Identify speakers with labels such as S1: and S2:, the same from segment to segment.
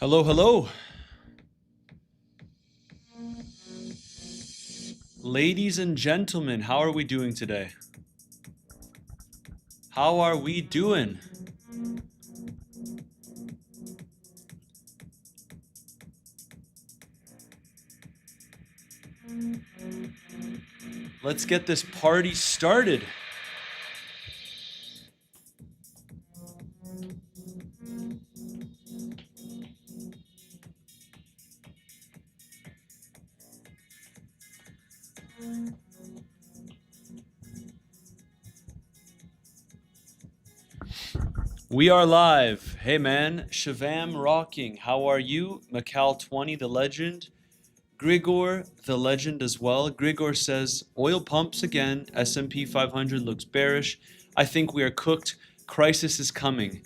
S1: Hello, hello. Ladies and gentlemen, how are we doing today? How are we doing? Let's get this party started. We are live. Hey man, Shavam rocking. How are you? Macau20, the legend. Grigor, the legend as well. Grigor says, oil pumps again. S&P 500 looks bearish. I think we are cooked. Crisis is coming.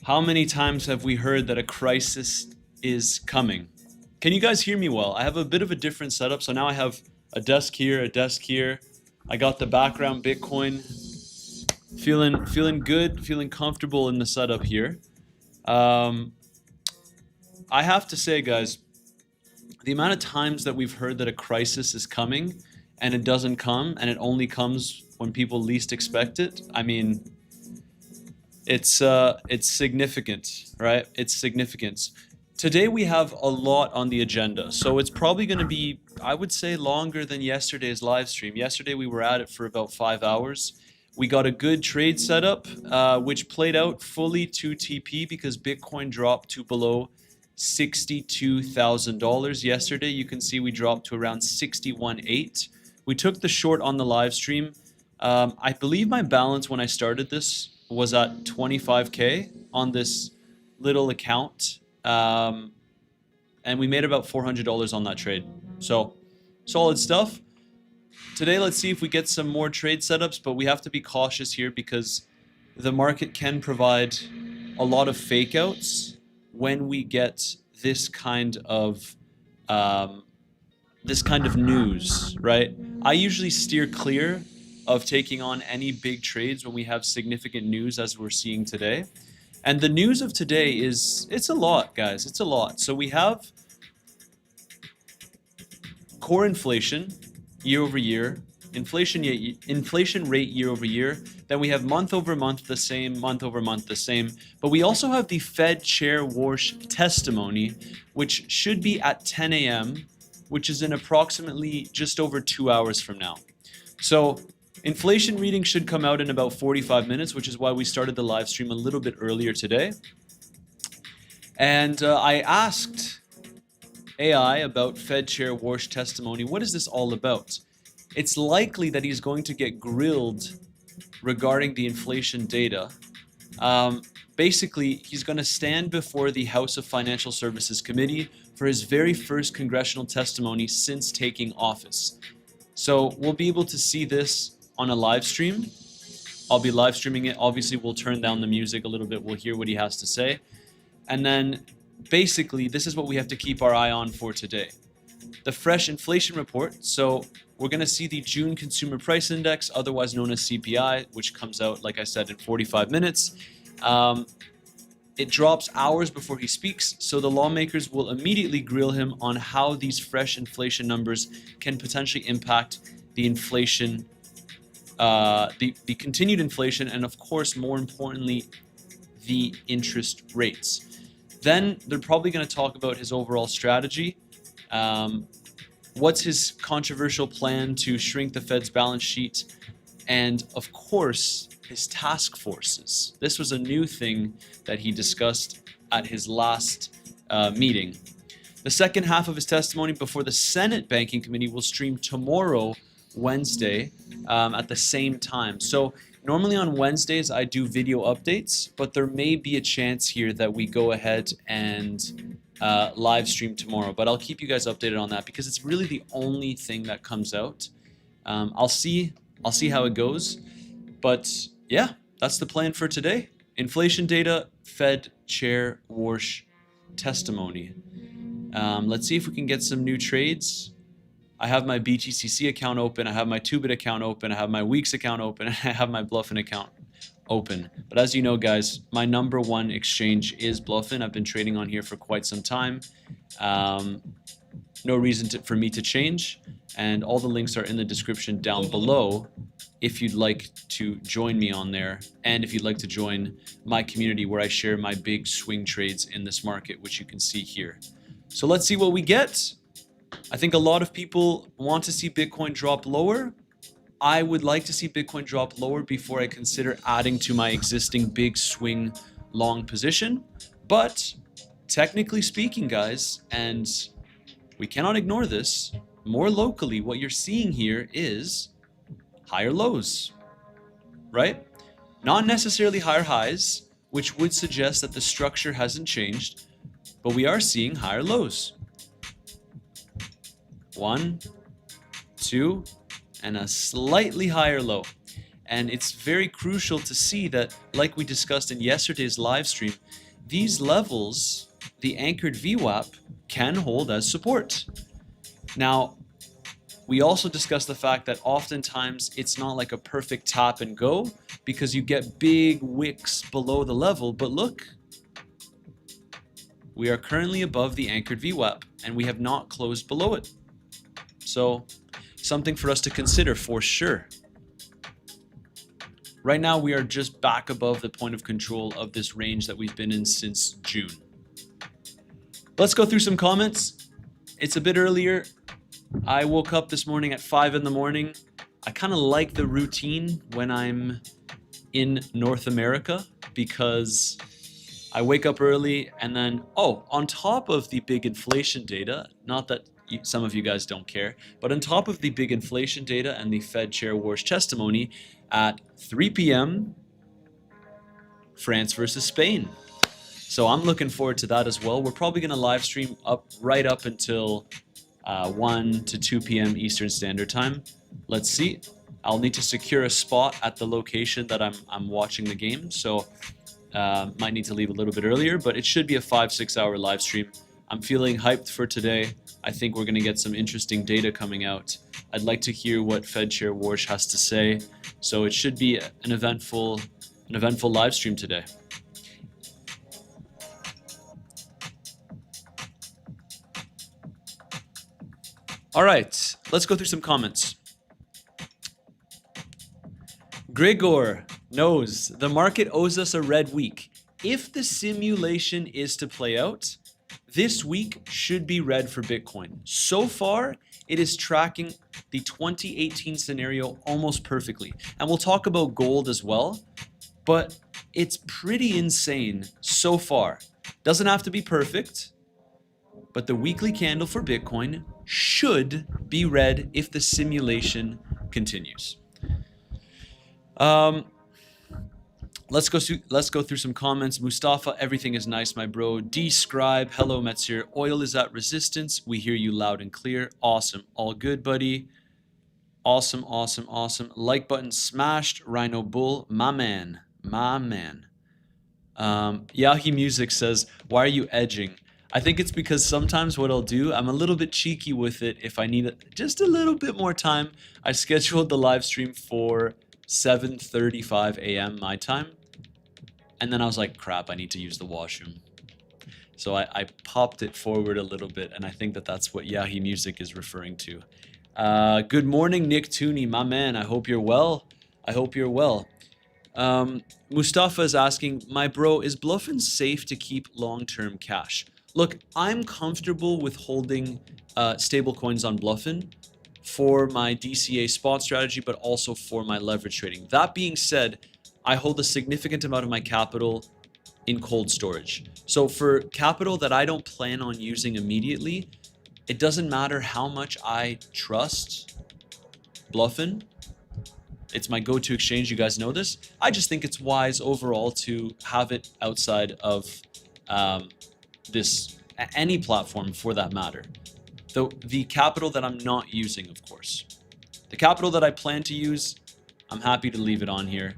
S1: How many times have we heard that a crisis is coming? Can you guys hear me well? I have a bit of a different setup. So now I have a desk here, a desk here. I got the background Bitcoin. Feeling good, feeling comfortable in the setup here. I have to say, guys, the amount of times that we've heard that a crisis is coming and it doesn't come, and it only comes when people least expect it, I mean, it's significant, right? It's significant. Today we have a lot on the agenda, so it's probably going to be, I would say, longer than yesterday's live stream. Yesterday we were at it for about 5 hours. We got a good trade setup, which played out fully to TP because Bitcoin dropped to below $62,000 yesterday. You can see we dropped to around 61.8. We took the short on the live stream. I believe my balance when I started this was at 25K on this little account. And we made about $400 on that trade. So solid stuff. Today, let's see if we get some more trade setups, but we have to be cautious here because the market can provide a lot of fake outs when we get this kind of news, right? I usually steer clear of taking on any big trades when we have significant news as we're seeing today. And the news of today is, it's a lot, guys, it's a lot. So we have core inflation year over year, inflation rate year over year. Then we have month over month the same, month over month the same. But we also have the Fed Chair Warsh testimony, which should be at 10 a.m., which is in approximately just over 2 hours from now. So inflation reading should come out in about 45 minutes, which is why we started the live stream a little bit earlier today. And I asked AI about Fed Chair Warsh testimony. What is this all about? It's likely that he's going to get grilled regarding the inflation data. Basically, he's going to stand before the House of Financial Services Committee for his very first congressional testimony since taking office. So we'll be able to see this on a live stream. I'll be live streaming it. Obviously, we'll turn down the music a little bit. We'll hear what he has to say. And then basically, this is what we have to keep our eye on for today. The fresh inflation report. So we're going to see the June Consumer Price Index, otherwise known as CPI, which comes out, like I said, in 45 minutes. It drops hours before he speaks, so the lawmakers will immediately grill him on how these fresh inflation numbers can potentially impact the inflation, the continued inflation, and of course, more importantly, the interest rates. Then they're probably going to talk about his overall strategy. What's his controversial plan to shrink the Fed's balance sheet? And of course, his task forces. This was a new thing that he discussed at his last meeting. The second half of his testimony before the Senate Banking Committee will stream tomorrow, Wednesday, at the same time. So normally on Wednesdays, I do video updates, but there may be a chance here that we go ahead and live stream tomorrow. But I'll keep you guys updated on that because it's really the only thing that comes out. I'll see how it goes. But yeah, that's the plan for today. Inflation data, Fed Chair Warsh testimony. Let's see if we can get some new trades. I have my BTCC account open, I have my 2-bit account open, I have my Weeks account open, and I have my Bluffin account. open. But as you know, guys, my number one exchange is Bluffin. I've been trading on here for quite some time. No reason for me to change, and all the links are in the description down below if you'd like to join me on there, and if you'd like to join my community where I share my big swing trades in this market, which you can see here. So let's see what we get. I think a lot of people want to see Bitcoin drop lower. I would like to see Bitcoin drop lower before I consider adding to my existing big swing long position. But technically speaking, guys, and we cannot ignore this, more locally, what you're seeing here is higher lows, right? Not necessarily higher highs, which would suggest that the structure hasn't changed, but we are seeing higher lows. 1, 2, and a slightly higher low. And it's very crucial to see that, like we discussed in yesterday's live stream, these levels, the anchored VWAP, can hold as support. Now, we also discussed the fact that oftentimes it's not like a perfect tap and go because you get big wicks below the level, but look, we are currently above the anchored VWAP and we have not closed below it. So something for us to consider for sure. Right now we are just back above the point of control of this range that we've been in since June. Let's go through some comments. It's a bit earlier. I woke up this morning at 5 in the morning. I kind of like the routine when I'm in North America because I wake up early and then, on top of the big inflation data, not that some of you guys don't care, but on top of the big inflation data and the Fed Chair Warsh testimony at 3 p.m., France versus Spain. So I'm looking forward to that as well. We're probably going to live stream right up until 1 to 2 p.m. Eastern Standard Time. Let's see. I'll need to secure a spot at the location that I'm watching the game, so might need to leave a little bit earlier, but it should be a 5-6 hour live stream. I'm feeling hyped for today. I think we're going to get some interesting data coming out. I'd like to hear what Fed Chair Warsh has to say, so it should be an eventful live stream today. All right, let's go through some comments. Grigor knows the market owes us a red week. If the simulation is to play out, this week should be red for Bitcoin. So far, it is tracking the 2018 scenario almost perfectly. And we'll talk about gold as well, but it's pretty insane so far. Doesn't have to be perfect, but the weekly candle for Bitcoin should be red if the simulation continues. Let's go through some comments. Mustafa, everything is nice, my bro. D-Scribe, hello, Metzir. Oil is at resistance. We hear you loud and clear. Awesome. All good, buddy. Awesome, awesome, awesome. Like button smashed. Rhino Bull, my man. My man. Yahi Music says, why are you edging? I think it's because sometimes what I'll do, I'm a little bit cheeky with it. If I need just a little bit more time, I scheduled the live stream for 7:35 a.m. my time. And then I was like, crap, I need to use the washroom. So I popped it forward a little bit, and I think that's what Yahi Music is referring to. Good morning, Nick Tooney, my man. I hope you're well. I hope you're well. Mustafa is asking, my bro, is Bluffin safe to keep long-term cash? Look, I'm comfortable with holding stable coins on Bluffin for my DCA spot strategy, but also for my leverage trading. That being said, I hold a significant amount of my capital in cold storage. So for capital that I don't plan on using immediately, it doesn't matter how much I trust Bluffin. It's my go-to exchange, you guys know this. I just think it's wise overall to have it outside of any platform for that matter. The capital that I'm not using, of course. The capital that I plan to use, I'm happy to leave it on here.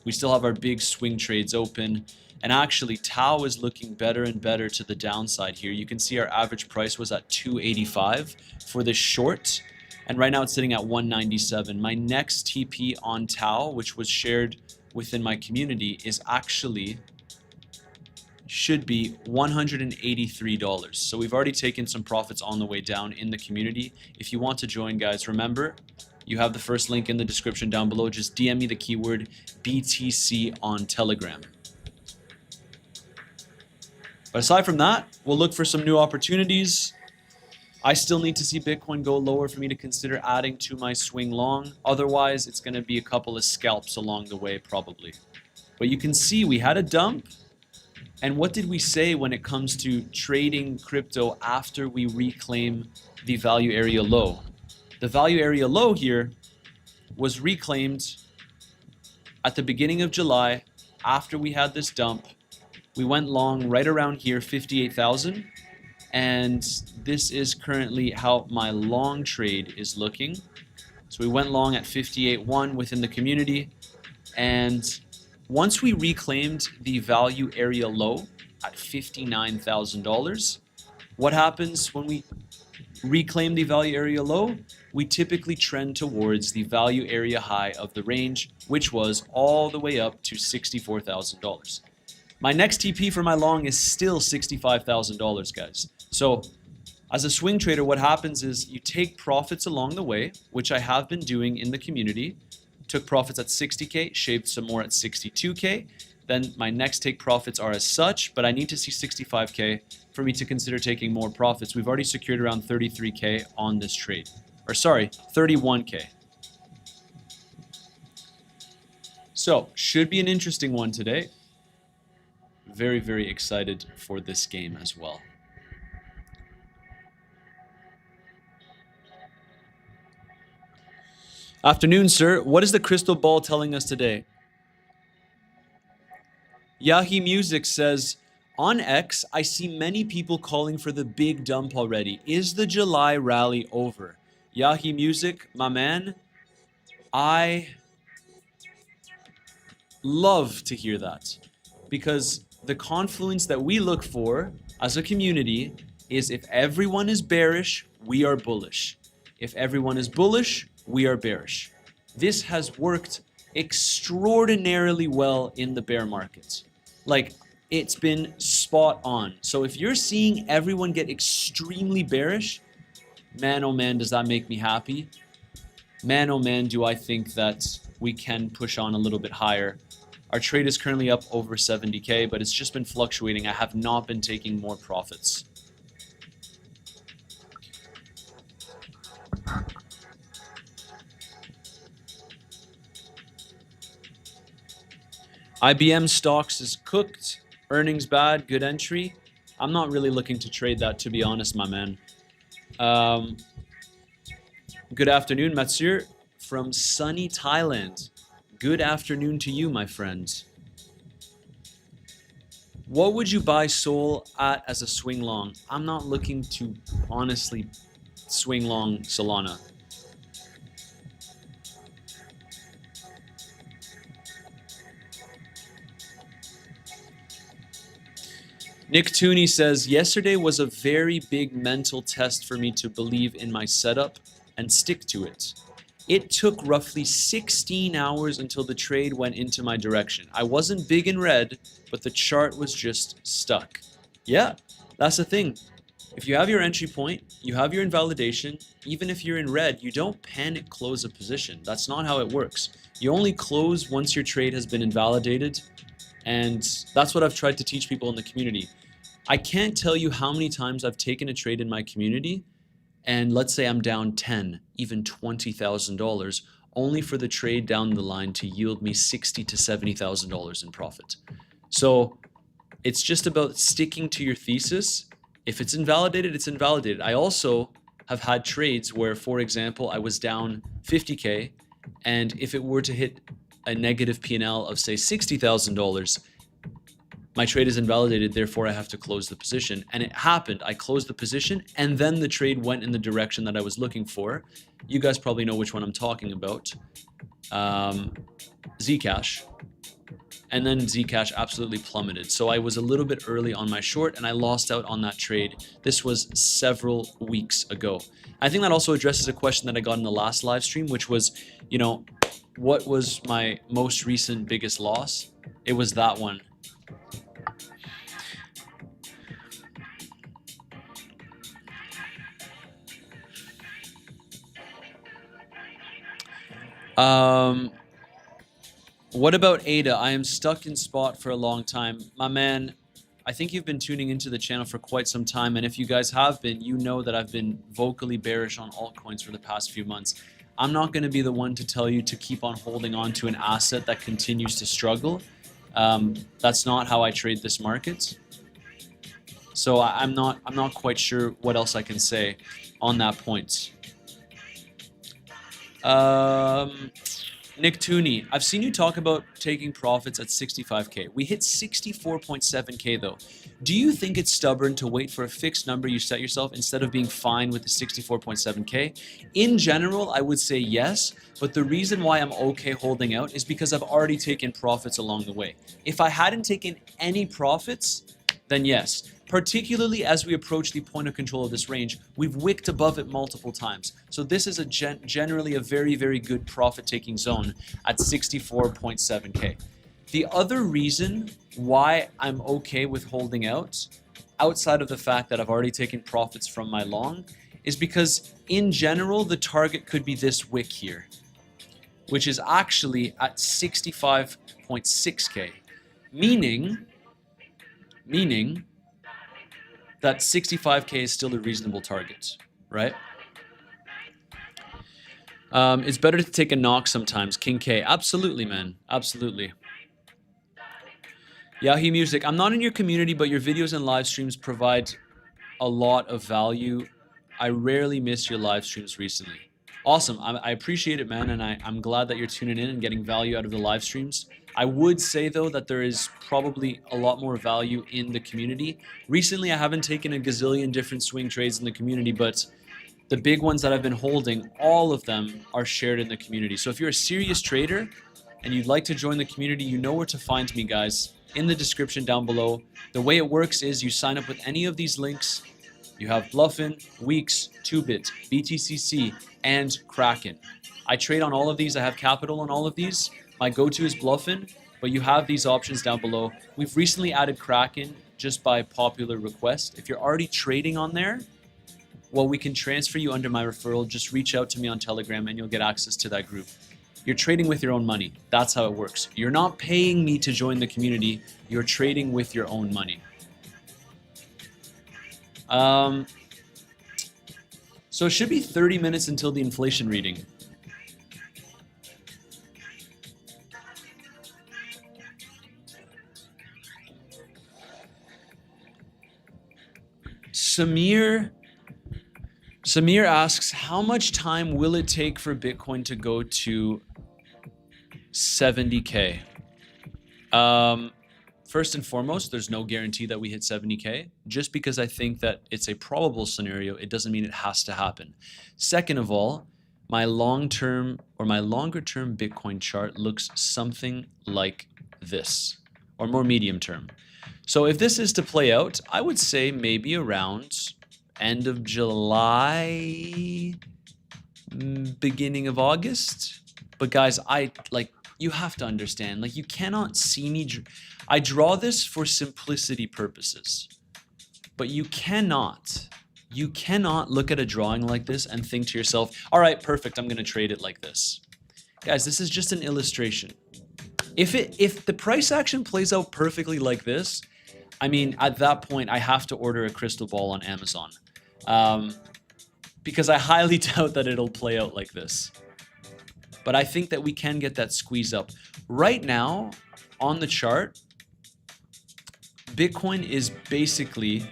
S1: We still have our big swing trades open. And actually, Tau is looking better and better to the downside here. You can see our average price was at 285 for this short. And right now it's sitting at 197. My next TP on Tau, which was shared within my community, is actually should be $183. So we've already taken some profits on the way down in the community. If you want to join, guys, remember, you have the first link in the description down below. Just DM me the keyword BTC on Telegram. But aside from that, we'll look for some new opportunities. I still need to see Bitcoin go lower for me to consider adding to my swing long. Otherwise, it's going to be a couple of scalps along the way probably. But you can see we had a dump. And what did we say when it comes to trading crypto after we reclaim the value area low? The value area low here was reclaimed at the beginning of July after we had this dump. We went long right around here, 58,000. And this is currently how my long trade is looking. So we went long at 58.1 within the community. And once we reclaimed the value area low at $59,000, what happens when we reclaim the value area low? We typically trend towards the value area high of the range, which was all the way up to $64,000. My next TP for my long is still $65,000, guys. So as a swing trader, what happens is you take profits along the way, which I have been doing in the community. Took profits at 60K, shaved some more at 62K. Then my next take profits are as such, but I need to see 65K for me to consider taking more profits. We've already secured around 33K on this trade. Or sorry, 31K. So, should be an interesting one today. Very, very excited for this game as well. Afternoon, sir. What is the crystal ball telling us today? Yahi Music says, on X, I see many people calling for the big dump already. Is the July rally over? Yahi Music, my man, I love to hear that. Because the confluence that we look for as a community is if everyone is bearish, we are bullish. If everyone is bullish, we are bearish. This has worked extraordinarily well in the bear markets. Like, it's been spot on. So if you're seeing everyone get extremely bearish, man, oh man, does that make me happy? Man, oh man, do I think that we can push on a little bit higher. Our trade is currently up over 70K, but it's just been fluctuating. I have not been taking more profits. IBM stocks is cooked, earnings bad, good entry. I'm not really looking to trade that, to be honest, my man. Good afternoon, Matsur from sunny Thailand. Good afternoon to you, my friend. What would you buy Sol at as a swing long? I'm not looking to honestly swing long Solana. Nick Tooney says, yesterday was a very big mental test for me to believe in my setup and stick to it. It took roughly 16 hours until the trade went into my direction. I wasn't big in red, but the chart was just stuck. Yeah, that's the thing. If you have your entry point, you have your invalidation, even if you're in red, you don't panic close a position. That's not how it works. You only close once your trade has been invalidated, and that's what I've tried to teach people in the community. I can't tell you how many times I've taken a trade in my community, and let's say I'm down 10, even $20,000, only for the trade down the line to yield me $60,000 to $70,000 in profit. So it's just about sticking to your thesis. If it's invalidated, it's invalidated. I also have had trades where, for example, I was down 50K, and if it were to hit a negative P&L of, say, $60,000, my trade is invalidated, therefore I have to close the position. And it happened. I closed the position, and then the trade went in the direction that I was looking for. You guys probably know which one I'm talking about. Zcash. and then Zcash absolutely plummeted. So I was a little bit early on my short and I lost out on that trade. This was several weeks ago. I think that also addresses a question that I got in the last live stream, which was, you know, what was my most recent biggest loss? It was that one. What about ADA? I am stuck in spot for a long time. My man, I think you've been tuning into the channel for quite some time, and if you guys have been, you know that I've been vocally bearish on altcoins for the past few months. I'm not going to be the one to tell you to keep on holding on to an asset that continues to struggle. That's not how I trade this market. So I'm not quite sure what else I can say on that point. Nick Tooney, I've seen you talk about taking profits at 65K. We hit 64.7K though. Do you think it's stubborn to wait for a fixed number you set yourself instead of being fine with the 64.7K? In general, I would say yes, but the reason why I'm okay holding out is because I've already taken profits along the way. If I hadn't taken any profits, then yes. Particularly as we approach the point of control of this range, we've wicked above it multiple times. So this is a generally a very, very good profit-taking zone at 64.7K. The other reason why I'm okay with holding out, outside of the fact that I've already taken profits from my long, is because in general, the target could be this wick here, which is actually at 65.6K, meaning that 65K is still a reasonable target, right? It's better to take a knock sometimes. King K, absolutely, man, absolutely. Yahoo Music, I'm not in your community, but your videos and live streams provide a lot of value. I rarely miss your live streams recently. Awesome, I appreciate it, man, and I'm glad that you're tuning in and getting value out of the live streams. I would say, though, that there is probably a lot more value in the community. Recently, I haven't taken a gazillion different swing trades in the community, but the big ones that I've been holding, all of them are shared in the community. So if you're a serious trader and you'd like to join the community, you know where to find me, guys, in the description down below. The way it works is you sign up with any of these links. You have Bluffin, Weeks, 2Bit, BTCC, and Kraken. I trade on all of these. I have capital on all of these. My go-to is Bluffin, but you have these options down below. We've recently added Kraken just by popular request. If you're already trading on there, well, we can transfer you under my referral. Just reach out to me on Telegram and you'll get access to that group. You're trading with your own money. That's how it works. You're not paying me to join the community. You're trading with your own money. So it should be 30 minutes until the inflation reading. Samir asks, how much time will it take for Bitcoin to go to 70K? First and foremost, there's no guarantee that we hit 70K. Just because I think that it's a probable scenario, it doesn't mean it has to happen. Second of all, my long-term or my longer-term Bitcoin chart looks something like this, or more medium-term. So if this is to play out, I would say maybe around end of July, beginning of August. But guys, you have to understand, like, you cannot see me. I draw this for simplicity purposes, but you cannot look at a drawing like this and think to yourself, all right, perfect, I'm going to trade it like this. Guys, this is just an illustration. If the price action plays out perfectly like this, I mean, at that point, I have to order a crystal ball on Amazon, because I highly doubt that it'll play out like this. But I think that we can get that squeeze up. Right now, on the chart, Bitcoin is basically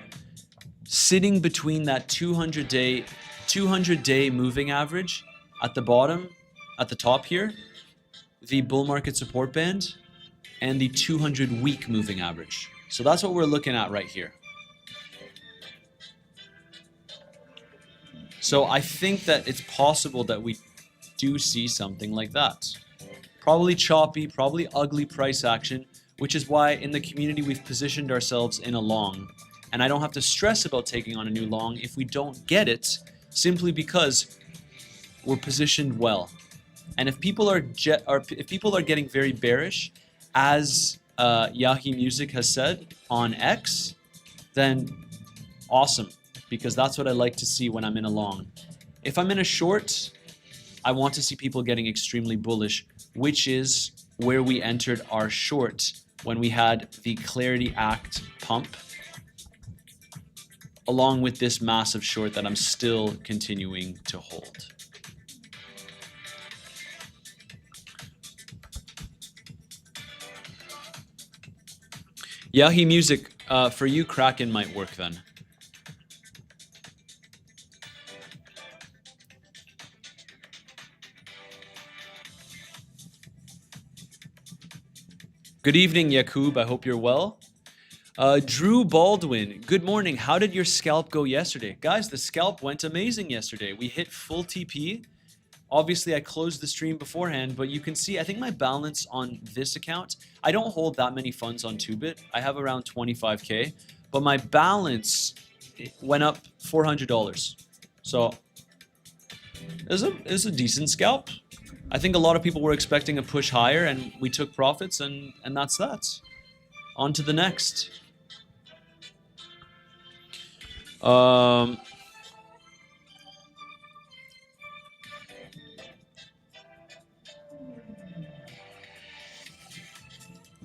S1: sitting between that 200-day moving average at the bottom, at the top here, the bull market support band, and the 200-week moving average. So that's what we're looking at right here. So I think that it's possible that we do see something like that. Probably choppy, probably ugly price action which is why in the community we've positioned ourselves in a long. And I don't have to stress about taking on a new long if we don't get it, simply because we're positioned well. And if people are getting very bearish, as Yahi Music has said on X, then awesome, because that's what I like to see when I'm in a long. If I'm in a short, I want to see people getting extremely bullish, which is where we entered our short when we had the Clarity Act pump, along with this massive short that I'm still continuing to hold. Yahi Music, for you, Kraken might work then. Good evening, Yakub. I hope you're well. Drew Baldwin, good morning. How did your scalp go yesterday? Guys, the scalp went amazing yesterday. We hit full TP. Obviously, I closed the stream beforehand, but you can see, I think my balance on this account, I don't hold that many funds on 2bit. I have around 25K, but my balance went up $400. So it was a decent scalp. I think a lot of people were expecting a push higher, and we took profits, and that's that. On to the next.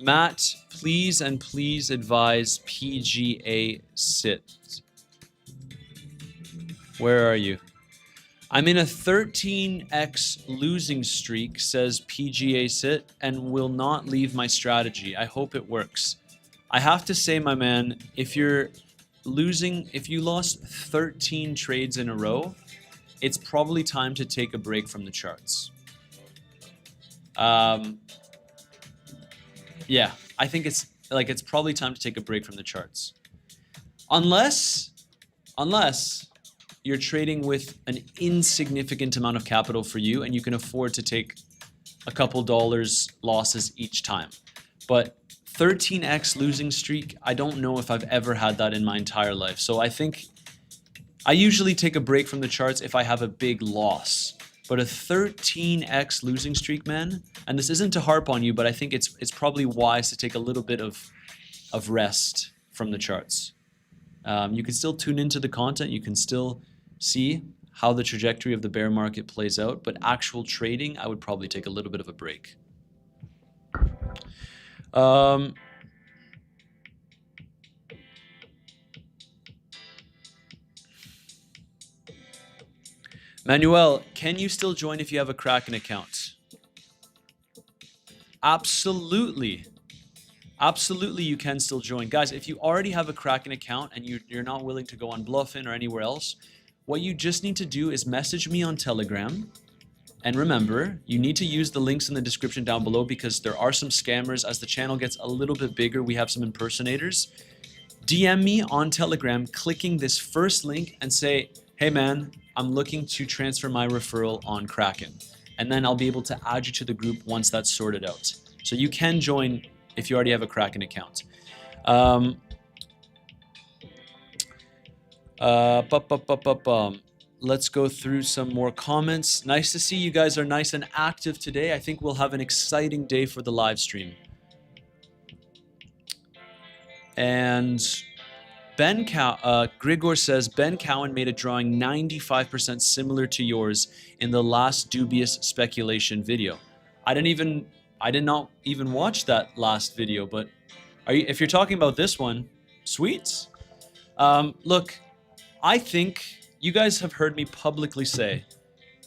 S1: Matt, please and please advise PGA sit. Where are you? I'm in a 13x losing streak, says PGA sit, and will not leave my strategy. I hope it works. I have to say, my man, if you lost 13 trades in a row, it's probably time to take a break from the charts. Yeah, I think it's probably time to take a break from the charts. Unless you're trading with an insignificant amount of capital for you and you can afford to take a couple dollars losses each time. But 13x losing streak, I don't know if I've ever had that in my entire life. So I think I usually take a break from the charts if I have a big loss. But a 13x losing streak, man, and this isn't to harp on you, but I think it's probably wise to take a little bit of rest from the charts. You can still tune into the content. You can still see how the trajectory of the bear market plays out, but actual trading, I would probably take a little bit of a break. Manuel, can you still join if you have a Kraken account? Absolutely. Absolutely, you can still join. Guys, if you already have a Kraken account and you're not willing to go on Bluffin or anywhere else, what you just need to do is message me on Telegram. And remember, you need to use the links in the description down below because there are some scammers. As the channel gets a little bit bigger, we have some impersonators. DM me on Telegram, clicking this first link and say, hey man, I'm looking to transfer my referral on Kraken. And then I'll be able to add you to the group once that's sorted out. So you can join if you already have a Kraken account. Let's go through some more comments. Nice to see you guys are nice and active today. I think we'll have an exciting day for the live stream. And Grigor says, Ben Cowan made a drawing 95% similar to yours in the last dubious speculation video. I did not even watch that last video, but if you're talking about this one, sweet. Look, I think you guys have heard me publicly say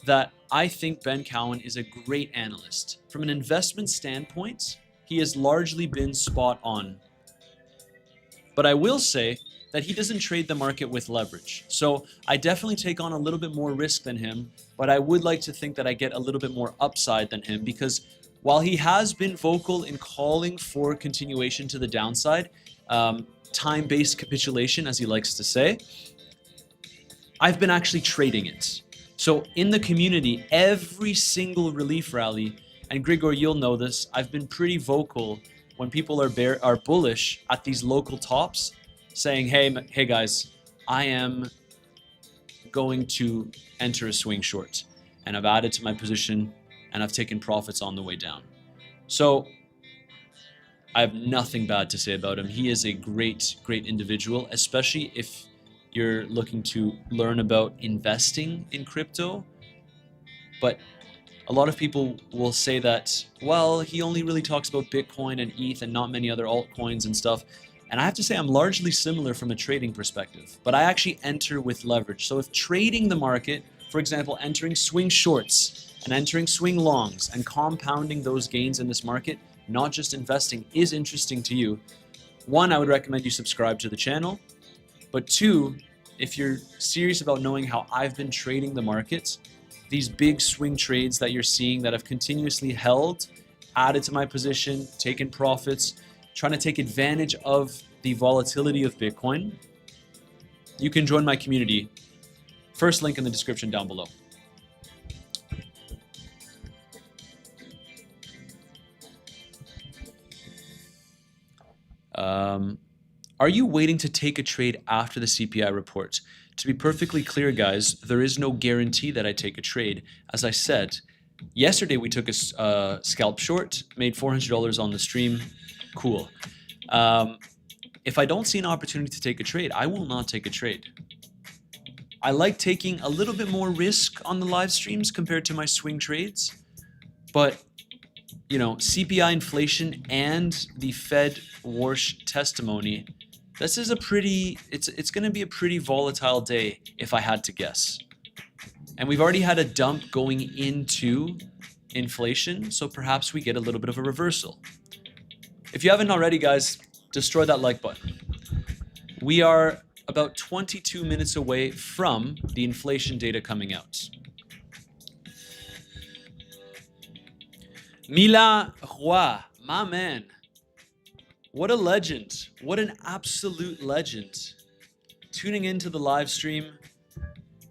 S1: that I think Ben Cowan is a great analyst. From an investment standpoint, he has largely been spot on. But I will say that he doesn't trade the market with leverage. So I definitely take on a little bit more risk than him, but I would like to think that I get a little bit more upside than him because while he has been vocal in calling for continuation to the downside, time-based capitulation, as he likes to say, I've been actually trading it. So in the community, every single relief rally, and Grigor, you'll know this, I've been pretty vocal when people are bullish at these local tops, saying, hey guys, I am going to enter a swing short, and I've added to my position, and I've taken profits on the way down. So I have nothing bad to say about him. He is a great individual, especially if you're looking to learn about investing in crypto. But a lot of people will say that, well, he only really talks about Bitcoin and ETH and not many other altcoins and stuff. And I have to say I'm largely similar from a trading perspective, but I actually enter with leverage. So if trading the market, for example, entering swing shorts and entering swing longs and compounding those gains in this market, not just investing, is interesting to you, one, I would recommend you subscribe to the channel. But two, if you're serious about knowing how I've been trading the markets, these big swing trades that you're seeing that have continuously held, added to my position, taken profits, trying to take advantage of the volatility of Bitcoin, you can join my community. First link in the description down below. Are you waiting to take a trade after the CPI report? To be perfectly clear, guys, there is no guarantee that I take a trade. As I said, yesterday we took a scalp short, made $400 on the stream. Cool. If I don't see an opportunity to take a trade, I will not take a trade. I like taking a little bit more risk on the live streams compared to my swing trades, but you know, CPI inflation and the Fed Warsh testimony, this is a pretty, it's going to be a pretty volatile day if I had to guess. And we've already had a dump going into inflation, so perhaps we get a little bit of a reversal. If you haven't already, guys, destroy that like button. We are about 22 minutes away from the inflation data coming out. Mila Roy, my man. What a legend. What an absolute legend. Tuning into the live stream.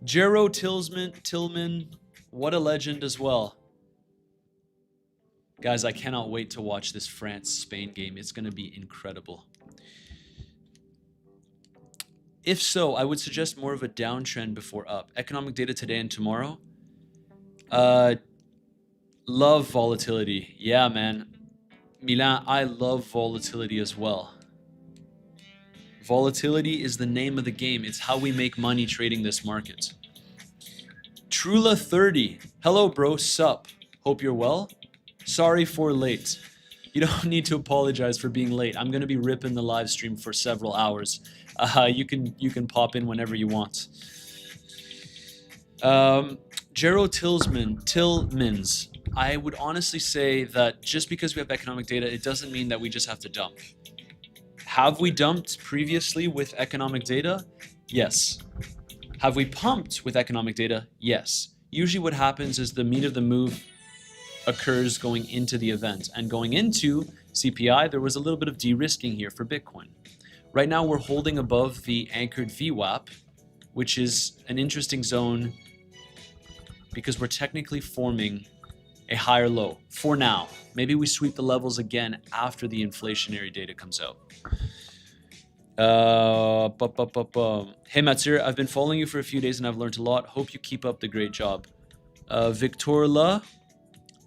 S1: Jero Tillman, what a legend as well. Guys, I cannot wait to watch this France-Spain game. It's going to be incredible. If so, I would suggest more of a downtrend before up. Economic data today and tomorrow. Love volatility. Yeah, man. Milan, I love volatility as well. Volatility is the name of the game. It's how we make money trading this market. Trula30. Hello, bro. Sup? Hope you're well. Sorry for late. You don't need to apologize for being late. I'm going to be ripping the live stream for several hours. You can pop in whenever you want. Jero Tillmans. I would honestly say that just because we have economic data, it doesn't mean that we just have to dump. Have we dumped previously with economic data? Yes. Have we pumped with economic data? Yes. Usually what happens is the meat of the move occurs going into the event. And going into CPI, there was a little bit of de-risking here for Bitcoin. Right now we're holding above the anchored VWAP, which is an interesting zone because we're technically forming a higher low for now. Maybe we sweep the levels again after the inflationary data comes out. Hey Matsur, I've been following you for a few days and I've learned a lot. Hope you keep up the great job. Victorla,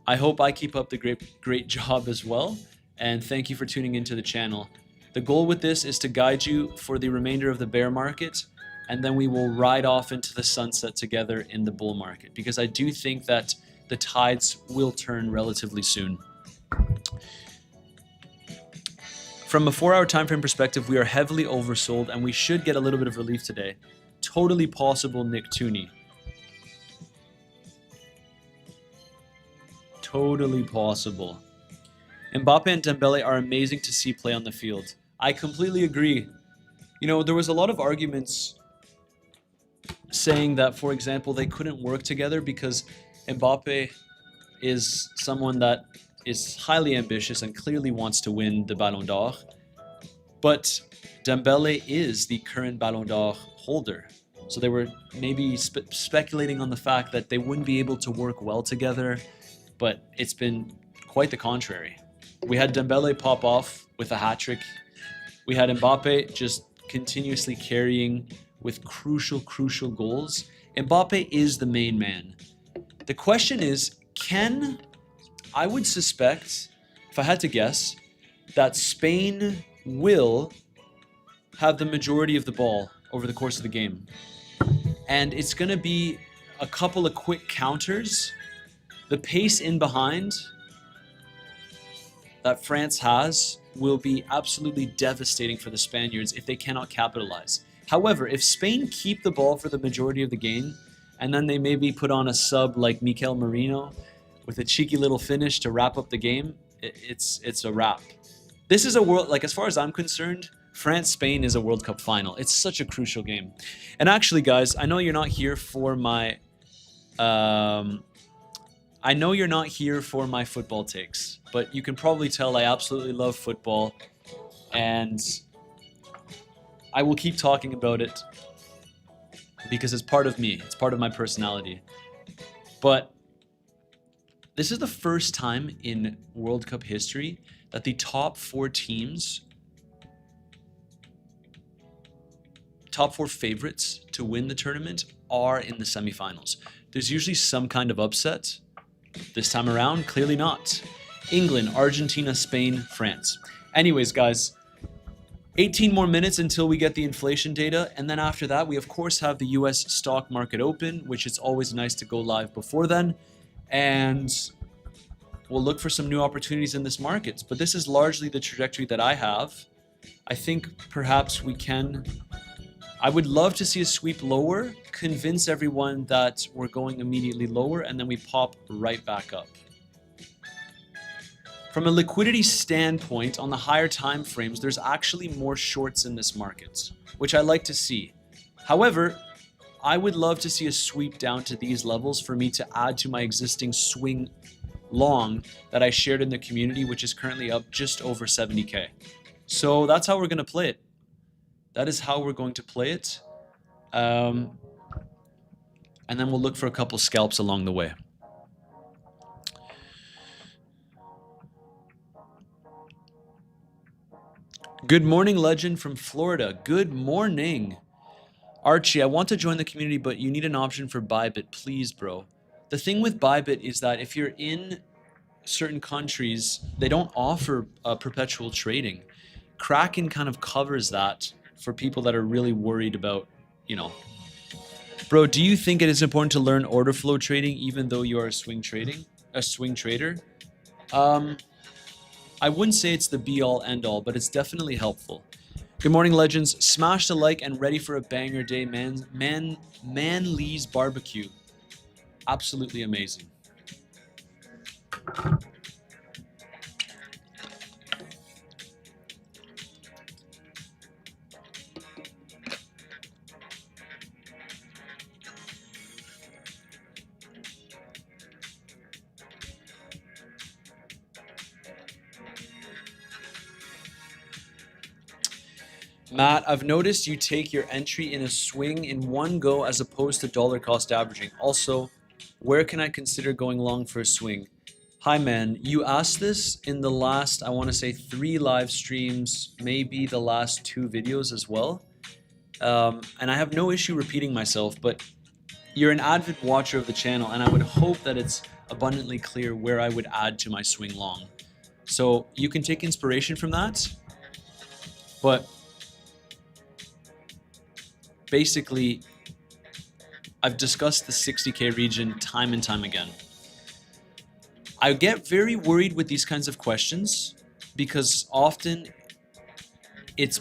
S1: I hope I keep up the great job as well. And thank you for tuning into the channel. The goal with this is to guide you for the remainder of the bear market, and then we will ride off into the sunset together in the bull market, because I do think that the tides will turn relatively soon. From a 4-hour time frame perspective, we are heavily oversold and we should get a little bit of relief today. Totally possible, Nick Tooney. Totally possible. Mbappe and Dembele are amazing to see play on the field. I completely agree. You know, there was a lot of arguments saying that, for example, they couldn't work together because Mbappe is someone that is highly ambitious and clearly wants to win the Ballon d'Or. But Dembele is the current Ballon d'Or holder. So they were maybe speculating on the fact that they wouldn't be able to work well together, but it's been quite the contrary. We had Dembele pop off with a hat trick. We had Mbappe just continuously carrying with crucial goals. Mbappe is the main man. The question is, I would suspect, if I had to guess, that Spain will have the majority of the ball over the course of the game. And it's going to be a couple of quick counters. The pace in behind that France has will be absolutely devastating for the Spaniards if they cannot capitalize. However, if Spain keep the ball for the majority of the game, and then they maybe put on a sub like Mikel Merino with a cheeky little finish to wrap up the game, it's a wrap. This is a world, like as far as I'm concerned, France-Spain is a World Cup final. It's such a crucial game. And actually, guys, I know you're not here for my football takes, but you can probably tell I absolutely love football, and I will keep talking about it because it's part of me. It's part of my personality. But this is the first time in World Cup history that the top four favorites to win the tournament are in the semifinals. There's usually some kind of upset. This time around, clearly not. England, Argentina, Spain, France. Anyways, guys, 18 more minutes until we get the inflation data, and then after that, we of course have the US stock market open, which is always nice to go live before then, and we'll look for some new opportunities in this market. But this is largely the trajectory that I have. I think perhaps we can... I would love to see a sweep lower, convince everyone that we're going immediately lower, and then we pop right back up. From a liquidity standpoint, on the higher time frames, there's actually more shorts in this market, which I like to see. However, I would love to see a sweep down to these levels for me to add to my existing swing long that I shared in the community, which is currently up just over 70K. So that's how we're going to play it. That is how we're going to play it. And then we'll look for a couple scalps along the way. Good morning, Legend from Florida. Good morning. Archie, I want to join the community, but you need an option for Bybit. Please, bro. The thing with Bybit is that if you're in certain countries, they don't offer perpetual trading. Kraken kind of covers that for people that are really worried about, you know. Bro, do you think it is important to learn order flow trading even though you are a swing trader? I wouldn't say it's the be all end all, but it's definitely helpful. Good morning, legends. Smash the like and ready for a banger day, man. Lee's barbecue. Absolutely amazing. Matt, I've noticed you take your entry in a swing in one go as opposed to dollar cost averaging. Also, where can I consider going long for a swing? Hi, man. You asked this in the last, I want to say 3 live streams, maybe the last 2 videos as well. And I have no issue repeating myself, but you're an avid watcher of the channel, and I would hope that it's abundantly clear where I would add to my swing long. So you can take inspiration from that, but basically, I've discussed the 60K region time and time again. I get very worried with these kinds of questions because often it's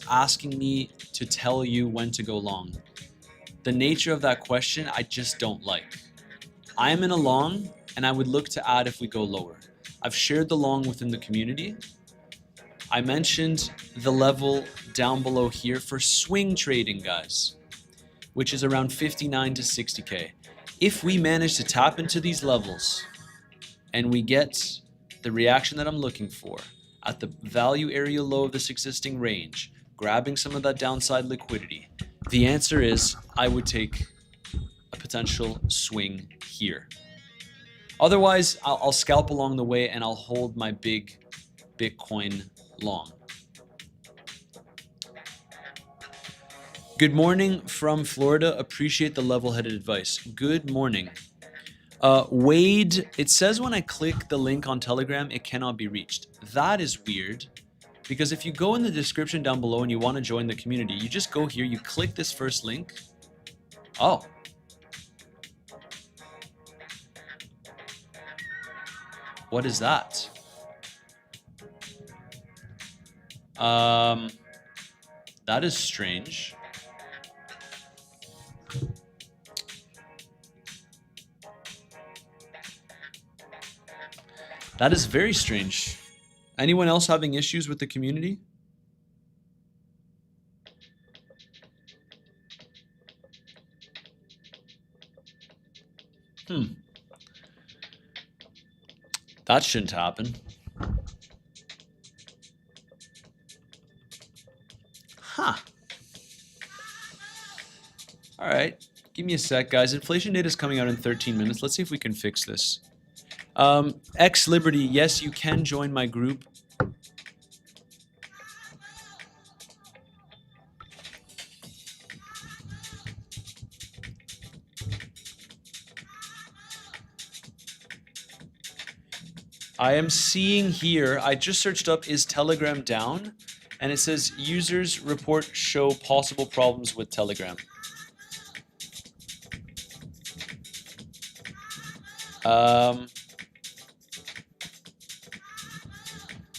S1: asking me to tell you when to go long. The nature of that question, I just don't like. I am in a long, and I would look to add if we go lower. I've shared the long within the community. I mentioned the level down below here for swing trading, guys, which is around 59 to 60K. If we manage to tap into these levels and we get the reaction that I'm looking for at the value area low of this existing range, grabbing some of that downside liquidity, the answer is I would take a potential swing here. Otherwise, I'll scalp along the way and I'll hold my big Bitcoin long. Good morning from Florida. Appreciate the level-headed advice. Good morning. Wade, it says when I click the link on Telegram, it cannot be reached. That is weird, because if you go in the description down below and you want to join the community, you just go here, you click this first link. Oh. What is that? That is strange. That is very strange. Anyone else having issues with the community? That shouldn't happen. Huh. All right. Give me a sec, guys. Inflation data is coming out in 13 minutes. Let's see if we can fix this. X Liberty, yes, you can join my group. I am seeing here, I just searched up, is Telegram down? And it says users report show possible problems with Telegram.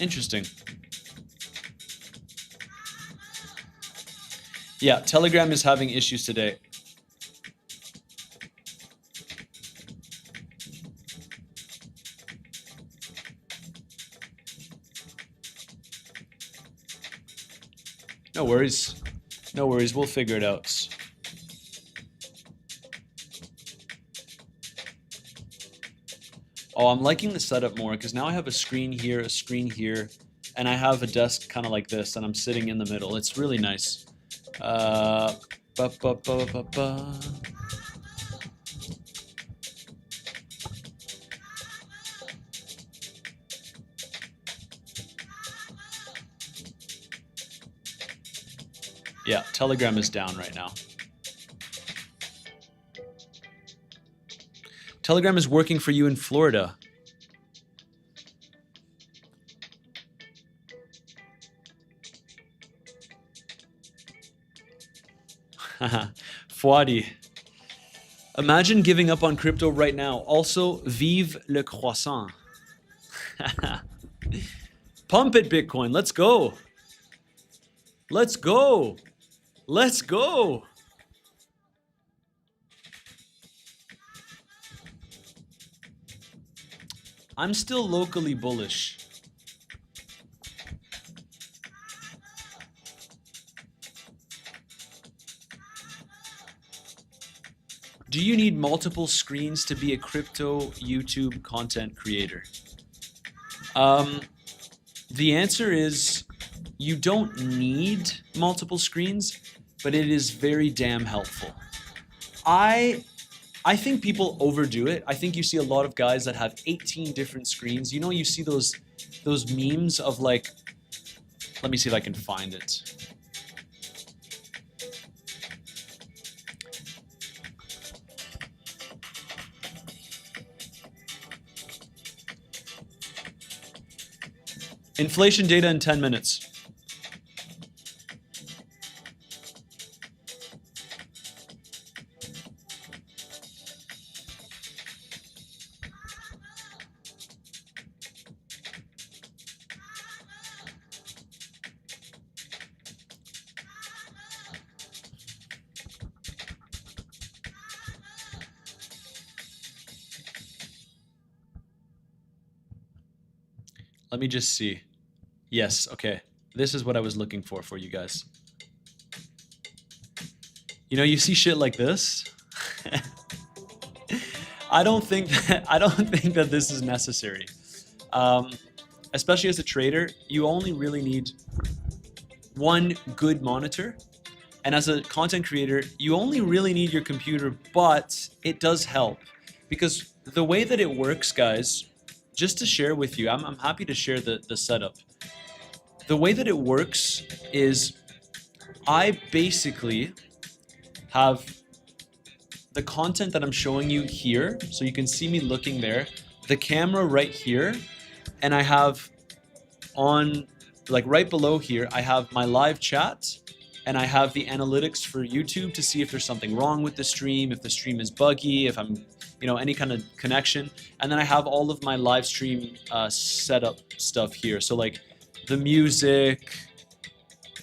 S1: Interesting. Yeah, Telegram is having issues today. No worries. No worries. We'll figure it out. Oh, I'm liking the setup more because now I have a screen here, and I have a desk kind of like this, and I'm sitting in the middle. It's really nice. Yeah, Telegram is down right now. Telegram is working for you in Florida. Fouadi. Imagine giving up on crypto right now. Also, vive le croissant. Pump it, Bitcoin. Let's go. Let's go. Let's go. I'm still locally bullish. Do you need multiple screens to be a crypto YouTube content creator? The answer is you don't need multiple screens, but it is very damn helpful. I think people overdo it. I think you see a lot of guys that have 18 different screens. You know, you see those memes of like, let me see if I can find it. Inflation data in 10 minutes. Let me just see. Yes, okay. This is what I was looking for you guys. You know, you see shit like this. I don't think that this is necessary. Especially as a trader, you only really need one good monitor. And as a content creator, you only really need your computer, but it does help. Because the way that it works, guys, just to share with you, I'm happy to share the setup. The way that it works is I basically have the content that I'm showing you here, so you can see me looking there, the camera right here, and I have on, like right below here, I have my live chat, and I have the analytics for YouTube to see if there's something wrong with the stream, if the stream is buggy, if I'm, you know, any kind of connection. And then I have all of my live stream setup stuff here. So like the music,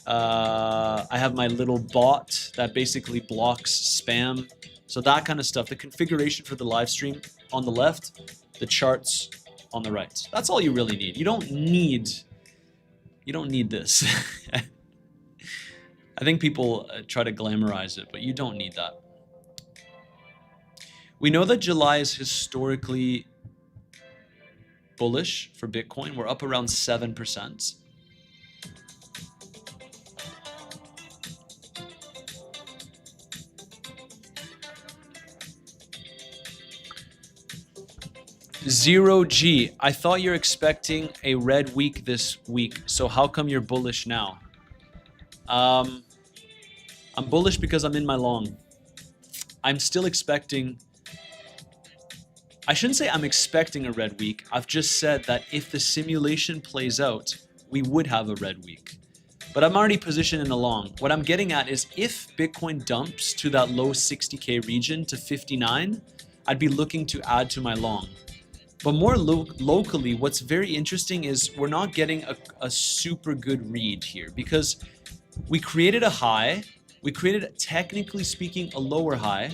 S1: I have my little bot that basically blocks spam. So that kind of stuff, the configuration for the live stream on the left, the charts on the right. That's all you really need. You don't need this. I think people try to glamorize it, but you don't need that. We know that July is historically bullish for Bitcoin. We're up around 7%. Zero G, I thought you're expecting a red week this week, so how come you're bullish now? I'm bullish because I'm in my long. I'm still expecting, I shouldn't say I'm expecting a red week. I've just said that if the simulation plays out, we would have a red week. But I'm already positioned in a long. What I'm getting at is if Bitcoin dumps to that low 60K region to 59, I'd be looking to add to my long. But more locally, what's very interesting is we're not getting a super good read here because we created a high, we created, technically speaking, a lower high.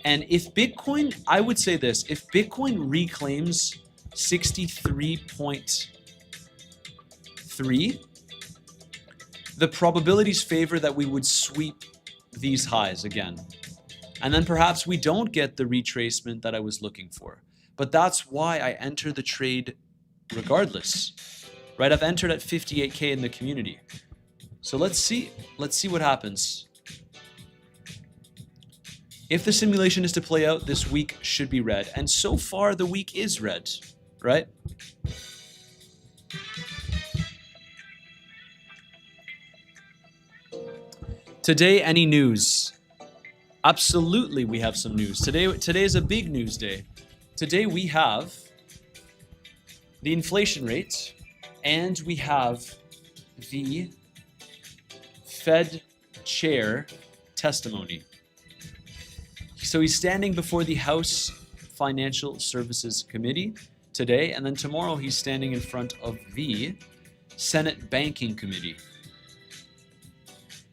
S1: And if Bitcoin, I would say this, if Bitcoin reclaims 63.3, the probabilities favor that we would sweep these highs again. And then perhaps we don't get the retracement that I was looking for. But that's why I enter the trade regardless, right? I've entered at 58K in the community. So let's see what happens. If the simulation is to play out, this week should be red. And so far the week is red, right? Today, any news? Absolutely, we have some news. Today is a big news day. Today we have the inflation rate and we have the Fed chair testimony. So he's standing before the House Financial Services Committee today, and then tomorrow he's standing in front of the Senate Banking Committee.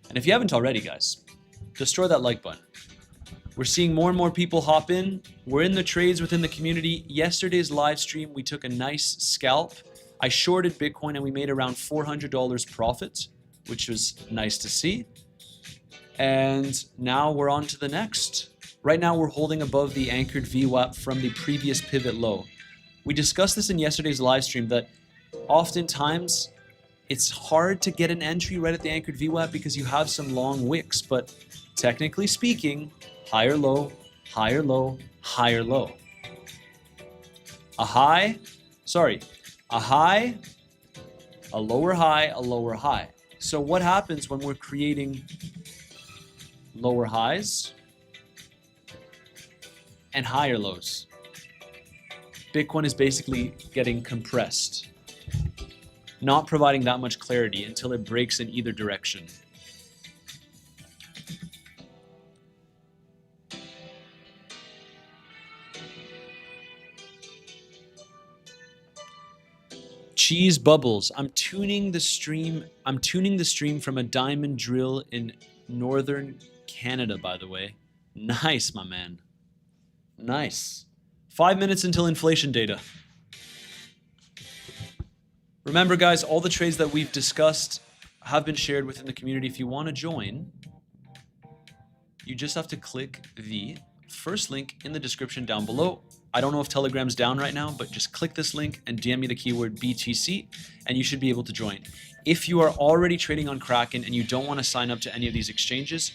S1: And if you haven't already, guys, destroy that like button. We're seeing more and more people hop in. We're in the trades within the community. Yesterday's live stream, we took a nice scalp. I shorted Bitcoin and we made around $400 profit, which was nice to see. And now we're on to the next. Right now we're holding above the anchored VWAP from the previous pivot low. We discussed this in yesterday's live stream that oftentimes it's hard to get an entry right at the anchored VWAP because you have some long wicks, but technically speaking, higher low, higher low, higher low. A high, a lower high, a lower high. So what happens when we're creating lower highs and higher lows? Bitcoin is basically getting compressed, not providing that much clarity until it breaks in either direction. Cheese bubbles. I'm tuning the stream from a diamond drill in northern Canada, by the way. Nice, my man. Nice. 5 minutes until inflation data. Remember, guys, all the trades that we've discussed have been shared within the community. If you want to join, you just have to click the first link in the description down below. I don't know if Telegram's down right now, but just click this link and DM me the keyword BTC and you should be able to join. If you are already trading on Kraken and you don't want to sign up to any of these exchanges,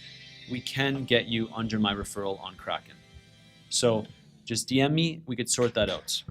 S1: we can get you under my referral on Kraken. So Just DM me. We could sort that out.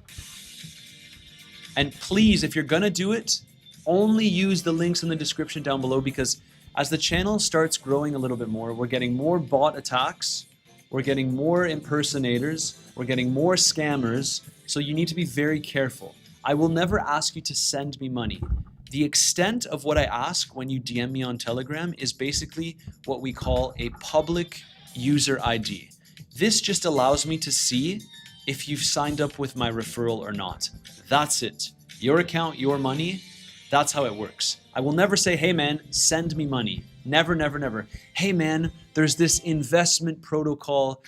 S1: And please, if you're going to do it, only use the links in the description down below, because as the channel starts growing a little bit more, we're getting more bot attacks, we're getting more impersonators, we're getting more scammers, so you need to be very careful. I will never ask you to send me money. The extent of what I ask when you DM me on Telegram is basically what we call a public user ID. This just allows me to see if you've signed up with my referral or not. That's it. Your account, your money. That's how it works. I will never say, hey man, send me money. Never, never, never. Hey man, there's this investment protocol.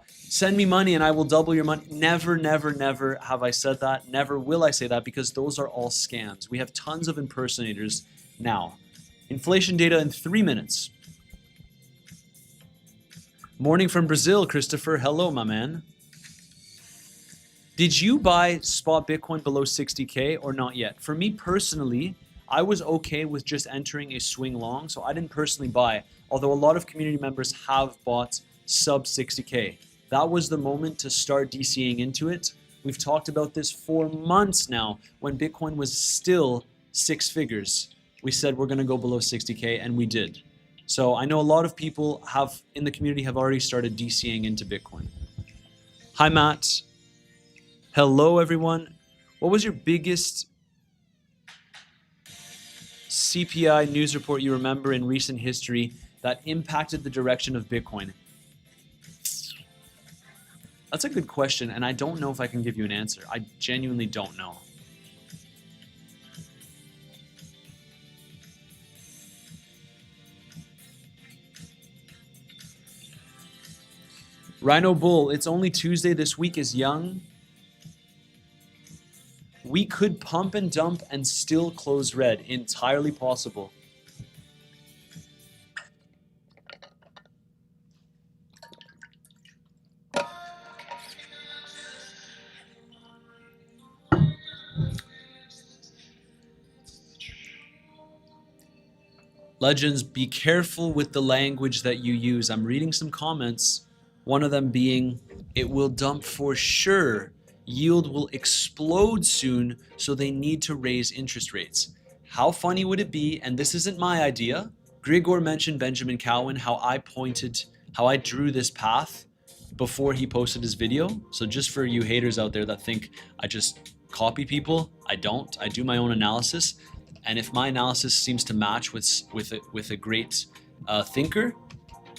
S1: Send me money and I will double your money. Never, never, never have I said that. Never will I say that, because those are all scams. We have tons of impersonators now. Inflation data in 3 minutes. Morning from Brazil, Christopher. Hello, my man. Did you buy spot Bitcoin below 60K or not yet? For me personally, I was okay with just entering a swing long, so I didn't personally buy, although a lot of community members have bought sub 60K. That was the moment to start DCing into it. We've talked about this for months now. When Bitcoin was still 6 figures, we said we're going to go below 60K, and we did. So I know a lot of people have in the community have already started DCing into Bitcoin. Hi, Matt. Hello, everyone. What was your biggest CPI news report you remember in recent history that impacted the direction of Bitcoin? That's a good question, and I don't know if I can give you an answer. I genuinely don't know. Rhino Bull, it's only Tuesday. This week is young. We could pump and dump and still close red. Entirely possible. Legends, be careful with the language that you use. I'm reading some comments. One of them being, it will dump for sure. Yield will explode soon, so they need to raise interest rates. How funny would it be? And this isn't my idea. Grigor mentioned Benjamin Cowan, how I drew this path before he posted his video. So just for you haters out there that think I just copy people, I don't. I do my own analysis. And if my analysis seems to match with a great thinker,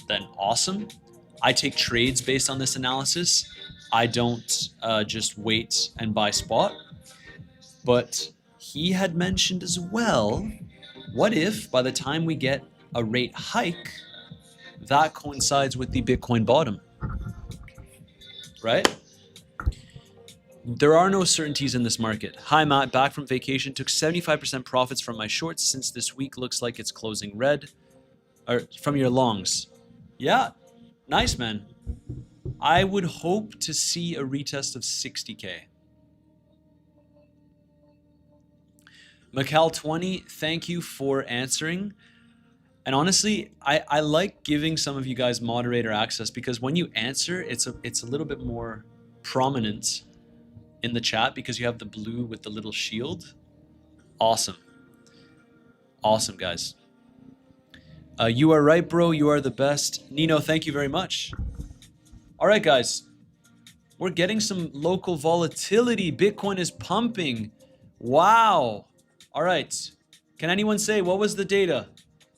S1: then awesome. I take trades based on this analysis. I don't just wait and buy spot. But he had mentioned as well, what if by the time we get a rate hike, that coincides with the Bitcoin bottom, right? There are no certainties in this market. Hi, Matt, back from vacation. Took 75% profits from my shorts since this week looks like it's closing red. Or from your longs. Yeah, nice, man. I would hope to see a retest of 60K. Macau20, thank you for answering. And honestly, I like giving some of you guys moderator access, because when you answer, it's a little bit more prominent in the chat because you have the blue with the little shield. Awesome. Awesome, guys. You are right, bro. You are the best. Nino, thank you very much. All right, guys. We're getting some local volatility. Bitcoin is pumping. Wow. All right. Can anyone say, what was the data?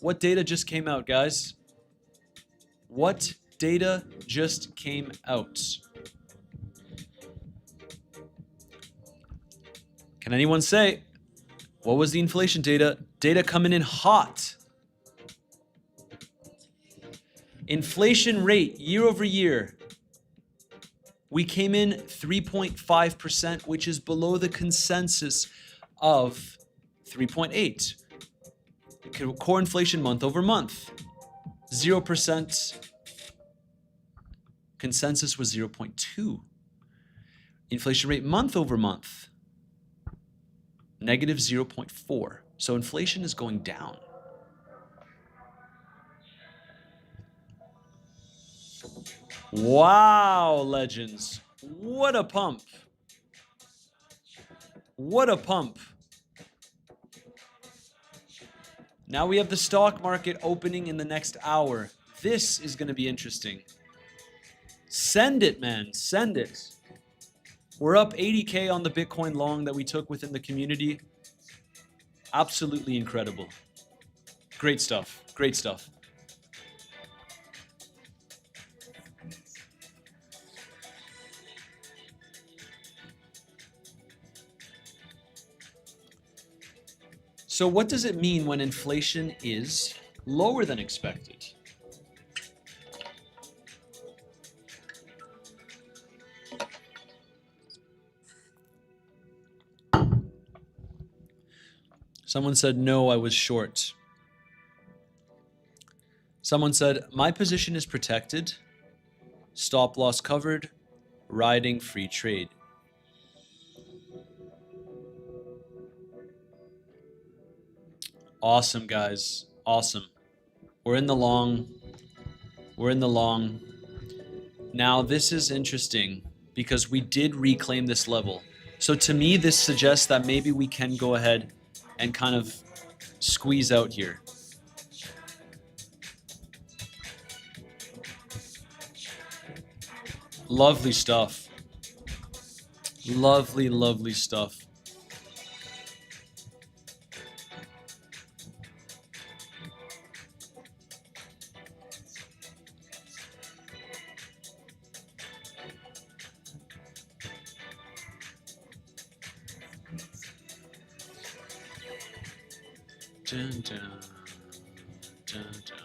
S1: What data just came out, guys? What data just came out? Can anyone say, what was the inflation data? Data coming in hot. Inflation rate year over year. We came in 3.5%, which is below the consensus of 3.8. Core inflation month over month, 0%. Consensus was 0.2. Inflation rate month over month, negative 0.4. So inflation is going down. Wow, legends. What a pump. What a pump. Now we have the stock market opening in the next hour. This is going to be interesting. Send it, man. Send it. We're up 80K on the Bitcoin long that we took within the community. Absolutely incredible. Great stuff. Great stuff. So what does it mean when inflation is lower than expected? Someone said, no, I was short. Someone said, my position is protected, stop loss covered, riding free trade. Awesome, guys. Awesome. We're in the long. We're in the long. Now, this is interesting because we did reclaim this level. So to me, this suggests that maybe we can go ahead and kind of squeeze out here. Lovely stuff. Lovely, lovely stuff. Dun, dun, dun, dun.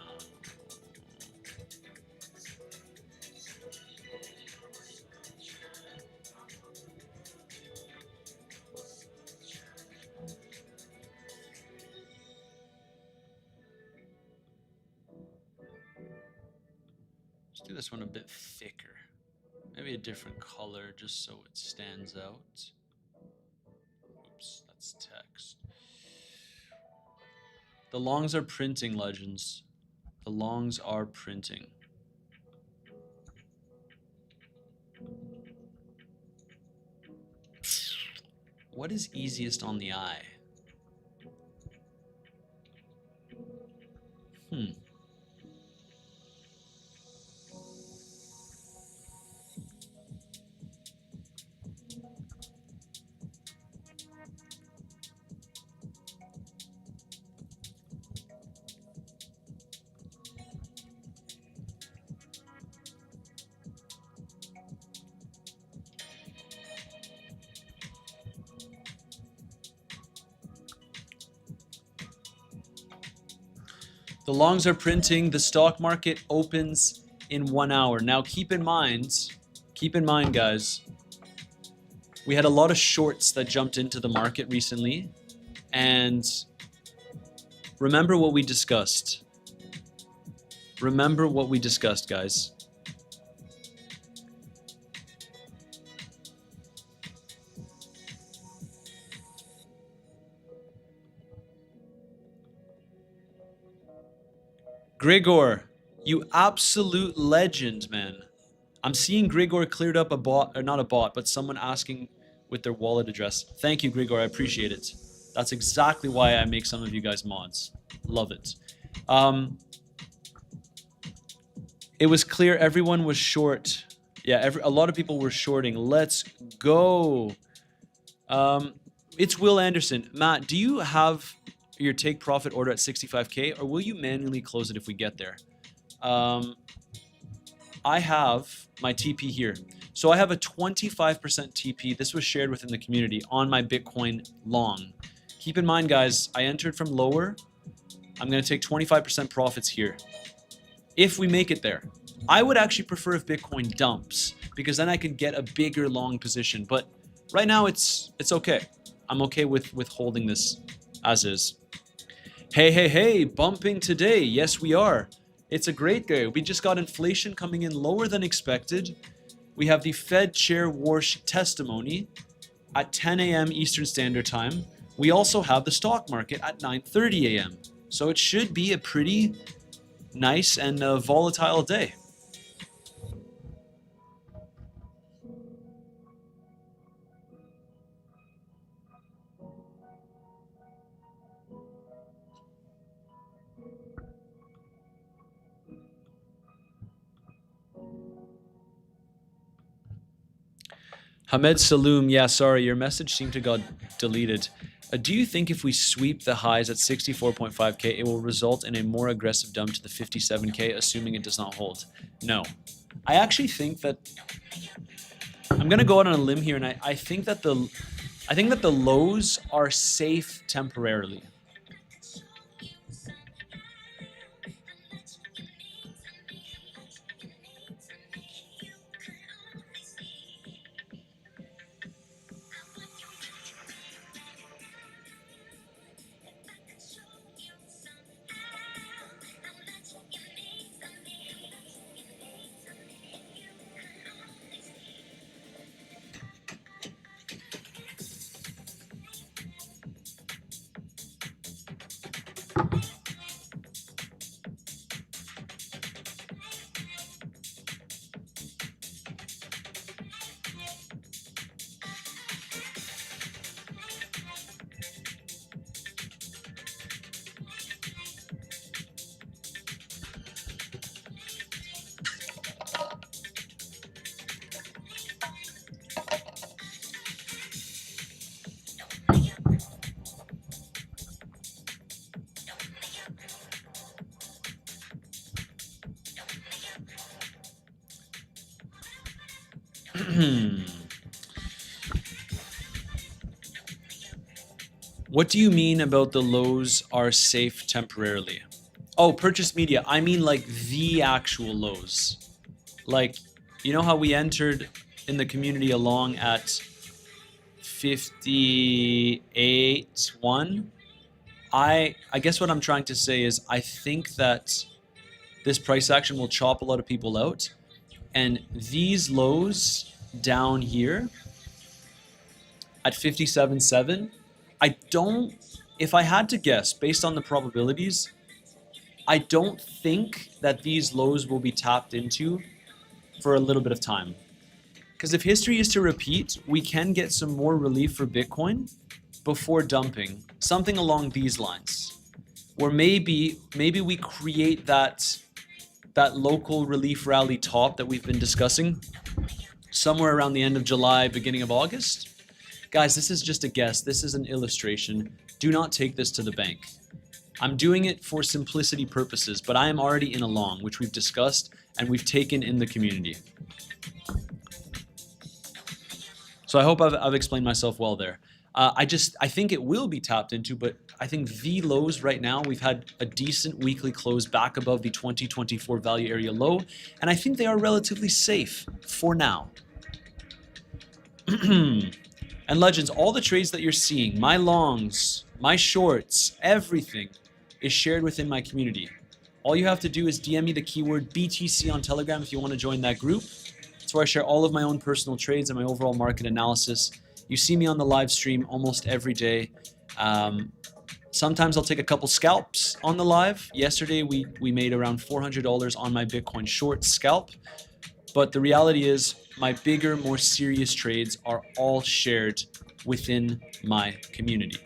S1: Let's do this one a bit thicker. Maybe a different color just so it stands out. Oops, that's text. The longs are printing, legends. The longs are printing. What is easiest on the eye? The longs are printing. The stock market opens in 1 hour. Now keep in mind, guys, we had a lot of shorts that jumped into the market recently. And remember what we discussed. Remember what we discussed, guys. Grigor, you absolute legend, man. I'm seeing Grigor cleared up a bot, or not a bot, but someone asking with their wallet address. Thank you, Grigor. I appreciate it. That's exactly why I make some of you guys mods. Love it. It was clear everyone was short. Yeah, a lot of people were shorting. Let's go. It's Will Anderson. Matt, do you have your take profit order at 65K, or will you manually close it if we get there? I have my TP here. So I have a 25% TP. This was shared within the community on my Bitcoin long. Keep in mind, guys, I entered from lower. I'm going to take 25% profits here. If we make it there. I would actually prefer if Bitcoin dumps, because then I could get a bigger long position. But right now it's okay. I'm okay with holding this as is. Hey, bumping today. Yes, we are. It's a great day. We just got inflation coming in lower than expected. We have the Fed Chair Warsh testimony at 10 a.m. Eastern Standard Time. We also have the stock market at 9:30 a.m. So it should be a pretty nice and volatile day. Hamed Saloom, yeah, sorry, your message seemed to got deleted. Do you think if we sweep the highs at 64.5K, it will result in a more aggressive dump to the 57K, assuming it does not hold? No. I actually think that I'm gonna go out on a limb here, and I think that the lows are safe temporarily. What do you mean about the lows are safe temporarily? Oh, purchase media. I mean like the actual lows. Like, you know how we entered in the community along at 58.1? I guess what I'm trying to say is I think that this price action will chop a lot of people out, and these lows down here at 57.7, if I had to guess based on the probabilities, I don't think that these lows will be tapped into for a little bit of time. Because if history is to repeat, we can get some more relief for Bitcoin before dumping, something along these lines. Or maybe we create that local relief rally top that we've been discussing somewhere around the end of July, beginning of August. Guys, this is just a guess. This is an illustration. Do not take this to the bank. I'm doing it for simplicity purposes, but I am already in a long, which we've discussed and we've taken in the community. So I hope I've explained myself well there. I think it will be tapped into, but I think the lows right now, we've had a decent weekly close back above the 2024 value area low, and I think they are relatively safe for now. And Legends, all the trades that you're seeing, my longs, my shorts, everything is shared within my community. All you have to do is DM me the keyword BTC on Telegram if you want to join that group. It's where I share all of my own personal trades and my overall market analysis. You see me on the live stream almost every day. Sometimes I'll take a couple scalps on the live. Yesterday we made around $400 on my Bitcoin short scalp. But the reality is my bigger, more serious trades are all shared within my community.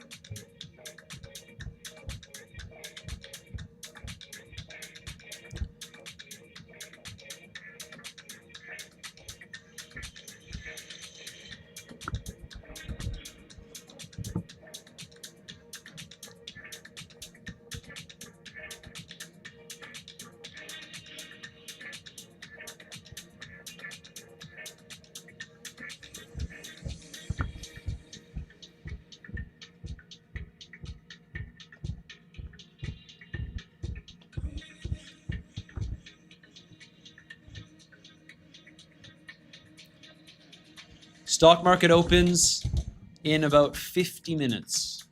S1: Stock market opens in about 50 minutes.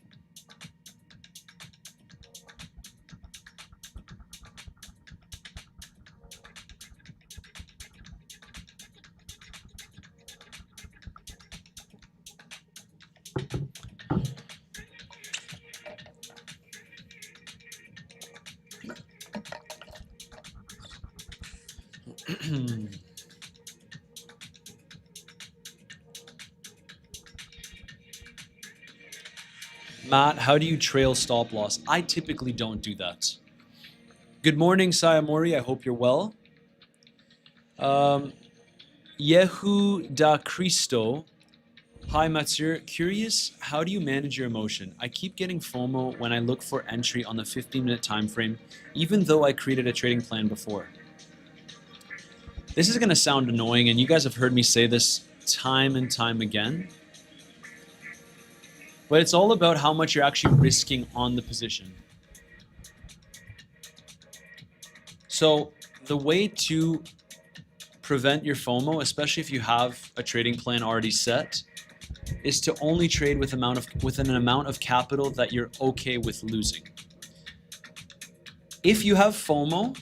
S1: Matt, how do you trail stop loss? I typically don't do that. Good morning, Sayamori. I hope you're well. Yehu da Cristo. Hi, Matsur. Curious, how do you manage your emotion? I keep getting FOMO when I look for entry on the 15-minute time frame, even though I created a trading plan before. This is going to sound annoying, and you guys have heard me say this time and time again, but it's all about how much you're actually risking on the position. So the way to prevent your FOMO, especially if you have a trading plan already set, is to only trade with an amount of capital that you're okay with losing. If you have FOMO,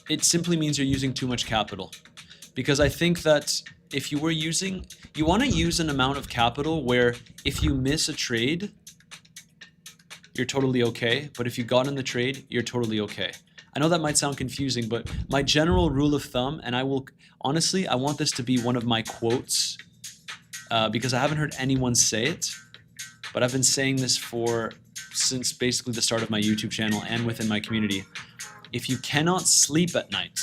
S1: it simply means you're using too much capital. Because I think that if you were using, you want to use an amount of capital where if you miss a trade, you're totally okay. But if you got in the trade, you're totally okay. I know that might sound confusing, but my general rule of thumb, and I will, honestly, I want this to be one of my quotes because I haven't heard anyone say it, but I've been saying this since basically the start of my YouTube channel and within my community. If you cannot sleep at night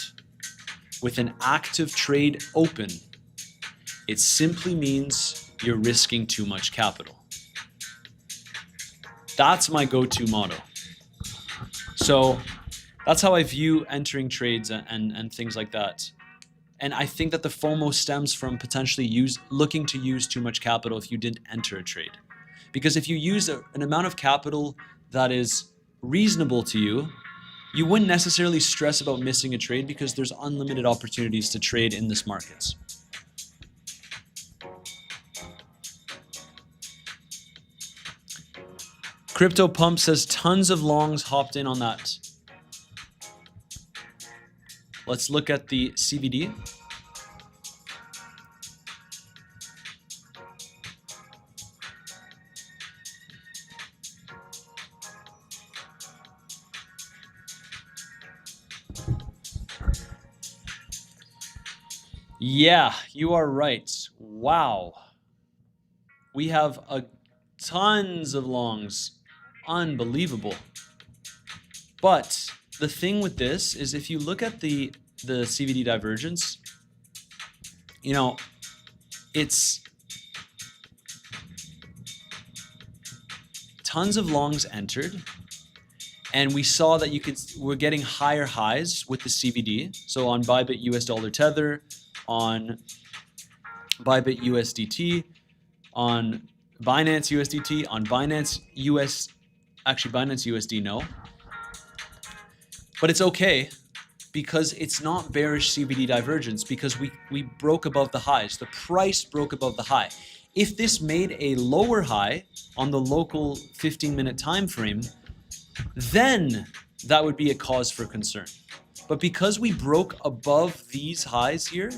S1: with an active trade open, it simply means you're risking too much capital. That's my go-to motto. So that's how I view entering trades and things like that. And I think that the FOMO stems from potentially looking to use too much capital if you didn't enter a trade. Because if you use an amount of capital that is reasonable to you, you wouldn't necessarily stress about missing a trade because there's unlimited opportunities to trade in this markets. Crypto Pump says tons of longs hopped in on that. Let's look at the CVD. Yeah, you are right. Wow. We have tons of longs. Unbelievable. But the thing with this is if you look at the CVD divergence, you know, it's tons of longs entered, and we saw that we're getting higher highs with the CVD. So on Bybit US dollar tether, on Bybit USDT, on Binance USDT, on Binance USD, no. But it's okay because it's not bearish CVD divergence because we broke above the highs. The price broke above the high. If this made a lower high on the local 15-minute time frame, then that would be a cause for concern. But because we broke above these highs here,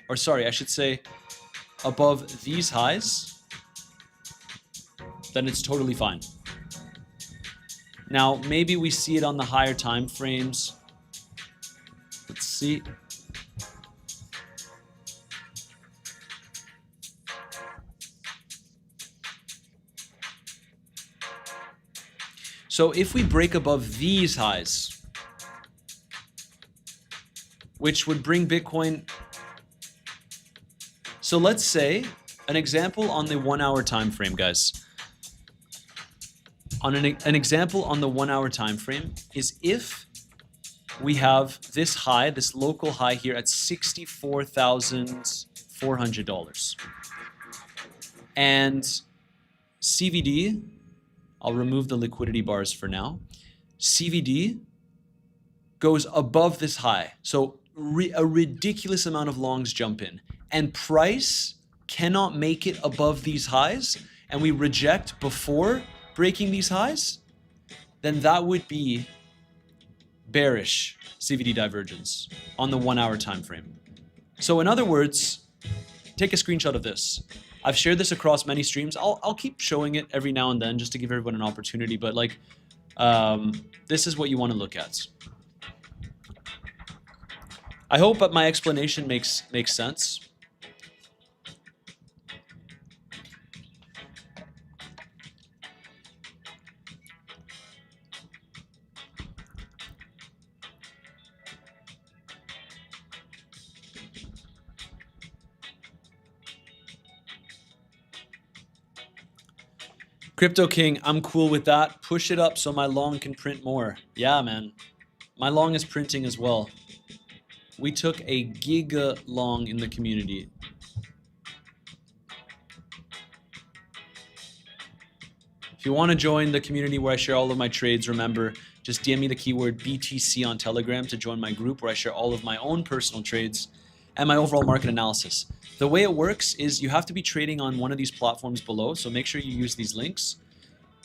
S1: or sorry, I should say above these highs, then it's totally fine. Now, maybe we see it on the higher time frames. Let's see. So if we break above these highs, which would bring Bitcoin. So let's say an example on the 1 hour time frame, guys. On an example on the 1 hour time frame is if we have this high, this local high here at $64,400. And CVD, I'll remove the liquidity bars for now. CVD goes above this high. So a ridiculous amount of longs jump in. And price cannot make it above these highs, and we reject before breaking these highs, then that would be bearish CVD divergence on the 1 hour time frame. So in other words, take a screenshot of this. I've shared this across many streams. I'll keep showing it every now and then just to give everyone an opportunity, but like this is what you want to look at. I hope that my explanation makes sense. Crypto King, I'm cool with that. Push it up so my long can print more. Yeah, man. My long is printing as well. We took a giga long in the community. If you want to join the community where I share all of my trades, remember, just DM me the keyword BTC on Telegram to join my group where I share all of my own personal trades and my overall market analysis. The way it works is you have to be trading on one of these platforms below, so make sure you use these links.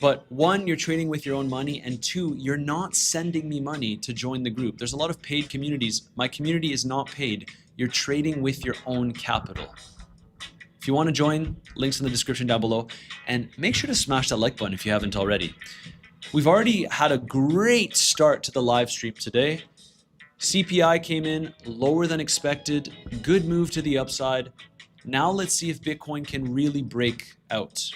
S1: But one, you're trading with your own money, and two, you're not sending me money to join the group. There's a lot of paid communities. My community is not paid. You're trading with your own capital. If you want to join, links in the description down below, and make sure to smash that like button if you haven't already. We've already had a great start to the live stream today. CPI came in lower than expected, good move to the upside. Now let's see if Bitcoin can really break out.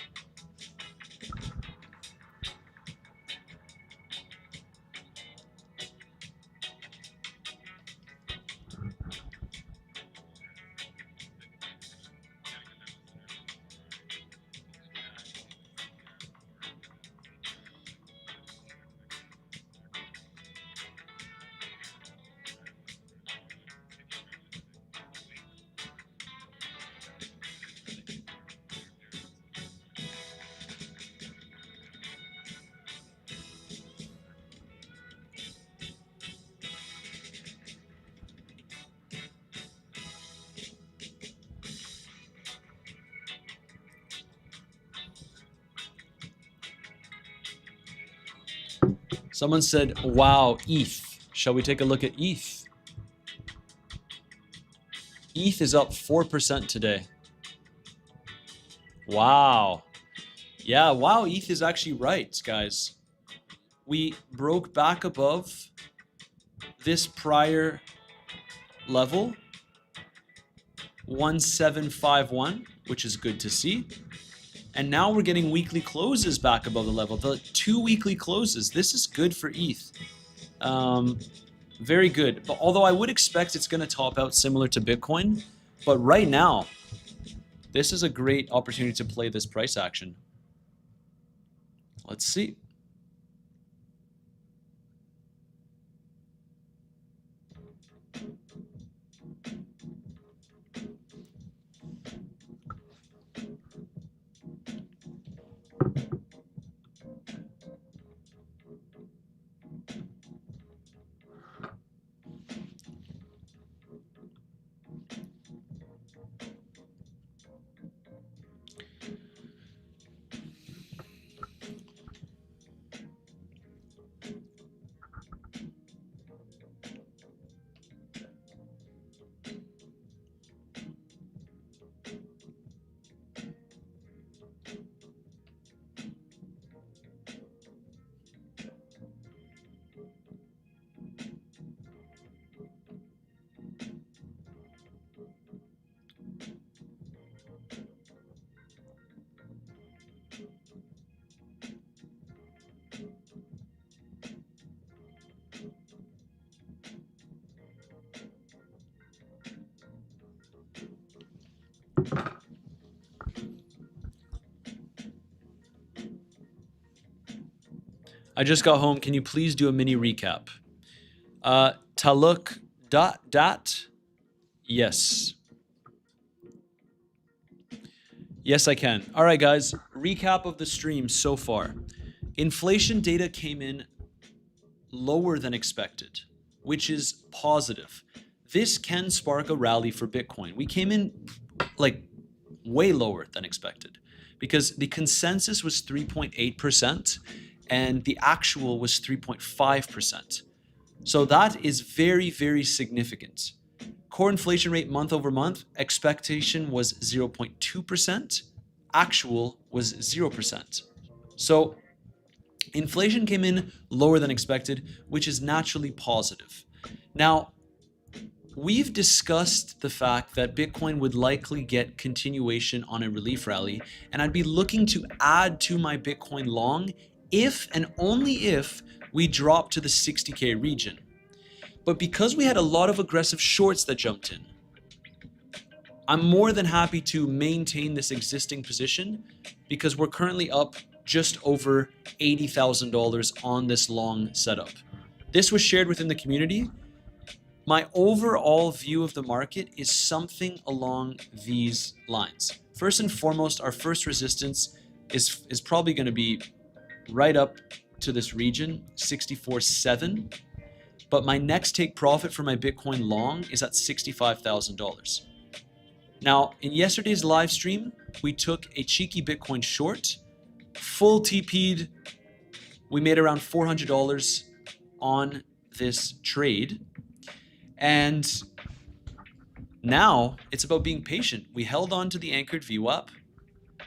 S1: Someone said, wow, ETH. Shall we take a look at ETH? ETH is up 4% today. Wow. Yeah, wow, ETH is actually right, guys. We broke back above this prior level, 1751, which is good to see. And now we're getting weekly closes back above the level. The 2 weekly closes. This is good for ETH. Very good. But although I would expect it's going to top out similar to Bitcoin, but right now, this is a great opportunity to play this price action. Let's see. I just got home. Can you please do a mini recap? Taluk dat. Yes. Yes, I can. All right, guys. Recap of the stream so far. Inflation data came in lower than expected, which is positive. This can spark a rally for Bitcoin. We came in like way lower than expected because the consensus was 3.8%. and the actual was 3.5%. So that is very, very significant. Core inflation rate month over month, expectation was 0.2%, actual was 0%. So inflation came in lower than expected, which is naturally positive. Now, we've discussed the fact that Bitcoin would likely get continuation on a relief rally, and I'd be looking to add to my Bitcoin long if and only if we drop to the 60K region. But because we had a lot of aggressive shorts that jumped in, I'm more than happy to maintain this existing position because we're currently up just over $80,000 on this long setup. This was shared within the community. My overall view of the market is something along these lines. First and foremost, our first resistance is probably going to be right up to this region, 64.7. But my next take profit for my Bitcoin long is at $65,000. Now, in yesterday's live stream, we took a cheeky Bitcoin short, full TP'd. We made around $400 on this trade. And now it's about being patient. We held on to the anchored VWAP.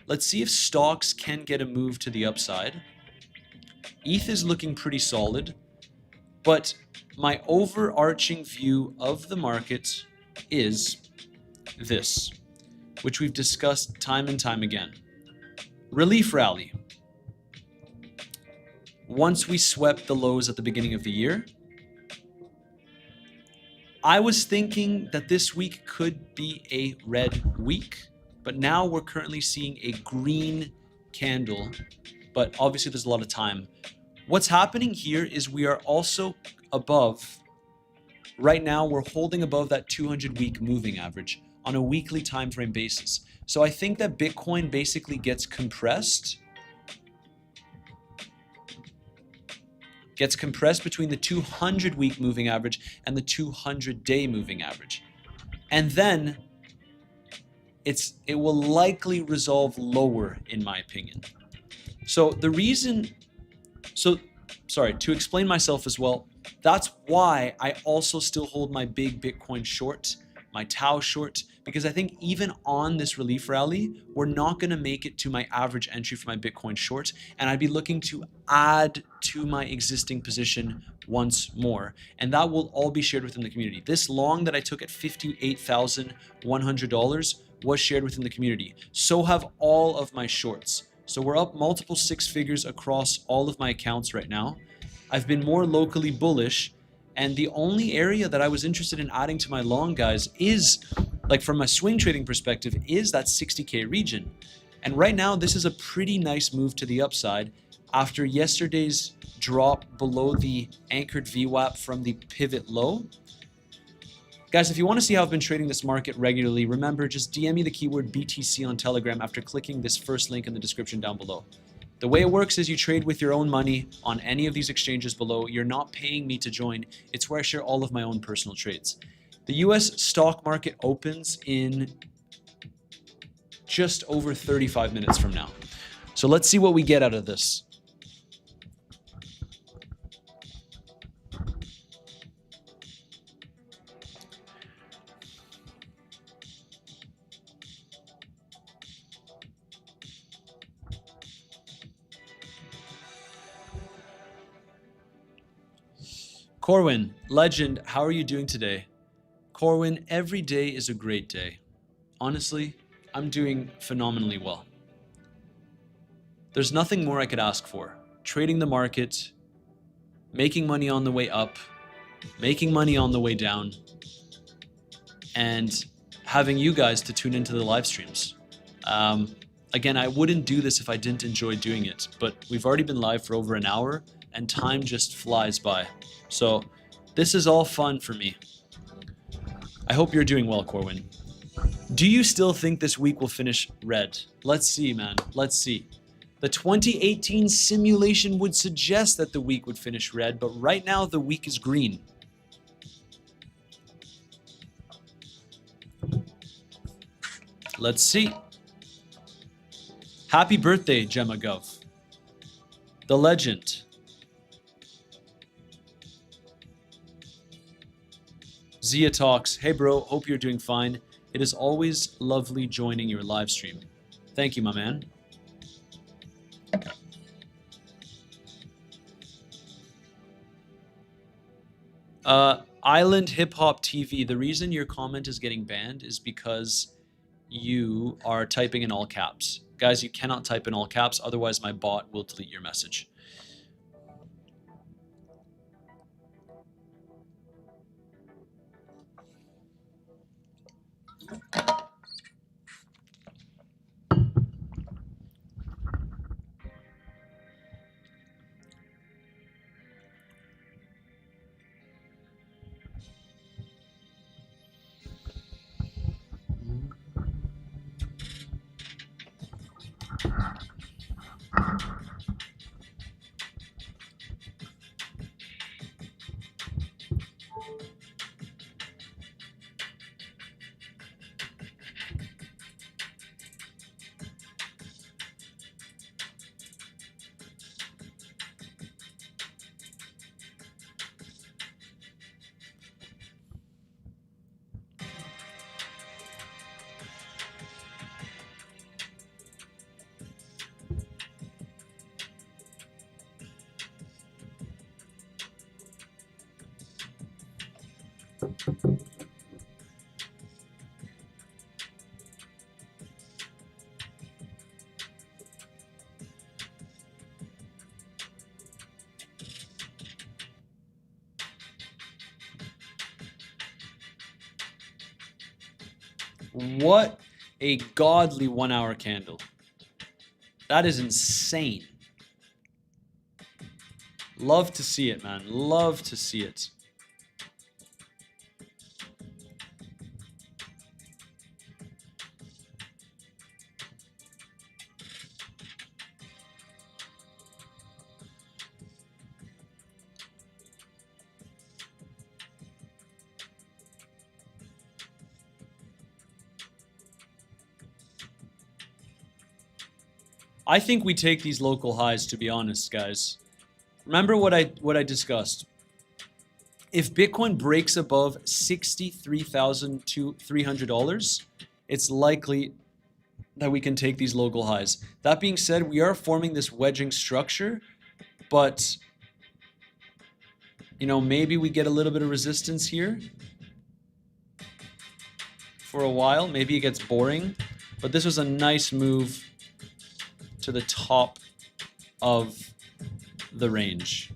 S1: Let's see if stocks can get a move to the upside. ETH is looking pretty solid, but my overarching view of the market is this, which we've discussed time and time again. Relief rally. Once we swept the lows at the beginning of the year, I was thinking that this week could be a red week, but now we're currently seeing a green candle, but obviously there's a lot of time. What's happening here is we are also above, right now we're holding above that 200-week moving average on a weekly time frame basis. So I think that Bitcoin basically gets compressed between the 200-week moving average and the 200-day moving average. And then it will likely resolve lower, in my opinion. So to explain myself as well, that's why I also still hold my big Bitcoin short, my Tau short, because I think even on this relief rally, we're not going to make it to my average entry for my Bitcoin short, and I'd be looking to add to my existing position once more, and that will all be shared within the community. This long that I took at $58,100 was shared within the community. So have all of my shorts. So we're up multiple six figures across all of my accounts right now. I've been more locally bullish, and the only area that I was interested in adding to my long, guys, is, like from a swing trading perspective, is that 60K region. And right now, this is a pretty nice move to the upside after yesterday's drop below the anchored VWAP from the pivot low. Guys, if you want to see how I've been trading this market regularly, remember, just DM me the keyword BTC on Telegram after clicking this first link in the description down below. The way it works is you trade with your own money on any of these exchanges below. You're not paying me to join. It's where I share all of my own personal trades. The US stock market opens in just over 35 minutes from now. So let's see what we get out of this. Corwin, legend, how are you doing today? Corwin, every day is a great day. Honestly, I'm doing phenomenally well. There's nothing more I could ask for. Trading the market, making money on the way up, making money on the way down, and having you guys to tune into the live streams. Again, I wouldn't do this if I didn't enjoy doing it, but we've already been live for over an hour and time just flies by. So this is all fun for me. I hope you're doing well, Corwin. Do you still think this week will finish red? Let's see, man. Let's see. The 2018 simulation would suggest that the week would finish red, but right now the week is green. Let's see. Happy birthday, Gemma Gov. The legend. Zia Talks, hey bro, hope you're doing fine. It is always lovely joining your live stream. Thank you, my man. Island Hip Hop TV, the reason your comment is getting banned is because you are typing in all caps. Guys, you cannot type in all caps, otherwise my bot will delete your message. What a godly 1 hour candle. That is insane. Love to see it, man. Love to see it. I think we take these local highs, to be honest, guys. Remember what I discussed. If Bitcoin breaks above $63,300, it's likely that we can take these local highs. That being said, we are forming this wedging structure, but you know, maybe we get a little bit of resistance here for a while. Maybe it gets boring, but this was a nice move to the top of the range.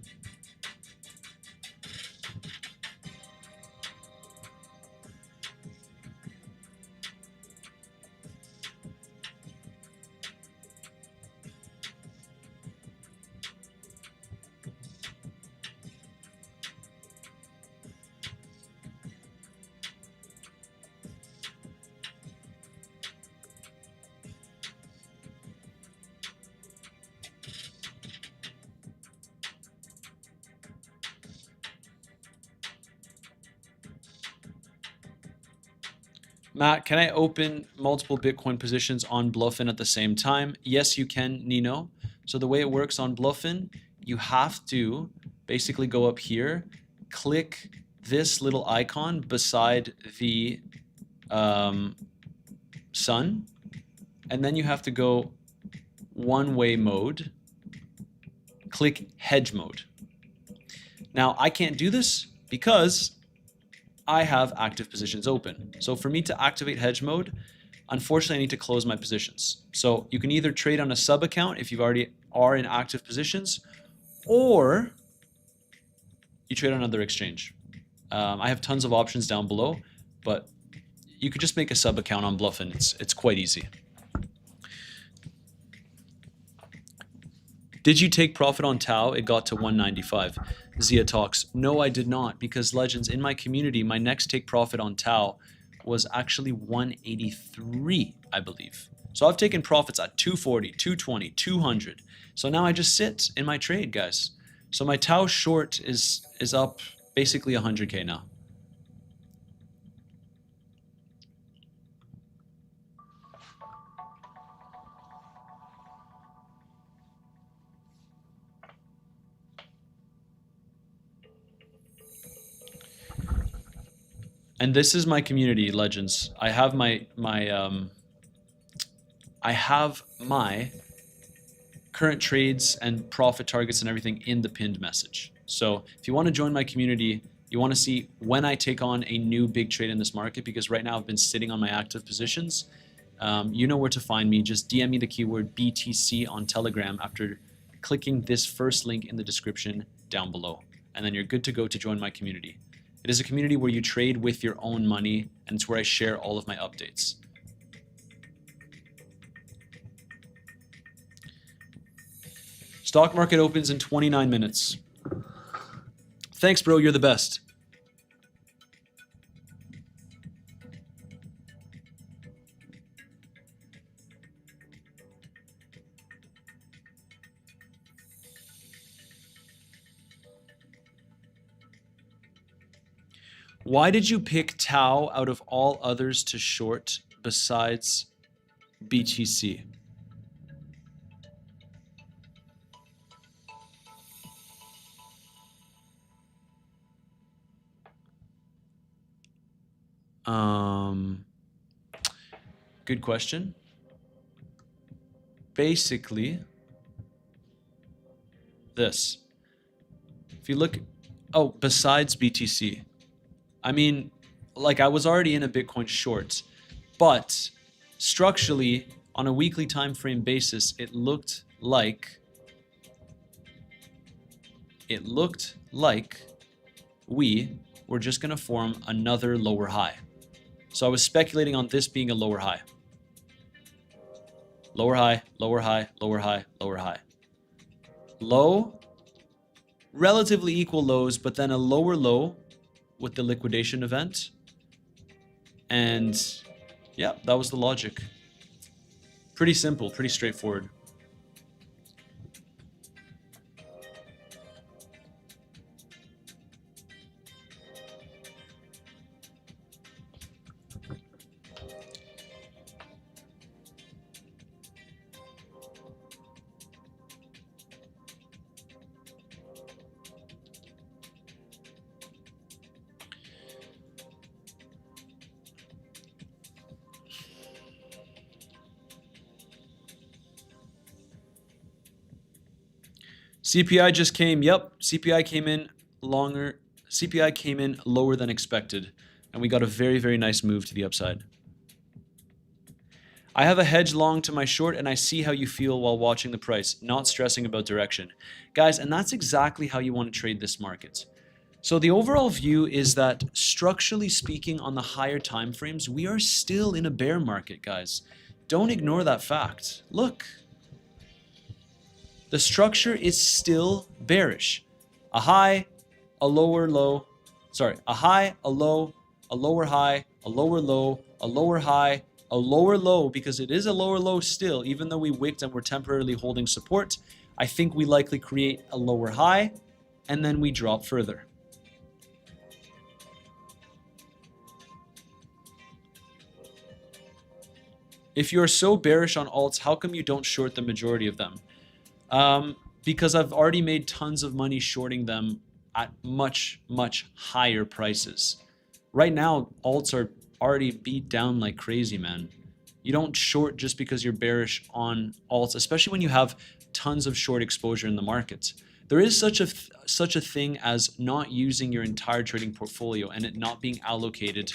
S1: Matt, can I open multiple Bitcoin positions on Bluffin at the same time? Yes, you can, Nino. So the way it works on Bluffin, you have to basically go up here, click this little icon beside the sun, and then you have to go one-way mode, click hedge mode. Now, I can't do this because I have active positions open. So for me to activate hedge mode, unfortunately I need to close my positions. So you can either trade on a sub account if you already are in active positions, or you trade on another exchange. I have tons of options down below, but you could just make a sub account on Bluffin. It's quite easy. Did you take profit on Tau? It got to 195. Zia talks. No, I did not, because Legends, in my community, my next take profit on Tau was actually 183, I believe. So I've taken profits at 240, 220, 200. So now I just sit in my trade, guys. So my Tau short is up basically 100K now. And this is my community, Legends. I have my current trades and profit targets and everything in the pinned message. So if you want to join my community, you want to see when I take on a new big trade in this market, because right now I've been sitting on my active positions. You know where to find me. Just DM me the keyword BTC on Telegram after clicking this first link in the description down below. And then you're good to go to join my community. It is a community where you trade with your own money, and it's where I share all of my updates. Stock market opens in 29 minutes. Thanks, bro. You're the best. Why did you pick Tau out of all others to short besides BTC? Good question. Basically, this. If you look, oh, besides BTC. I mean, like, I was already in a Bitcoin short, but structurally, on a weekly time frame basis, it looked like we were just going to form another lower high. So I was speculating on this being a lower high. Lower high, lower high, lower high, lower high. Low, relatively equal lows, but then a lower low with the liquidation event. And yeah, that was the logic. Pretty simple, pretty straightforward. CPI just came. Yep, CPI came in longer. CPI came in lower than expected, and we got a very, very nice move to the upside. I have a hedge long to my short, and I see how you feel while watching the price, not stressing about direction. Guys, and that's exactly how you want to trade this market. So the overall view is that structurally speaking on the higher time frames, we are still in a bear market, guys. Don't ignore that fact. Look. The structure is still bearish. A high, a lower low, sorry, a high, a low, a lower high, a lower low, a lower high, a lower low, because it is a lower low still, even though we wicked and we're temporarily holding support. I think we likely create a lower high, and then we drop further. If you're so bearish on alts, how come you don't short the majority of them? Because I've already made tons of money shorting them at much, much higher prices. Right now, alts are already beat down like crazy, man. You don't short just because you're bearish on alts, especially when you have tons of short exposure in the market. There is such a thing as not using your entire trading portfolio and it not being allocated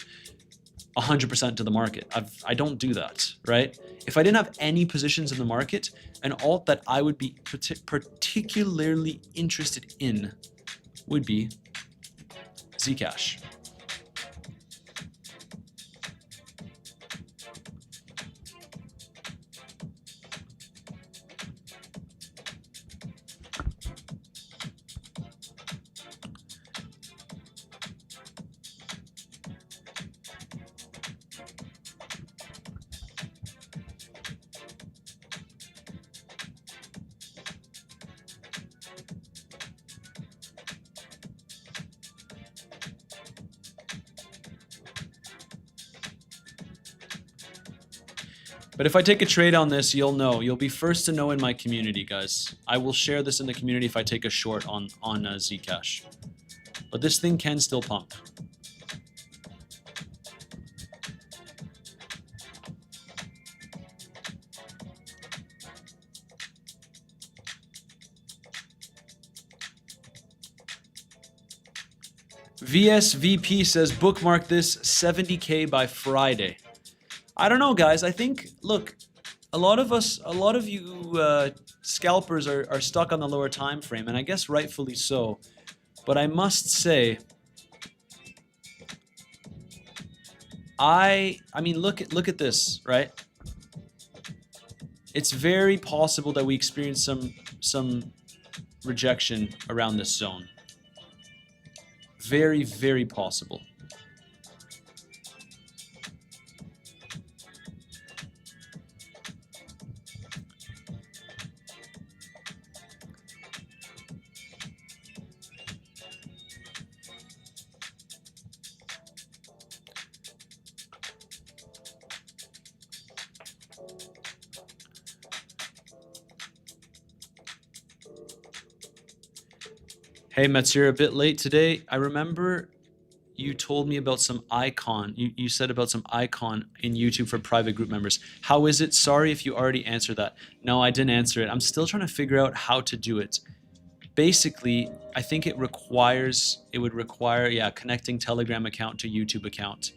S1: 100% to the market. I don't do that, right? If I didn't have any positions in the market, an alt that I would be particularly interested in would be Zcash. But if I take a trade on this, you'll know. You'll be first to know in my community, guys. I will share this in the community if I take a short on Zcash. But this thing can still pump. VSVP says bookmark this 70K by Friday. I don't know, guys. I think, look, a lot of you scalpers are stuck on the lower time frame, and I guess rightfully so. But I must say, I mean, look at this, right? It's very possible that we experience some rejection around this zone. Very, very possible. Hey, Mets, you're a bit late today. I remember you told me about some icon. You said about some icon in YouTube for private group members. How is it? Sorry if you already answered that. No, I didn't answer it. I'm still trying to figure out how to do it. Basically, I think it would require, yeah, connecting Telegram account to YouTube account.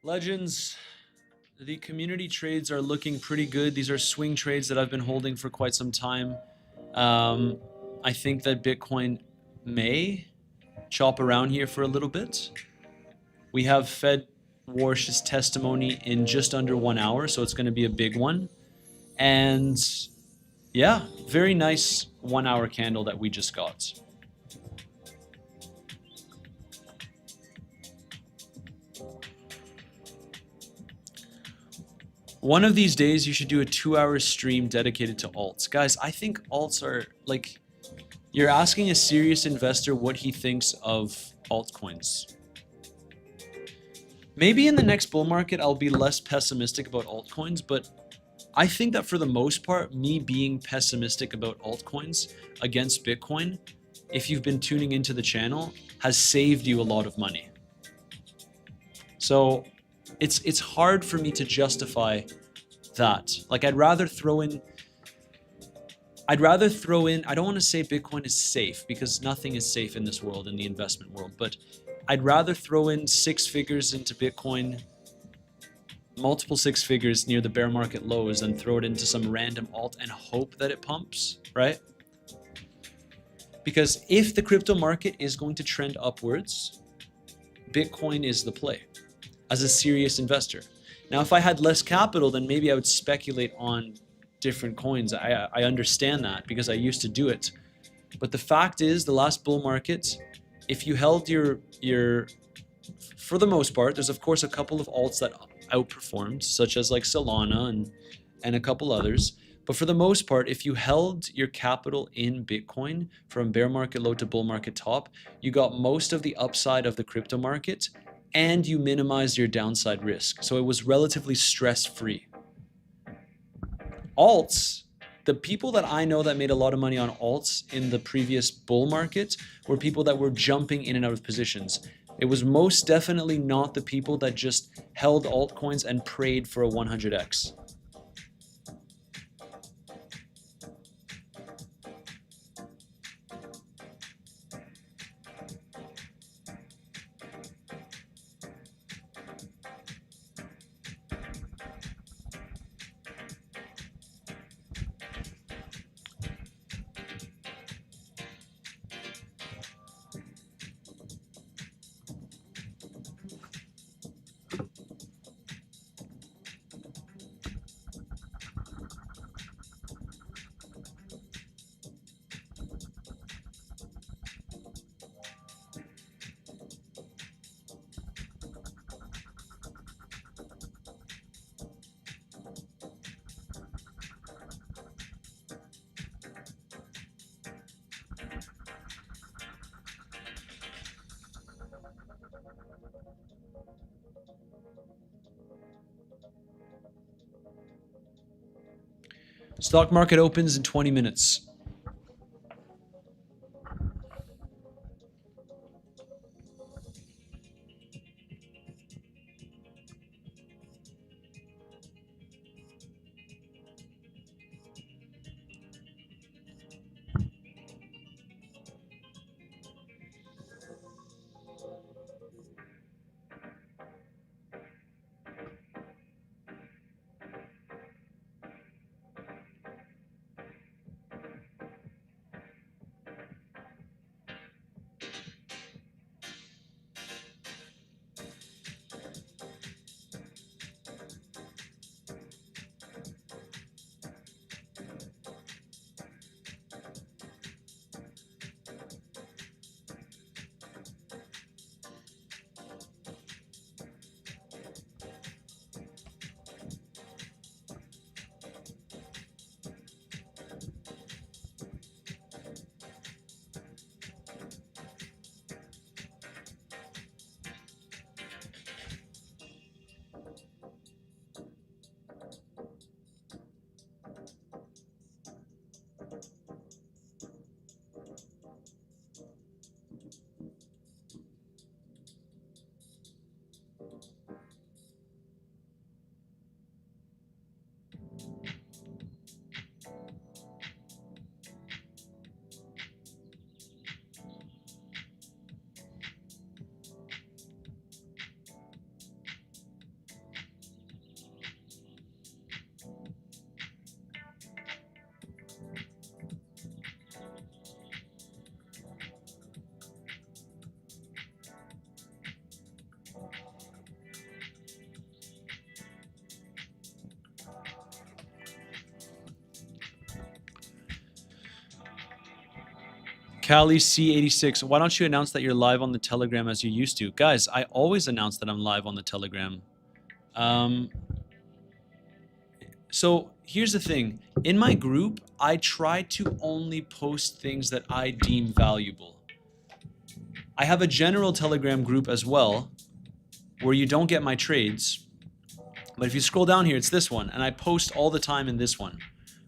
S1: Legends, the community trades are looking pretty good. These are swing trades that I've been holding for quite some time. I think that Bitcoin may chop around here for a little bit. We have Fed Warsh's testimony in just under 1 hour, so it's going to be a big one. And yeah, very nice 1 hour candle that we just got. One of these days, you should do a 2-hour stream dedicated to alts. Guys, I think alts are like, you're asking a serious investor what he thinks of altcoins. Maybe in the next bull market, I'll be less pessimistic about altcoins, but I think that for the most part, me being pessimistic about altcoins against Bitcoin, if you've been tuning into the channel, has saved you a lot of money. So it's hard for me to justify that. Like I'd rather throw in, I don't want to say Bitcoin is safe because nothing is safe in this world, in the investment world, but I'd rather throw in 6 figures into Bitcoin, multiple 6 figures near the bear market lows than throw it into some random alt and hope that it pumps, right? Because if the crypto market is going to trend upwards, Bitcoin is the play as a serious investor. Now, if I had less capital, then maybe I would speculate on different coins. I understand that because I used to do it. But the fact is, the last bull market, if you held your for the most part, there's of course a couple of alts that outperformed, such as like Solana and a couple others. But for the most part, if you held your capital in Bitcoin from bear market low to bull market top, you got most of the upside of the crypto market and you minimized your downside risk. So it was relatively stress-free. Alts, the people that I know that made a lot of money on alts in the previous bull market were people that were jumping in and out of positions. It was most definitely not the people that just held altcoins and prayed for a 100x. Stock market opens in 20 minutes. Cali C86, why don't you announce that you're live on the Telegram as you used to? Guys, I always announce that I'm live on the Telegram. So here's the thing. In my group, I try to only post things that I deem valuable. I have a general Telegram group as well, where you don't get my trades. But if you scroll down here, it's this one. And I post all the time in this one,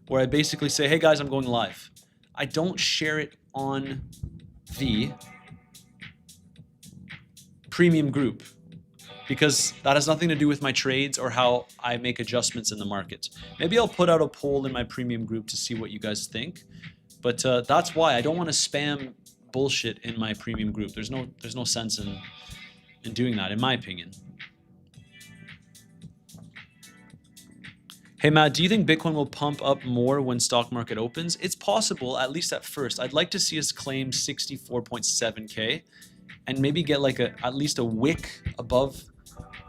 S1: where I basically say, hey guys, I'm going live. I don't share it on the premium group, because that has nothing to do with my trades or how I make adjustments in the market. Maybe I'll put out a poll in my premium group to see what you guys think. But that's why I don't want to spam bullshit in my premium group. There's no sense in doing that, in my opinion. Hey Matt, do you think Bitcoin will pump up more when stock market opens? It's possible, at least at first. I'd like to see us claim 64.7K and maybe get like at least a wick above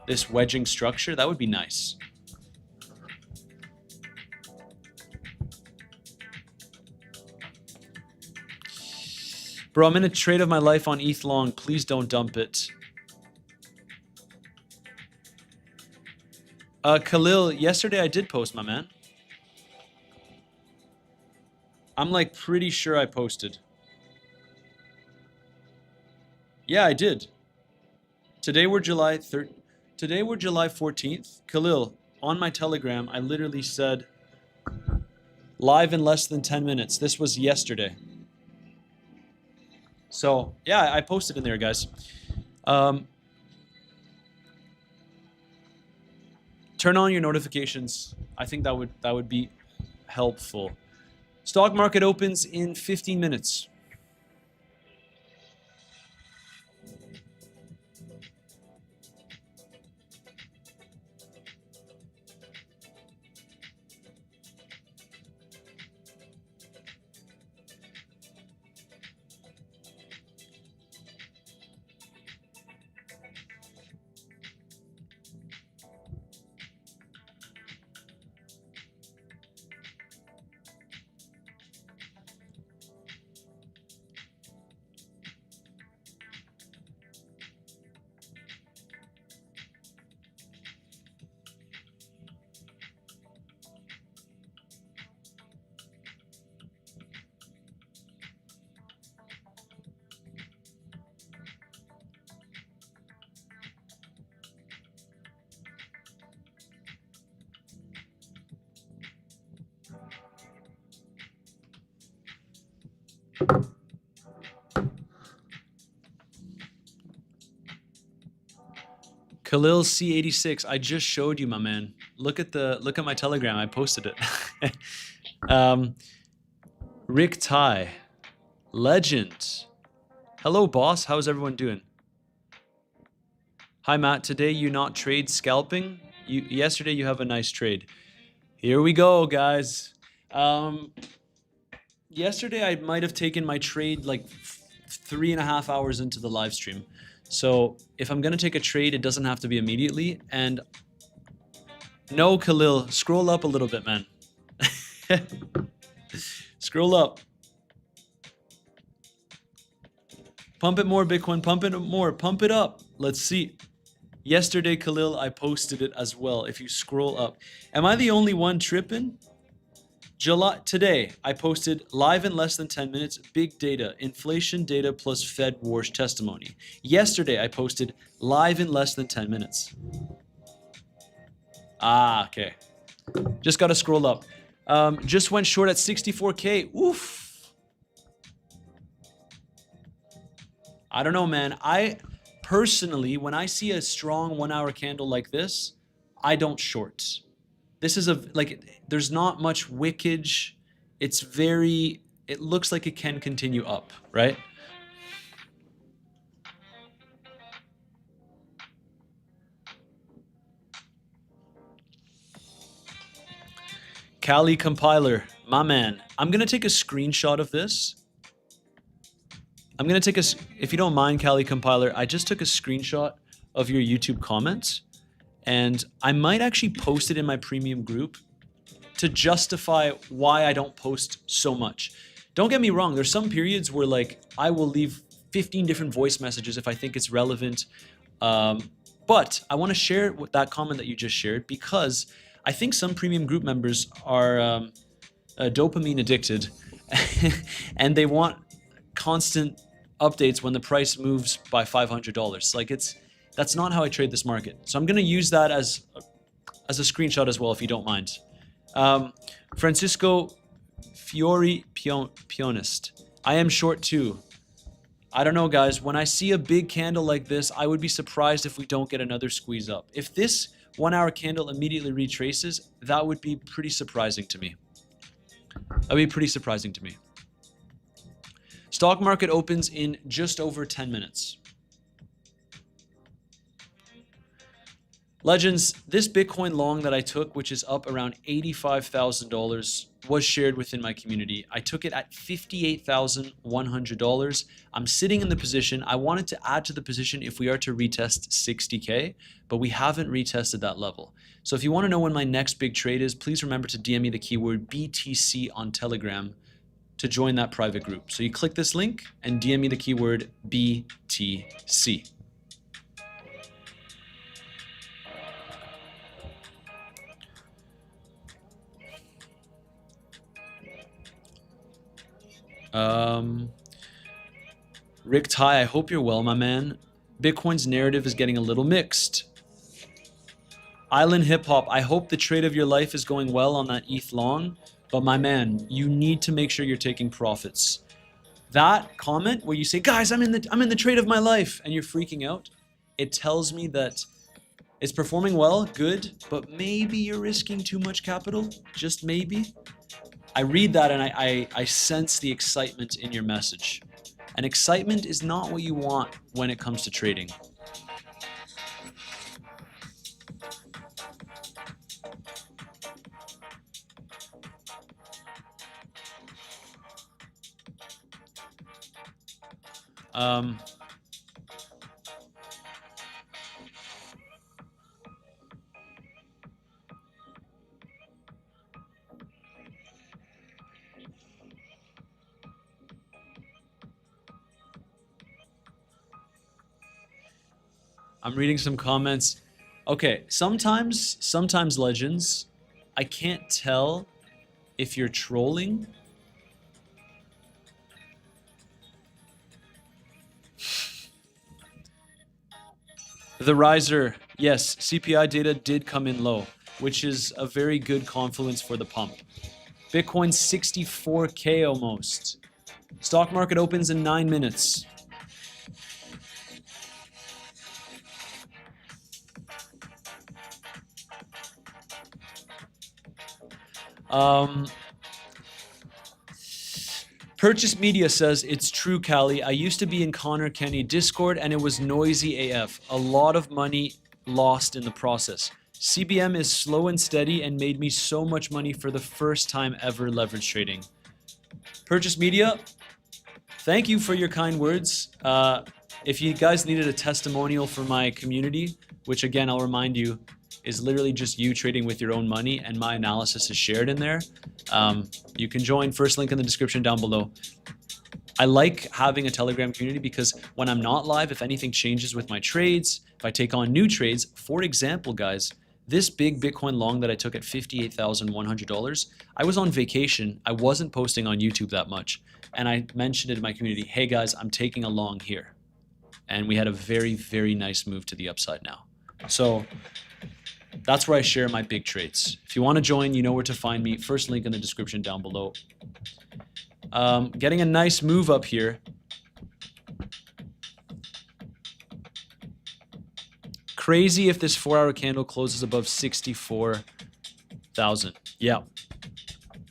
S1: this wedging structure. That would be nice. Bro, I'm in a trade of my life on ETH long. Please don't dump it. Khalil, yesterday I did post, my man. I'm like pretty sure I posted. Yeah, I did. Today we're July 14th. Khalil, on my Telegram, I literally said live in less than 10 minutes. This was yesterday. So, yeah, I posted in there, guys. Turn on your notifications. I think that would be helpful. Stock market opens in 15 minutes. Khalil C86, I just showed you, my man. Look at my Telegram. I posted it. Rick Ty, legend. Hello, boss. How's everyone doing? Hi, Matt. Today you not trade scalping? Yesterday you have a nice trade. Here we go, guys. Yesterday I might have taken my trade like 3.5 hours into the live stream. So if I'm gonna take a trade, it doesn't have to be immediately. And no, Khalil, scroll up a little bit, man. Scroll up. Pump it more, Bitcoin. Pump it more. Pump it up. Let's see. Yesterday, Khalil, I posted it as well. If you scroll up. Am I the only one tripping? Today, I posted live in less than 10 minutes, big data, inflation data plus Fed Warsh testimony. Yesterday, I posted live in less than 10 minutes. Ah, okay. Just got to scroll up. Just went short at 64K. Oof. I don't know, man. I personally, when I see a strong 1 hour candle like this, I don't short. This is there's not much wickage. It looks like it can continue up, right? Kali compiler, my man. I'm gonna take a screenshot of this. If you don't mind, Kali compiler, I just took a screenshot of your YouTube comments. And I might actually post it in my premium group to justify why I don't post so much. Don't get me wrong, there's some periods where like I will leave 15 different voice messages if I think it's relevant. But I want to share that comment that you just shared because I think some premium group members are dopamine addicted and they want constant updates when the price moves by $500. Like that's not how I trade this market. So I'm going to use that as a screenshot as well, if you don't mind. Francisco Fiori Pionist. I am short too. I don't know, guys. When I see a big candle like this, I would be surprised if we don't get another squeeze up. If this 1 hour candle immediately retraces, that would be pretty surprising to me. That would be pretty surprising to me. Stock market opens in just over 10 minutes. Legends, this Bitcoin long that I took, which is up around $85,000, was shared within my community. I took it at $58,100. I'm sitting in the position. I wanted to add to the position if we are to retest 60K, but we haven't retested that level. So if you want to know when my next big trade is, please remember to DM me the keyword BTC on Telegram to join that private group. So you click this link and DM me the keyword BTC. Rick Ty, I hope you're well, my man. Bitcoin's narrative is getting a little mixed. Island Hip Hop, I hope the trade of your life is going well on that ETH long, but my man, you need to make sure you're taking profits. That comment where you say, guys, I'm in the trade of my life, and you're freaking out, it tells me that it's performing well, good, but maybe you're risking too much capital, just maybe. I read that and I sense the excitement in your message. And excitement is not what you want when it comes to trading. I'm reading some comments. Okay, sometimes legends, I can't tell if you're trolling. The riser, yes, CPI data did come in low, which is a very good confluence for the pump. Bitcoin 64K almost. Stock market opens in 9 minutes. Purchase Media says, it's true, Callie. I used to be in Connor Kenny Discord and it was noisy AF. A lot of money lost in the process. CBM is slow and steady and made me so much money for the first time ever leverage trading. Purchase Media, thank you for your kind words. If you guys needed a testimonial for my community, which again, I'll remind you, is literally just you trading with your own money and my analysis is shared in there. You can join, first link in the description down below. I like having a Telegram community because when I'm not live, if anything changes with my trades, if I take on new trades, for example, guys, this big Bitcoin long that I took at $58,100, I was on vacation. I wasn't posting on YouTube that much. And I mentioned it in my community, hey guys, I'm taking a long here. And we had a very, very nice move to the upside now. So that's where I share my big trades. If you want to join, you know where to find me. First link in the description down below. Getting a nice move up here. Crazy if this 4-hour candle closes above 64,000. Yeah.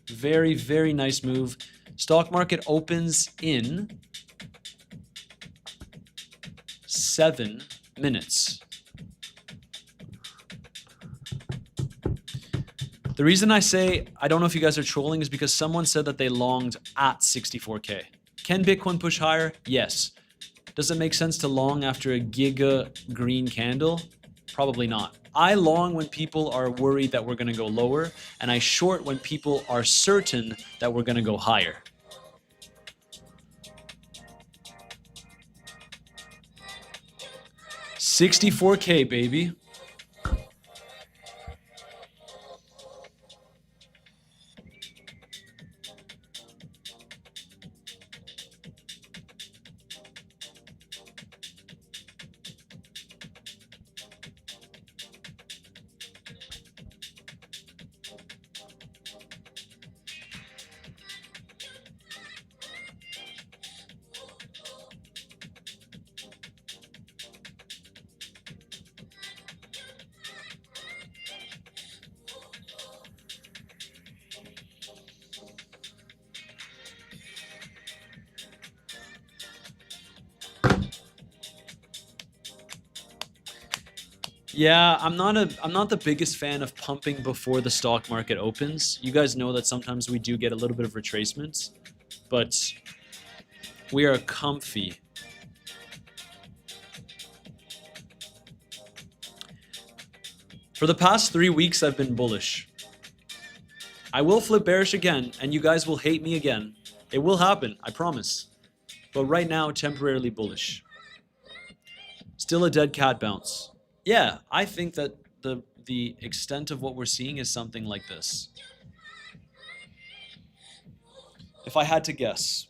S1: Very, very nice move. Stock market opens in 7 minutes. The reason I say I don't know if you guys are trolling is because someone said that they longed at 64K. Can Bitcoin push higher? Yes. Does it make sense to long after a giga green candle? Probably not. I long when people are worried that we're going to go lower, and I short when people are certain that we're going to go higher. 64K, baby. Yeah, I'm not the biggest fan of pumping before the stock market opens. You guys know that sometimes we do get a little bit of retracements, but we are comfy. For the past 3 weeks, I've been bullish. I will flip bearish again, and you guys will hate me again. It will happen, I promise. But right now, temporarily bullish. Still a dead cat bounce. Yeah, I think that the extent of what we're seeing is something like this. If I had to guess.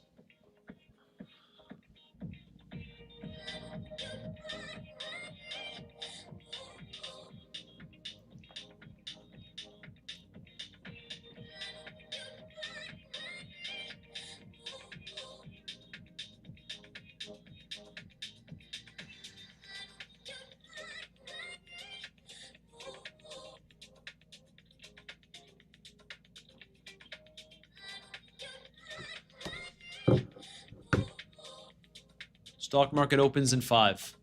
S1: Stock market opens in 5.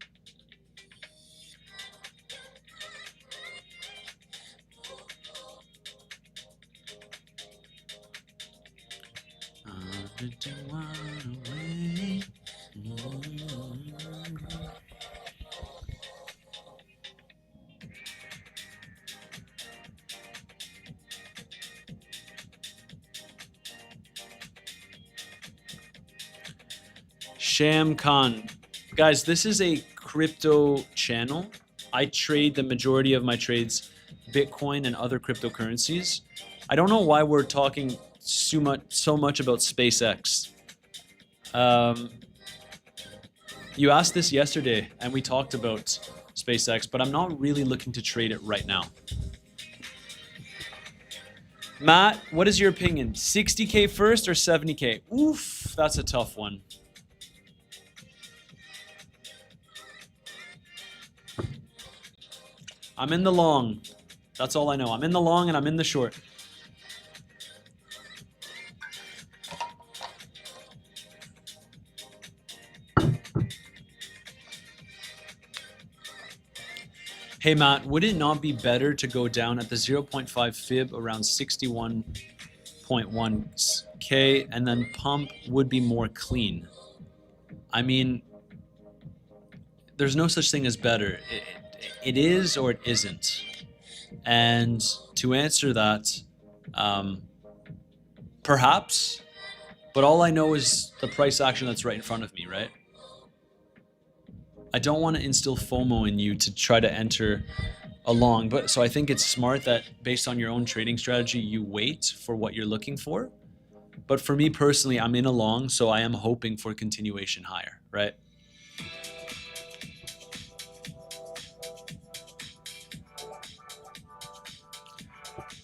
S1: Sham Khan. Guys, this is a crypto channel. I trade the majority of my trades Bitcoin and other cryptocurrencies. I don't know why we're talking so much about SpaceX. You asked this yesterday and we talked about SpaceX, but I'm not really looking to trade it right now. Matt, what is your opinion? 60K first or 70K? Oof, that's a tough one. I'm in the long. That's all I know. I'm in the long and I'm in the short. Hey Matt, would it not be better to go down at the 0.5 fib around 61.1K and then pump would be more clean? I mean, there's no such thing as better. It is or it isn't. And to answer that, perhaps, but all I know is the price action that's right in front of me, right? I don't want to instill FOMO in you to try to enter a long, but so I think it's smart that based on your own trading strategy, you wait for what you're looking for. But for me personally, I'm in a long, so I am hoping for continuation higher, right?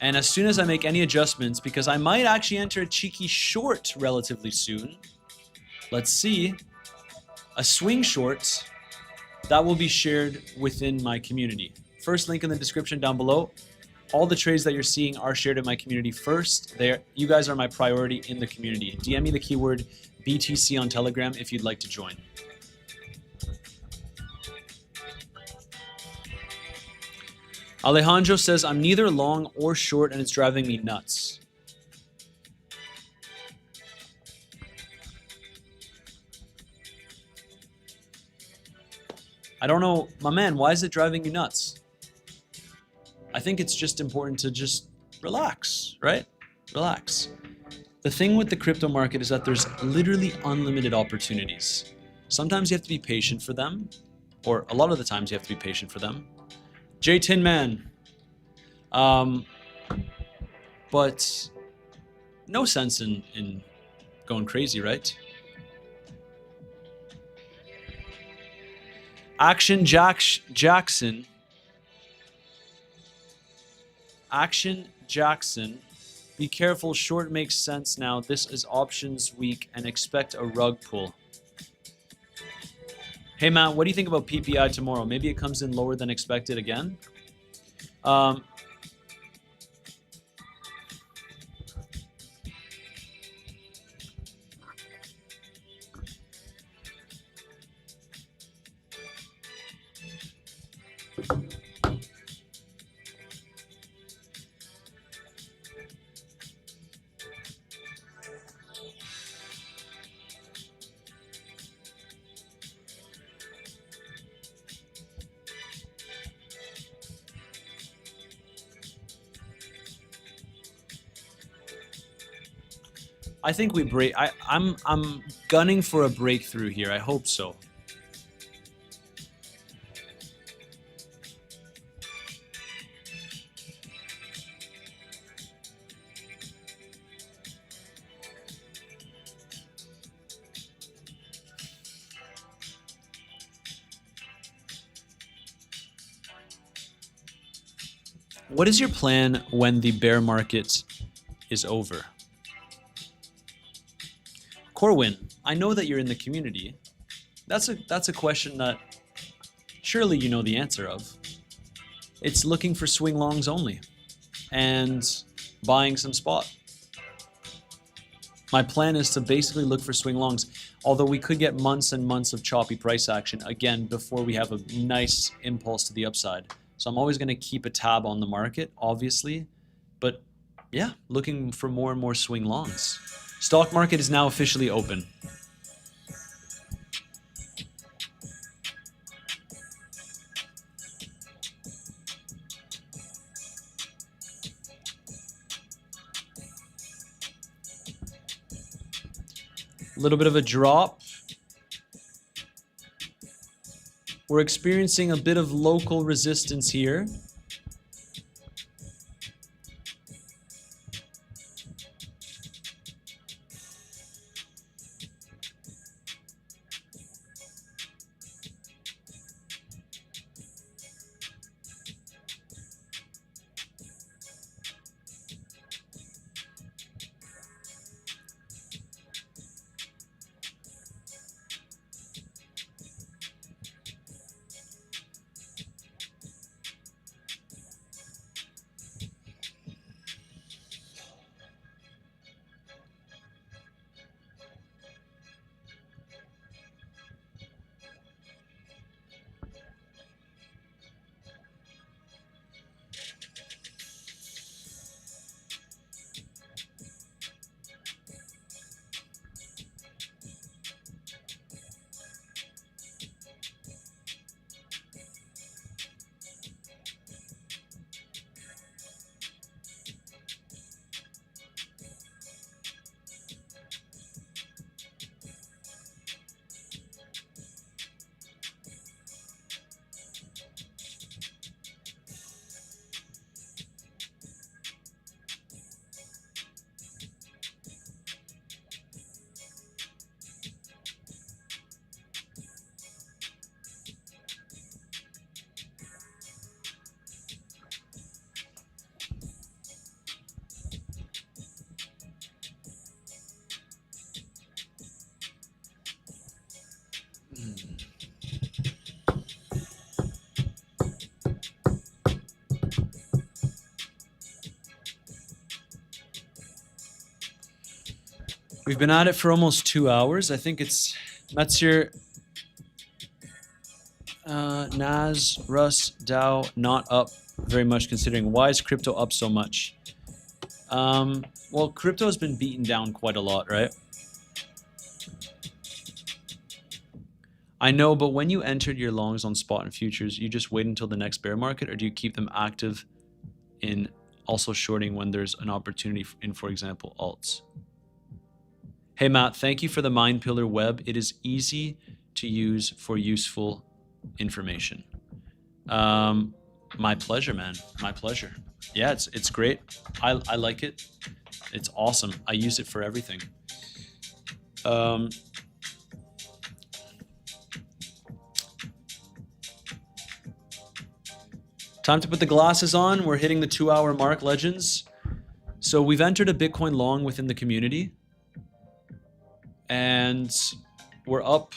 S1: And as soon as I make any adjustments, because I might actually enter a cheeky short relatively soon, let's see, a swing short, that will be shared within my community. First link in the description down below. All the trades that you're seeing are shared in my community first. You guys are my priority in the community. DM me the keyword BTC on Telegram if you'd like to join. Alejandro says, I'm neither long or short and it's driving me nuts. I don't know, my man, why is it driving you nuts? I think it's just important to just relax, right? Relax. The thing with the crypto market is that there's literally unlimited opportunities. Sometimes you have to be patient for them, or a lot of the times you have to be patient for them. J Tin Man. But no sense in going crazy, right? Action Jackson. Action Jackson. Be careful, short makes sense now. This is options week and expect a rug pull. Hey Matt, what do you think about PPI tomorrow? Maybe it comes in lower than expected again? I think we break. I'm gunning for a breakthrough here. I hope so. What is your plan when the bear market is over? Corwin, I know that you're in the community. That's a question that surely you know the answer of. It's looking for swing longs only and buying some spot. My plan is to basically look for swing longs, although we could get months and months of choppy price action again before we have a nice impulse to the upside. So I'm always going to keep a tab on the market, obviously, but yeah, looking for more and more swing longs. Stock market is now officially open. A little bit of a drop. We're experiencing a bit of local resistance here. We've been at it for almost 2 hours. I think it's Metzger, Nas, Russ, Dow not up very much considering. Why is crypto up so much? Well, crypto has been beaten down quite a lot, right? I know, but when you entered your longs on spot and futures, you just wait until the next bear market, or do you keep them active in also shorting when there's an opportunity in, for example, alts? Hey Matt, thank you for the Mind Pillar web. It is easy to use for useful information. My pleasure, man. My pleasure. Yeah, it's great. I like it. It's awesome. I use it for everything. Time to put the glasses on. We're hitting the 2-hour mark, legends. So we've entered a Bitcoin long within the community. And we're up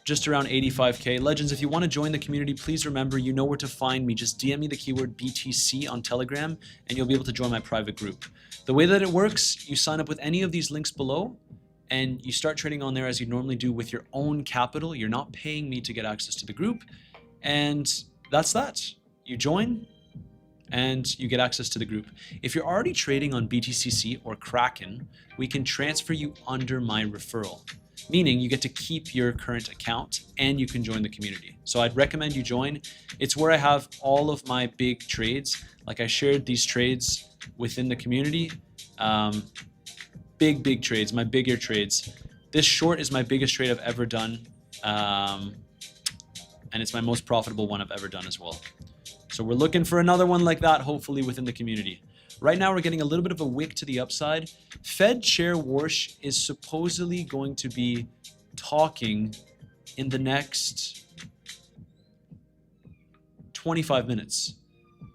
S1: just around 85K. Legends, if you want to join the community, please remember, you know where to find me. Just DM me the keyword BTC on Telegram, and you'll be able to join my private group. The way that it works, you sign up with any of these links below, and you start trading on there as you normally do with your own capital. You're not paying me to get access to the group. And that's that. You join, and you get access to the group. If you're already trading on BTCC or Kraken, we can transfer you under my referral, meaning you get to keep your current account and you can join the community. So I'd recommend you join. It's where I have all of my big trades. Like I shared these trades within the community. Big trades, my bigger trades. This short is my biggest trade I've ever done. And it's my most profitable one I've ever done as well. So we're looking for another one like that, hopefully within the community. Right now, we're getting a little bit of a wick to the upside. Fed Chair Warsh is supposedly going to be talking in the next 25 minutes.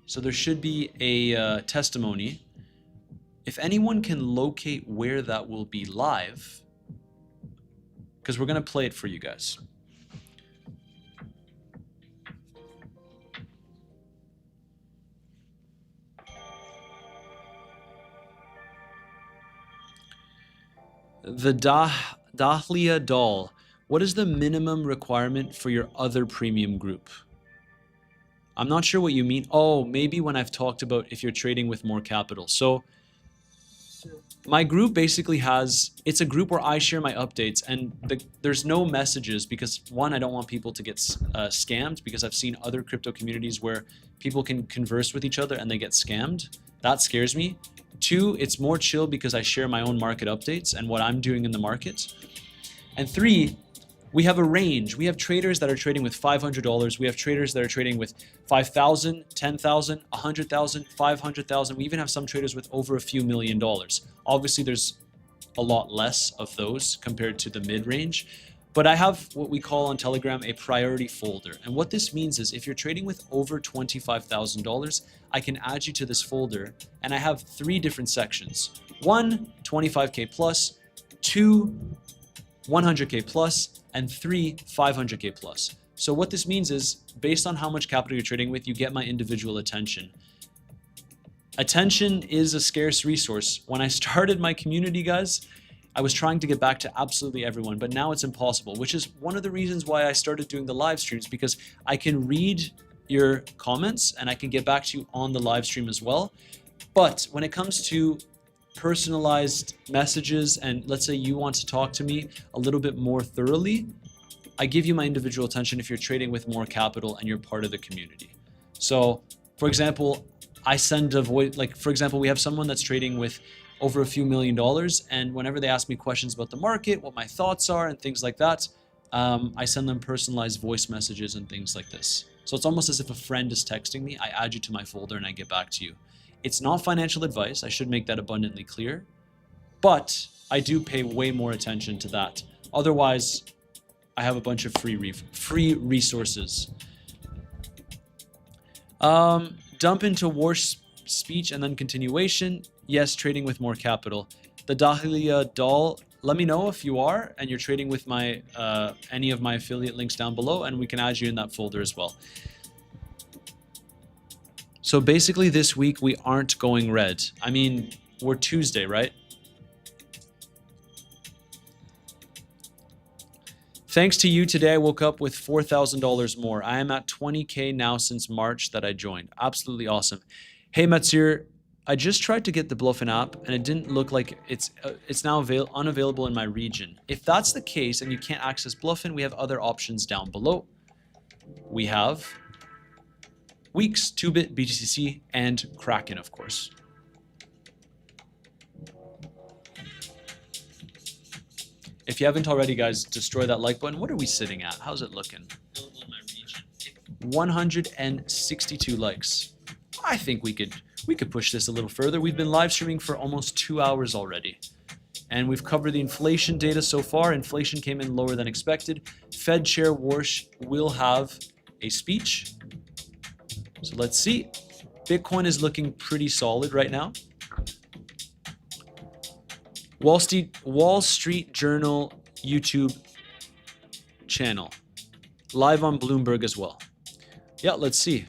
S1: So there should be a testimony. If anyone can locate where that will be live, because we're going to play it for you guys. The Dahlia doll. What is the minimum requirement for your other premium group? I'm not sure what you mean. Oh, maybe when I've talked about if you're trading with more capital. So my group basically has, it's a group where I share my updates, and there's no messages because, one, I don't want people to get scammed, because I've seen other crypto communities where people can converse with each other and they get scammed. That scares me. Two, it's more chill because I share my own market updates and what I'm doing in the market. And three, we have a range. We have traders that are trading with $500. We have traders that are trading with 5,000, 10,000, 100,000, 500,000. We even have some traders with over a few $1,000,000. Obviously, there's a lot less of those compared to the mid-range. But I have what we call on Telegram a priority folder. And what this means is if you're trading with over $25,000, I can add you to this folder. And I have 3 different sections. 1, 25K plus, 2, 100K plus, and 3, 500K plus. So what this means is based on how much capital you're trading with, you get my individual attention. Attention is a scarce resource. When I started my community, guys, I was trying to get back to absolutely everyone, but now it's impossible, which is one of the reasons why I started doing the live streams, because I can read your comments and I can get back to you on the live stream as well. But when it comes to personalized messages, and let's say you want to talk to me a little bit more thoroughly, I give you my individual attention if you're trading with more capital and you're part of the community. So, for example, I send a voice, like for example, we have someone that's trading with over a few $1,000,000, and whenever they ask me questions about the market, what my thoughts are and things like that, I send them personalized voice messages and things like this. So it's almost as if a friend is texting me. I add you to my folder and I get back to you. It's not financial advice. I should make that abundantly clear, but I do pay way more attention to that. Otherwise, I have a bunch of free resources. Dump into Warsh speech and then continuation. Yes, trading with more capital. The Dahlia doll, let me know if you are and you're trading with my any of my affiliate links down below, and we can add you in that folder as well. So basically this week we aren't going red. I mean, we're Tuesday, right? Thanks to you today, I woke up with $4,000 more. I am at 20K now since March that I joined. Absolutely awesome. Hey, Matsir, I just tried to get the Bluffin app and it didn't look like it's now unavailable in my region. If that's the case and you can't access Bluffin, we have other options down below. We have Weeks, 2-bit, BTCC, and Kraken, of course. If you haven't already, guys, destroy that like button. What are we sitting at? How's it looking? 162 likes. I think we could push this a little further. We've been live streaming for almost 2 hours already. And we've covered the inflation data so far. Inflation came in lower than expected. Fed Chair Warsh will have a speech. So let's see. Bitcoin is looking pretty solid right now. Wall Street Journal YouTube channel. Live on Bloomberg as well. Yeah, let's see.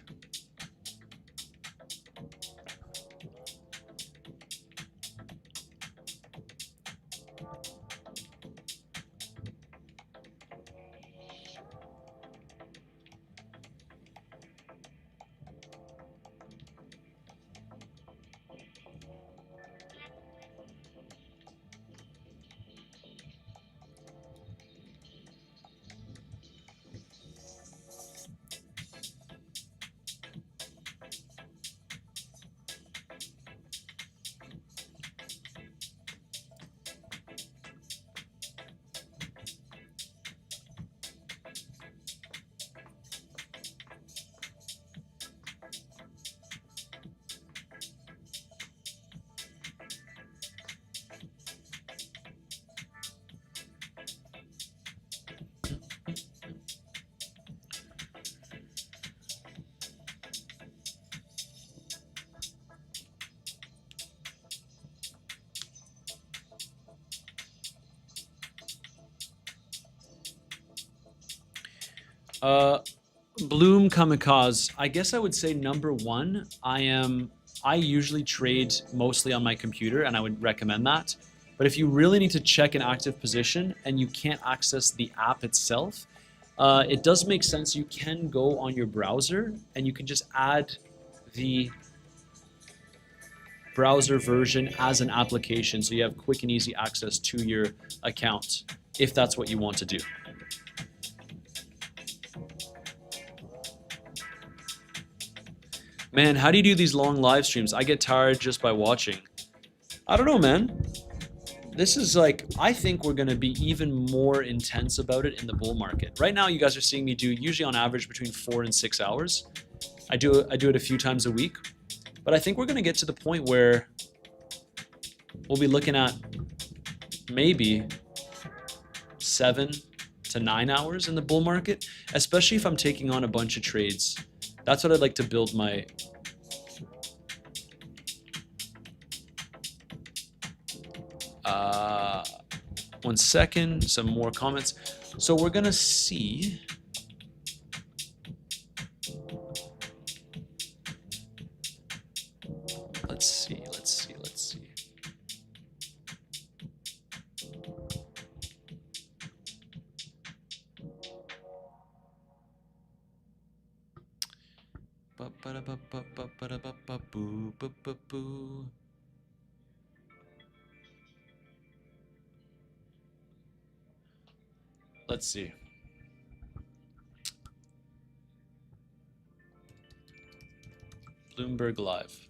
S1: Bloom Kamikaze. I guess I would say number one, I usually trade mostly on my computer, and I would recommend that. But if you really need to check an active position and you can't access the app itself, it does make sense. You can go on your browser and you can just add the browser version as an application, so you have quick and easy access to your account if that's what you want to do. Man, how do you do these long live streams? I get tired just by watching. I don't know, man. This is like, I think we're gonna be even more intense about it in the bull market. Right now, you guys are seeing me do usually on average between 4 and 6 hours. I do it a few times a week, but I think we're gonna get to the point where we'll be looking at maybe 7 to 9 hours in the bull market, especially if I'm taking on a bunch of trades. That's what I'd like to build my... one second, some more comments. So we're gonna see... Let's see. Let's see. Bloomberg Live.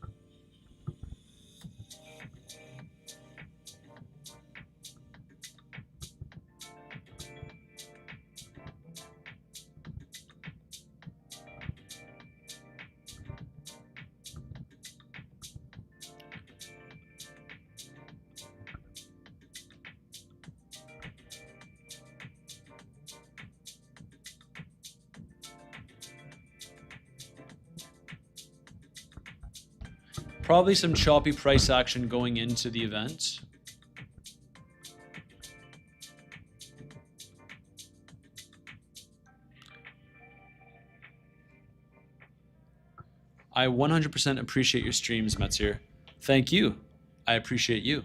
S1: Probably some choppy price action going into the event. I 100% appreciate your streams, Metzir. Thank you. I appreciate you.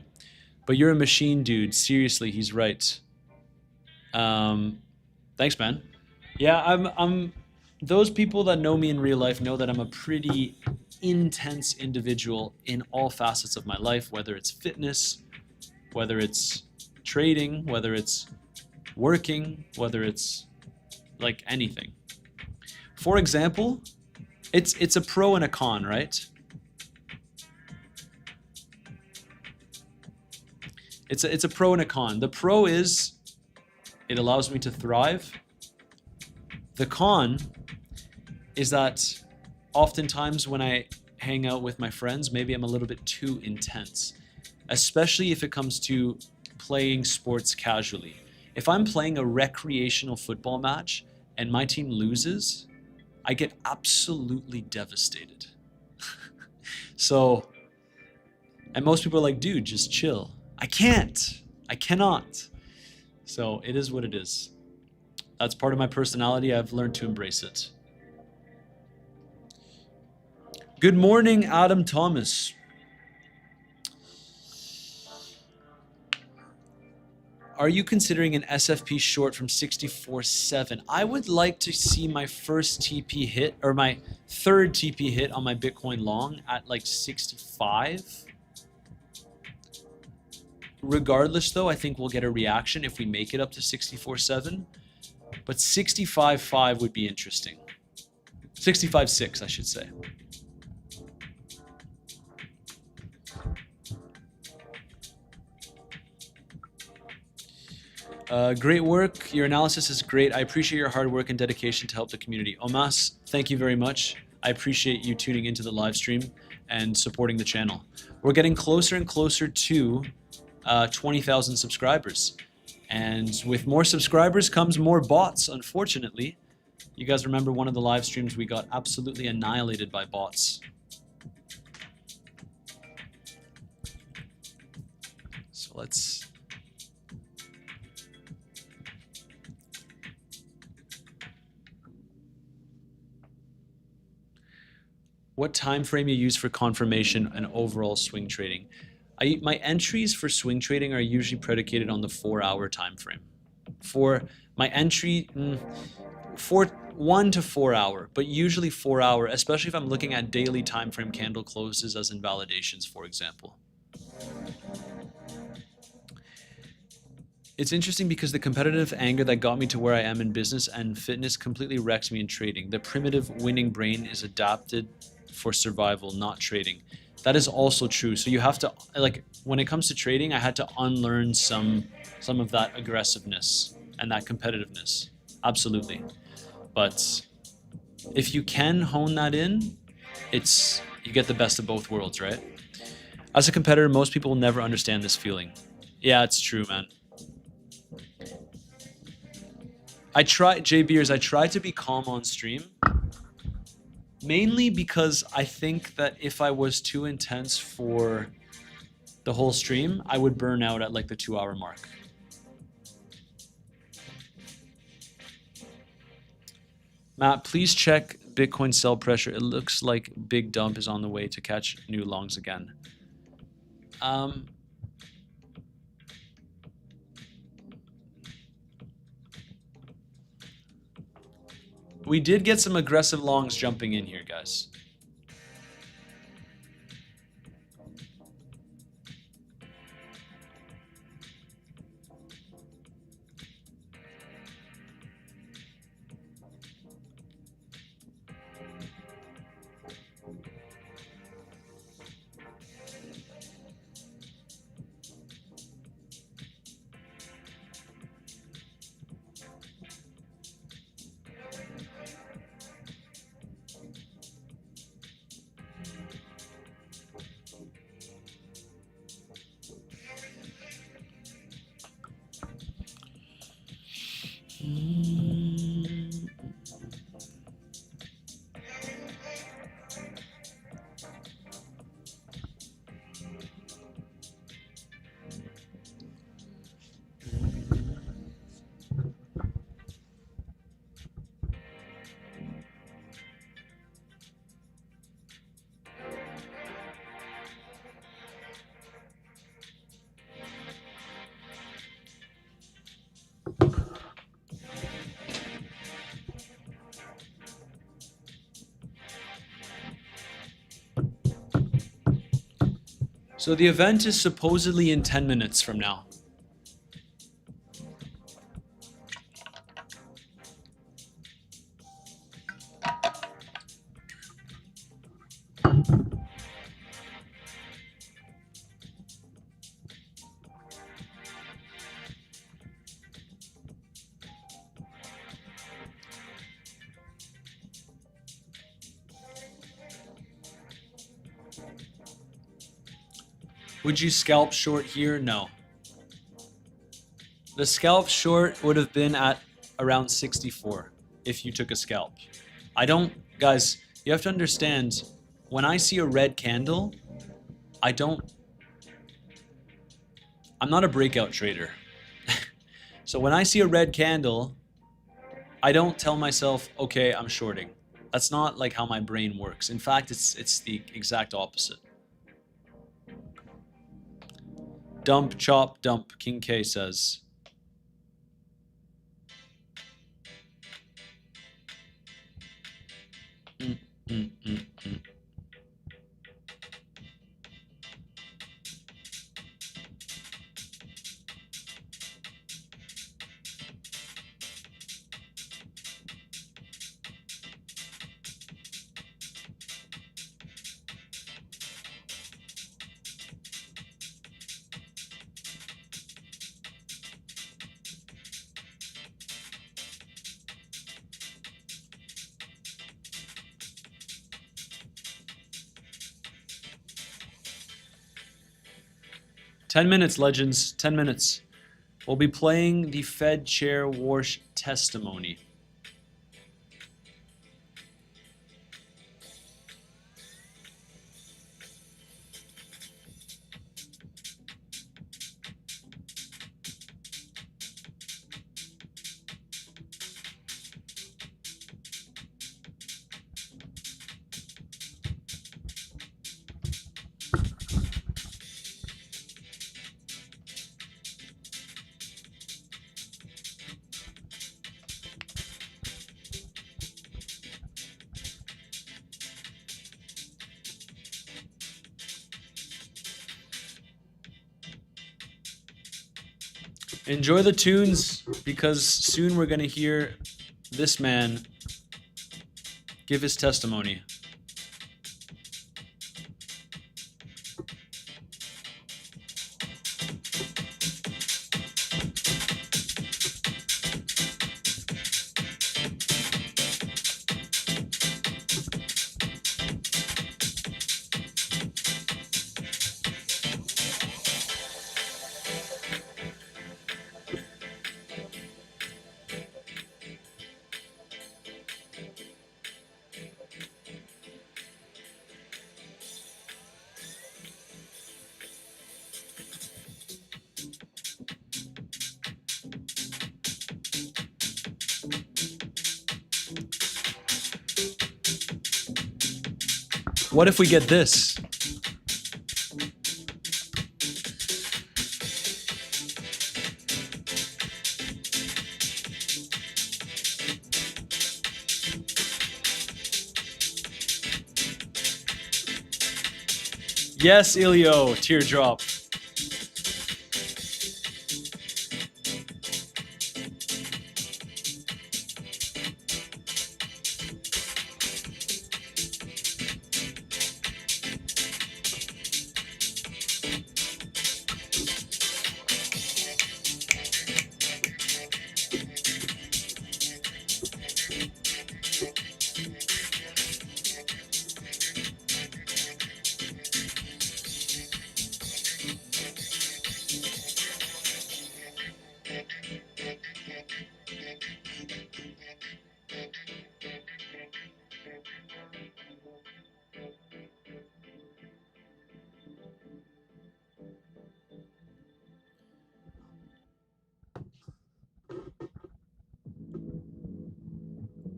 S1: But you're a machine, dude. Seriously, he's right. Thanks, man. Yeah, I'm those people that know me in real life know that I'm a pretty intense individual in all facets of my life, whether it's fitness, whether it's trading, whether it's working, whether it's like anything. For example, it's a pro and a con, right? It's a pro and a con. The pro is it allows me to thrive. The con is that oftentimes when I hang out with my friends, maybe I'm a little bit too intense, especially if it comes to playing sports casually. If I'm playing a recreational football match and my team loses, I get absolutely devastated. So, and most people are like, dude, just chill. I can't. I cannot. So it is what it is. That's part of my personality. I've learned to embrace it. Good morning, Adam Thomas. Are you considering an SFP short from 64.7? I would like to see my first TP hit, or my third TP hit on my Bitcoin long at like 65. Regardless, though, I think we'll get a reaction if we make it up to 64.7. But 65.5 would be interesting. 65.6, I should say. Great work. Your analysis is great. I appreciate your hard work and dedication to help the community. Omas, thank you very much. I appreciate you tuning into the live stream and supporting the channel. We're getting closer and closer to 20,000 subscribers. And with more subscribers comes more bots, unfortunately. You guys remember one of the live streams we got absolutely annihilated by bots. So let's... What time frame you use for confirmation and overall swing trading? My entries for swing trading are usually predicated on the 4-hour time frame. For my entry, 1 to 4 hour, but usually 4 hour, especially if I'm looking at daily time frame candle closes as invalidations, for example. It's interesting because the competitive anger that got me to where I am in business and fitness completely wrecks me in trading. The primitive winning brain is adapted for survival, not trading. That is also true. So you have to, like, when it comes to trading, I had to unlearn some of that aggressiveness and that competitiveness. Absolutely. But if you can hone that in, you get the best of both worlds, right? As a competitor, most people will never understand this feeling. Yeah, it's true, man. Jay Beers, I try to be calm on stream. Mainly because I think that if I was too intense for the whole stream, I would burn out at like the 2-hour mark. Matt, please check Bitcoin sell pressure. It looks like big dump is on the way to catch new longs again. We did get some aggressive longs jumping in here, guys. So the event is supposedly in 10 minutes from now. Would you scalp short here? No. The scalp short would have been at around 64 if you took a scalp. Guys, you have to understand, when I see a red candle, I'm not a breakout trader. So when I see a red candle, I don't tell myself, okay, I'm shorting. That's not like how my brain works. In fact, it's the exact opposite. Dump, chop, dump, King K says. Mm, mm, mm, mm. Ten minutes, legends. 10 minutes. We'll be playing the Fed Chair Warsh testimony. Enjoy the tunes, because soon we're going to hear this man give his testimony. What if we get this? Yes, Ilio, teardrop.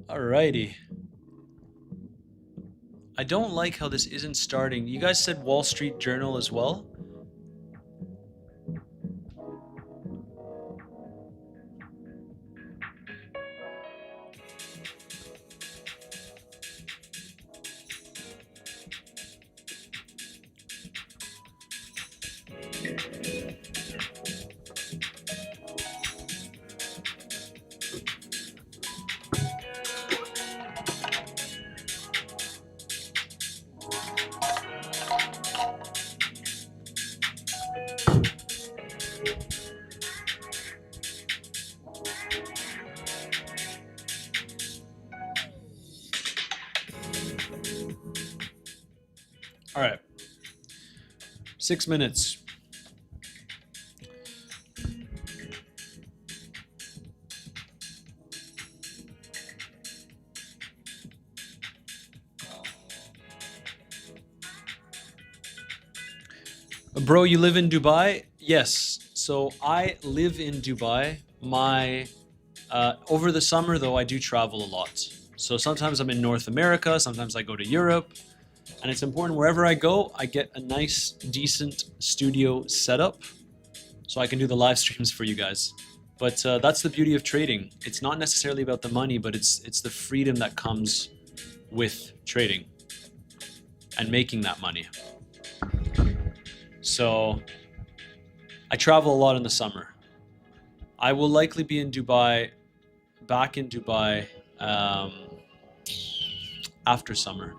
S1: Alrighty. I don't like how this isn't starting. You guys said Wall Street Journal as well? All right. 6 minutes. Bro, you live in Dubai? Yes. So I live in Dubai. Over the summer though, I do travel a lot. So sometimes I'm in North America, sometimes I go to Europe, and it's important wherever I go, I get a nice, decent studio setup so I can do the live streams for you guys. But that's the beauty of trading. It's not necessarily about the money, but it's the freedom that comes with trading and making that money. So I travel a lot in the summer. I will likely be in Dubai, back in Dubai, after summer.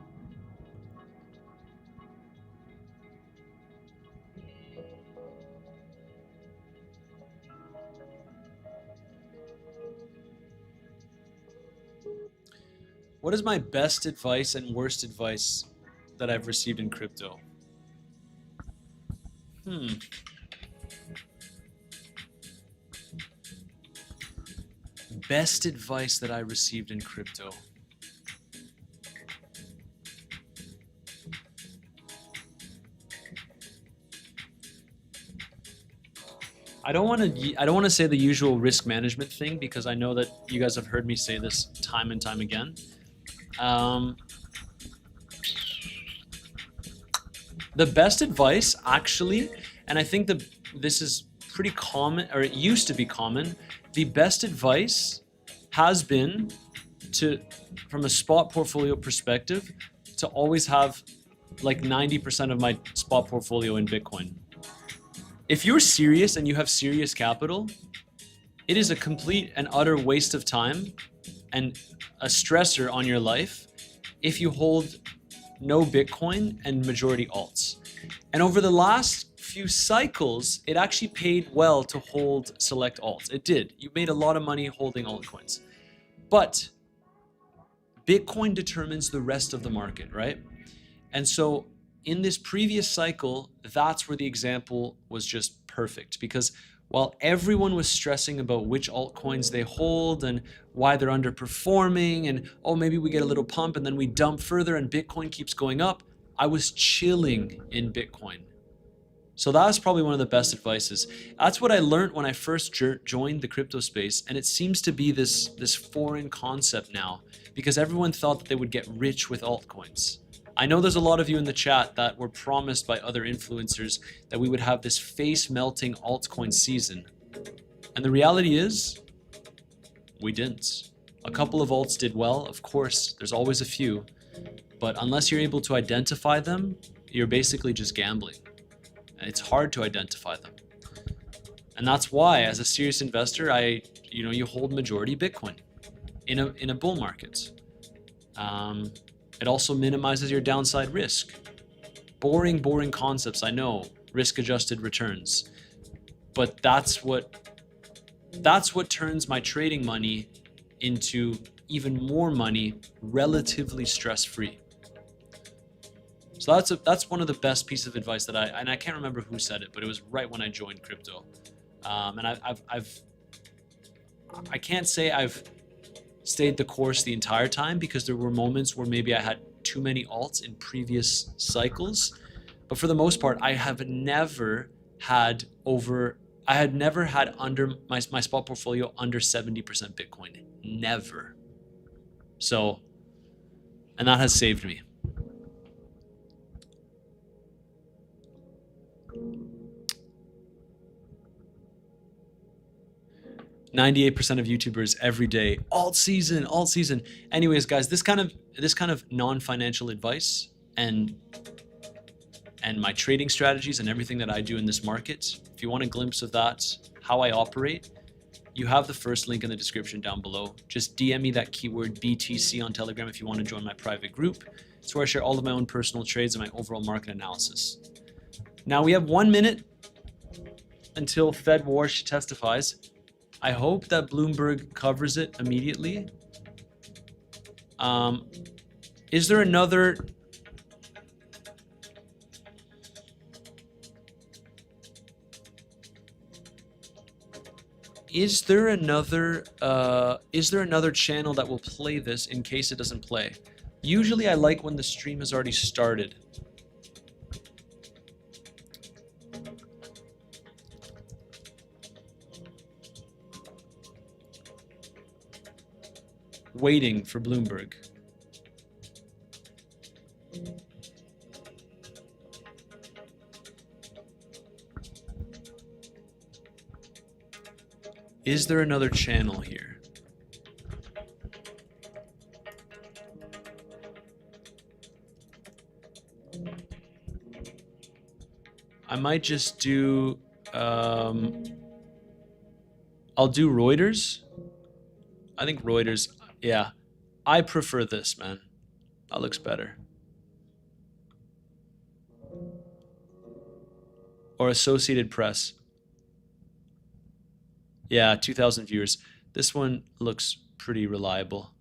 S1: What is my best advice and worst advice that I've received in crypto? Best advice that I received in crypto. I don't want to say the usual risk management thing, because I know that you guys have heard me say this time and time again. The best advice, actually, and I think this is pretty common, or it used to be common, the best advice has been to, from a spot portfolio perspective, to always have like 90% of my spot portfolio in Bitcoin. If you're serious and you have serious capital, it is a complete and utter waste of time and a stressor on your life if you hold no Bitcoin and majority alts. And over the last few cycles, it actually paid well to hold select alts. It did. You made a lot of money holding altcoins. But Bitcoin determines the rest of the market, right? And so in this previous cycle, that's where the example was just perfect, because while everyone was stressing about which altcoins they hold and why they're underperforming and, oh, maybe we get a little pump and then we dump further and Bitcoin keeps going up, I was chilling in Bitcoin. So that's probably one of the best advices. That's what I learned when I first joined the crypto space, and it seems to be this foreign concept now, because everyone thought that they would get rich with altcoins. I know there's a lot of you in the chat that were promised by other influencers that we would have this face-melting altcoin season. And the reality is, we didn't. A couple of alts did well, of course, there's always a few, but unless you're able to identify them, you're basically just gambling. And it's hard to identify them. And that's why, as a serious investor, you hold majority Bitcoin in a bull market. It also minimizes your downside risk. Boring concepts, I know, risk-adjusted returns. But that's what turns my trading money into even more money, relatively stress-free. So that's one of the best pieces of advice that I can't remember who said it, but it was right when I joined crypto. And I can't say I've stayed the course the entire time, because there were moments where maybe I had too many alts in previous cycles. But for the most part, I had never had under my spot portfolio under 70% Bitcoin. Never. So, and that has saved me. %98 of YouTubers every day, alt season. Anyways, guys, this kind of non-financial advice and my trading strategies and everything that I do in this market, if you want a glimpse of that, how I operate, you have the first link in the description down below. Just DM me that keyword BTC on Telegram if you want to join my private group. It's where I share all of my own personal trades and my overall market analysis. Now we have 1 minute until Fed Warsh testifies. I hope that Bloomberg covers it immediately. Is there another... Is there another channel that will play this in case it doesn't play? Usually I like when the stream has already started. waiting for Bloomberg. Is there another channel here? I might just do, I'll do Reuters. I think Reuters, yeah. I prefer this, man. That looks better. Or Associated Press. Yeah, 2,000 viewers. This one looks pretty reliable.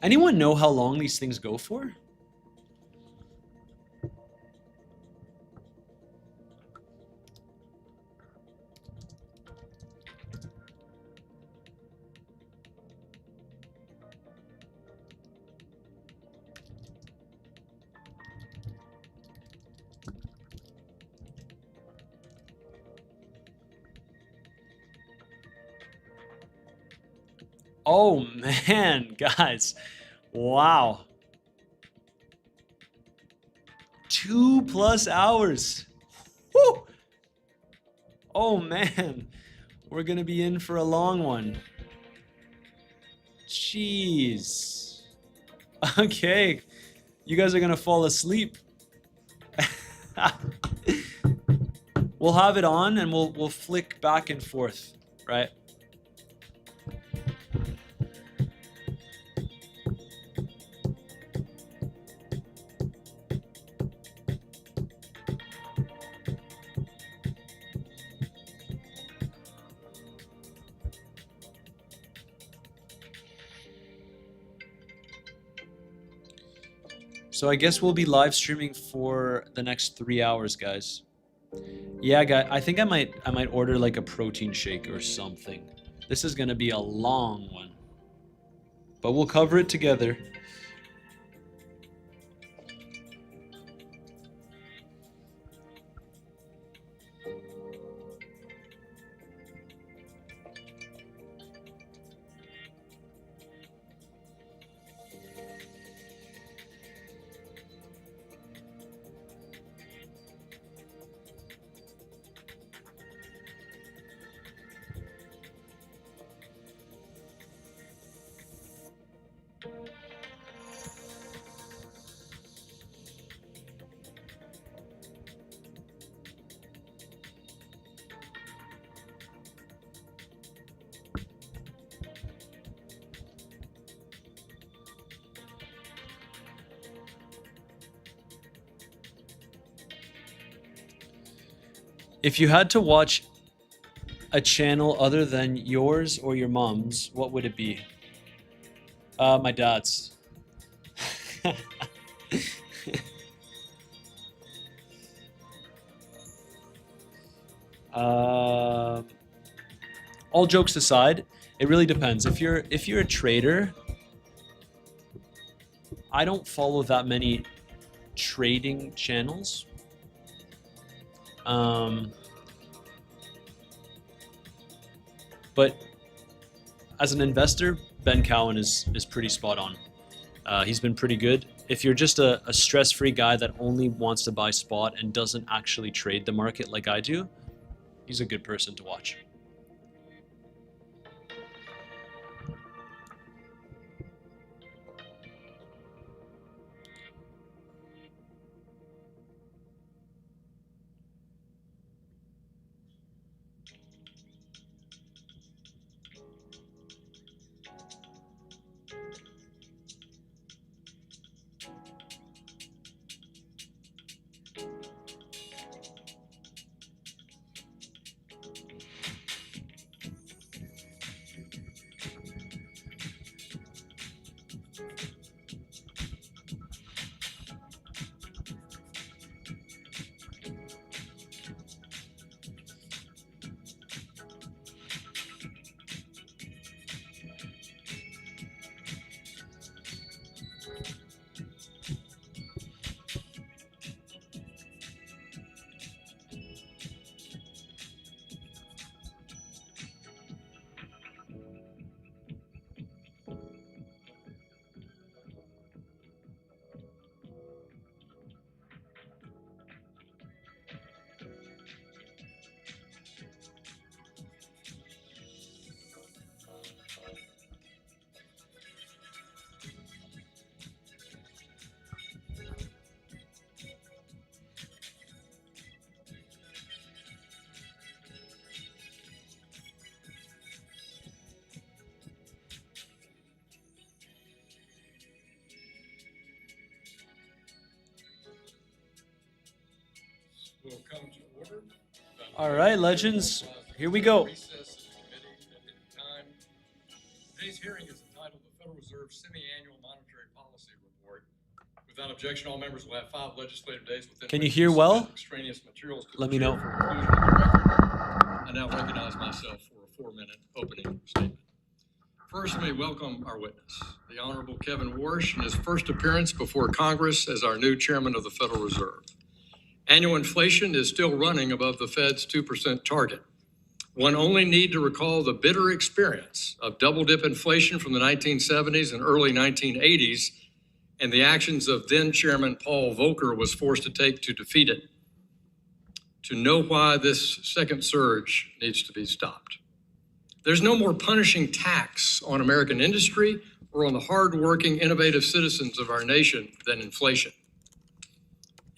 S1: Anyone know how long these things go for? Oh man, guys. Wow. 2+ hours. Woo! Oh man. We're gonna be in for a long one. Jeez. Okay. You guys are gonna fall asleep. We'll have it on and we'll flick back and forth, right? So I guess we'll be live streaming for the next 3 hours, guys. Yeah, guys, I think I might order like a protein shake or something. This is gonna be a long one, but we'll cover it together. If you had to watch a channel other than yours or your mom's, what would it be? My dad's. All jokes aside, it really depends. If you're a trader, I don't follow that many trading channels. But as an investor, Ben Cowan is pretty spot on. He's been pretty good. If you're just a stress-free guy that only wants to buy spot and doesn't actually trade the market like I do, he's a good person to watch. All right, legends, here we go.
S2: Today's hearing is entitled the Federal Reserve Semi-Annual Monetary Policy Report. Without objection, all members will have 5 legislative days within.
S1: Can you hear well?
S2: Extraneous materials to
S1: Let me know.
S2: I now recognize myself for a 4-minute opening statement. First, let me welcome our witness, the Honorable Kevin Warsh, in his first appearance before Congress as our new chairman of the Federal Reserve. Annual inflation is still running above the Fed's 2% target. One only need to recall the bitter experience of double-dip inflation from the 1970s and early 1980s and the actions of then-Chairman Paul Volcker was forced to take to defeat it, to know why this second surge needs to be stopped. There's no more punishing tax on American industry or on the hard-working, innovative citizens of our nation than inflation.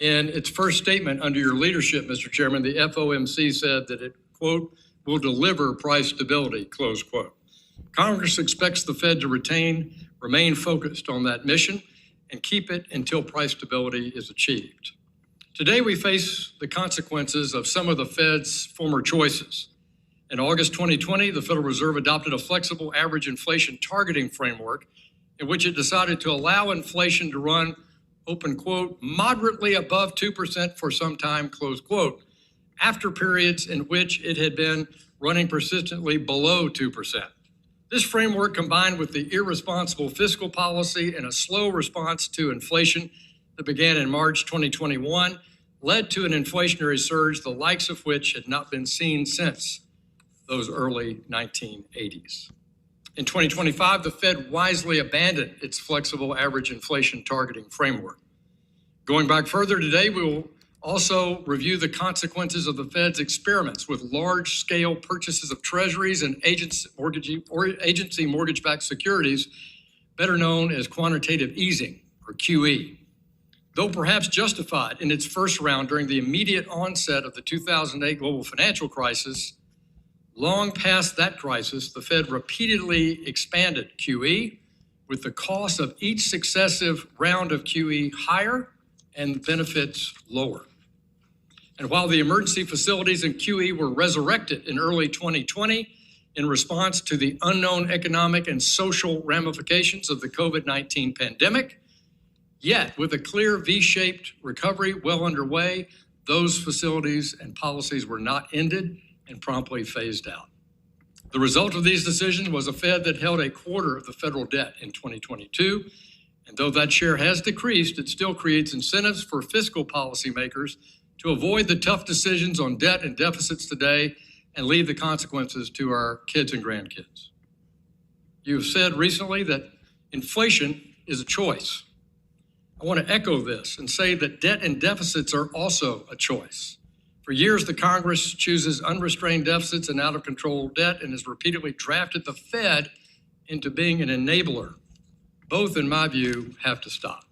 S2: In its first statement under your leadership, Mr. Chairman, the FOMC said that it, quote, will deliver price stability, close quote. Congress expects the Fed to remain focused on that mission and keep it until price stability is achieved. Today, we face the consequences of some of the Fed's former choices. In August 2020, the Federal Reserve adopted a flexible average inflation targeting framework in which it decided to allow inflation to run, open quote, moderately above 2% for some time, close quote, after periods in which it had been running persistently below 2%. This framework, combined with the irresponsible fiscal policy and a slow response to inflation that began in March 2021, led to an inflationary surge the likes of which had not been seen since those early 1980s. In 2025, the Fed wisely abandoned its flexible average inflation targeting framework. Going back further today, we will also review the consequences of the Fed's experiments with large-scale purchases of treasuries and agency mortgage-backed securities, better known as quantitative easing, or QE. Though perhaps justified in its first round during the immediate onset of the 2008 global financial crisis, long past that crisis, the Fed repeatedly expanded QE, with the cost of each successive round of QE higher and benefits lower. And while the emergency facilities in QE were resurrected in early 2020 in response to the unknown economic and social ramifications of the COVID-19 pandemic, yet with a clear V-shaped recovery well underway, those facilities and policies were not ended and promptly phased out. The result of these decisions was a Fed that held a quarter of the federal debt in 2022, and though that share has decreased, it still creates incentives for fiscal policymakers to avoid the tough decisions on debt and deficits today and leave the consequences to our kids and grandkids. You have said recently that inflation is a choice. I want to echo this and say that debt and deficits are also a choice. For years, the Congress chooses unrestrained deficits and out-of-control debt and has repeatedly drafted the Fed into being an enabler. Both, in my view, have to stop.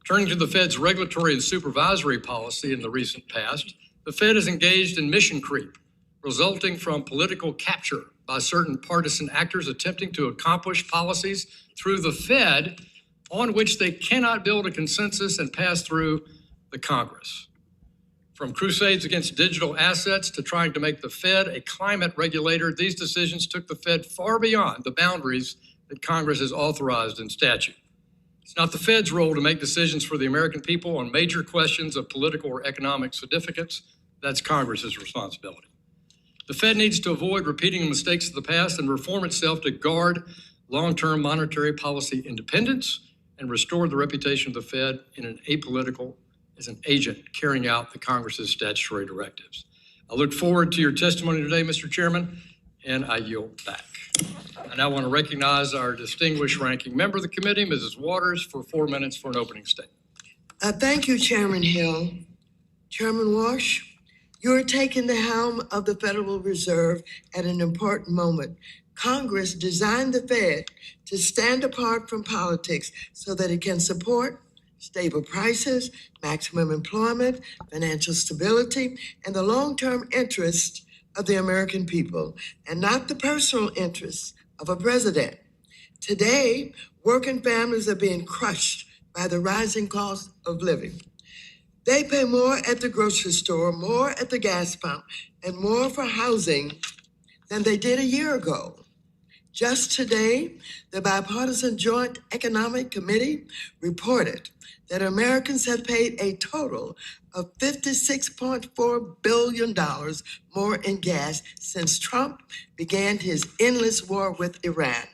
S2: Turning to the Fed's regulatory and supervisory policy in the recent past, the Fed is engaged in mission creep, resulting from political capture by certain partisan actors attempting to accomplish policies through the Fed on which they cannot build a consensus and pass through the Congress. From crusades against digital assets to trying to make the Fed a climate regulator, these decisions took the Fed far beyond the boundaries that Congress has authorized in statute. It's not the Fed's role to make decisions for the American people on major questions of political or economic significance. That's Congress's responsibility. The Fed needs to avoid repeating the mistakes of the past and reform itself to guard long-term monetary policy independence and restore the reputation of the Fed in an apolitical as an agent carrying out the Congress's statutory directives. I look forward to your testimony today, Mr. Chairman, and I yield back. I now want to recognize our distinguished ranking member of the committee, Mrs. Waters, for 4 minutes for an opening statement.
S3: Thank you, Chairman Hill. Chairman Warsh, you are taking the helm of the Federal Reserve at an important moment. Congress designed the Fed to stand apart from politics so that it can support stable prices, maximum employment, financial stability, and the long-term interests of the American people, and not the personal interests of a president. Today, working families are being crushed by the rising cost of living. They pay more at the grocery store, more at the gas pump, and more for housing than they did a year ago. Just today, the Bipartisan Joint Economic Committee reported that Americans have paid a total of $56.4 billion more in gas since Trump began his endless war with Iran.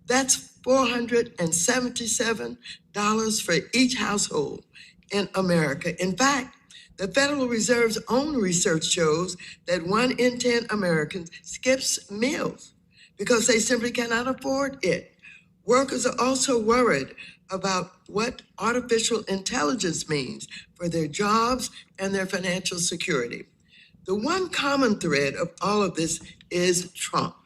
S3: That's $477 for each household in America. In fact, the Federal Reserve's own research shows that 1 in 10 Americans skips meals because they simply cannot afford it. Workers are also worried about what artificial intelligence means for their jobs and their financial security. The one common thread of all of this is Trump,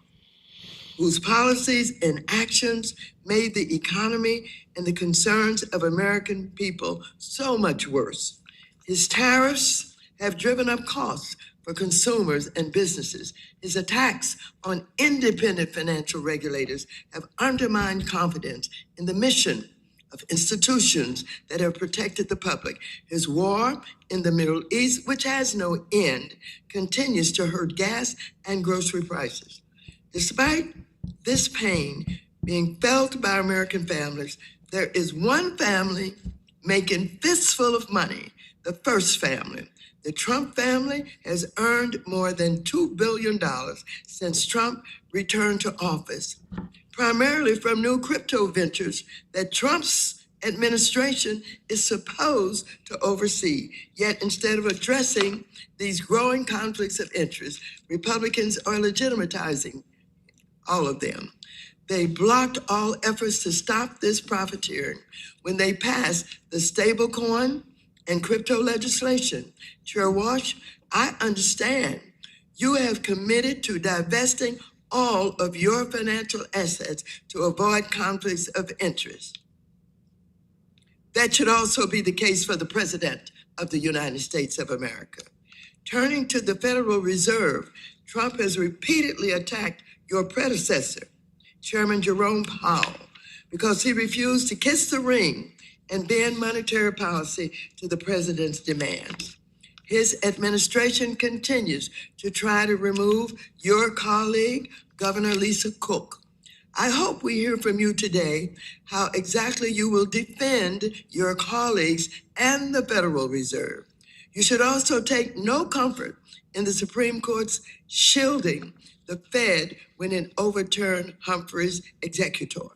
S3: whose policies and actions made the economy and the concerns of American people so much worse. His tariffs have driven up costs for consumers and businesses. His attacks on independent financial regulators have undermined confidence in the mission of institutions that have protected the public. His war in the Middle East, which has no end, continues to hurt gas and grocery prices. Despite this pain being felt by American families, there is one family making fistful of money, the first family. The Trump family has earned more than $2 billion since Trump returned to office, primarily from new crypto ventures that Trump's administration is supposed to oversee. Yet instead of addressing these growing conflicts of interest, Republicans are legitimatizing all of them. They blocked all efforts to stop this profiteering when they passed the stablecoin and crypto legislation. Chair Warsh, I understand you have committed to divesting all of your financial assets to avoid conflicts of interest. That should also be the case for the President of the United States of America. Turning to the Federal Reserve, Trump has repeatedly attacked your predecessor, Chairman Jerome Powell, because he refused to kiss the ring and bend monetary policy to the president's demands. His administration continues to try to remove your colleague, Governor Lisa Cook. I hope we hear from you today how exactly you will defend your colleagues and the Federal Reserve. You should also take no comfort in the Supreme Court's shielding the Fed when it overturned Humphrey's executor.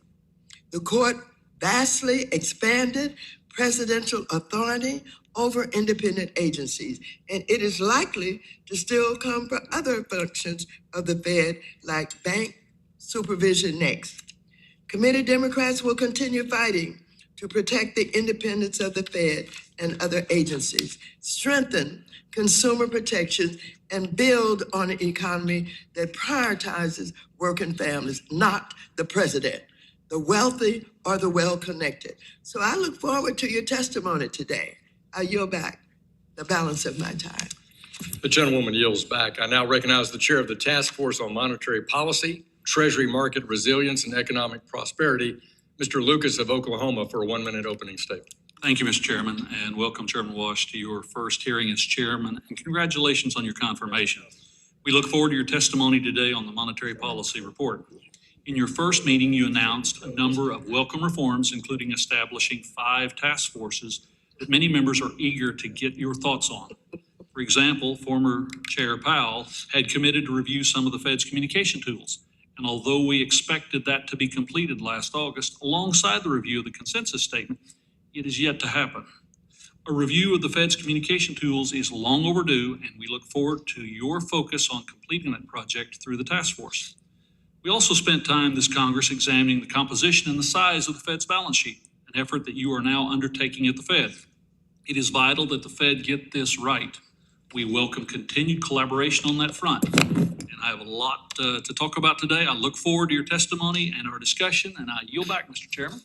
S3: The court vastly expanded presidential authority over independent agencies, and it is likely to still come for other functions of the Fed, like bank supervision next. Committee Democrats will continue fighting to protect the independence of the Fed and other agencies, strengthen consumer protections, and build on an economy that prioritizes working families, not the president, the wealthy or the well-connected. So I look forward to your testimony today. I yield back the balance of my time.
S2: The gentlewoman yields back. I now recognize the chair of the Task Force on Monetary Policy, Treasury Market Resilience, and Economic Prosperity, Mr. Lucas of Oklahoma, for a 1-minute opening statement.
S4: Thank you, Mr. Chairman, and welcome, Chairman Warsh, to your first hearing as chairman, and congratulations on your confirmation. We look forward to your testimony today on the Monetary Policy Report. In your first meeting, you announced a number of welcome reforms, including establishing 5 task forces that many members are eager to get your thoughts on. For example, former Chair Powell had committed to review some of the Fed's communication tools. And although we expected that to be completed last August, alongside the review of the consensus statement, it is yet to happen. A review of the Fed's communication tools is long overdue, and we look forward to your focus on completing that project through the task force. We also spent time this Congress examining the composition and the size of the Fed's balance sheet, an effort that you are now undertaking at the Fed. It is vital that the Fed get this right. We welcome continued collaboration on that front. And I have a lot to talk about today. I look forward to your testimony and our discussion, and I yield back, Mr. Chairman.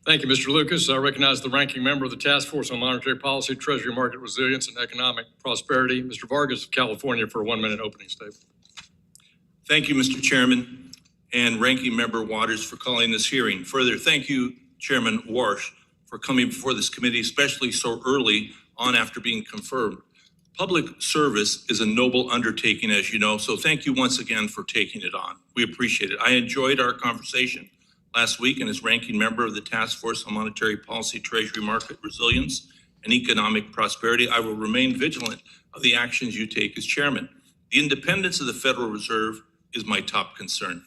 S2: Thank you, Mr. Lucas. I recognize the ranking member of the Task Force on Monetary Policy, Treasury Market Resilience, and Economic Prosperity, Mr. Vargas of California, for a 1-minute opening statement.
S5: Thank you, Mr. Chairman, and Ranking Member Waters for calling this hearing. Further, thank you, Chairman Warsh, for coming before this committee, especially so early on after being confirmed. Public service is a noble undertaking, as you know, so thank you once again for taking it on. We appreciate it. I enjoyed our conversation last week, and as ranking member of the Task Force on Monetary Policy, Treasury Market Resilience, and Economic Prosperity, I will remain vigilant of the actions you take as chairman. The independence of the Federal Reserve is my top concern.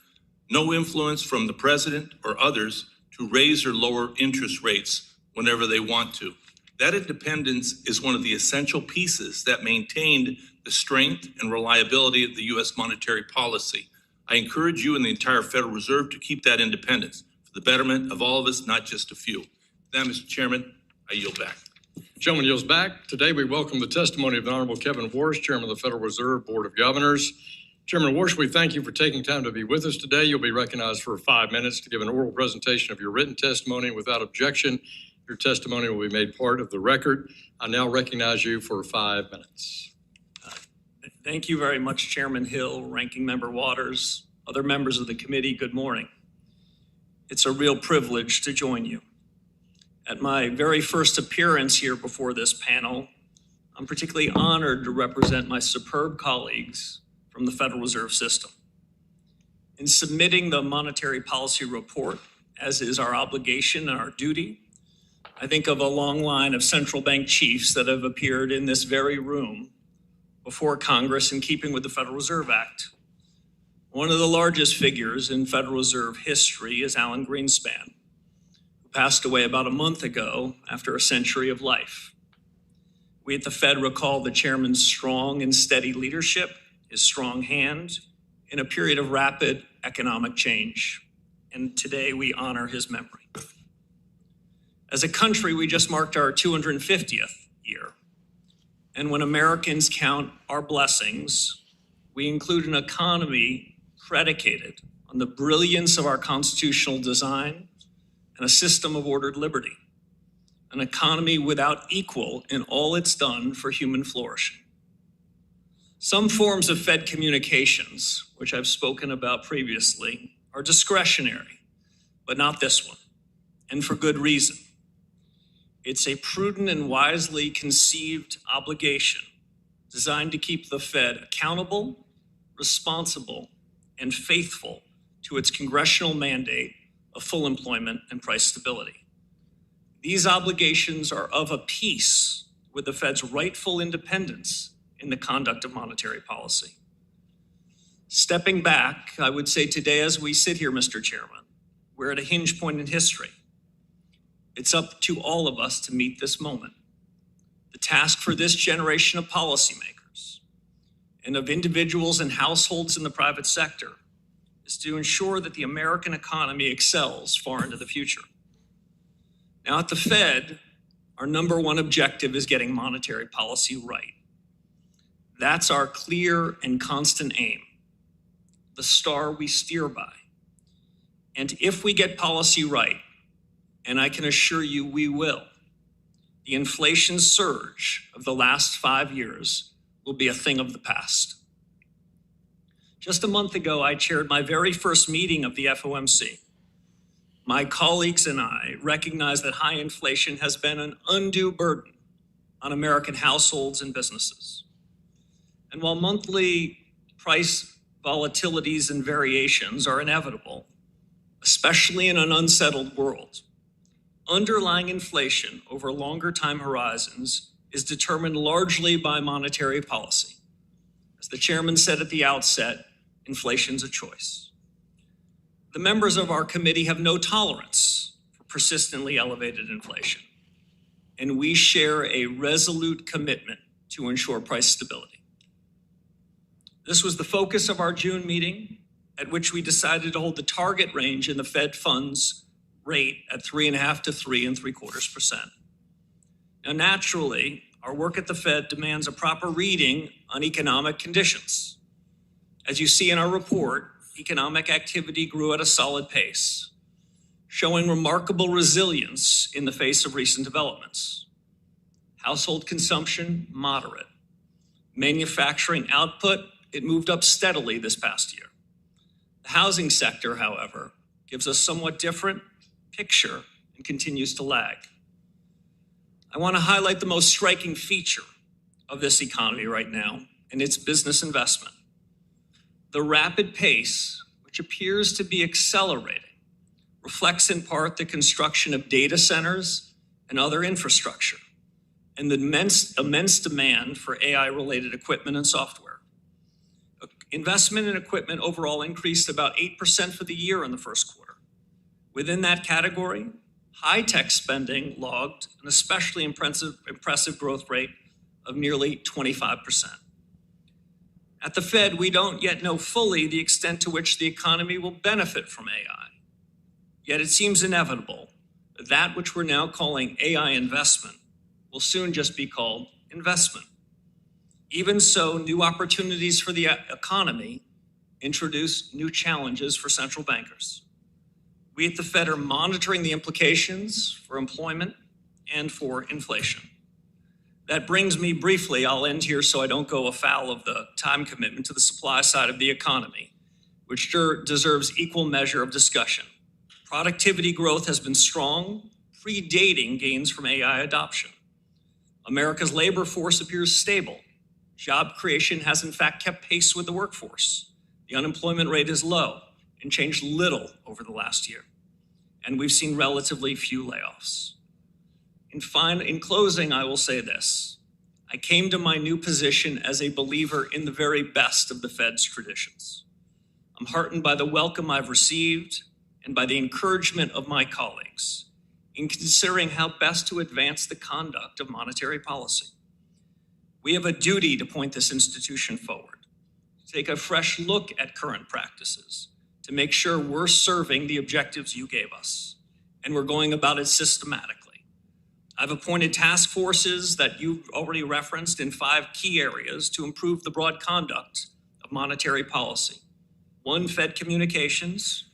S5: No influence from the president or others to raise or lower interest rates whenever they want to. That independence is one of the essential pieces that maintained the strength and reliability of the U.S. monetary policy. I encourage you and the entire Federal Reserve to keep that independence for the betterment of all of us, not just a few. With that, Mr. Chairman, I yield back.
S2: Gentleman yields back. Today, we welcome the testimony of the Honorable Kevin Warsh, Chairman of the Federal Reserve Board of Governors. Chairman Warsh, we thank you for taking time to be with us today. You'll be recognized for 5 minutes to give an oral presentation of your written testimony. Without objection, your testimony will be made part of the record. I now recognize you for 5 minutes.
S6: Thank you very much, Chairman Hill, Ranking Member Waters, other members of the committee. Good morning. It's a real privilege to join you. At my very first appearance here before this panel, I'm particularly honored to represent my superb colleagues from the Federal Reserve System. In submitting the monetary policy report, as is our obligation and our duty, I think of a long line of central bank chiefs that have appeared in this very room before Congress in keeping with the Federal Reserve Act. One of the largest figures in Federal Reserve history is Alan Greenspan, who passed away about a month ago after a century of life. We at the Fed recall the chairman's strong and steady leadership, his strong hand in a period of rapid economic change. And today we honor his memory. As a country, we just marked our 250th year. And when Americans count our blessings, we include an economy predicated on the brilliance of our constitutional design and a system of ordered liberty, an economy without equal in all it's done for human flourishing. Some forms of Fed communications, which I've spoken about previously, are discretionary, but not this one, and for good reason. It's a prudent and wisely conceived obligation designed to keep the Fed accountable, responsible, and faithful to its congressional mandate of full employment and price stability. These obligations are of a piece with the Fed's rightful independence in the conduct of monetary policy. Stepping back, I would say today as we sit here, Mr. Chairman, we're at a hinge point in history. It's up to all of us to meet this moment. The task for this generation of policymakers and of individuals and households in the private sector is to ensure that the American economy excels far into the future. Now at the Fed, our number one objective is getting monetary policy right. That's our clear and constant aim, the star we steer by. And if we get policy right, and I can assure you we will, the inflation surge of the last 5 years will be a thing of the past. Just a month ago, I chaired my very first meeting of the FOMC. My colleagues and I recognize that high inflation has been an undue burden on American households and businesses. And while monthly price volatilities and variations are inevitable, especially in an unsettled world, underlying inflation over longer time horizons is determined largely by monetary policy. As the chairman said at the outset, inflation's a choice. The members of our committee have no tolerance for persistently elevated inflation, and we share a resolute commitment to ensure price stability. This was the focus of our June meeting, at which we decided to hold the target range in the Fed funds rate at 3.5% to 3.75%. Now, naturally, our work at the Fed demands a proper reading on economic conditions. As you see in our report, economic activity grew at a solid pace, showing remarkable resilience in the face of recent developments. Household consumption, moderate. Manufacturing output, it moved up steadily this past year. The housing sector, however, gives a somewhat different picture and continues to lag. I want to highlight the most striking feature of this economy right now, and it's business investment. The rapid pace, which appears to be accelerating, reflects in part the construction of data centers and other infrastructure, and the immense demand for AI-related equipment and software. Investment in equipment overall increased about 8% for the year in the first quarter. Within that category, high-tech spending logged an especially impressive growth rate of nearly 25%. At the Fed, we don't yet know fully the extent to which the economy will benefit from AI. Yet it seems inevitable that that which we're now calling AI investment will soon just be called investment. Even so, new opportunities for the economy introduce new challenges for central bankers. We at the Fed are monitoring the implications for employment and for inflation. That brings me briefly, I'll end here so I don't go afoul of the time commitment, to the supply side of the economy, which deserves equal measure of discussion. Productivity growth has been strong, predating gains from AI adoption. America's labor force appears stable. Job creation has in fact kept pace with the workforce. The unemployment rate is low and changed little over the last year. And we've seen relatively few layoffs. In closing, I will say this. I came to my new position as a believer in the very best of the Fed's traditions. I'm heartened by the welcome I've received and by the encouragement of my colleagues in considering how best to advance the conduct of monetary policy. We have a duty to point this institution forward, to take a fresh look at current practices, to make sure we're serving the objectives you gave us, and we're going about it systematically. I've appointed task forces that you've already referenced in 5 key areas to improve the broad conduct of monetary policy. 1, Fed communications.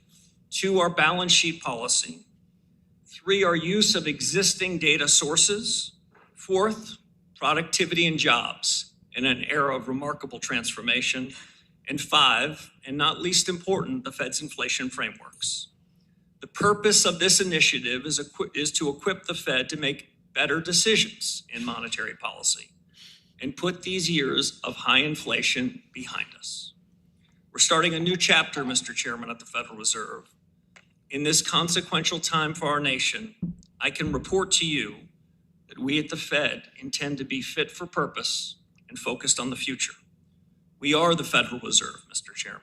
S6: 2, our balance sheet policy. 3, our use of existing data sources. 4th, productivity and jobs in an era of remarkable transformation. And 5, and not least important, the Fed's inflation frameworks. The purpose of this initiative is to equip the Fed to make better decisions in monetary policy and put these years of high inflation behind us. We're starting a new chapter, Mr. Chairman, at the Federal Reserve. In this consequential time for our nation, I can report to you that we at the Fed intend to be fit for purpose and focused on the future. We are the Federal Reserve, Mr. Chairman,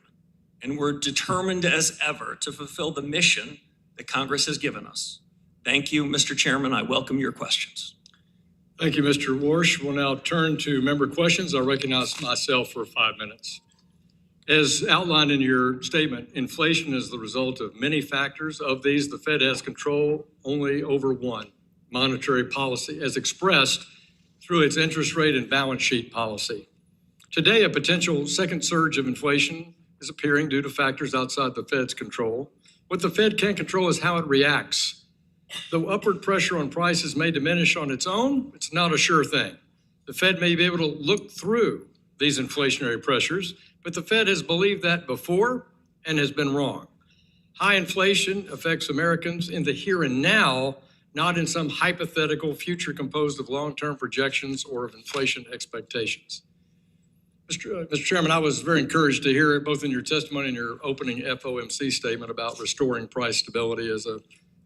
S6: and we're determined as ever to fulfill the mission that Congress has given us. Thank you, Mr. Chairman. I welcome your questions.
S2: Thank you, Mr. Warsh. We'll now turn to member questions. I'll recognize myself for 5 minutes. As outlined in your statement, inflation is the result of many factors. Of these, the Fed has control only over one: monetary policy, as expressed through its interest rate and balance sheet policy. Today, a potential second surge of inflation is appearing due to factors outside the Fed's control. What the Fed can control is how it reacts. Though upward pressure on prices may diminish on its own, it's not a sure thing. The Fed may be able to look through these inflationary pressures, but the Fed has believed that before and has been wrong. High inflation affects Americans in the here and now, not in some hypothetical future composed of long-term projections or of inflation expectations. Mr. Chairman, I was very encouraged to hear both in your testimony and your opening FOMC statement about restoring price stability as a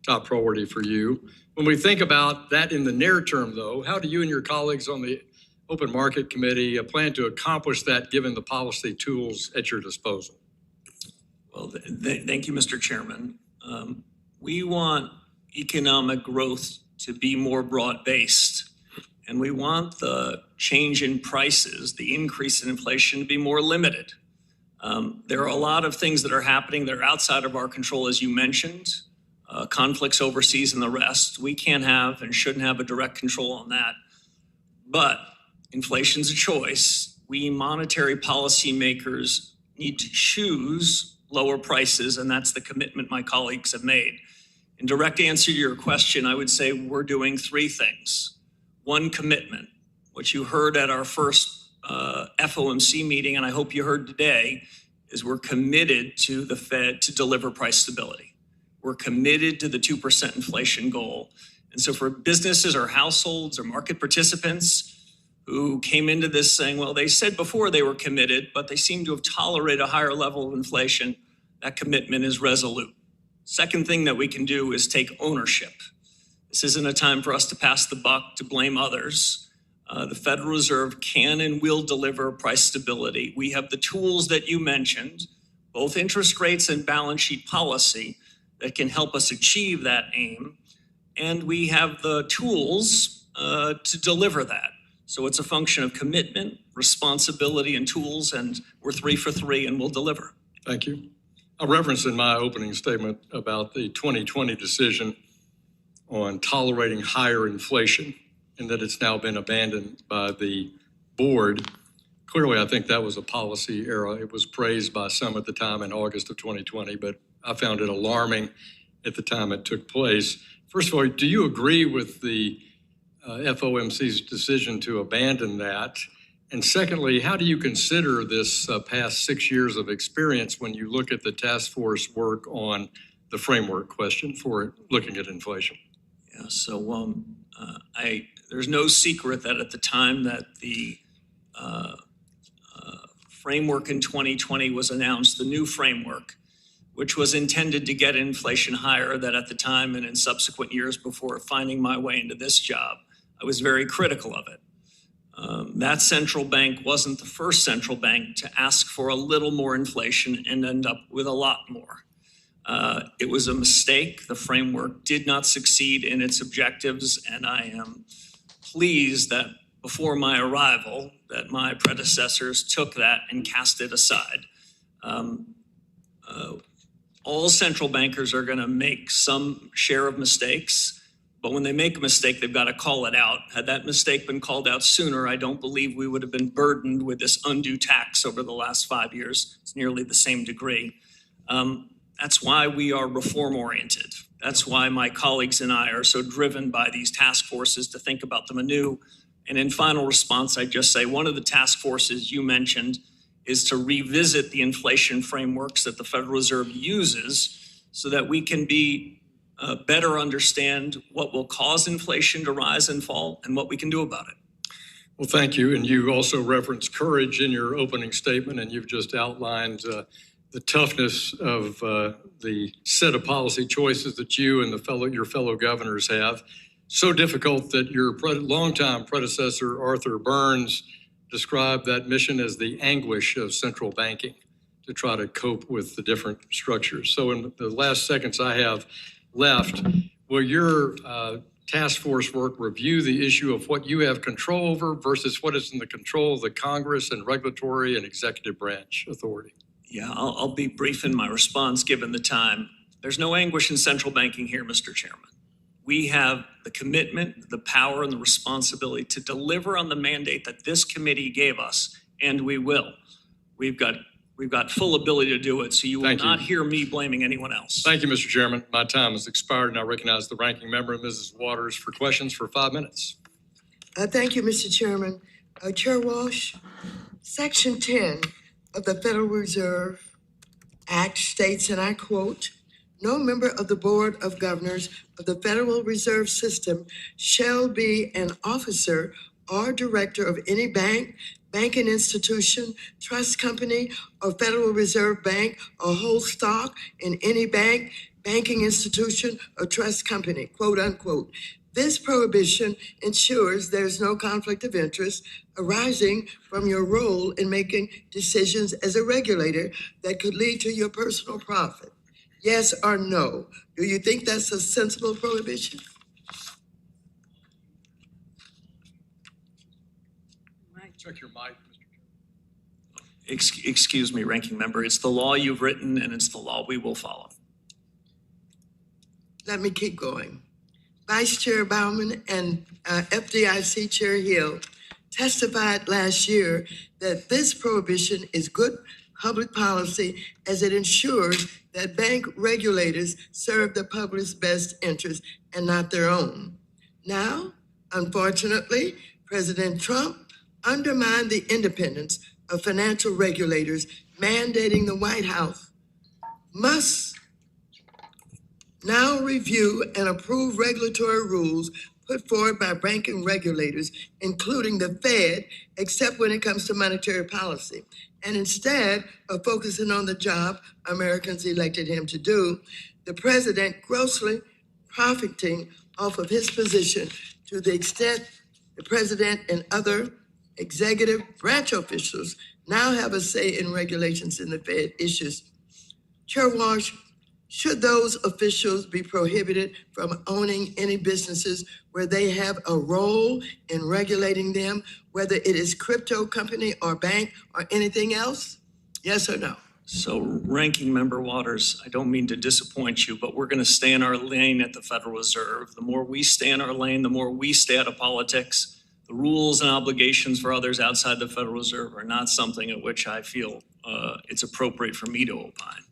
S2: top priority for you. When we think about that in the near term, though, how do you and your colleagues on the Open Market Committee plan to accomplish that given the policy tools at your disposal?
S6: Well, thank you, Mr. Chairman. We want economic growth to be more broad-based, and we want the change in prices, the increase in inflation, to be more limited. There are a lot of things that are happening that are outside of our control, as you mentioned, conflicts overseas and the rest. We can't have and shouldn't have a direct control on that. But inflation's a choice. We monetary policy makers need to choose lower prices, and that's the commitment my colleagues have made. In direct answer to your question, I would say we're doing 3 things. 1, commitment, which you heard at our first FOMC meeting, and I hope you heard today, is we're committed to the Fed to deliver price stability. We're committed to the 2% inflation goal, And so for businesses or households or market participants who came into this saying, well, they said before they were committed, but they seem to have tolerated a higher level of inflation, that commitment is resolute. Second thing that we can do is take ownership. This isn't a time for us to pass the buck, to blame others. The Federal Reserve can and will deliver price stability. We have the tools that you mentioned, both interest rates and balance sheet policy, that can help us achieve that aim. And we have the tools to deliver that. So it's a function of commitment, responsibility, and tools, and we're 3 for 3 and we'll deliver.
S2: Thank you. I referenced in my opening statement about the 2020 decision on tolerating higher inflation and that it's now been abandoned by the board. Clearly, I think that was a policy error. It was praised by some at the time in August of 2020, but I found it alarming at the time it took place. First of all, do you agree with the FOMC's decision to abandon that? And secondly, how do you consider this past 6 years of experience when you look at the task force work on the framework question for looking at inflation?
S6: Yeah, so there's no secret that at the time that the framework in 2020 was announced, the new framework, which was intended to get inflation higher, that at the time and in subsequent years before finding my way into this job, I was very critical of it. That central bank wasn't the first central bank to ask for a little more inflation and end up with a lot more. It was a mistake. The framework did not succeed in its objectives, and I am pleased that before my arrival, that my predecessors took that and cast it aside. All central bankers are going to make some share of mistakes, but when they make a mistake, they've got to call it out. Had that mistake been called out sooner, I don't believe we would have been burdened with this undue tax over the last 5 years. It's nearly the same degree. That's why we are reform-oriented. That's why my colleagues and I are so driven by these task forces to think about them anew. And in final response, I just say one of the task forces you mentioned is to revisit the inflation frameworks that the Federal Reserve uses so that we can better understand what will cause inflation to rise and fall and what we can do about it.
S2: Well, thank you. And you also referenced courage in your opening statement, and you've just outlined the toughness of the set of policy choices that you and your fellow governors have. So difficult that your longtime predecessor, Arthur Burns, described that mission as the anguish of central banking to try to cope with the different structures. So in the last seconds I have left, will your task force work review the issue of what you have control over versus what is in the control of the Congress and regulatory and executive branch authority?
S6: Yeah, I'll be brief in my response given the time. There's no anguish in central banking here, Mr. Chairman. We have the commitment, the power, and the responsibility to deliver on the mandate that this committee gave us, and we will. We've got full ability to do it, so you will not hear me blaming anyone else.
S2: Thank you, Mr. Chairman. My time has expired, and I recognize the ranking member, Mrs. Waters, for questions for 5 minutes.
S3: Thank you, Mr. Chairman. Chair Walsh, Section 10 of the Federal Reserve Act states, and I quote, "No member of the Board of Governors of the Federal Reserve System shall be an officer or director of any bank, banking institution, trust company, or Federal Reserve Bank, or hold stock in any bank, banking institution, or trust company," quote unquote. This prohibition ensures there's no conflict of interest arising from your role in making decisions as a regulator that could lead to your personal profit. Yes or no? Do you think that's a sensible prohibition?
S2: Check your mic, Mr. Chairman.
S6: Excuse me, ranking member. It's the law you've written, and it's the law we will follow.
S3: Let me keep going. Vice Chair Baumann and FDIC Chair Hill testified last year that this prohibition is good public policy as it ensures that bank regulators serve the public's best interest and not their own. Now, unfortunately, President Trump undermined the independence of financial regulators, mandating the White House must now review and approve regulatory rules put forward by banking regulators, including the Fed, except when it comes to monetary policy. And instead of focusing on the job Americans elected him to do, the president grossly profiting off of his position to the extent the president and other executive branch officials now have a say in regulations in the Fed issues. Chair Warsh, should those officials be prohibited from owning any businesses where they have a role in regulating them, whether it is crypto company or bank or anything else? Yes or no?
S6: So Ranking Member Waters, I don't mean to disappoint you, but we're going to stay in our lane at the Federal Reserve. The more we stay in our lane, the more we stay out of politics. The rules and obligations for others outside the Federal Reserve are not something at which I feel it's appropriate for me to opine.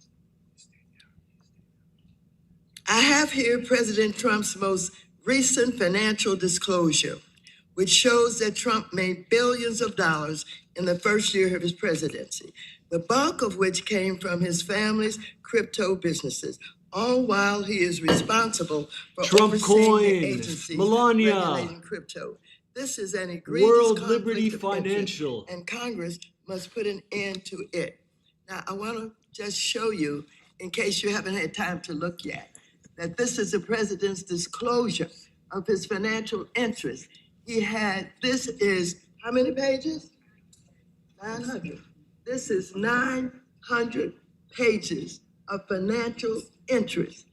S3: I have here President Trump's most recent financial disclosure, which shows that Trump made billions of dollars in the first year of his presidency, the bulk of which came from his family's crypto businesses, all while he is responsible for
S1: Trump
S3: overseeing
S1: coin,
S3: the agencies
S1: Melania,
S3: regulating crypto. This is an egregious
S1: World
S3: conflict
S1: Liberty
S3: of interest,
S1: Financial.
S3: and Congress must put an end to it. Now, I want to just show you, in case you haven't had time to look yet, that this is the president's disclosure of his financial interests. This is, how many pages? 900. This is 900 pages of financial interest.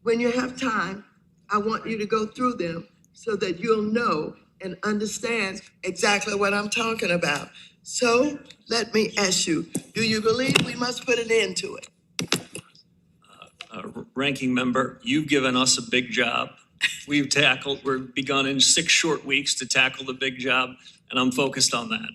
S3: When you have time, I want you to go through them so that you'll know and understand exactly what I'm talking about. So let me ask you, do you believe we must put an end to it?
S6: Ranking Member, you've given us a big job. We've begun in 6 short weeks to tackle the big job, and I'm focused on that.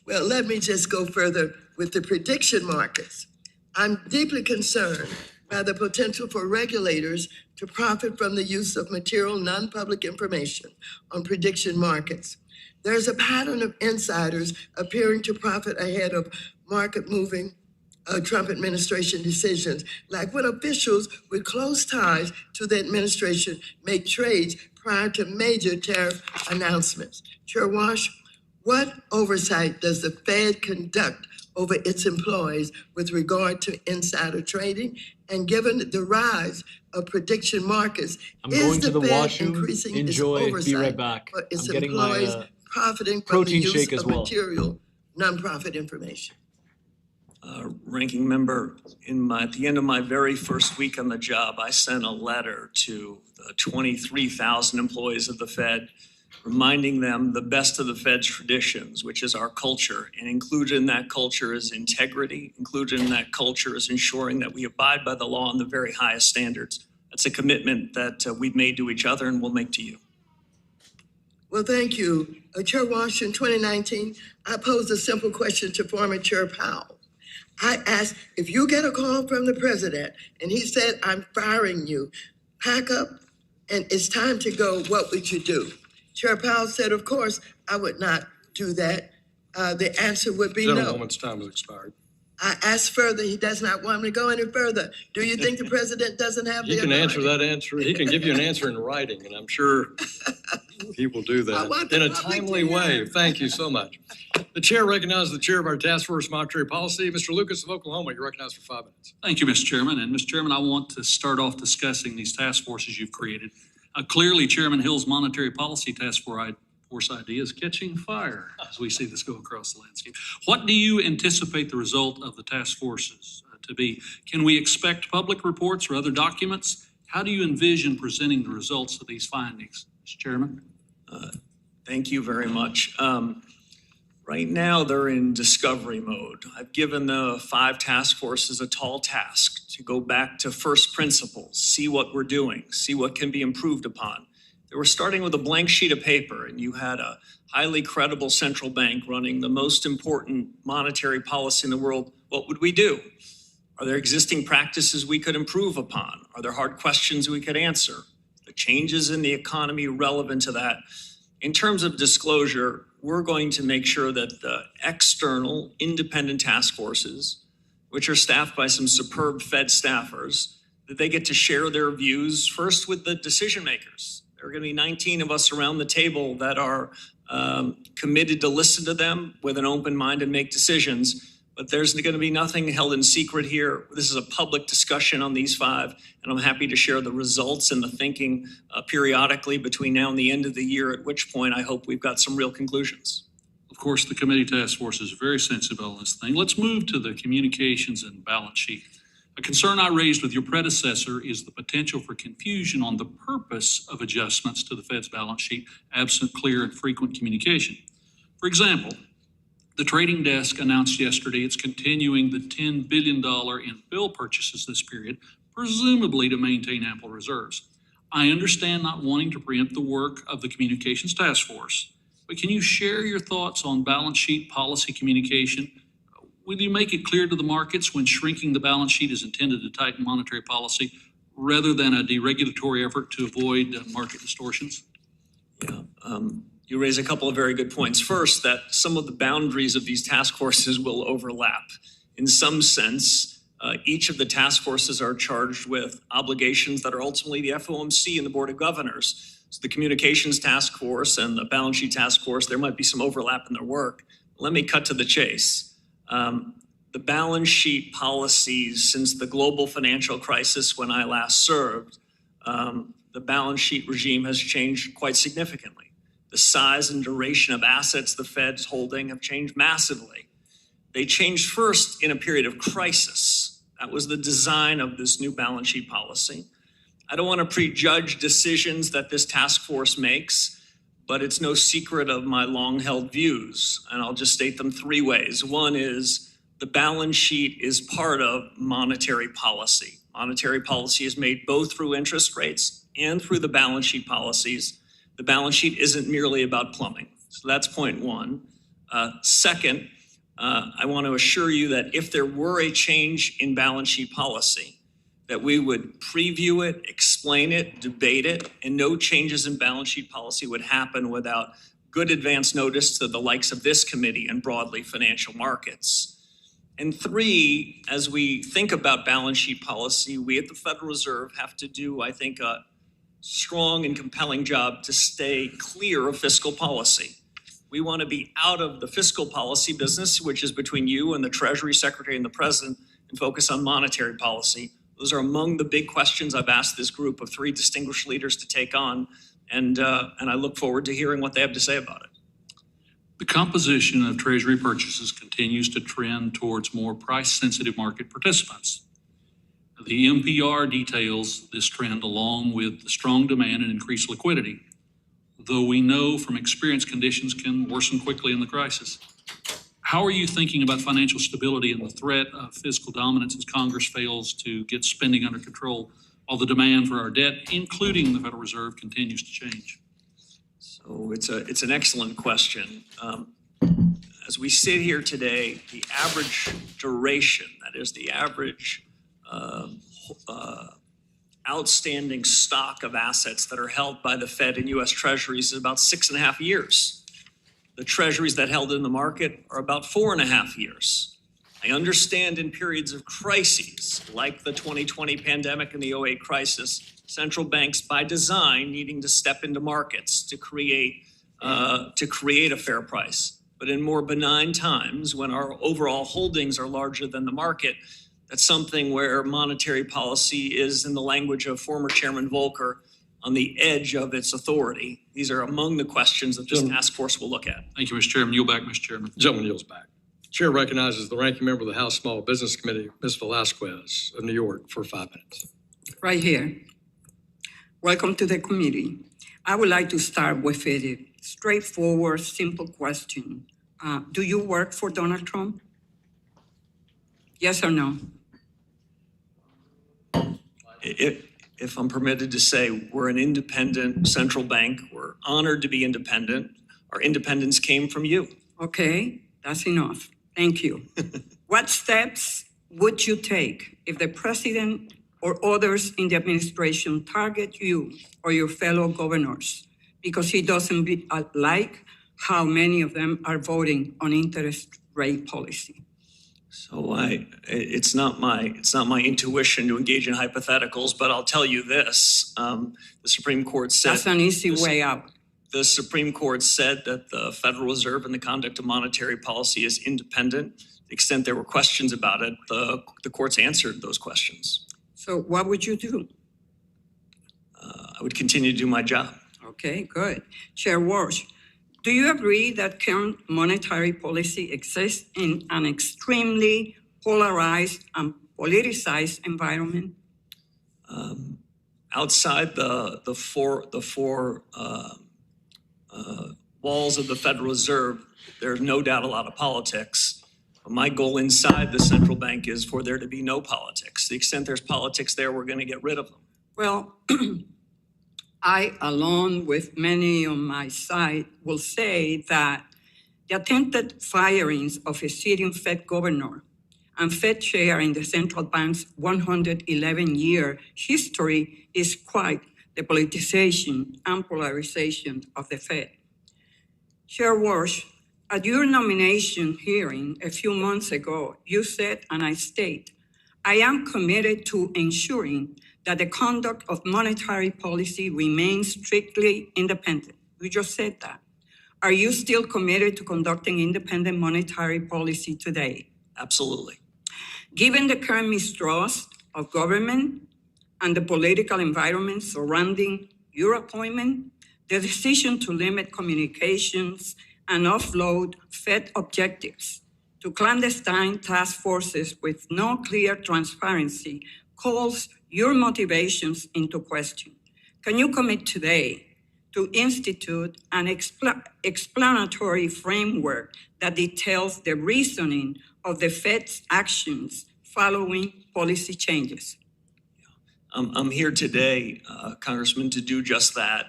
S3: Well, let me just go further with the prediction markets. I'm deeply concerned by the potential for regulators to profit from the use of material non-public information on prediction markets. There's a pattern of insiders appearing to profit ahead of market-moving Trump administration decisions, like when officials with close ties to the administration make trades prior to major tariff announcements. Chair Warsh, what oversight does the Fed conduct over its employees with regard to insider trading? And given the rise of prediction markets,
S1: I'm
S3: is
S1: going
S3: the
S1: to the
S3: Fed
S1: washroom.
S3: increasing
S1: Enjoy.
S3: its
S1: Be
S3: oversight
S1: right back.
S3: for its
S1: I'm getting my
S3: employees profiting from the
S1: protein
S3: use
S1: shake as
S3: of
S1: well.
S3: material nonprofit information?
S6: Ranking Member, at the end of my very first week on the job, I sent a letter to the 23,000 employees of the Fed, reminding them the best of the Fed's traditions, which is our culture. And included in that culture is integrity. Included in that culture is ensuring that we abide by the law and the very highest standards. That's a commitment that we've made to each other and will make to you.
S3: Well, thank you. Chair Warsh, in 2019, I posed a simple question to former Chair Powell. I asked, if you get a call from the president and he said, I'm firing you, pack up and it's time to go, what would you do? Chair Powell said, of course, I would not do that. The answer would be no.
S2: Gentlewoman's time has expired.
S3: I asked further, he does not want me to go any further. Do you think the president doesn't have the
S2: He can
S3: authority?
S2: answer that answer. He can give you an answer in writing, and I'm sure he will do
S3: I want
S2: that
S3: the
S2: in a
S3: public to
S2: timely
S3: hear.
S2: way. Thank you so much. The chair recognizes the chair of our task force monetary policy, Mr. Lucas of Oklahoma. You're recognized for 5 minutes.
S4: Thank you, Mr. Chairman. And Mr. Chairman, I want to start off discussing these task forces you've created. Clearly, Chairman Hill's monetary policy task force idea is catching fire as we see this go across the landscape. What do you anticipate the result of the task forces to be? Can we expect public reports or other documents? How do you envision presenting the results of these findings, Mr. Chairman?
S6: Thank you very much. Right now, they're in discovery mode. I've given the 5 task forces a tall task to go back to first principles, see what we're doing, see what can be improved upon. They were starting with a blank sheet of paper, and you had a highly credible central bank running the most important monetary policy in the world. What would we do? Are there existing practices we could improve upon? Are there hard questions we could answer? The changes in the economy relevant to that? In terms of disclosure, we're going to make sure that the external independent task forces which are staffed by some superb Fed staffers, that they get to share their views first with the decision makers. There are going to be 19 of us around the table that are committed to listen to them with an open mind and make decisions. But there's going to be nothing held in secret here. This is a public discussion on these 5, and I'm happy to share the results and the thinking periodically between now and the end of the year, at which point I hope we've got some real conclusions.
S4: Of course, the committee task force is very sensitive on this thing. Let's move to the communications and balance sheet. A concern I raised with your predecessor is the potential for confusion on the purpose of adjustments to the Fed's balance sheet, absent clear and frequent communication. For example, the trading desk announced yesterday it's continuing the $10 billion in bill purchases this period, presumably to maintain ample reserves. I understand not wanting to preempt the work of the communications task force, but can you share your thoughts on balance sheet policy communication? Will you make it clear to the markets when shrinking the balance sheet is intended to tighten monetary policy rather than a deregulatory effort to avoid market distortions?
S6: Yeah, you raise a couple of very good points. First, that some of the boundaries of these task forces will overlap. In some sense, each of the task forces are charged with obligations that are ultimately the FOMC and the Board of Governors. So the communications task force and the balance sheet task force, there might be some overlap in their work. Let me cut to the chase. The balance sheet policies since the global financial crisis when I last served, the balance sheet regime has changed quite significantly. The size and duration of assets the Fed's holding have changed massively. They changed first in a period of crisis. That was the design of this new balance sheet policy. I don't want to prejudge decisions that this task force makes, but it's no secret of my long-held views, and I'll just state them 3 ways. One is the balance sheet is part of monetary policy. Monetary policy is made both through interest rates and through the balance sheet policies. The balance sheet isn't merely about plumbing. So that's point 1. Second, I want to assure you that if there were a change in balance sheet policy, that we would preview it, explain it, debate it, and no changes in balance sheet policy would happen without good advance notice to the likes of this committee and broadly financial markets. And 3, as we think about balance sheet policy, we at the Federal Reserve have to do, I think, a strong and compelling job to stay clear of fiscal policy. We want to be out of the fiscal policy business, which is between you and the Treasury Secretary and the President, and focus on monetary policy. Those are among the big questions I've asked this group of 3 distinguished leaders to take on, and I look forward to hearing what they have to say about it.
S4: The composition of Treasury purchases continues to trend towards more price-sensitive market participants. The MPR details this trend along with the strong demand and increased liquidity, though we know from experience conditions can worsen quickly in the crisis. How are you thinking about financial stability and the threat of fiscal dominance as Congress fails to get spending under control while the demand for our debt, including the Federal Reserve, continues to change?
S6: So it's an excellent question. As we sit here today, the average duration, that is the average outstanding stock of assets that are held by the Fed and U.S. Treasuries is about 6.5 years. The Treasuries that held in the market are about 4.5 years. I understand in periods of crises, like the 2020 pandemic and the 2008 crisis, central banks by design needing to step into markets to create a fair price. But in more benign times, when our overall holdings are larger than the market, that's something where monetary policy is, in the language of former Chairman Volcker, on the edge of its authority. These are among the questions that this task force will look at.
S4: Thank you, Mr. Chairman. Yield back, Mr. Chairman.
S2: Gentleman yields back. Chair recognizes the ranking member of the House Small Business Committee, Ms. Velasquez of New York, for 5 minutes.
S7: Right here. Welcome to the committee. I would like to start with a straightforward, simple question. Do you work for Donald Trump? Yes or no?
S6: If I'm permitted to say, we're an independent central bank. We're honored to be independent. Our independence came from you.
S7: Okay, that's enough. Thank you. What steps would you take if the president or others in the administration target you or your fellow governors because he doesn't like how many of them are voting on interest rate policy?
S6: So it's not my intuition to engage in hypotheticals, but I'll tell you this: the Supreme Court said
S7: That's an easy way out.
S6: the Supreme Court said that the Federal Reserve and the conduct of monetary policy is independent. To the extent there were questions about it, the courts answered those questions.
S7: So what would you do?
S6: I would continue to do my job.
S7: Okay, good. Chair Warsh, do you agree that current monetary policy exists in an extremely polarized and politicized environment?
S6: Outside the four walls of the Federal Reserve, there's no doubt a lot of politics. But my goal inside the central bank is for there to be no politics. To the extent there's politics there, we're going to get rid of them.
S7: Well, I, along with many on my side, will say that the attempted firings of a sitting Fed governor and Fed chair in the central bank's 111-year history is quite the politicization and polarization of the Fed. Chair Warsh, at your nomination hearing a few months ago, you said, and I state, I am committed to ensuring that the conduct of monetary policy remains strictly independent. You just said that. Are you still committed to conducting independent monetary policy today?
S6: Absolutely.
S7: Given the current mistrust of government and the political environment surrounding your appointment, the decision to limit communications and offload Fed objectives to clandestine task forces with no clear transparency calls your motivations into question. Can you commit today to institute an explanatory framework that details the reasoning of the Fed's actions following policy changes?
S6: I'm here today, Congressman, to do just that.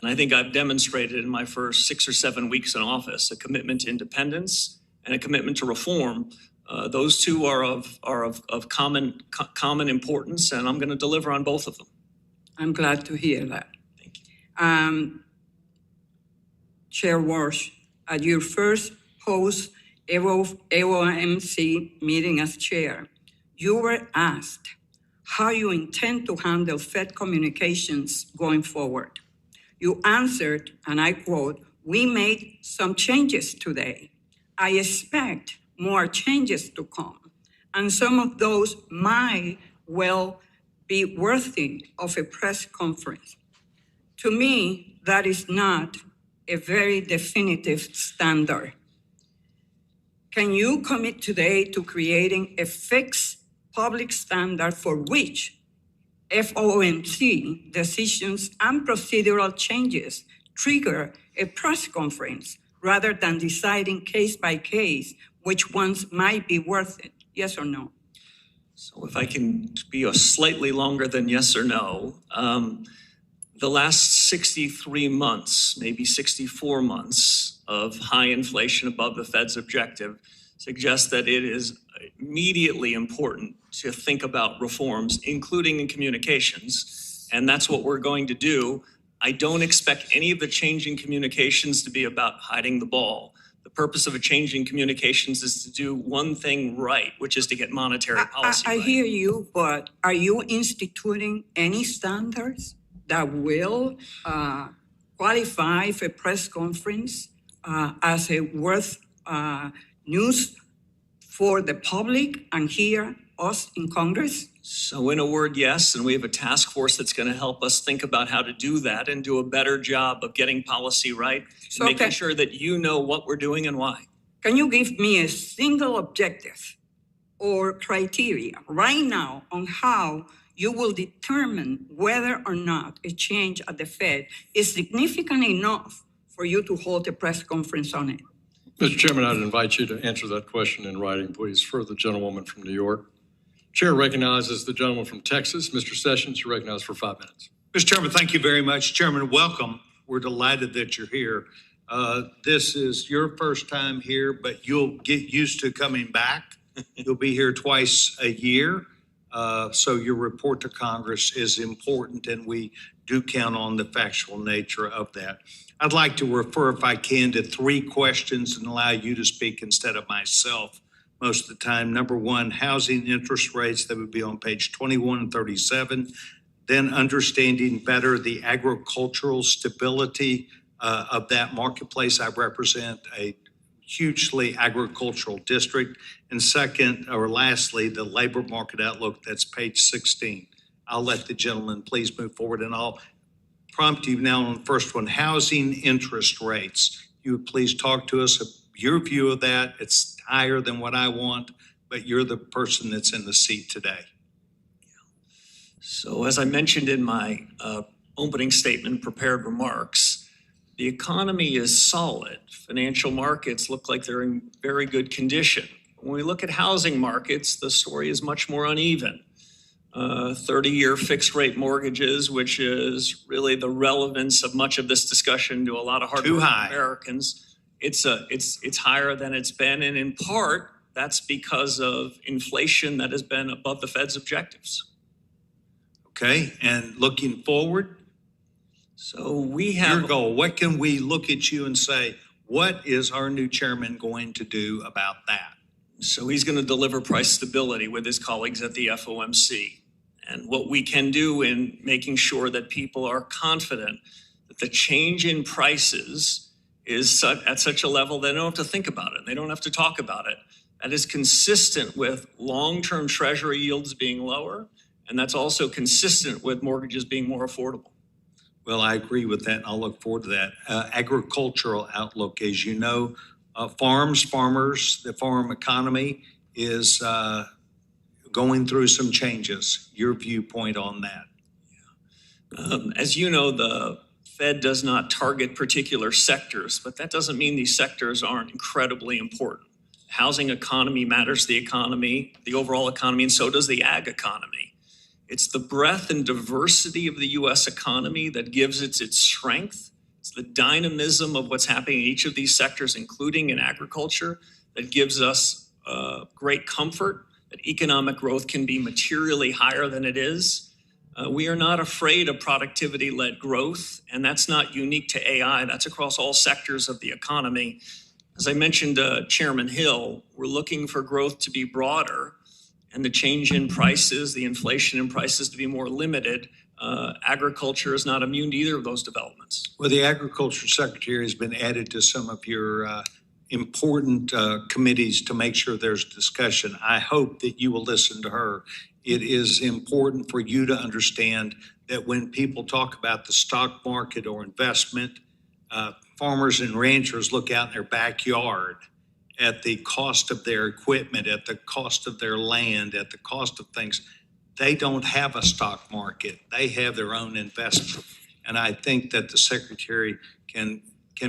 S6: And I think I've demonstrated in my first 6 or 7 weeks in office a commitment to independence and a commitment to reform. Those two are of common importance, and I'm going to deliver on both of them.
S7: I'm glad to hear that.
S6: Thank you.
S7: Chair Warsh, at your first post-AOMC meeting as chair, you were asked how you intend to handle Fed communications going forward. You answered, and I quote, "We made some changes today. I expect more changes to come, and some of those might well be worthy of a press conference." To me, that is not a very definitive standard. Can you commit today to creating a fixed public standard for which FOMC decisions and procedural changes trigger a press conference rather than deciding case by case which ones might be worth it? Yes or no?
S6: So if I can be a slightly longer than yes or no, the last 63 months, maybe 64 months of high inflation above the Fed's objective suggests that it is immediately important to think about reforms, including in communications. And that's what we're going to do. I don't expect any of the change in communications to be about hiding the ball. The purpose of a change in communications is to do one thing right, which is to get monetary policy
S7: I
S6: right.
S7: hear you, but are you instituting any standards that will qualify for a press conference as a worth news for the public and hear us in Congress?
S6: So in a word, yes, and we have a task force that's going to help us think about how to do that and do a better job of getting policy right,
S7: So
S6: making
S7: can-
S6: sure that you know what we're doing and why.
S7: Can you give me a single objective or criteria right now on how you will determine whether or not a change at the Fed is significant enough for you to hold a press conference on it?
S2: Mr. Chairman, I'd invite you to answer that question in writing, please, for the gentlewoman from New York. Chair recognizes the gentleman from Texas. Mr. Sessions, you're recognized for 5 minutes.
S8: Mr. Chairman, thank you very much. Chairman, welcome. We're delighted that you're here. This is your first time here, but you'll get used to coming back. You'll be here twice a year. So your report to Congress is important, and we do count on the factual nature of that. I'd like to refer, if I can, to 3 questions and allow you to speak instead of myself most of the time. Number one, housing interest rates, that would be on page 21 and 37. Then understanding better the agricultural stability of that marketplace. I represent a hugely agricultural district. And second, or lastly, the labor market outlook, that's page 16. I'll let the gentleman please move forward, and I'll prompt you now on the first one, housing interest rates. You would please talk to us, your view of that. It's higher than what I want, but you're the person that's in the seat today.
S6: So as I mentioned in my opening statement, prepared remarks, the economy is solid. Financial markets look like they're in very good condition. When we look at housing markets, the story is much more uneven. 30-year fixed rate mortgages, which is really the relevance of much of this discussion to a lot of hardworking Americans. It's higher than it's been, and in part, that's because of inflation that has been above the Fed's objectives.
S8: Okay, and looking forward,
S6: so we have
S8: your goal. What can we look at you and say, what is our new chairman going to do about that?
S6: So he's going to deliver price stability with his colleagues at the FOMC. And what we can do in making sure that people are confident that the change in prices is at such a level they don't have to think about it. They don't have to talk about it. That is consistent with long-term treasury yields being lower. And that's also consistent with mortgages being more affordable.
S8: Well, I agree with that, and I'll look forward to that. Agricultural outlook, as you know, farmers, the farm economy is going through some changes. Your viewpoint on that?
S6: As you know, the Fed does not target particular sectors, but that doesn't mean these sectors aren't incredibly important. Housing economy matters to the economy, the overall economy, and so does the ag economy. It's the breadth and diversity of the U.S. economy that gives it its strength. It's the dynamism of what's happening in each of these sectors, including in agriculture, that gives us great comfort that economic growth can be materially higher than it is. We are not afraid of productivity-led growth, and that's not unique to AI. That's across all sectors of the economy. As I mentioned to Chairman Hill, we're looking for growth to be broader, and the change in prices, the inflation in prices to be more limited. Agriculture is not immune to either of those developments.
S8: Well, the Agriculture Secretary has been added to some of your important committees to make sure there's discussion. I hope that you will listen to her. It is important for you to understand that when people talk about the stock market or investment, farmers and ranchers look out in their backyard at the cost of their equipment, at the cost of their land, at the cost of things. They don't have a stock market. They have their own investment. And I think that the Secretary can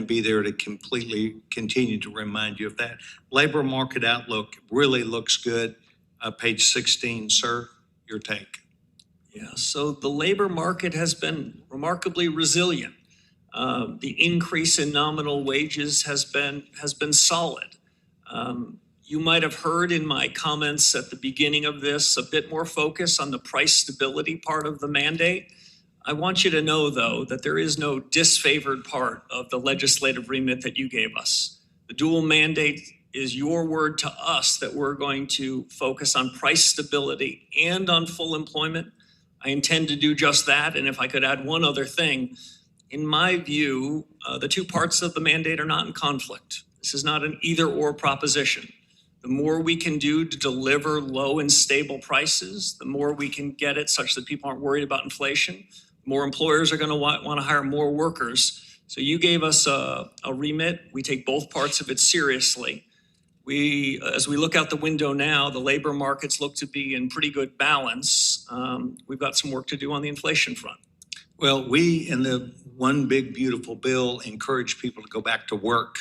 S8: be there to completely continue to remind you of that. Labor market outlook really looks good. Page 16, sir, your take.
S6: Yeah, so the labor market has been remarkably resilient. The increase in nominal wages has been solid. You might have heard in my comments at the beginning of this a bit more focus on the price stability part of the mandate. I want you to know, though, that there is no disfavored part of the legislative remit that you gave us. The dual mandate is your word to us that we're going to focus on price stability and on full employment. I intend to do just that. And if I could add one other thing, in my view, the two parts of the mandate are not in conflict. This is not an either-or proposition. The more we can do to deliver low and stable prices, the more we can get it such that people aren't worried about inflation. More employers are going to want to hire more workers. So you gave us a remit. We take both parts of it seriously. As we look out the window now, the labor markets look to be in pretty good balance. We've got some work to do on the inflation front.
S8: Well, we in the One Big Beautiful Bill encourage people to go back to work.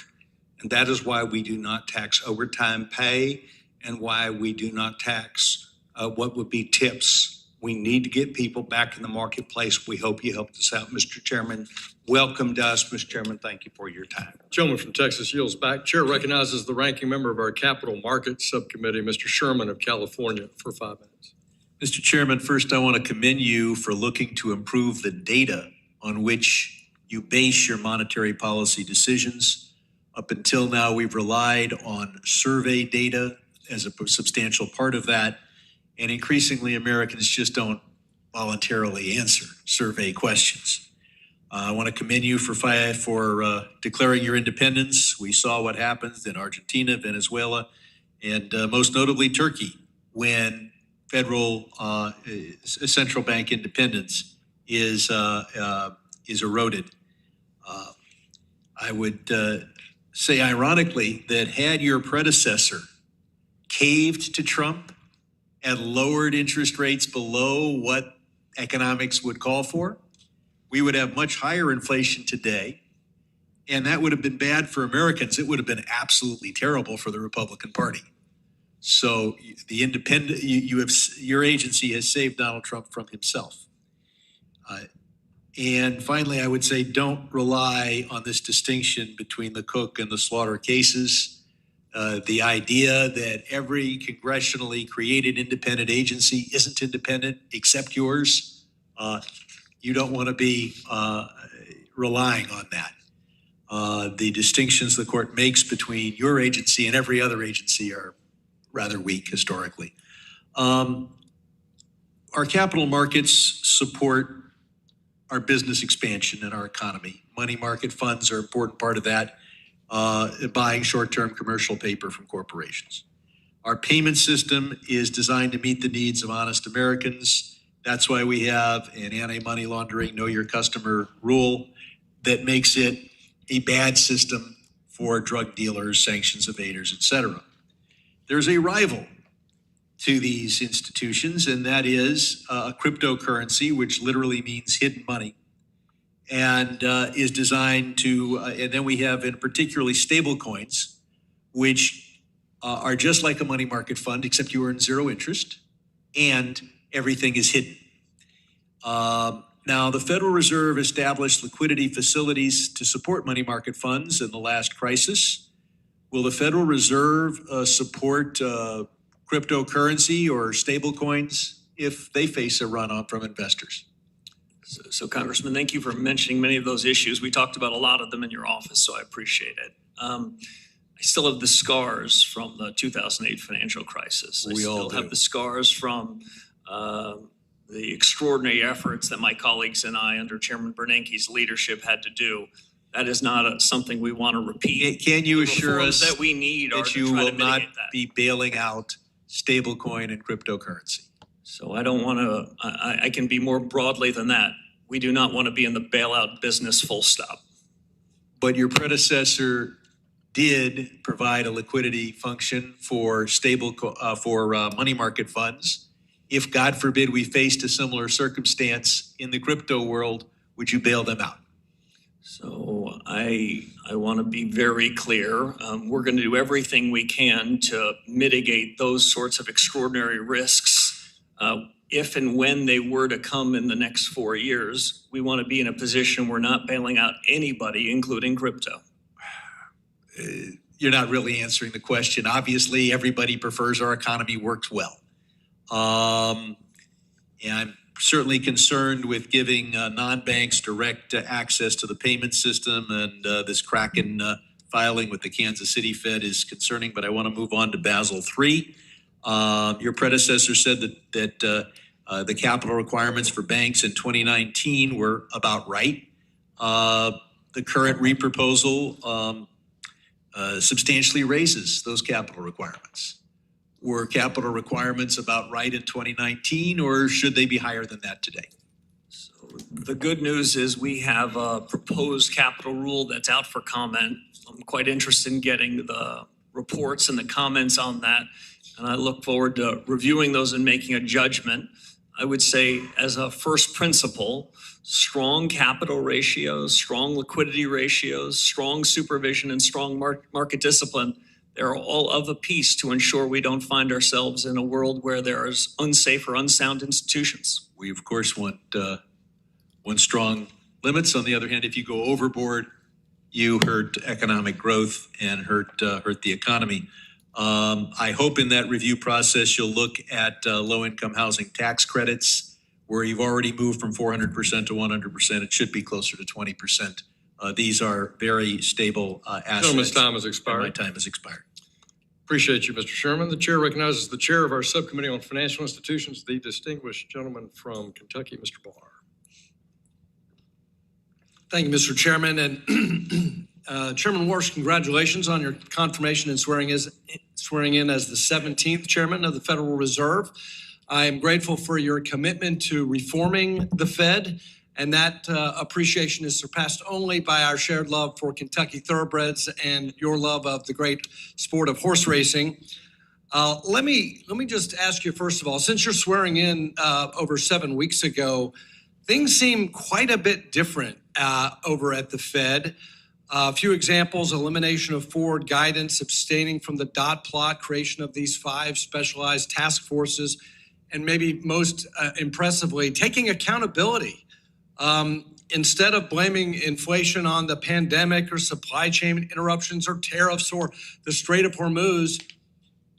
S8: And that is why we do not tax overtime pay and why we do not tax what would be tips. We need to get people back in the marketplace. We hope you helped us out. Mr. Chairman, welcome to us. Mr. Chairman, thank you for your time.
S2: Gentleman from Texas yields back. Chair recognizes the ranking member of our Capital Markets Subcommittee, Mr. Sherman of California, for 5 minutes.
S9: Mr. Chairman, first I want to commend you for looking to improve the data on which you base your monetary policy decisions. Up until now, we've relied on survey data as a substantial part of that. And increasingly, Americans just don't voluntarily answer survey questions. I want to commend you for declaring your independence. We saw what happens in Argentina, Venezuela, and most notably Turkey when federal central bank independence is eroded. I would say ironically that had your predecessor caved to Trump and lowered interest rates below what economics would call for, we would have much higher inflation today. And that would have been bad for Americans. It would have been absolutely terrible for the Republican Party. So the independent, your agency has saved Donald Trump from himself. And finally, I would say don't rely on this distinction between the Cook and the Slaughter cases. The idea that every congressionally created independent agency isn't independent except yours, you don't want to be relying on that. The distinctions the court makes between your agency and every other agency are rather weak historically. Our capital markets support our business expansion and our economy. Money market funds are an important part of that, buying short-term commercial paper from corporations. Our payment system is designed to meet the needs of honest Americans. That's why we have an anti-money laundering, know your customer rule that makes it a bad system for drug dealers, sanctions evaders, et cetera. There's a rival to these institutions, and that is a cryptocurrency, which literally means hidden money, and is designed to, and then we have in particularly stable coins, which are just like a money market fund, except you earn zero interest, and everything is hidden. Now, the Federal Reserve established liquidity facilities to support money market funds in the last crisis. Will the Federal Reserve support cryptocurrency or stable coins if they face a run-up from investors?
S6: So Congressman, thank you for mentioning many of those issues. We talked about a lot of them in your office, so I appreciate it. I still have the scars from the 2008 financial crisis.
S9: We all do.
S6: I still have the scars from the extraordinary efforts that my colleagues and I, under Chairman Bernanke's leadership, had to do. That is not something we want to repeat.
S9: Can you assure us
S6: that we need
S9: that you will not be bailing out stablecoin and cryptocurrency?
S6: So I don't want to, I can be more broadly than that. We do not want to be in the bailout business, full stop.
S9: But your predecessor did provide a liquidity function for money market funds. If, God forbid, we faced a similar circumstance in the crypto world, would you bail them out?
S6: So I want to be very clear. We're going to do everything we can to mitigate those sorts of extraordinary risks. If and when they were to come in the next 4 years, we want to be in a position we're not bailing out anybody, including crypto.
S9: You're not really answering the question. Obviously, everybody prefers our economy works well. And I'm certainly concerned with giving non-banks direct access to the payment system, and this Kraken filing with the Kansas City Fed is concerning, but I want to move on to Basel III. Your predecessor said that the capital requirements for banks in 2019 were about right. The current reproposal substantially raises those capital requirements. Were capital requirements about right in 2019, or should they be higher than that today?
S6: So the good news is we have a proposed capital rule that's out for comment. I'm quite interested in getting the reports and the comments on that, and I look forward to reviewing those and making a judgment. I would say, as a first principle, strong capital ratios, strong liquidity ratios, strong supervision, and strong market discipline, they're all of a piece to ensure we don't find ourselves in a world where there is unsafe or unsound institutions.
S9: We, of course, want strong limits. On the other hand, if you go overboard, you hurt economic growth and hurt the economy. I hope in that review process you'll look at low-income housing tax credits, where you've already moved from 400% to 100%. It should be closer to 20%. These are very stable assets.
S2: Gentleman's time has expired.
S9: My time has expired.
S2: Appreciate you, Mr. Sherman. The chair recognizes the chair of our subcommittee on financial institutions, the distinguished gentleman from Kentucky, Mr. Barr.
S10: Thank you, Mr. Chairman. And Chairman Warsh, congratulations on your confirmation and swearing in as the 17th Chairman of the Federal Reserve. I am grateful for your commitment to reforming the Fed, and that appreciation is surpassed only by our shared love for Kentucky thoroughbreds and your love of the great sport of horse racing. Let me just ask you, first of all, since you're swearing in over 7 weeks ago, things seem quite a bit different over at the Fed. A few examples: elimination of forward guidance, abstaining from the dot plot, creation of these 5 specialized task forces, and maybe most impressively, taking accountability. Instead of blaming inflation on the pandemic or supply chain interruptions or tariffs or the Strait of Hormuz,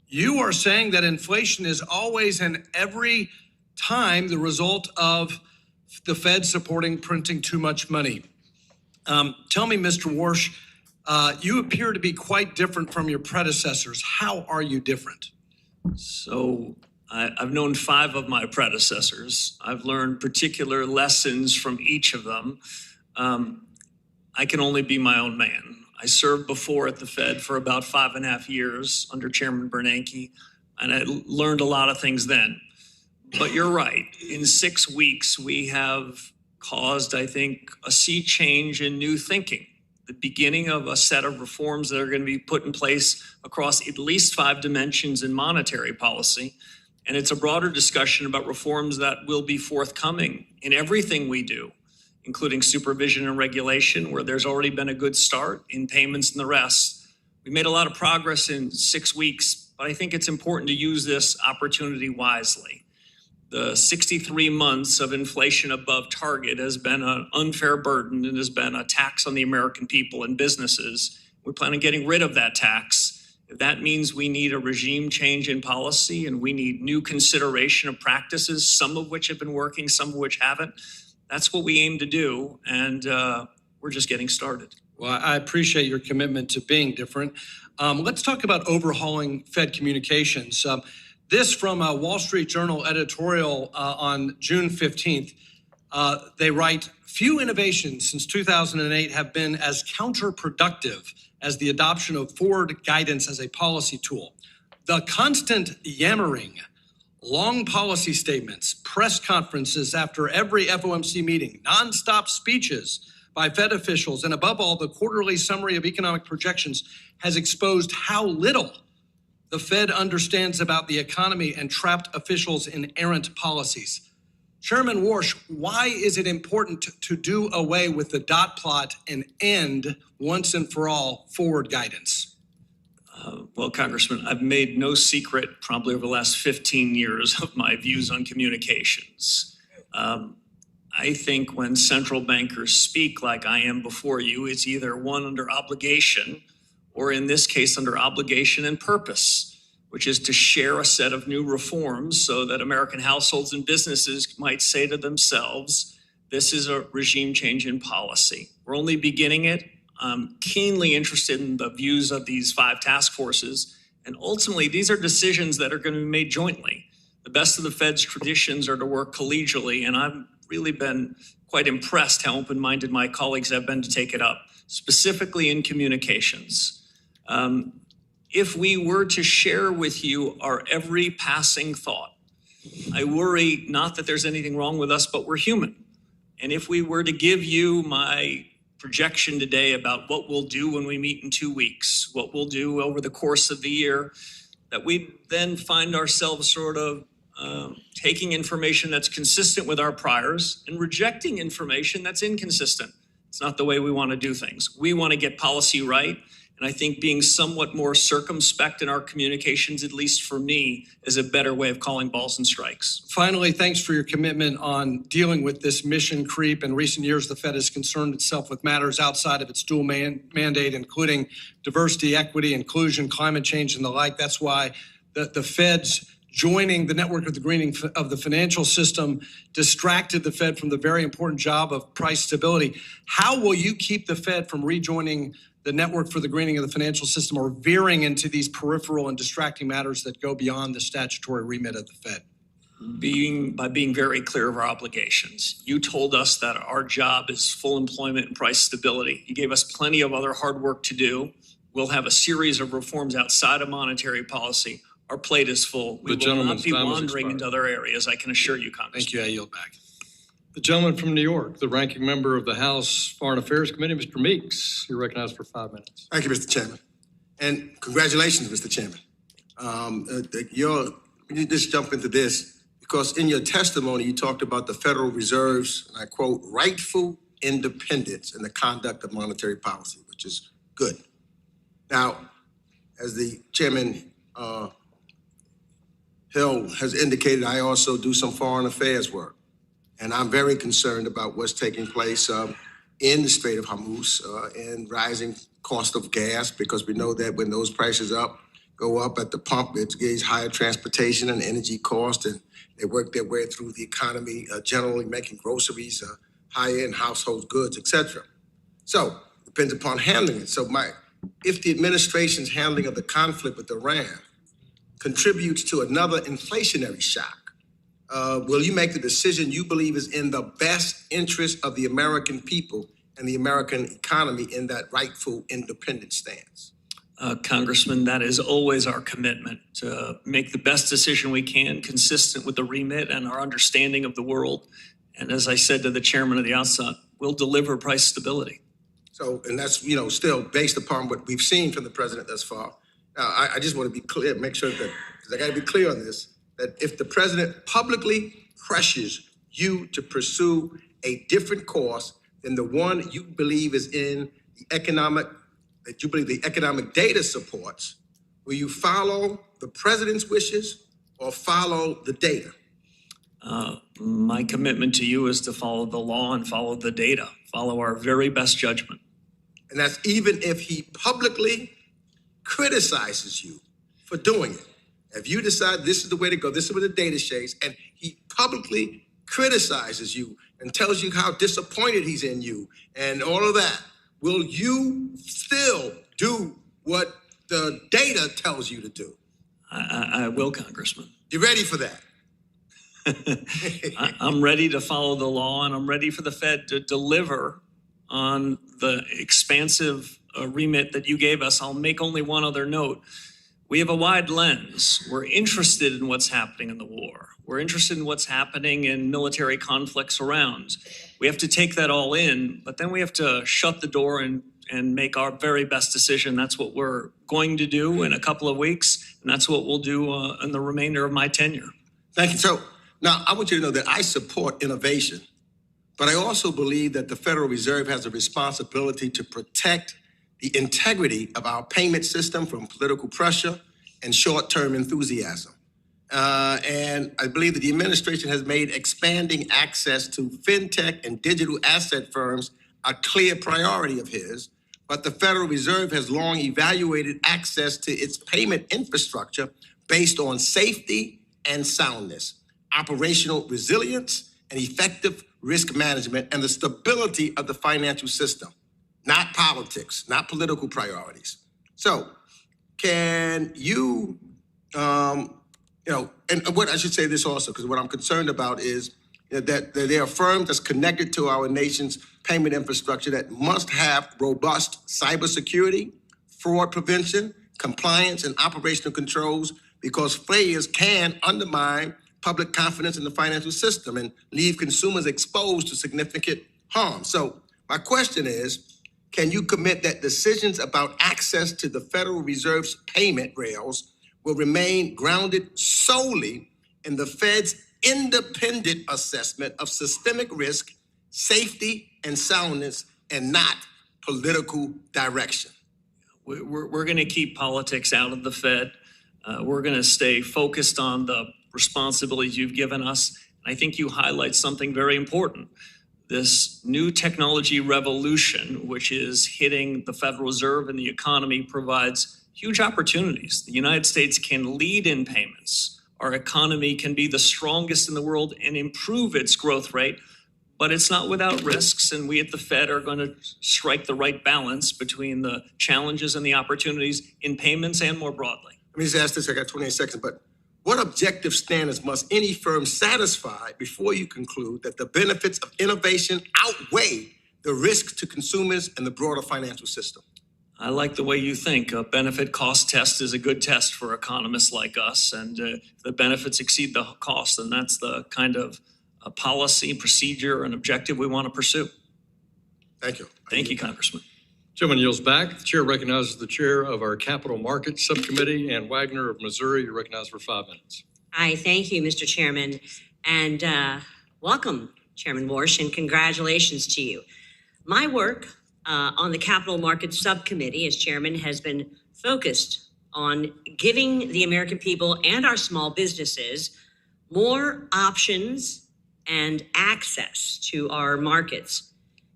S10: you are saying that inflation is always and every time the result of the Fed supporting printing too much money. Tell me, Mr. Warsh, you appear to be quite different from your predecessors. How are you different?
S6: So I've known 5 of my predecessors. I've learned particular lessons from each of them. I can only be my own man. I served before at the Fed for about 5.5 years under Chairman Bernanke, and I learned a lot of things then. But you're right. In 6 weeks, we have caused, I think, a sea change in new thinking. The beginning of a set of reforms that are going to be put in place across at least 5 dimensions in monetary policy. And it's a broader discussion about reforms that will be forthcoming in everything we do, including supervision and regulation, where there's already been a good start, in payments and the rest. We made a lot of progress in 6 weeks, but I think it's important to use this opportunity wisely. The 63 months of inflation above target has been an unfair burden and has been a tax on the American people and businesses. We plan on getting rid of that tax. If that means we need a regime change in policy and we need new consideration of practices, some of which have been working, some of which haven't, that's what we aim to do, and we're just getting started.
S10: Well, I appreciate your commitment to being different. Let's talk about overhauling Fed communications. This from a Wall Street Journal editorial on June 15th. They write, few innovations since 2008 have been as counterproductive as the adoption of forward guidance as a policy tool. The constant yammering, long policy statements, press conferences after every FOMC meeting, nonstop speeches by Fed officials, and above all, the quarterly summary of economic projections has exposed how little the Fed understands about the economy and trapped officials in errant policies. Chairman Warsh, why is it important to do away with the dot plot and end once and for all forward guidance?
S6: Well, Congressman, I've made no secret probably over the last 15 years of my views on communications. I think when central bankers speak like I am before you, it's either one under obligation or in this case under obligation and purpose, which is to share a set of new reforms so that American households and businesses might say to themselves, this is a regime change in policy. We're only beginning it. I'm keenly interested in the views of these 5 task forces. And ultimately, these are decisions that are going to be made jointly. The best of the Fed's traditions are to work collegially, and I've really been quite impressed how open-minded my colleagues have been to take it up, specifically in communications. If we were to share with you our every passing thought, I worry not that there's anything wrong with us, but we're human. And if we were to give you my projection today about what we'll do when we meet in 2 weeks, what we'll do over the course of the year, that we then find ourselves sort of taking information that's consistent with our priors and rejecting information that's inconsistent. It's not the way we want to do things. We want to get policy right. And I think being somewhat more circumspect in our communications, at least for me, is a better way of calling balls and strikes.
S10: Finally, thanks for your commitment on dealing with this mission creep. In recent years, the Fed has concerned itself with matters outside of its dual mandate, including diversity, equity, inclusion, climate change, and the like. That's why the Fed's joining the network of the greening of the financial system distracted the Fed from the very important job of price stability. How will you keep the Fed from rejoining the network for the greening of the financial system or veering into these peripheral and distracting matters that go beyond the statutory remit of the Fed?
S6: By being very clear of our obligations. You told us that our job is full employment and price stability. You gave us plenty of other hard work to do. We'll have a series of reforms outside of monetary policy. Our plate is full. We will not be wandering into other areas, I can assure you, Congressman.
S10: Thank you. I yield back. The gentleman from New York, the ranking member of the House Foreign Affairs Committee, Mr. Meeks, you're recognized for 5 minutes.
S11: Thank you, Mr. Chairman. And congratulations, Mr. Chairman. You just jump into this because in your testimony, you talked about the Federal Reserve's, and I quote, rightful independence in the conduct of monetary policy, which is good. Now, as the Chairman Hill has indicated, I also do some foreign affairs work. And I'm very concerned about what's taking place in the Strait of Hormuz and rising cost of gas, because we know that when those prices go up at the pump, it gives higher transportation and energy cost, and they work their way through the economy, generally making groceries, high-end household goods, etc. So it depends upon handling it. So if the administration's handling of the conflict with Iran contributes to another inflationary shock, will you make the decision you believe is in the best interest of the American people and the American economy in that rightful independent stance?
S6: Congressman, that is always our commitment to make the best decision we can, consistent with the remit and our understanding of the world. And as I said to the chairman at the outset, we'll deliver price stability.
S11: So, and that's, still based upon what we've seen from the president thus far. Now, I just want to be clear, make sure that, because I got to be clear on this, that if the president publicly pressures you to pursue a different course than the one you believe is in the economic data supports, will you follow the president's wishes or follow the data?
S6: My commitment to you is to follow the law and follow the data, follow our very best judgment.
S11: And that's even if he publicly criticizes you for doing it. If you decide this is the way to go, this is what the data shows, and he publicly criticizes you and tells you how disappointed he's in you and all of that, will you still do what the data tells you to do?
S6: I will, Congressman.
S11: You ready for that?
S6: I'm ready to follow the law, and I'm ready for the Fed to deliver on the expansive remit that you gave us. I'll make only one other note. We have a wide lens. We're interested in what's happening in the war. We're interested in what's happening in military conflicts around. We have to take that all in, but then we have to shut the door and make our very best decision. That's what we're going to do in a couple of weeks, and that's what we'll do in the remainder of my tenure.
S11: Thank you. So now I want you to know that I support innovation, but I also believe that the Federal Reserve has a responsibility to protect the integrity of our payment system from political pressure and short-term enthusiasm. And I believe that the administration has made expanding access to fintech and digital asset firms a clear priority of his, but the Federal Reserve has long evaluated access to its payment infrastructure based on safety and soundness, operational resilience, and effective risk management, and the stability of the financial system, not politics, not political priorities. So can you, and what I should say this also, because what I'm concerned about is that there are firms that's connected to our nation's payment infrastructure that must have robust cybersecurity, fraud prevention, compliance, and operational controls, because failures can undermine public confidence in the financial system and leave consumers exposed to significant harm. So my question is, can you commit that decisions about access to the Federal Reserve's payment rails will remain grounded solely in the Fed's independent assessment of systemic risk, safety, and soundness, and not political direction?
S6: We're going to keep politics out of the Fed. We're going to stay focused on the responsibilities you've given us. And I think you highlight something very important. This new technology revolution, which is hitting the Federal Reserve and the economy, provides huge opportunities. The United States can lead in payments. Our economy can be the strongest in the world and improve its growth rate but it's not without risks, and we at the Fed are going to strike the right balance between the challenges and the opportunities in payments and more broadly.
S11: Let me just ask this, I got 28 seconds, but what objective standards must any firm satisfy before you conclude that the benefits of innovation outweigh the risks to consumers and the broader financial system?
S6: I like the way you think. A benefit cost test is a good test for economists like us, and if the benefits exceed the cost, then that's the kind of policy, procedure, and objective we want to pursue.
S11: Thank you.
S6: Thank you, Congressman.
S2: Gentleman yields back. The chair recognizes the chair of our Capital Markets Subcommittee, Ann Wagner of Missouri. You're recognized for 5 minutes.
S12: Hi, thank you, Mr. Chairman, and welcome, Chairman Warsh, and congratulations to you. My work on the Capital Markets Subcommittee as chairman has been focused on giving the American people and our small businesses more options and access to our markets,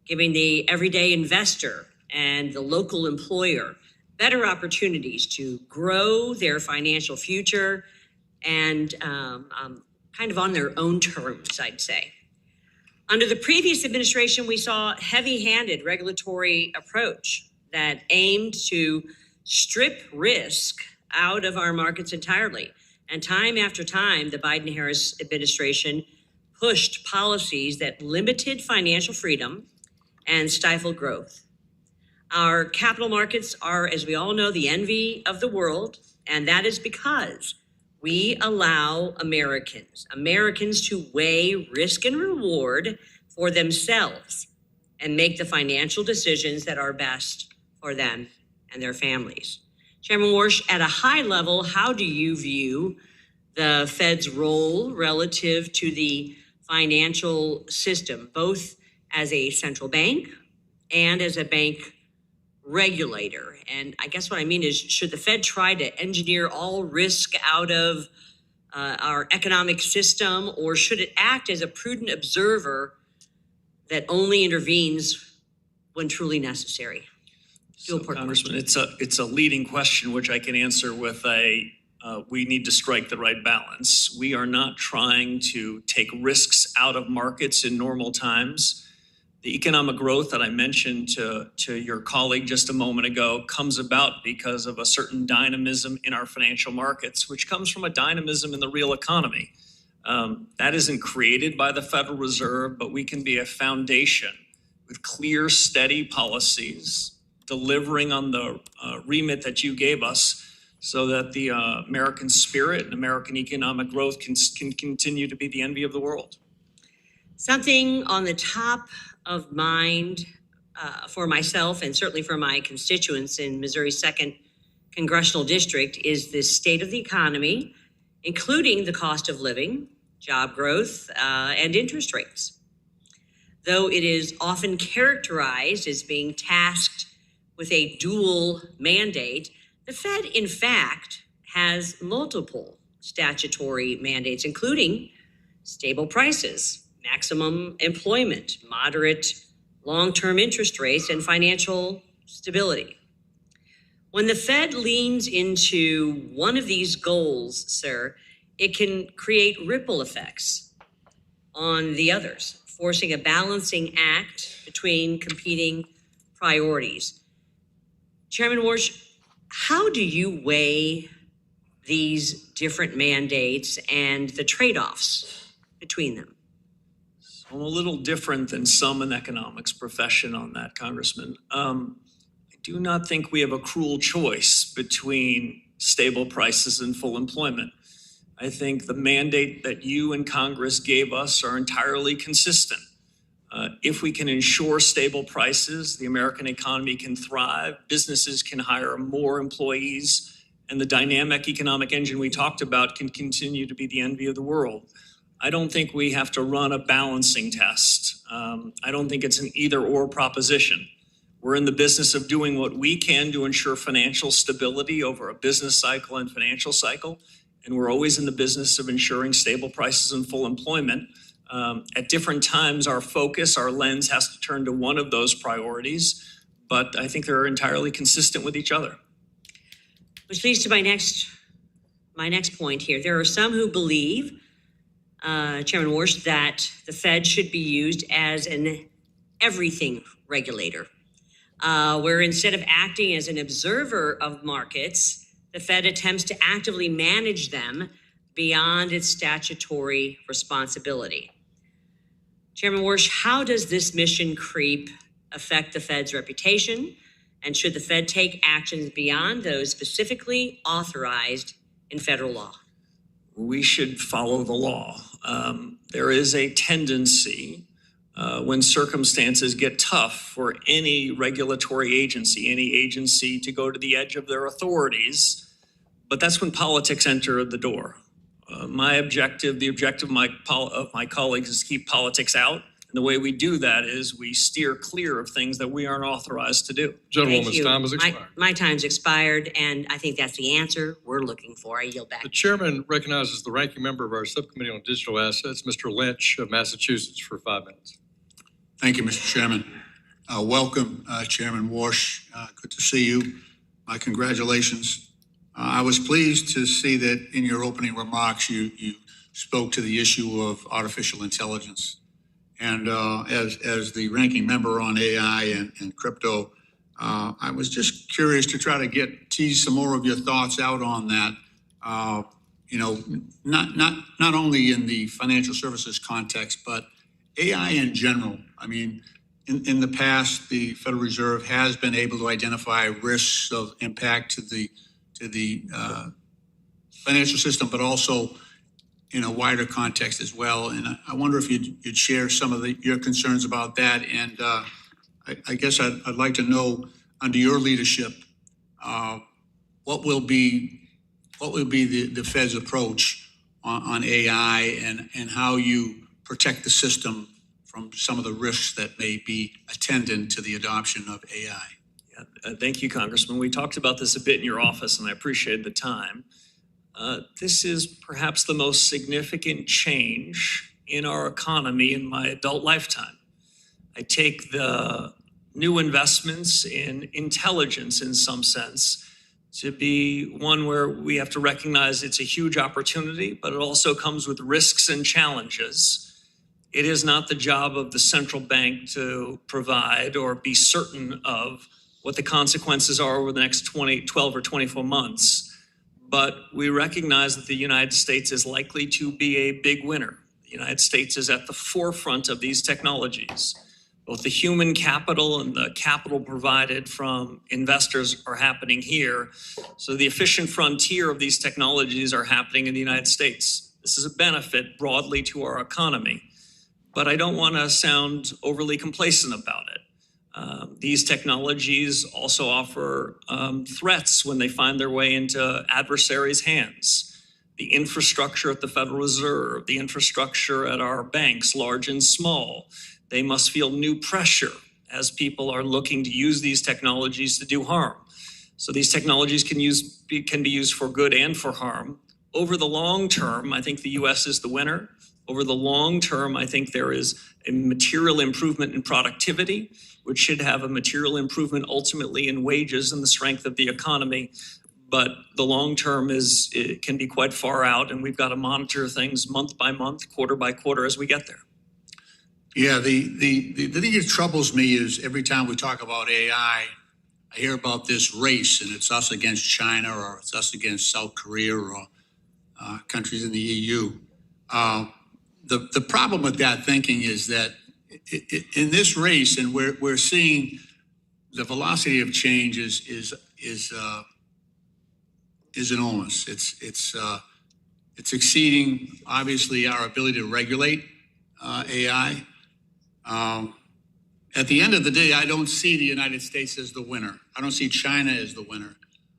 S12: giving the everyday investor and the local employer better opportunities to grow their financial future and kind of on their own terms, I'd say. Under the previous administration, we saw a heavy-handed regulatory approach that aimed to strip risk out of our markets entirely. And time after time, the Biden-Harris administration pushed policies that limited financial freedom and stifled growth. Our capital markets are, as we all know, the envy of the world, and that is because we allow Americans to weigh risk and reward for themselves and make the financial decisions that are best for them and their families. Chairman Warsh, at a high level, how do you view the Fed's role relative to the financial system, both as a central bank and as a bank regulator? And I guess what I mean is, should the Fed try to engineer all risk out of our economic system, or should it act as a prudent observer that only intervenes when truly necessary?
S6: So, Congressman, it's a leading question, which I can answer with we need to strike the right balance. We are not trying to take risks out of markets in normal times. The economic growth that I mentioned to your colleague just a moment ago comes about because of a certain dynamism in our financial markets, which comes from a dynamism in the real economy. That isn't created by the Federal Reserve, but we can be a foundation with clear, steady policies, delivering on the remit that you gave us, so that the American spirit and American economic growth can continue to be the envy of the world.
S12: Something on the top of mind for myself and certainly for my constituents in Missouri's 2nd Congressional District is the state of the economy, including the cost of living, job growth, and interest rates. Though it is often characterized as being tasked with a dual mandate, the Fed, in fact, has multiple statutory mandates, including stable prices, maximum employment, moderate long-term interest rates, and financial stability. When the Fed leans into one of these goals, sir, it can create ripple effects on the others, forcing a balancing act between competing priorities. Chairman Warsh, how do you weigh these different mandates and the trade-offs between them?
S6: I'm a little different than some in the economics profession on that, Congressman. I do not think we have a cruel choice between stable prices and full employment. I think the mandate that you and Congress gave us are entirely consistent. If we can ensure stable prices, the American economy can thrive, businesses can hire more employees, and the dynamic economic engine we talked about can continue to be the envy of the world. I don't think we have to run a balancing test. I don't think it's an either-or proposition. We're in the business of doing what we can to ensure financial stability over a business cycle and financial cycle, and we're always in the business of ensuring stable prices and full employment. At different times, our focus, our lens has to turn to one of those priorities, but I think they're entirely consistent with each other.
S12: Which leads to my next point here. There are some who believe Chairman Warsh, that the Fed should be used as an everything regulator, where instead of acting as an observer of markets, the Fed attempts to actively manage them beyond its statutory responsibility. Chairman Warsh, how does this mission creep affect the Fed's reputation? And should the Fed take actions beyond those specifically authorized in federal law?
S6: We should follow the law. There is a tendency when circumstances get tough for any regulatory agency, any agency to go to the edge of their authorities, but that's when politics enter the door. My objective, the objective of my colleagues is to keep politics out. And the way we do that is we steer clear of things that we aren't authorized to do.
S2: Gentlewoman's time has expired.
S12: My time's expired, and I think that's the answer we're looking for. I yield back.
S2: The chairman recognizes the ranking member of our subcommittee on digital assets, Mr. Lynch of Massachusetts, for 5 minutes.
S13: Thank you, Mr. Chairman. Welcome, Chairman Warsh. Good to see you. My congratulations. I was pleased to see that in your opening remarks, you spoke to the issue of artificial intelligence. And as the ranking member on AI and crypto, I was just curious to try to tease some more of your thoughts out on that. Not only in the financial services context, but AI in general. I mean, in the past, the Federal Reserve has been able to identify risks of impact to the financial system, but also in a wider context as well. And I wonder if you'd share some of your concerns about that. And I guess I'd like to know, under your leadership, what will be the Fed's approach on AI and how you protect the system from some of the risks that may be attendant to the adoption of AI.
S6: Yeah, thank you, Congressman. We talked about this a bit in your office, and I appreciate the time. This is perhaps the most significant change in our economy in my adult lifetime. I take the new investments in intelligence in some sense to be one where we have to recognize it's a huge opportunity, but it also comes with risks and challenges. It is not the job of the central bank to provide or be certain of what the consequences are over the next 12 or 24 months. But we recognize that the United States is likely to be a big winner. The United States is at the forefront of these technologies. Both the human capital and the capital provided from investors are happening here. So the efficient frontier of these technologies are happening in the United States. This is a benefit broadly to our economy, but I don't want to sound overly complacent about it. These technologies also offer threats when they find their way into adversaries' hands. The infrastructure at the Federal Reserve, the infrastructure at our banks, large and small, they must feel new pressure as people are looking to use these technologies to do harm. So these technologies can be used for good and for harm. Over the long term, I think the U.S. is the winner. Over the long term, I think there is a material improvement in productivity, which should have a material improvement ultimately in wages and the strength of the economy. But the long term it can be quite far out, and we've got to monitor things month by month, quarter by quarter as we get there.
S13: Yeah, the thing that troubles me is every time we talk about AI, I hear about this race, and it's us against China, or it's us against South Korea, or countries in the EU. The problem with that thinking is that in this race, and we're seeing the velocity of change is enormous. It's exceeding obviously our ability to regulate AI. At the end of the day, I don't see the United States as the winner. I don't see China as the winner.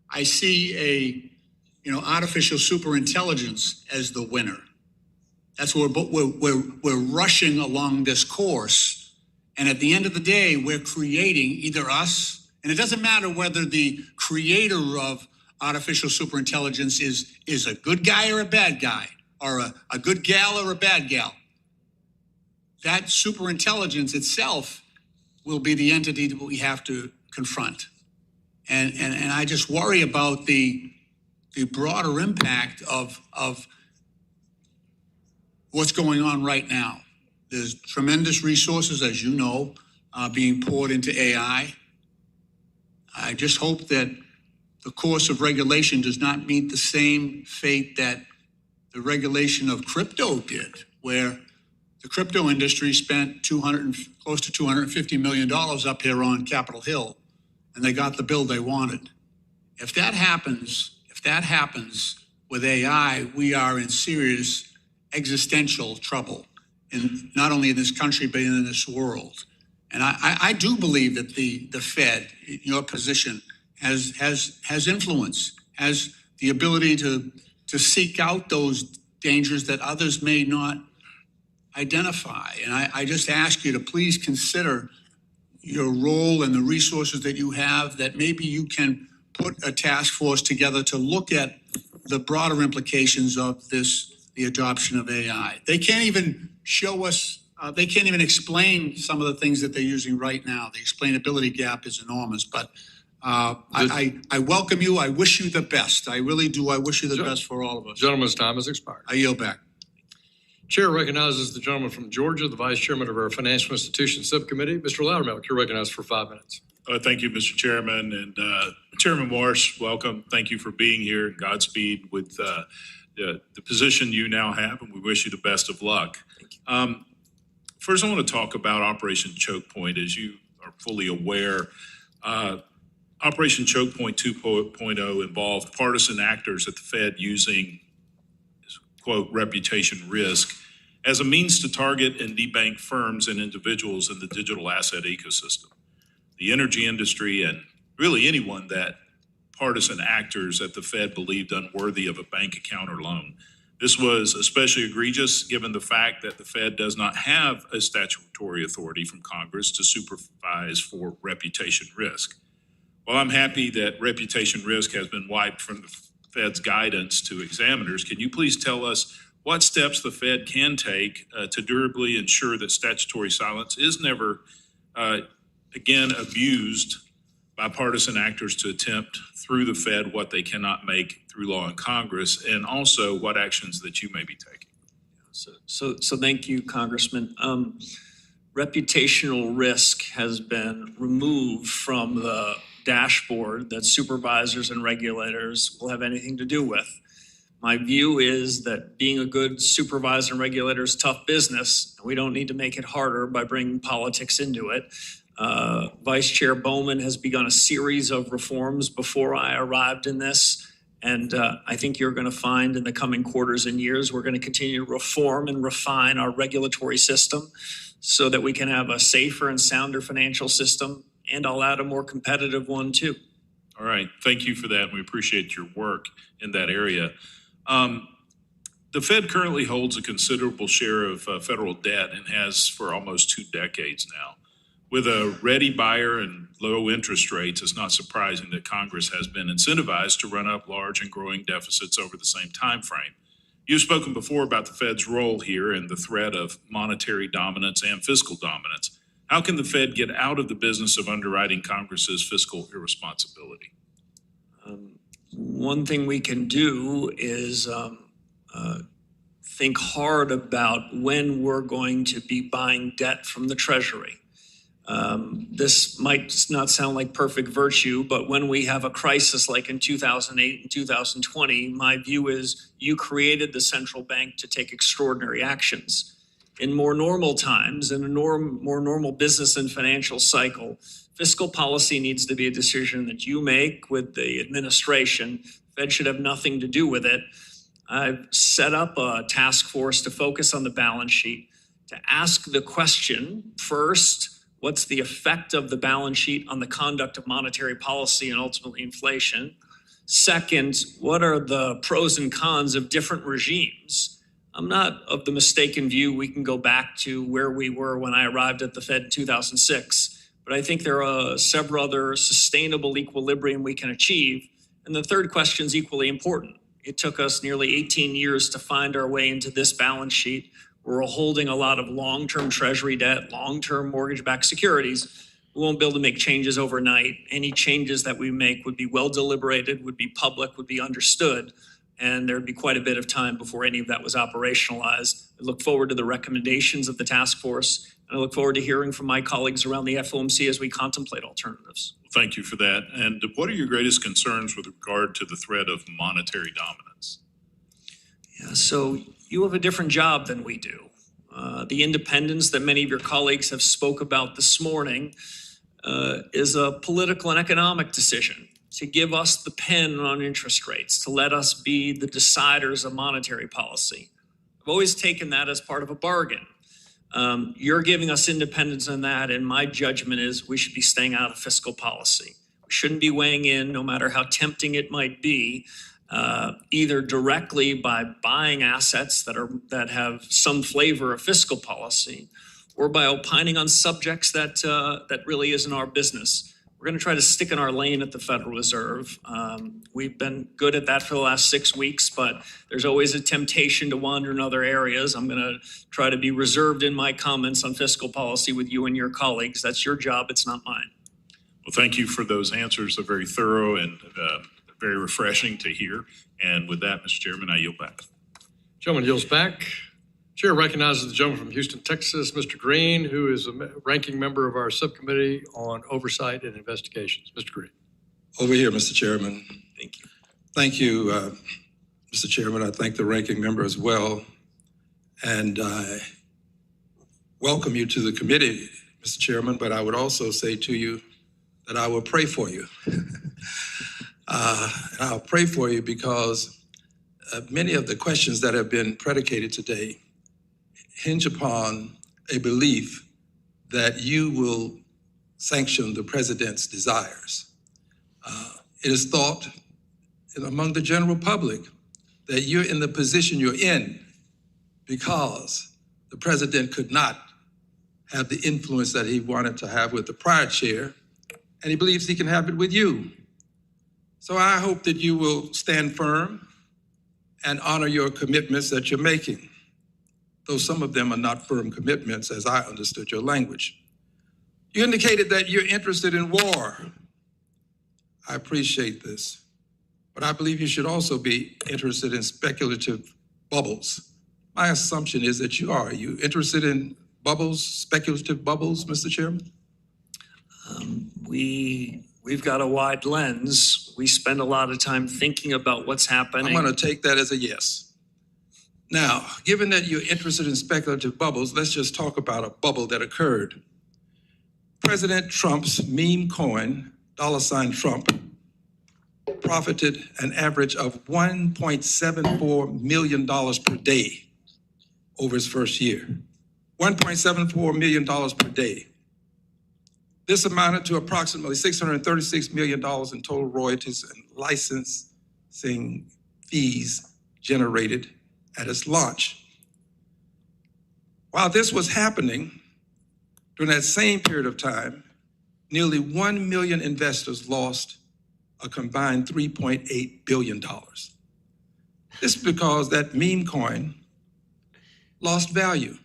S13: I see artificial superintelligence as the winner. That's where we're rushing along this course. And at the end of the day, we're creating either us, and it doesn't matter whether the creator of artificial superintelligence is a good guy or a bad guy, or a good gal or a bad gal. That superintelligence itself will be the entity that we have to confront. And I just worry about the broader impact of what's going on right now. There's tremendous resources, as you know, being poured into AI. I just hope that the course of regulation does not meet the same fate that the regulation of crypto did, where the crypto industry spent close to $250 million up here on Capitol Hill, and they got the bill they wanted. If that happens with AI, we are in serious existential trouble, not only in this country, but in this world. And I do believe that the Fed, your position, has influence, has the ability to seek out those dangers that others may not identify. And I just ask you to please consider your role and the resources that you have, that maybe you can put a task force together to look at the broader implications of the adoption of AI. They can't even show us, they can't even explain some of the things that they're using right now. The explainability gap is enormous, but I welcome you. I wish you the best. I really do. I wish you the best for all of us.
S2: Gentleman's time has expired.
S13: I yield back.
S2: Chair recognizes the gentleman from Georgia, the Vice Chairman of our Financial Institutions Subcommittee. Mr. Loudermilk, you're recognized for 5 minutes.
S14: Thank you, Mr. Chairman. And Chairman Warsh, welcome. Thank you for being here. Godspeed with the position you now have, and we wish you the best of luck. First, I want to talk about Operation Choke Point. As you are fully aware, Operation Choke Point 2.0 involved partisan actors at the Fed using, quote, reputation risk as a means to target and debank firms and individuals in the digital asset ecosystem. The energy industry and really anyone that partisan actors at the Fed believed unworthy of a bank account or loan. This was especially egregious given the fact that the Fed does not have a statutory authority from Congress to supervise for reputation risk. While I'm happy that reputation risk has been wiped from the Fed's guidance to examiners, can you please tell us what steps the Fed can take to durably ensure that statutory silence is never again abused by partisan actors to attempt through the Fed what they cannot make through law in Congress, and also what actions that you may be taking?
S6: So thank you, Congressman. Reputational risk has been removed from the dashboard that supervisors and regulators will have anything to do with. My view is that being a good supervisor and regulator is tough business. We don't need to make it harder by bringing politics into it. Vice Chair Bowman has begun a series of reforms before I arrived in this. And I think you're going to find in the coming quarters and years, we're going to continue to reform and refine our regulatory system so that we can have a safer and sounder financial system. And I'll add a more competitive one too.
S14: All right, thank you for that. We appreciate your work in that area. The Fed currently holds a considerable share of federal debt and has for almost 2 decades now. With a ready buyer and low interest rates, it's not surprising that Congress has been incentivized to run up large and growing deficits over the same time frame. You've spoken before about the Fed's role here and the threat of monetary dominance and fiscal dominance. How can the Fed get out of the business of underwriting Congress's fiscal irresponsibility?
S6: One thing we can do is think hard about when we're going to be buying debt from the Treasury. This might not sound like perfect virtue, but when we have a crisis like in 2008 and 2020, my view is you created the central bank to take extraordinary actions. In more normal times, in a more normal business and financial cycle, fiscal policy needs to be a decision that you make with the administration. Fed should have nothing to do with it. I've set up a task force to focus on the balance sheet, to ask the question first, what's the effect of the balance sheet on the conduct of monetary policy and ultimately inflation? Second, what are the pros and cons of different regimes? I'm not of the mistaken view we can go back to where we were when I arrived at the Fed in 2006, but I think there are several other sustainable equilibrium we can achieve. And the third question is equally important. It took us nearly 18 years to find our way into this balance sheet. We're holding a lot of long-term Treasury debt, long-term mortgage-backed securities. We won't be able to make changes overnight. Any changes that we make would be well deliberated, would be public, would be understood. and there'd be quite a bit of time before any of that was operationalized. I look forward to the recommendations of the task force, and I look forward to hearing from my colleagues around the FOMC as we contemplate alternatives.
S14: Thank you for that. And what are your greatest concerns with regard to the threat of monetary dominance?
S6: Yeah, so you have a different job than we do. The independence that many of your colleagues have spoke about this morning is a political and economic decision to give us the pen on interest rates, to let us be the deciders of monetary policy. I've always taken that as part of a bargain. You're giving us independence on that, and my judgment is we should be staying out of fiscal policy. We shouldn't be weighing in, no matter how tempting it might be, either directly by buying assets that have some flavor of fiscal policy, or by opining on subjects that really isn't our business. We're going to try to stick in our lane at the Federal Reserve. We've been good at that for the last 6 weeks, but there's always a temptation to wander in other areas. I'm going to try to be reserved in my comments on fiscal policy with you and your colleagues. That's your job. It's not mine.
S14: Well, thank you for those answers. They're very thorough and very refreshing to hear. And with that, Mr. Chairman, I yield back.
S2: Gentleman yields back. Chair recognizes the gentleman from Houston, Texas, Mr. Green, who is a ranking member of our subcommittee on oversight and investigations. Mr. Green.
S15: Over here, Mr. Chairman.
S6: Thank you.
S15: Thank you, Mr. Chairman. I thank the ranking member as well. And I welcome you to the committee, Mr. Chairman, but I would also say to you that I will pray for you. And I'll pray for you because many of the questions that have been predicated today hinge upon a belief that you will sanction the president's desires. It is thought among the general public that you're in the position you're in because the president could not have the influence that he wanted to have with the prior chair, and he believes he can have it with you. So I hope that you will stand firm and honor your commitments that you're making, though some of them are not firm commitments as I understood your language. You indicated that you're interested in war. I appreciate this, but I believe you should also be interested in speculative bubbles. My assumption is that you are. Are you interested in bubbles, speculative bubbles, Mr. Chairman?
S6: We've got a wide lens. We spend a lot of time thinking about what's happening.
S15: I'm going to take that as a yes. Now, given that you're interested in speculative bubbles, let's just talk about a bubble that occurred. President Trump's meme coin, $Trump, profited an average of $1.74 million per day over his first year. $1.74 million per day. This amounted to approximately $636 million in total royalties and licensing fees generated at its launch. While this was happening, during that same period of time, nearly 1 million investors lost a combined $3.8 billion. This is because that meme coin lost value,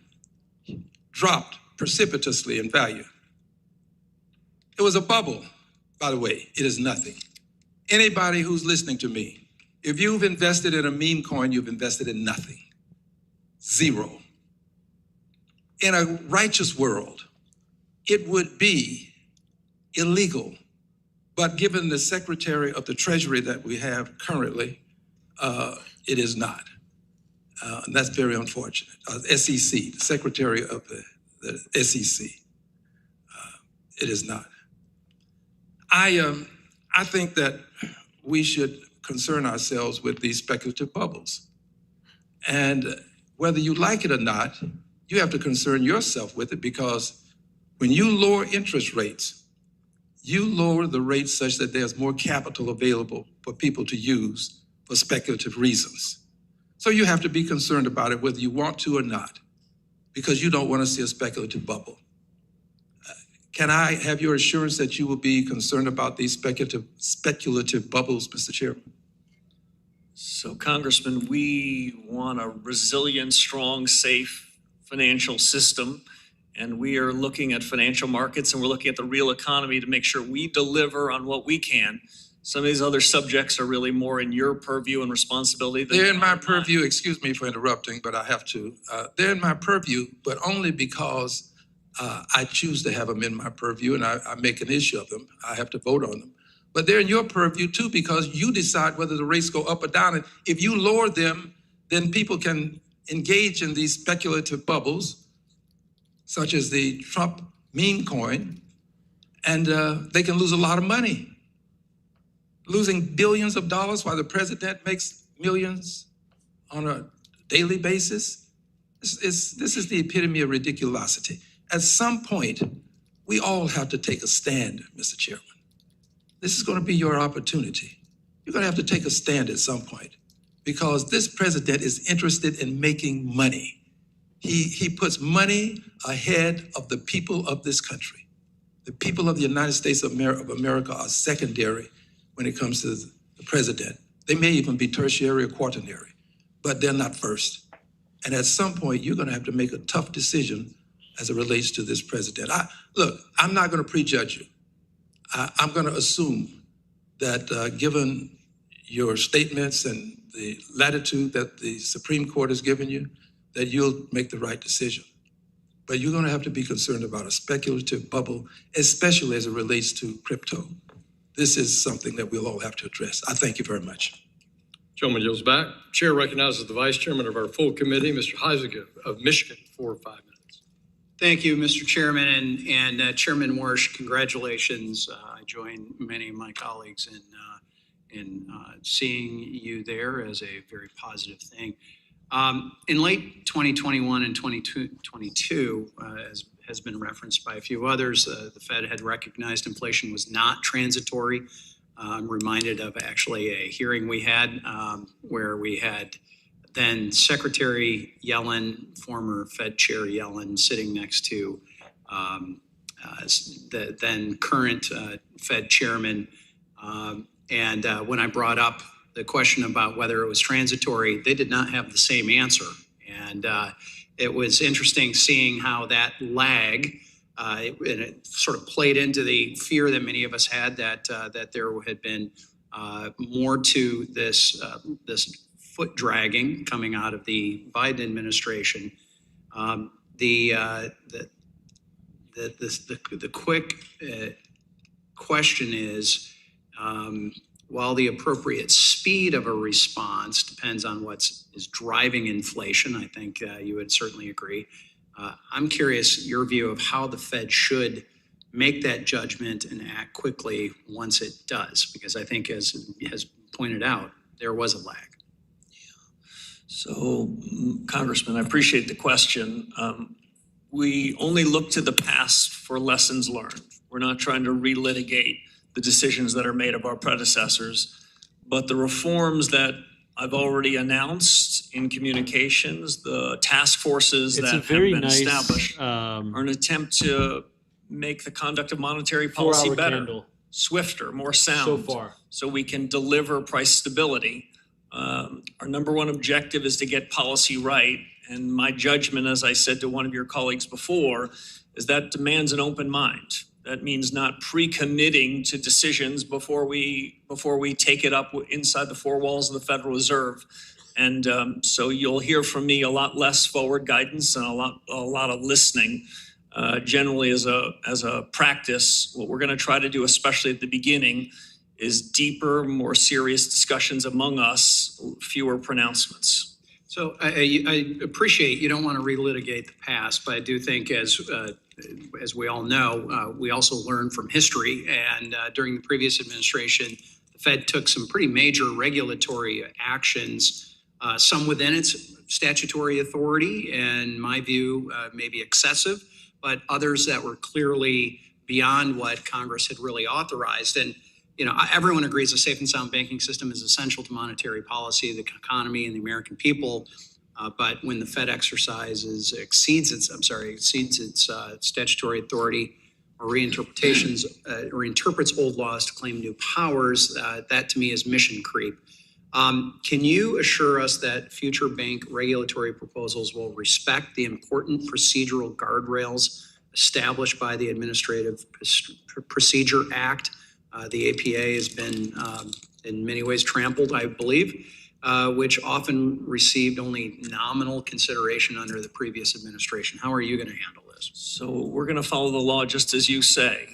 S15: dropped precipitously in value. It was a bubble, by the way. It is nothing. Anybody who's listening to me, if you've invested in a meme coin, you've invested in nothing. Zero. In a righteous world, it would be illegal. But given the Secretary of the Treasury that we have currently, it is not. And that's very unfortunate. SEC, the Secretary of the SEC, it is not. I think that we should concern ourselves with these speculative bubbles. And whether you like it or not, you have to concern yourself with it because when you lower interest rates, you lower the rates such that there's more capital available for people to use for speculative reasons. So you have to be concerned about it whether you want to or not, because you don't want to see a speculative bubble. Can I have your assurance that you will be concerned about these speculative bubbles, Mr. Chairman?
S6: So, Congressman, we want a resilient, strong, safe financial system, and we are looking at financial markets and we're looking at the real economy to make sure we deliver on what we can Some of these other subjects are really more in your purview and responsibility than
S15: They're in my
S6: mine.
S15: purview, excuse me for interrupting, but I have to. They're in my purview, but only because I choose to have them in my purview and I make an issue of them. I have to vote on them. But they're in your purview too, because you decide whether the rates go up or down. And if you lower them, then people can engage in these speculative bubbles, such as the Trump meme coin, and they can lose a lot of money. Losing billions of dollars while the president makes millions on a daily basis. This is the epitome of ridiculosity. At some point, we all have to take a stand, Mr. Chairman. This is going to be your opportunity. You're going to have to take a stand at some point, because this president is interested in making money. He puts money ahead of the people of this country. The people of the United States of America are secondary when it comes to the president. They may even be tertiary or quaternary, but they're not first. And at some point, you're going to have to make a tough decision as it relates to this president. Look, I'm not going to prejudge you. I'm going to assume that given your statements and the latitude that the Supreme Court has given you, that you'll make the right decision. But you're going to have to be concerned about a speculative bubble, especially as it relates to crypto. This is something that we'll all have to address. I thank you very much.
S2: Gentleman yields back. Chair recognizes the Vice Chairman of our full committee, Mr. Heisiger of Michigan, for 5 minutes.
S16: Thank you, Mr. Chairman, and Chairman Warsh, congratulations. I join many of my colleagues in seeing you there as a very positive thing. In late 2021 and 2022, as has been referenced by a few others, the Fed had recognized inflation was not transitory. I'm reminded of actually a hearing we had where we had then Secretary Yellen, former Fed Chair Yellen, sitting next to the then current Fed Chairman. And when I brought up the question about whether it was transitory, they did not have the same answer. And it was interesting seeing how that lag, and it sort of played into the fear that many of us had that there had been more to this foot dragging coming out of the Biden administration. The quick question is, while the appropriate speed of a response depends on what is driving inflation, I think you would certainly agree. I'm curious your view of how the Fed should make that judgment and act quickly once it does, because I think, as has pointed out, there was a lag.
S6: So, Congressman, I appreciate the question. We only look to the past for lessons learned. We're not trying to relitigate the decisions that are made of our predecessors, but the reforms that I've already announced in communications, the task forces that have been established, are an attempt to make the conduct of monetary policy better, swifter, more sound, so we can deliver price stability. Our number one objective is to get policy right. And my judgment, as I said to one of your colleagues before, is that demands an open mind. That means not pre-committing to decisions before we take it up inside the four walls of the Federal Reserve. And so you'll hear from me a lot less forward guidance and a lot of listening. Generally, as a practice, what we're going to try to do, especially at the beginning, is deeper, more serious discussions among us, fewer pronouncements.
S16: So I appreciate you don't want to relitigate the past, but I do think, as we all know, we also learn from history. And during the previous administration, the Fed took some pretty major regulatory actions, some within its statutory authority, and in my view, maybe excessive, but others that were clearly beyond what Congress had really authorized. And everyone agrees a safe and sound banking system is essential to monetary policy, the economy, and the American people. But when the Fed exceeds its statutory authority, or reinterpretations, or interprets old laws to claim new powers, that to me is mission creep. Can you assure us that future bank regulatory proposals will respect the important procedural guardrails established by the Administrative Procedure Act, The APA has been in many ways trampled, I believe, which often received only nominal consideration under the previous administration. How are you going to handle this?
S6: So we're going to follow the law just as you say.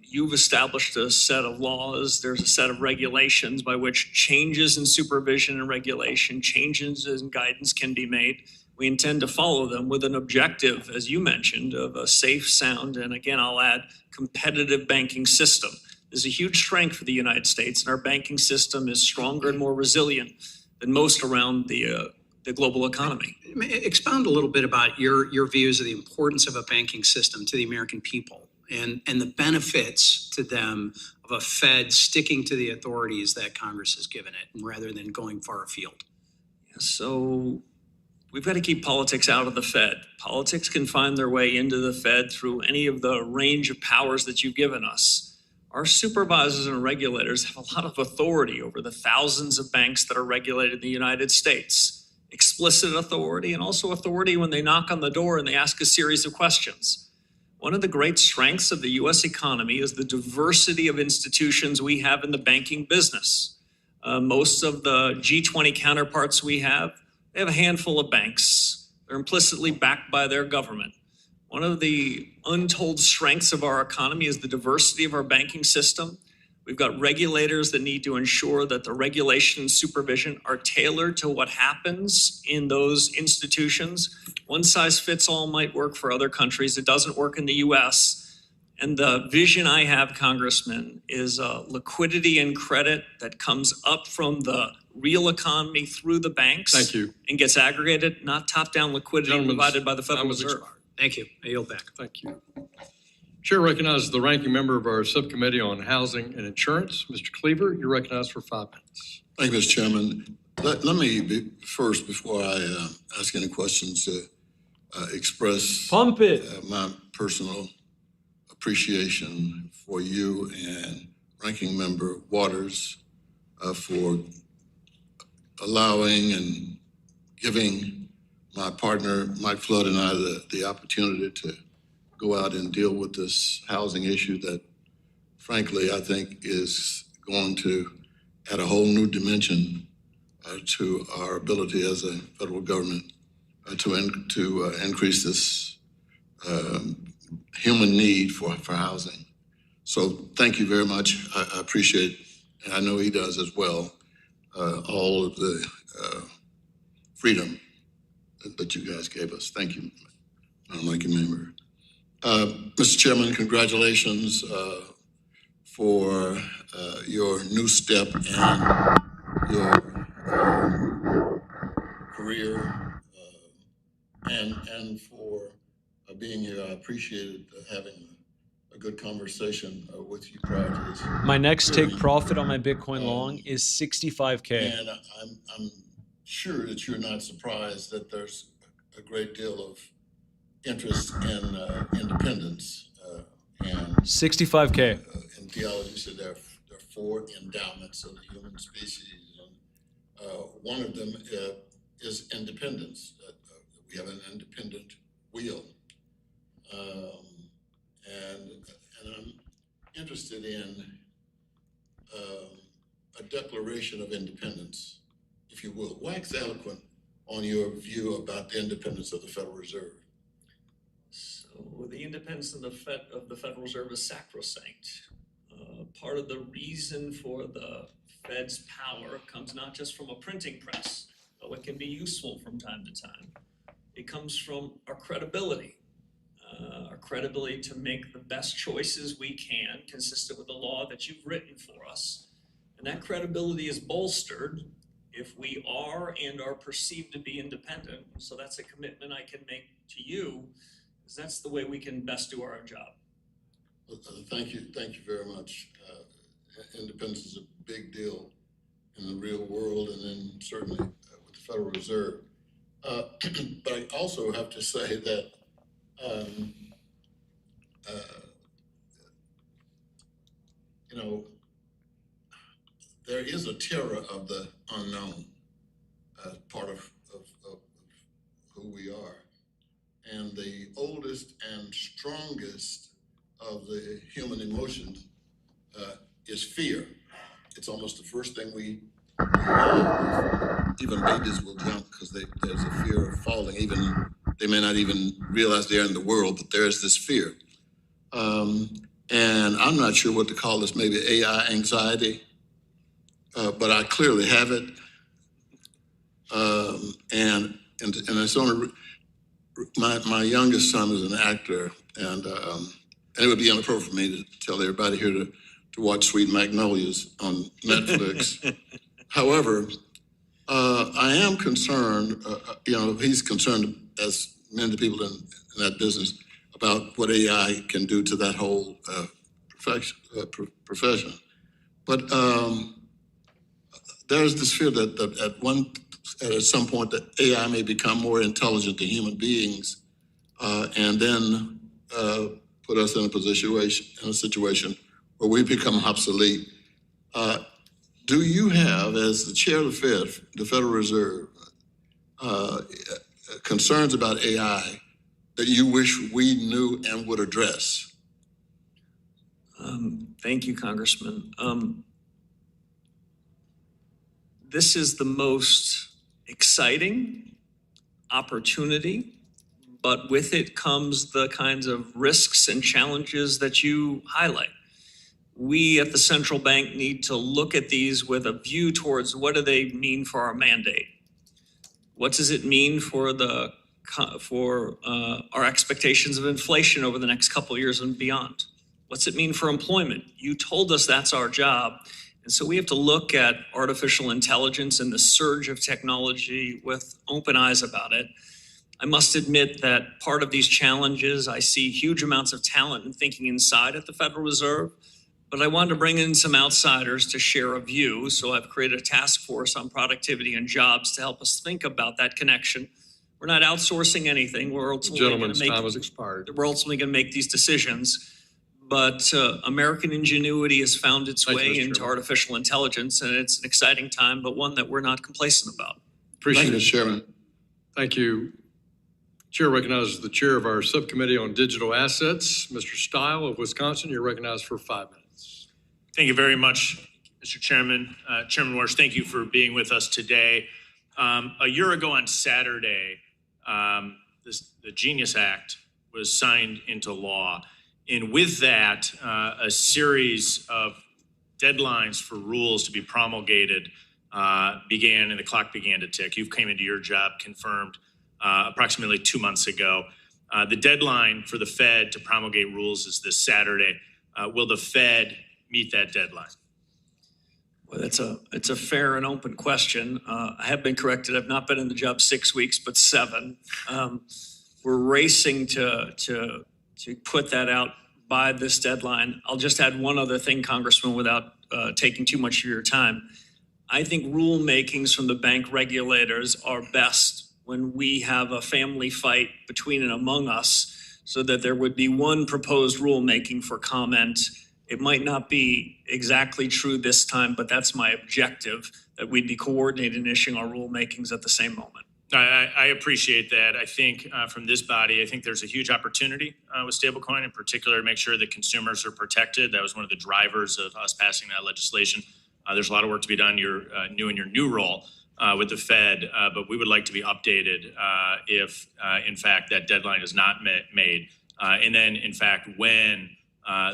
S6: You've established a set of laws. There's a set of regulations by which changes in supervision and regulation, changes in guidance can be made. We intend to follow them with an objective, as you mentioned, of a safe, sound, and again, I'll add, competitive banking system. There's a huge strength for the United States, and our banking system is stronger and more resilient than most around the global economy.
S16: Expound a little bit about your views of the importance of a banking system to the American people and the benefits to them of a Fed sticking to the authorities that Congress has given it rather than going far afield.
S6: So we've got to keep politics out of the Fed. Politics can find their way into the Fed through any of the range of powers that you've given us. Our supervisors and regulators have a lot of authority over the thousands of banks that are regulated in the United States. Explicit authority and also authority when they knock on the door and they ask a series of questions. One of the great strengths of the US economy is the diversity of institutions we have in the banking business. Most of the G20 counterparts we have, they have a handful of banks. They're implicitly backed by their government. One of the untold strengths of our economy is the diversity of our banking system. We've got regulators that need to ensure that the regulation and supervision are tailored to what happens in those institutions. One size fits all might work for other countries. It doesn't work in the US. And the vision I have, Congressman, is liquidity and credit that comes up from the real economy through the banks.
S2: Thank you.
S6: And gets aggregated, not top-down liquidity provided by the Federal Reserve.
S16: Thank you. I yield back.
S2: Thank you. Chair recognizes the ranking member of our subcommittee on housing and insurance, Mr. Cleaver. You're recognized for 5 minutes.
S17: Thank you, Mr. Chairman. Let me be first, before I ask any questions, express my personal appreciation for you and Ranking Member Waters for allowing and giving my partner, Mike Flood, and I the opportunity to go out and deal with this housing issue that, frankly, I think is going to add a whole new dimension to our ability as a federal government to increase this human need for housing. So thank you very much. I appreciate, and I know he does as well, all of the freedom that you guys gave us. Thank you, Madam Ranking Member. Mr. Chairman, congratulations for your new step and your career and for being here. I appreciated having a good conversation with you prior to this.
S1: My next take profit on my Bitcoin long is 65K.
S17: And I'm sure that you're not surprised that there's a great deal of interest in independence and
S1: 65K.
S17: in theology. So there are 4 endowments of the human species, and one of them is independence. We have an independent will, and I'm interested in a declaration of independence, if you will. Wax eloquent on your view about the independence of the Federal Reserve.
S6: So the independence of the Federal Reserve is sacrosanct. Part of the reason for the Fed's power comes not just from a printing press, though it can be useful from time to time. It comes from our credibility to make the best choices we can, consistent with the law that you've written for us. And that credibility is bolstered if we are and are perceived to be independent. So that's a commitment I can make to you, because that's the way we can best do our job.
S17: Thank you very much. Independence is a big deal in the real world, and then certainly with the Federal Reserve. But I also have to say that there is a terror of the unknown as part of who we are. And the oldest and strongest of the human emotions is fear. It's almost the first thing we even babies will jump because there's a fear of falling. Even they may not even realize they're in the world, but there is this fear. And I'm not sure what to call this, maybe AI anxiety, but I clearly have it. And it's only, my youngest son is an actor, and it would be inappropriate for me to tell everybody here to watch Sweet Magnolias on Netflix. However, I am concerned, he's concerned, as many of the people in that business, about what AI can do to that whole profession. But there's this fear that at some point that AI may become more intelligent than human beings, and then put us in a situation where we become obsolete. Do you have, as the chair of the Federal Reserve, concerns about AI that you wish we knew and would address?
S6: Thank you, Congressman. This is the most exciting opportunity, but with it comes the kinds of risks and challenges that you highlight. We at the central bank need to look at these with a view towards what do they mean for our mandate? What does it mean for our expectations of inflation over the next couple of years and beyond? What's it mean for employment? You told us that's our job. And so we have to look at artificial intelligence and the surge of technology with open eyes about it. I must admit that part of these challenges, I see huge amounts of talent and thinking inside at the Federal Reserve, but I wanted to bring in some outsiders to share a view. So I've created a task force on productivity and jobs to help us think about that connection. We're not outsourcing anything. We're ultimately
S2: Gentleman's time has expired.
S6: We're ultimately going to make these decisions. But American ingenuity has found its way into artificial intelligence, and it's an exciting time, but one that we're not complacent about.
S2: Appreciate it,
S17: Chairman.
S2: Thank you. Chair recognizes the chair of our subcommittee on digital assets, Mr. Stile of Wisconsin. You're recognized for 5 minutes.
S18: Thank you very much, Mr. Chairman. Chairman Warsh, thank you for being with us today. A year ago on Saturday, the Genius Act was signed into law. And with that, a series of deadlines for rules to be promulgated began, and the clock began to tick. You came into your job confirmed approximately 2 months ago. The deadline for the Fed to promulgate rules is this Saturday. Will the Fed meet that deadline?
S6: Well, it's a fair and open question. I have been corrected. I've not been in the job 6 weeks, but 7. We're racing to put that out by this deadline. I'll just add one other thing, Congressman, without taking too much of your time. I think rulemakings from the bank regulators are best when we have a family fight between and among us, so that there would be one proposed rulemaking for comment. It might not be exactly true this time, but that's my objective, that we'd be coordinated in issuing our rulemakings at the same moment.
S18: I appreciate that. I think from this body, I think there's a huge opportunity with stablecoin in particular to make sure that consumers are protected. That was one of the drivers of us passing that legislation. There's a lot of work to be done. You're new in your new role with the Fed, but we would like to be updated if, in fact, that deadline is not made. And then, in fact, when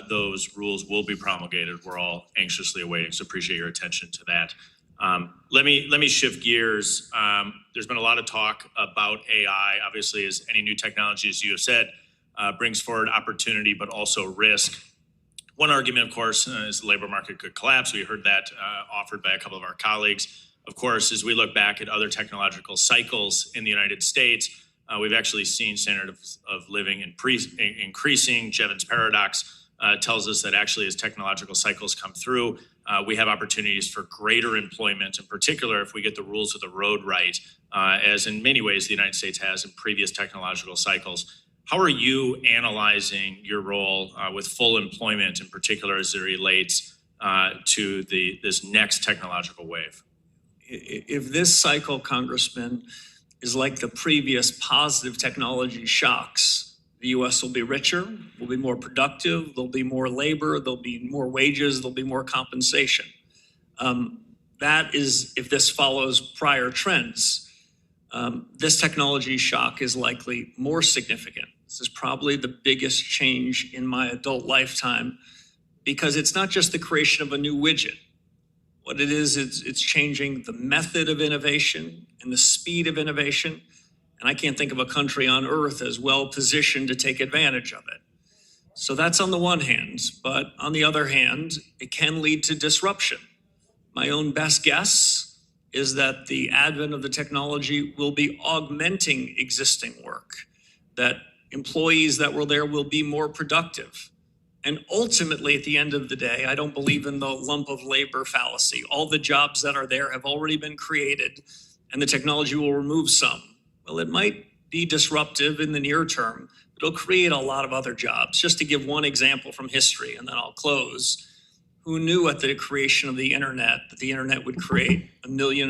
S18: those rules will be promulgated, we're all anxiously awaiting. So appreciate your attention to that. Let me shift gears. There's been a lot of talk about AI. Obviously, as any new technology, as you have said, brings forward opportunity, but also risk. One argument, of course, is the labor market could collapse. We heard that offered by a couple of our colleagues. Of course, as we look back at other technological cycles in the United States, we've actually seen standards of living increasing. Jevons paradox tells us that actually as technological cycles come through, we have opportunities for greater employment, in particular if we get the rules of the road right, as in many ways the United States has in previous technological cycles. How are you analyzing your role with full employment, in particular as it relates to this next technological wave?
S6: If this cycle, Congressman, is like the previous positive technology shocks, The US will be richer, will be more productive, there'll be more labor, there'll be more wages, there'll be more compensation. That is, if this follows prior trends, this technology shock is likely more significant. This is probably the biggest change in my adult lifetime because it's not just the creation of a new widget. What it is, it's changing the method of innovation and the speed of innovation. And I can't think of a country on earth as well positioned to take advantage of it. So that's on the one hand, but on the other hand, it can lead to disruption. My own best guess is that the advent of the technology will be augmenting existing work, that employees that were there will be more productive. And ultimately, at the end of the day, I don't believe in the lump of labor fallacy. All the jobs that are there have already been created, and the technology will remove some. Well, it might be disruptive in the near term, but it'll create a lot of other jobs. Just to give one example from history, and then I'll close. Who knew at the creation of the internet that the internet would create 1.5 million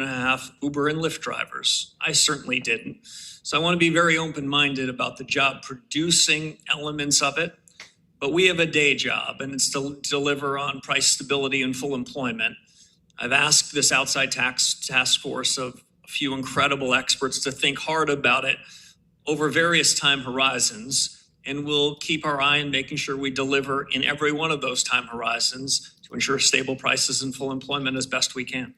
S6: Uber and Lyft drivers? I certainly didn't. So I want to be very open-minded about the job producing elements of it. But we have a day job, and it's to deliver on price stability and full employment. I've asked this outside task force of a few incredible experts to think hard about it over various time horizons, and we'll keep our eye on making sure we deliver in every one of those time horizons to ensure stable prices and full employment as best we can.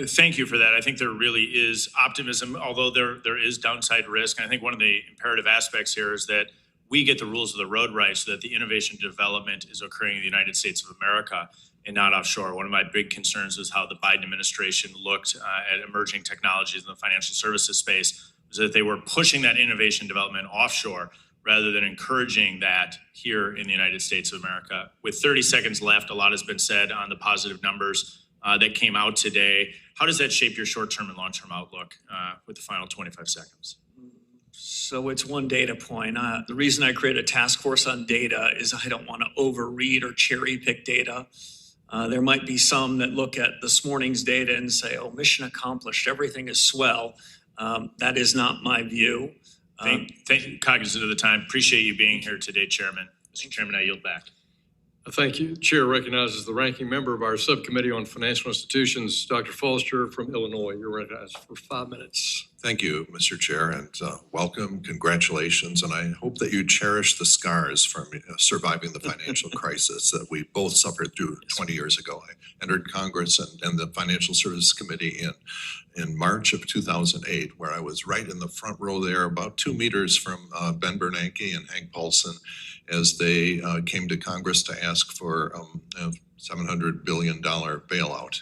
S18: Thank you for that. I think there really is optimism, although there is downside risk. And I think one of the imperative aspects here is that we get the rules of the road right so that the innovation development is occurring in the United States of America and not offshore. One of my big concerns is how the Biden administration looked at emerging technologies in the financial services space, is that they were pushing that innovation development offshore rather than encouraging that here in the United States of America. With 30 seconds left, a lot has been said on the positive numbers that came out today. How does that shape your short-term and long-term outlook with the final 25 seconds?
S6: So it's one data point. The reason I create a task force on data is I don't want to overread or cherry pick data. There might be some that look at this morning's data and say, oh, mission accomplished, everything is swell. That is not my view.
S18: Thank you, cognizant of the time. Appreciate you being here today, Chairman. Mr. Chairman, I yield back.
S2: Thank you. Chair recognizes the ranking member of our subcommittee on financial institutions, Dr. Foster from Illinois. You're recognized for 5 minutes.
S19: Thank you, Mr. Chair, and welcome, congratulations, and I hope that you cherish the scars from surviving the financial crisis that we both suffered through 20 years ago. I entered Congress and the Financial Services Committee in March of 2008, where I was right in the front row there, about 2 meters from Ben Bernanke and Hank Paulson, as they came to Congress to ask for a $700 billion bailout,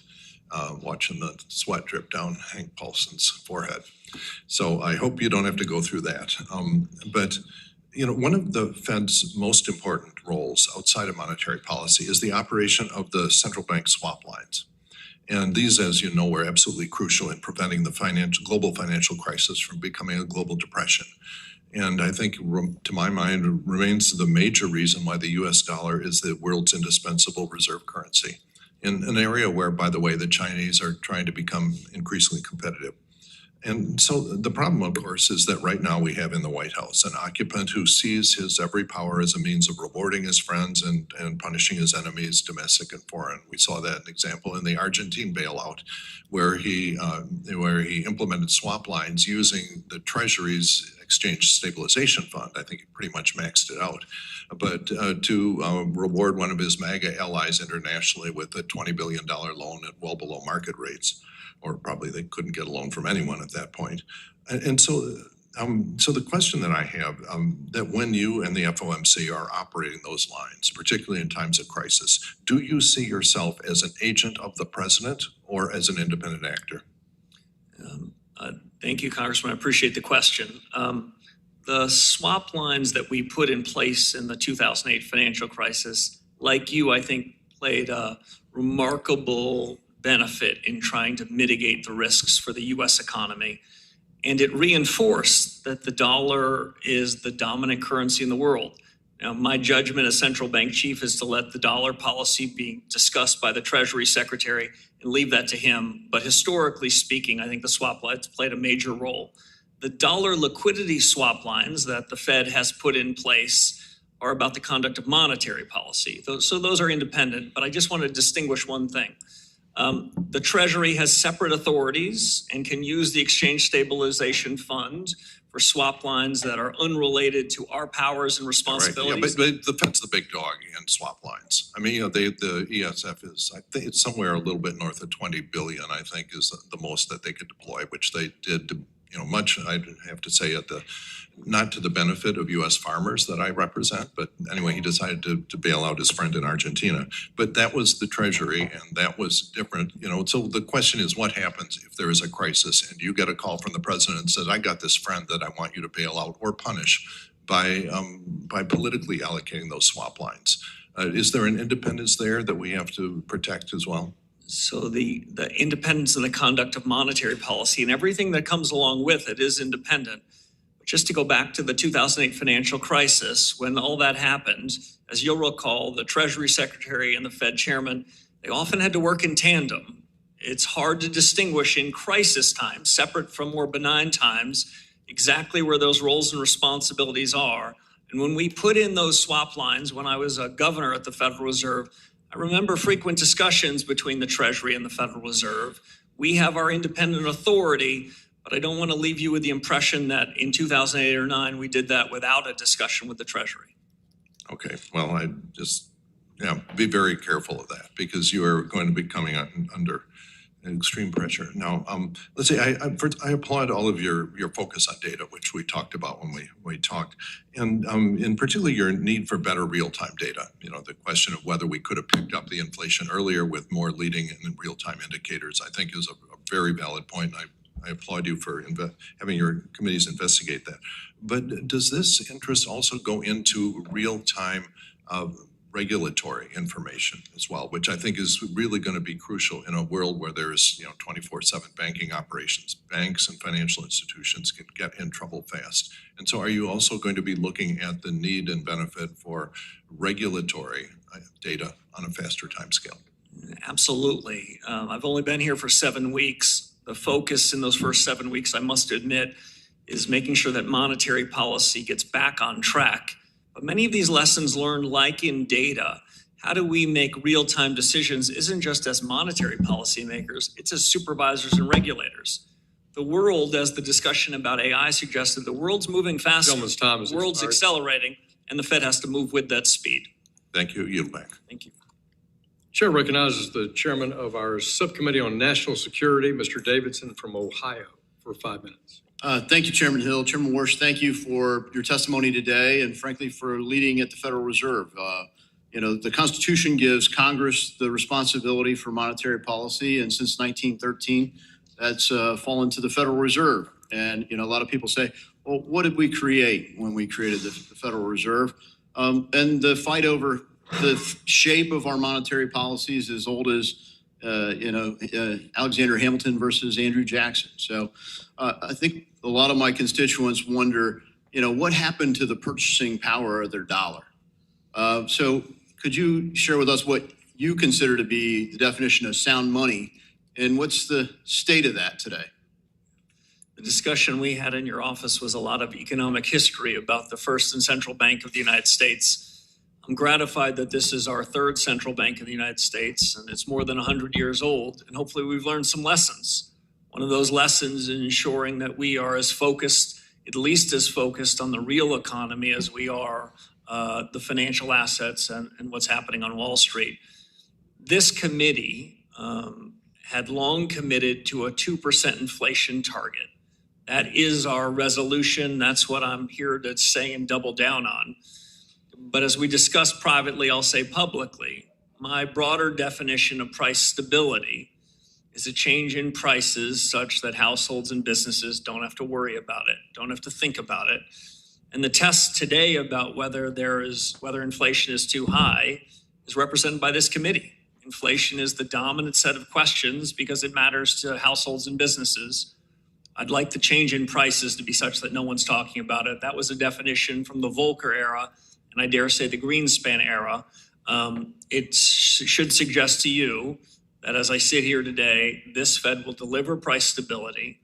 S19: watching the sweat drip down Hank Paulson's forehead. So I hope you don't have to go through that. But you know, one of the Fed's most important roles outside of monetary policy is the operation of the central bank swap lines. And these, as you know, were absolutely crucial in preventing the global financial crisis from becoming a global depression. And I think, to my mind, remains the major reason why the US dollar is the world's indispensable reserve currency, in an area where, by the way, the Chinese are trying to become increasingly competitive. And so the problem, of course, is that right now we have in the White House an occupant who sees his every power as a means of rewarding his friends and punishing his enemies, domestic and foreign. We saw that example in the Argentine bailout, where he implemented swap lines using the Treasury's Exchange Stabilization Fund. I think he pretty much maxed it out, but to reward one of his MAGA allies internationally with a $20 billion loan at well below market rates. Or probably they couldn't get a loan from anyone at that point. And so the question that I have, that when you and the FOMC are operating those lines, particularly in times of crisis, do you see yourself as an agent of the president or as an independent actor?
S6: Thank you, Congressman. I appreciate the question. The swap lines that we put in place in the 2008 financial crisis, like you, I think played a remarkable benefit in trying to mitigate the risks for the US economy. And it reinforced that the dollar is the dominant currency in the world. Now, my judgment as central bank chief is to let the dollar policy be discussed by the Treasury Secretary and leave that to him. But historically speaking, I think the swap lines played a major role. The dollar liquidity swap lines that the Fed has put in place are about the conduct of monetary policy. So those are independent, but I just want to distinguish one thing. The Treasury has separate authorities and can use the Exchange Stabilization Fund for swap lines that are unrelated to our powers and responsibilities.
S19: Right, yeah, but the Fed's the big dog in swap lines. I mean, the ESF is, I think it's somewhere a little bit north of 20 billion, I think is the most that they could deploy, which they did, much, I'd have to say, not to the benefit of U.S. farmers that I represent, but anyway, he decided to bail out his friend in Argentina. But that was the Treasury, and that was different, So the question is, what happens if there is a crisis and you get a call from the president and says, I got this friend that I want you to bail out or punish by politically allocating those swap lines? Is there an independence there that we have to protect as well?
S6: So the independence in the conduct of monetary policy and everything that comes along with it is independent. But just to go back to the 2008 financial crisis, when all that happened, as you'll recall, the Treasury Secretary and the Fed Chairman, they often had to work in tandem. It's hard to distinguish in crisis times, separate from more benign times, exactly where those roles and responsibilities are. And when we put in those swap lines, when I was a governor at the Federal Reserve, I remember frequent discussions between the Treasury and the Federal Reserve. We have our independent authority, but I don't want to leave you with the impression that in 2008 or 9, we did that without a discussion with the Treasury.
S19: Okay, well, I just, be very careful of that because you are going to be coming under extreme pressure. Now, let's say I applaud all of your focus on data, which we talked about when we talked, and in particular your need for better real-time data. The question of whether we could have picked up the inflation earlier with more leading and real-time indicators, I think is a very valid point. I applaud you for having your committees investigate that. But does this interest also go into real-time regulatory information as well, which I think is really going to be crucial in a world where there's 24/7 banking operations. Banks and financial institutions can get in trouble fast. And so are you also going to be looking at the need and benefit for regulatory data on a faster timescale?
S6: Absolutely. I've only been here for 7 weeks. The focus in those first 7 weeks, I must admit, is making sure that monetary policy gets back on track. But many of these lessons learned, like in data, how do we make real-time decisions isn't just as monetary policymakers, it's as supervisors and regulators. The world, as the discussion about AI suggested, the world's moving faster, the world's accelerating, and the Fed has to move with that speed.
S19: Thank you. Yield back.
S6: Thank you.
S2: Chair recognizes the chairman of our Subcommittee on National Security, Mr. Davidson from Ohio, for 5 minutes.
S20: Thank you, Chairman Hill. Chairman Warsh, thank you for your testimony today and frankly for leading at the Federal Reserve. The Constitution gives Congress the responsibility for monetary policy, and since 1913, that's fallen to the Federal Reserve. And, a lot of people say, well, what did we create when we created the Federal Reserve? And the fight over the shape of our monetary policies is as old as Alexander Hamilton versus Andrew Jackson. So I think a lot of my constituents wonder, what happened to the purchasing power of their dollar? So could you share with us what you consider to be the definition of sound money, and what's the state of that today?
S6: The discussion we had in your office was a lot of economic history about the first and central bank of the United States. I'm gratified that this is our third central bank in the United States, and it's more than 100 years old, and hopefully we've learned some lessons. One of those lessons is ensuring that we are as focused, at least as focused on the real economy as we are the financial assets and what's happening on Wall Street. This committee had long committed to a 2% inflation target. That is our resolution. That's what I'm here to say and double down on. But as we discussed privately, I'll say publicly, my broader definition of price stability is a change in prices such that households and businesses don't have to worry about it, don't have to think about it. And the test today about whether inflation is too high is represented by this committee. Inflation is the dominant set of questions because it matters to households and businesses. I'd like the change in prices to be such that no one's talking about it. That was a definition from the Volcker era, and I dare say the Greenspan era. It should suggest to you that as I sit here today, this Fed will deliver price stability.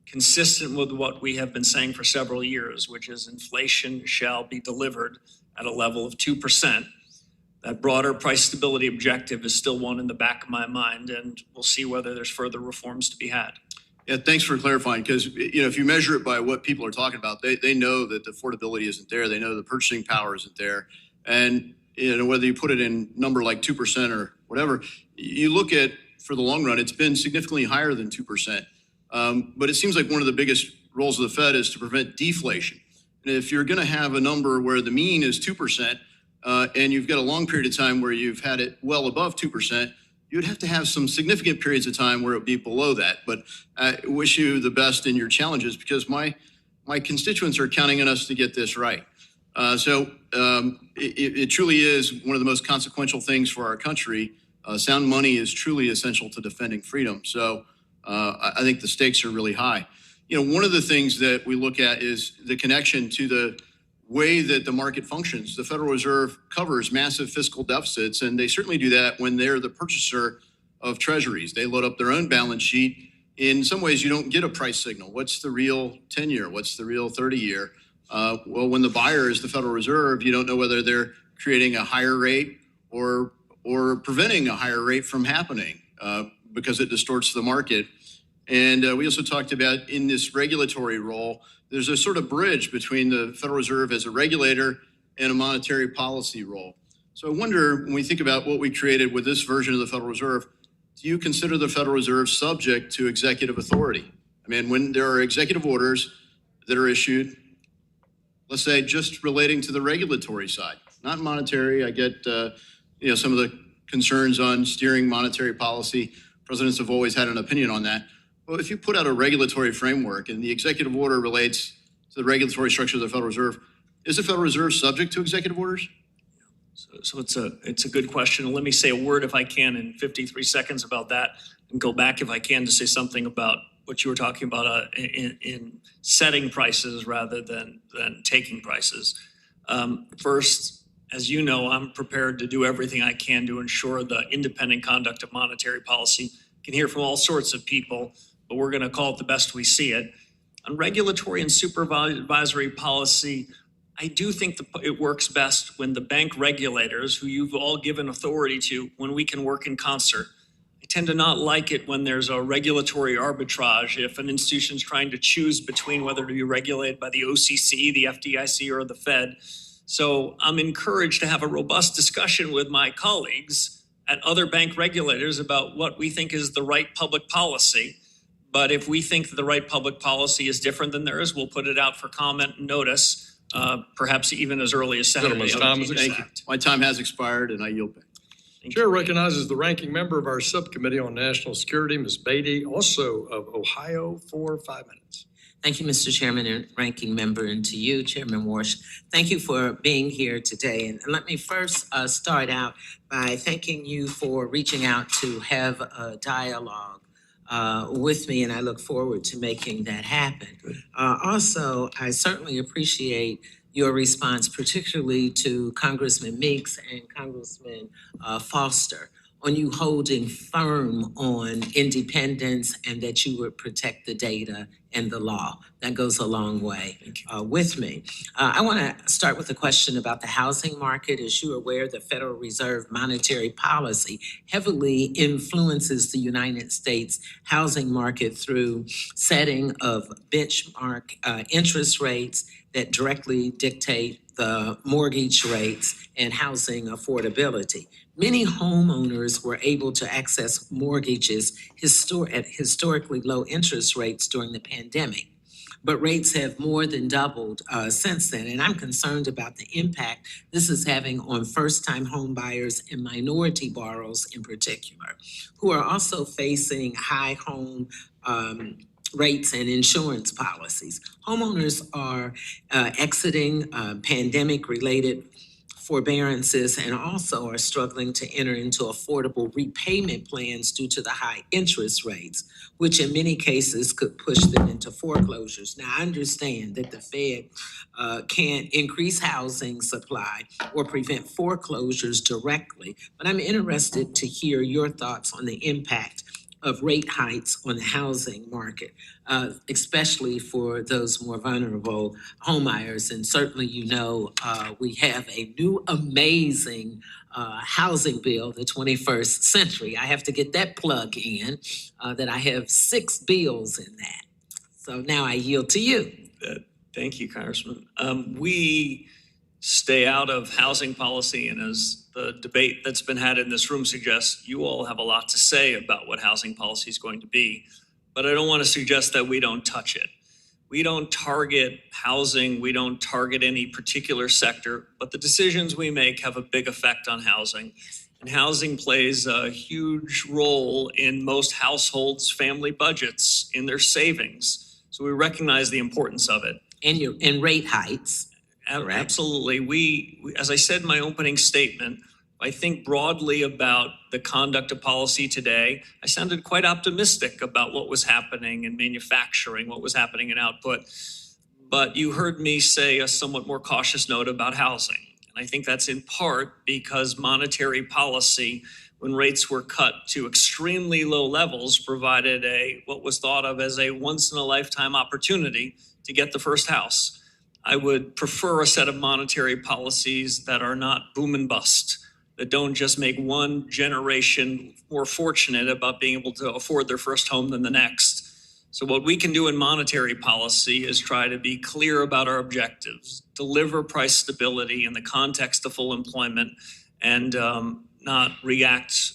S6: consistent with what we have been saying for several years, which is inflation shall be delivered at a level of 2%. That broader price stability objective is still one in the back of my mind, and we'll see whether there's further reforms to be had.
S20: Yeah, thanks for clarifying, because, if you measure it by what people are talking about, they know that the affordability isn't there. They know the purchasing power isn't there. And, whether you put it in number like 2% or whatever, you look at, for the long run, it's been significantly higher than 2%. But it seems like one of the biggest roles of the Fed is to prevent deflation. And if you're going to have a number where the mean is 2%, and you've got a long period of time where you've had it well above 2%, you'd have to have some significant periods of time where it would be below that. But I wish you the best in your challenges, because my constituents are counting on us to get this right. It truly is one of the most consequential things for our country. Sound money is truly essential to defending freedom. So I think the stakes are really high. One of the things that we look at is the connection to the way that the market functions. The Federal Reserve covers massive fiscal deficits, and they certainly do that when they're the purchaser of treasuries. They load up their own balance sheet. In some ways, you don't get a price signal. What's the real 10-year? What's the real 30-year? Well, when the buyer is the Federal Reserve, you don't know whether they're creating a higher rate or preventing a higher rate from happening because it distorts the market. And we also talked about, in this regulatory role, there's a sort of bridge between the Federal Reserve as a regulator and a monetary policy role. So I wonder, when we think about what we created with this version of the Federal Reserve, do you consider the Federal Reserve subject to executive authority? I mean, when there are executive orders that are issued, let's say just relating to the regulatory side, not monetary. I get, some of the concerns on steering monetary policy. Presidents have always had an opinion on that. Well, if you put out a regulatory framework and the executive order relates to the regulatory structure of the Federal Reserve, is the Federal Reserve subject to executive orders?
S6: So it's a good question. Let me say a word, if I can, in 53 seconds about that, and go back, if I can, to say something about what you were talking about in setting prices rather than taking prices. First, as you know, I'm prepared to do everything I can to ensure the independent conduct of monetary policy. You can hear from all sorts of people, but we're going to call it the best we see it. On regulatory and supervisory policy, I do think it works best when the bank regulators, who you've all given authority to, when we can work in concert. I tend to not like it when there's a regulatory arbitrage, if an institution's trying to choose between whether to be regulated by the OCC, the FDIC, or the Fed. So I'm encouraged to have a robust discussion with my colleagues at other bank regulators about what we think is the right public policy. But if we think that the right public policy is different than theirs, we'll put it out for comment and notice, perhaps even as early as Saturday.
S20: Thank you. My time has expired, and I yield back.
S2: Chair recognizes the ranking member of our subcommittee on national security, Ms. Beatty, also of Ohio, for 5 minutes.
S21: Thank you, Mr. Chairman and Ranking Member, and to you, Chairman Warsh. Thank you for being here today. And let me first start out by thanking you for reaching out to have a dialogue with me, and I look forward to making that happen. Also, I certainly appreciate your response, particularly to Congressman Meeks and Congressman Foster, on you holding firm on independence and that you would protect the data and the law. That goes a long way with me. I want to start with a question about the housing market. As you're aware, the Federal Reserve monetary policy heavily influences the United States housing market through setting of benchmark interest rates that directly dictate the mortgage rates and housing affordability. Many homeowners were able to access mortgages at historically low interest rates during the pandemic, but rates have more than doubled since then. And I'm concerned about the impact this is having on first-time home buyers and minority borrowers in particular, who are also facing high home rates and insurance policies. Homeowners are exiting pandemic-related forbearances and also are struggling to enter into affordable repayment plans due to the high interest rates, which in many cases could push them into foreclosures. Now, I understand that the Fed can't increase housing supply or prevent foreclosures directly, but I'm interested to hear your thoughts on the impact of rate hikes on the housing market, especially for those more vulnerable homebuyers. And certainly, we have a new amazing housing bill, the 21st century. I have to get that plug in, that I have 6 bills in that. So now I yield to you.
S6: Thank you, Congressman. We stay out of housing policy, and as the debate that's been had in this room suggests, you all have a lot to say about what housing policy is going to be. But I don't want to suggest that we don't touch it. We don't target housing. We don't target any particular sector, but the decisions we make have a big effect on housing. And housing plays a huge role in most households' family budgets, in their savings. So we recognize the importance of it.
S21: And rate hikes.
S6: Absolutely. We, as I said in my opening statement, I think broadly about the conduct of policy today. I sounded quite optimistic about what was happening in manufacturing, what was happening in output. But you heard me say a somewhat more cautious note about housing. And I think that's in part because monetary policy, when rates were cut to extremely low levels, provided what was thought of as a once-in-a-lifetime opportunity to get the first house. I would prefer a set of monetary policies that are not boom and bust, that don't just make one generation more fortunate about being able to afford their first home than the next. So what we can do in monetary policy is try to be clear about our objectives, deliver price stability in the context of full employment, and not react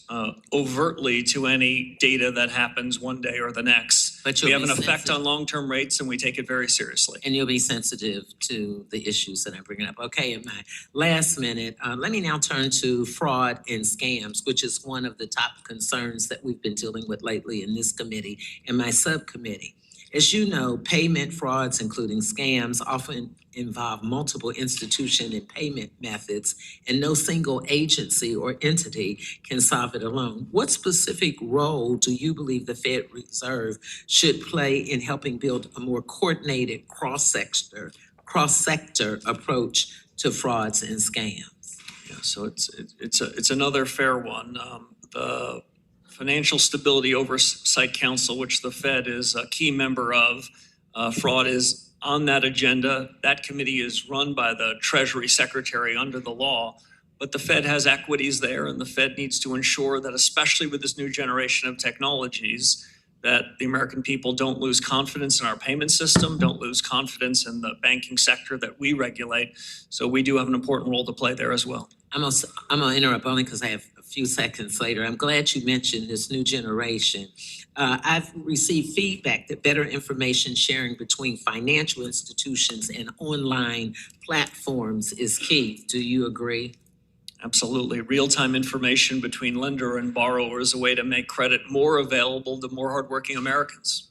S6: overtly to any data that happens one day or the next.
S21: But
S6: we have an effect on long-term rates, and we take it very seriously.
S21: And you'll be sensitive to the issues that I'm bringing up. Okay, in my last minute, let me now turn to fraud and scams, which is one of the top concerns that we've been dealing with lately in this committee and my subcommittee. As you know, payment frauds, including scams, often involve multiple institution and payment methods, and no single agency or entity can solve it alone. What specific role do you believe the Fed Reserve should play in helping build a more coordinated cross-sector approach to frauds and scams?
S6: Yeah, so it's another fair one. The Financial Stability Oversight Council, which the Fed is a key member of, fraud is on that agenda. That committee is run by the Treasury Secretary under the law, but the Fed has equities there, and the Fed needs to ensure that, especially with this new generation of technologies, that the American people don't lose confidence in our payment system, don't lose confidence in the banking sector that we regulate. So we do have an important role to play there as well.
S21: I'm gonna interrupt only because I have a few seconds later. I'm glad you mentioned this new generation. I've received feedback that better information sharing between financial institutions and online platforms is key. Do you agree?
S6: Absolutely. Real-time information between lender and borrower is a way to make credit more available to more hardworking Americans.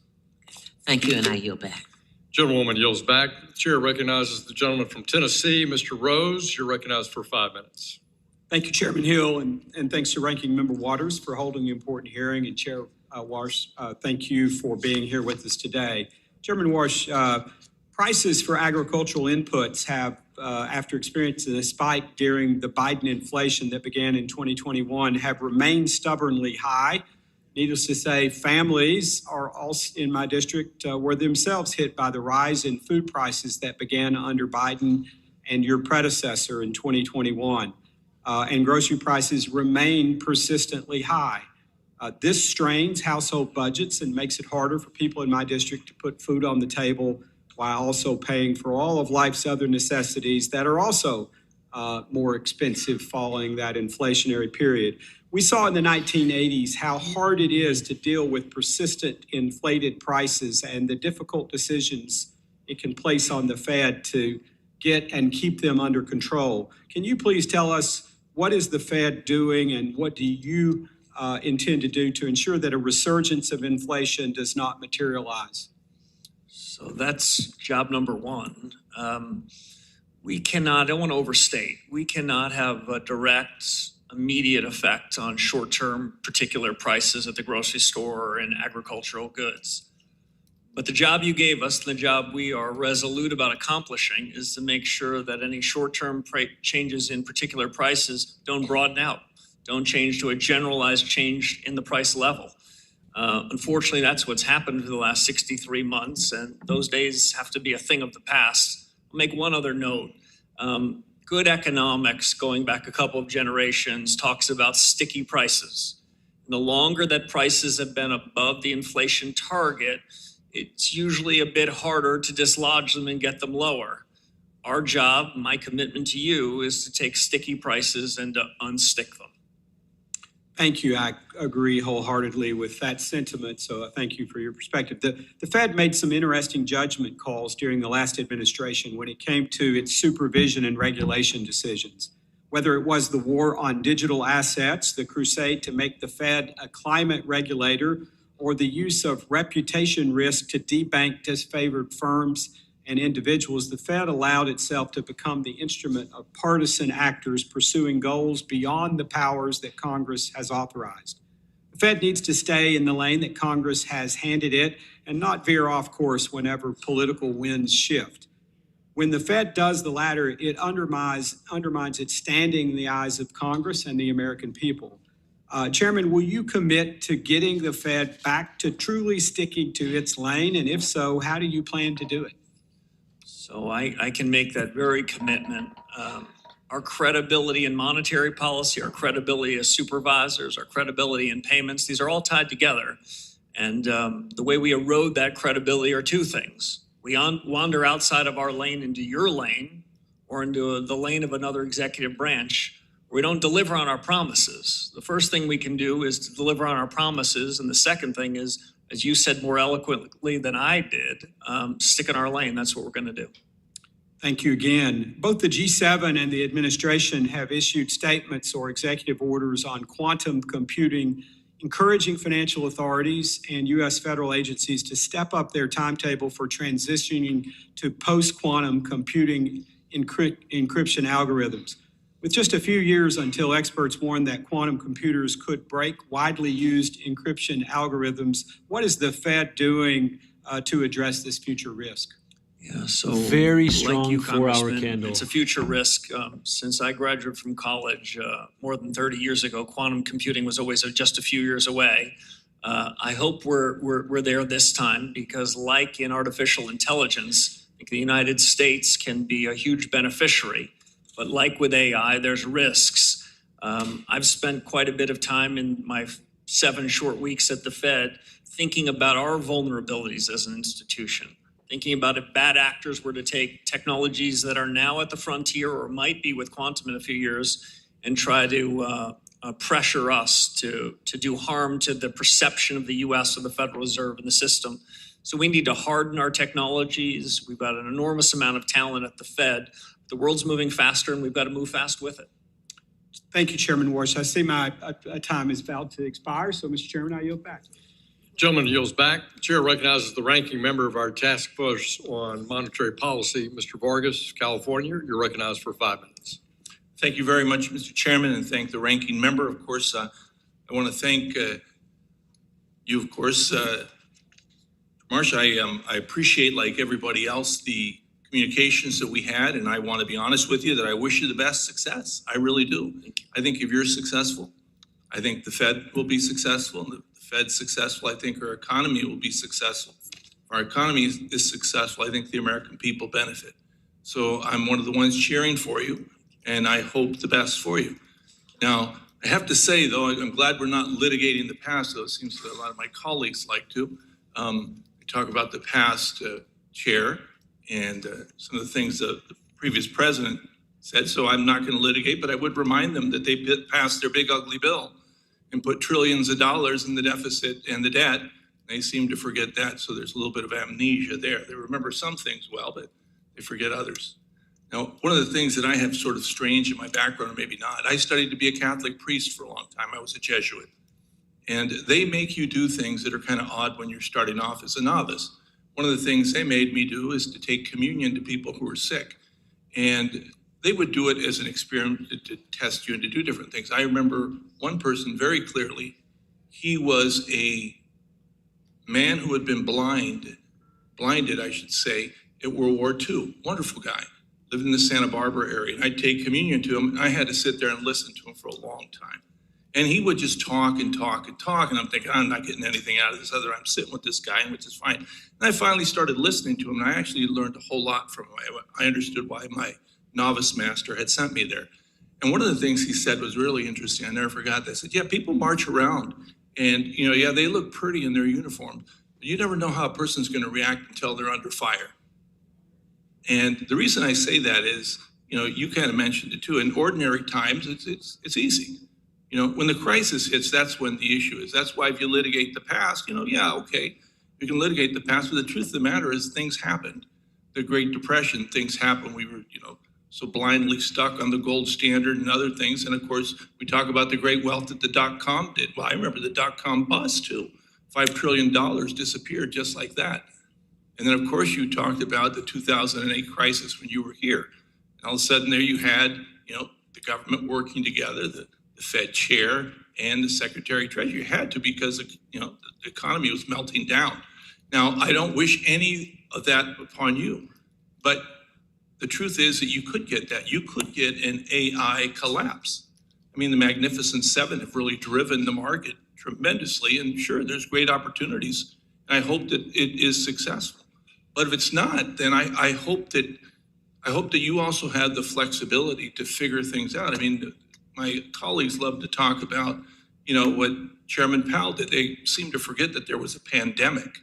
S21: Thank you, and I yield back.
S2: Gentlewoman yields back. Chair recognizes the gentleman from Tennessee, Mr. Rose. You're recognized for 5 minutes.
S5: Thank you, Chairman Hill, and thanks to Ranking Member Waters for holding the important hearing, and Chair Warsh, thank you for being here with us today. Chairman Warsh, prices for agricultural inputs have, after experiencing a spike during the Biden inflation that began in 2021, have remained stubbornly high. Needless to say, families are also in my district were themselves hit by the rise in food prices that began under Biden and your predecessor in 2021. And grocery prices remain persistently high. This strains household budgets and makes it harder for people in my district to put food on the table while also paying for all of life's other necessities that are also more expensive following that inflationary period. We saw in the 1980s how hard it is to deal with persistent inflated prices and the difficult decisions it can place on the Fed to get and keep them under control. Can you please tell us what is the Fed doing and what do you intend to do to ensure that a resurgence of inflation does not materialize?
S6: So that's job number one. We cannot, I don't want to overstate, we cannot have a direct, immediate effect on short-term particular prices at the grocery store or in agricultural goods. But the job you gave us, the job we are resolute about accomplishing, is to make sure that any short-term changes in particular prices don't broaden out, don't change to a generalized change in the price level. Unfortunately, that's what's happened for the last 63 months, and those days have to be a thing of the past. I'll make one other note. Good economics, going back a couple of generations, talks about sticky prices. And the longer that prices have been above the inflation target, it's usually a bit harder to dislodge them and get them lower. Our job, my commitment to you, is to take sticky prices and to unstick them.
S5: Thank you. I agree wholeheartedly with that sentiment, so thank you for your perspective. The Fed made some interesting judgment calls during the last administration when it came to its supervision and regulation decisions. Whether it was the war on digital assets, the crusade to make the Fed a climate regulator, or the use of reputation risk to debank disfavored firms and individuals, the Fed allowed itself to become the instrument of partisan actors pursuing goals beyond the powers that Congress has authorized. The Fed needs to stay in the lane that Congress has handed it and not veer off course whenever political winds shift. When the Fed does the latter, it undermines its standing in the eyes of Congress and the American people. Chairman, will you commit to getting the Fed back to truly sticking to its lane? And if so, how do you plan to do it?
S6: So I can make that very commitment. Our credibility in monetary policy, our credibility as supervisors, our credibility in payments, these are all tied together. And the way we erode that credibility are two things. We wander outside of our lane into your lane or into the lane of another executive branch. We don't deliver on our promises. The first thing we can do is to deliver on our promises. And the second thing is, as you said more eloquently than I did, stick in our lane. That's what we're going to do.
S5: Thank you again. Both the G7 and the administration have issued statements or executive orders on quantum computing, encouraging financial authorities and U.S. federal agencies to step up their timetable for transitioning to post-quantum computing encryption algorithms. With just a few years until experts warned that quantum computers could break widely used encryption algorithms, what is the Fed doing to address this future risk?
S6: Yeah, so
S1: Very strong
S6: like you,
S1: 4-hour
S6: Congressman,
S1: candle.
S6: It's a future risk. Since I graduated from college more than 30 years ago, quantum computing was always just a few years away. I hope we're there this time because, like in artificial intelligence, I think the United States can be a huge beneficiary. But like with AI, there's risks. I've spent quite a bit of time in my 7 short weeks at the Fed thinking about our vulnerabilities as an institution, thinking about if bad actors were to take technologies that are now at the frontier or might be with quantum in a few years and try to pressure us to do harm to the perception of the U.S. or the Federal Reserve and the system. So we need to harden our technologies. We've got an enormous amount of talent at the Fed. The world's moving faster, and we've got to move fast with it.
S5: Thank you, Chairman Warsh. I see my time is about to expire, so Mr. Chairman, I yield back.
S2: Gentleman yields back. The chair recognizes the ranking member of our task force on monetary policy, Mr. Vargas, California. You're recognized for 5 minutes.
S15: Thank you very much, Mr. Chairman, and thank the ranking member. Of course, I want to thank you, of course. Marcia, I appreciate, like everybody else, the communications that we had, and I want to be honest with you that I wish you the best success. I really do. I think if you're successful, I think the Fed will be successful. And if the Fed's successful, I think our economy will be successful. If our economy is successful, I think the American people benefit. So I'm one of the ones cheering for you, and I hope the best for you. Now, I have to say, though, I'm glad we're not litigating the past, though it seems that a lot of my colleagues like to. We talk about the past, Chair, and some of the things that the previous president said. So I'm not going to litigate, but I would remind them that they passed their big ugly bill and put trillions of dollars in the deficit and the debt. They seem to forget that, so there's a little bit of amnesia there. They remember some things well, but they forget others. Now, one of the things that I have sort of strange in my background, or maybe not, I studied to be a Catholic priest for a long time. I was a Jesuit. And they make you do things that are kind of odd when you're starting off as a novice. One of the things they made me do is to take communion to people who were sick. And they would do it as an experiment to test you and to do different things. I remember one person very clearly. He was a man who had been blinded, I should say, at World War II. Wonderful guy. Lived in the Santa Barbara area. And I'd take communion to him. I had to sit there and listen to him for a long time. And he would just talk and talk and talk. And I'm thinking, I'm not getting anything out of this other. I'm sitting with this guy, which is fine. And I finally started listening to him. And I actually learned a whole lot from him. I understood why my novice master had sent me there. And one of the things he said was really interesting. I never forgot that. I said, yeah, people march around and, yeah, they look pretty in their uniform. But you never know how a person's going to react until they're under fire. And the reason I say that is, you kind of mentioned it too. In ordinary times, it's easy. When the crisis hits, that's when the issue is. That's why if you litigate the past, yeah, okay, you can litigate the past, but the truth of the matter is things happened. The Great Depression, things happened. We were, so blindly stuck on the gold standard and other things. And of course, we talk about the great wealth that the dot-com did. Well, I remember the dot-com bust too. $5 trillion disappeared just like that. And then of course you talked about the 2008 crisis when you were here. And all of a sudden there you had, the government working together, the Fed chair and the Secretary of Treasury had to, because the economy was melting down. Now, I don't wish any of that upon you, but the truth is that you could get that. You could get an AI collapse. I mean, the Magnificent Seven have really driven the market tremendously, and sure, there's great opportunities, and I hope that it is successful. But if it's not, then I hope that you also have the flexibility to figure things out. I mean, my colleagues love to talk about, what Chairman Powell did. They seem to forget that there was a pandemic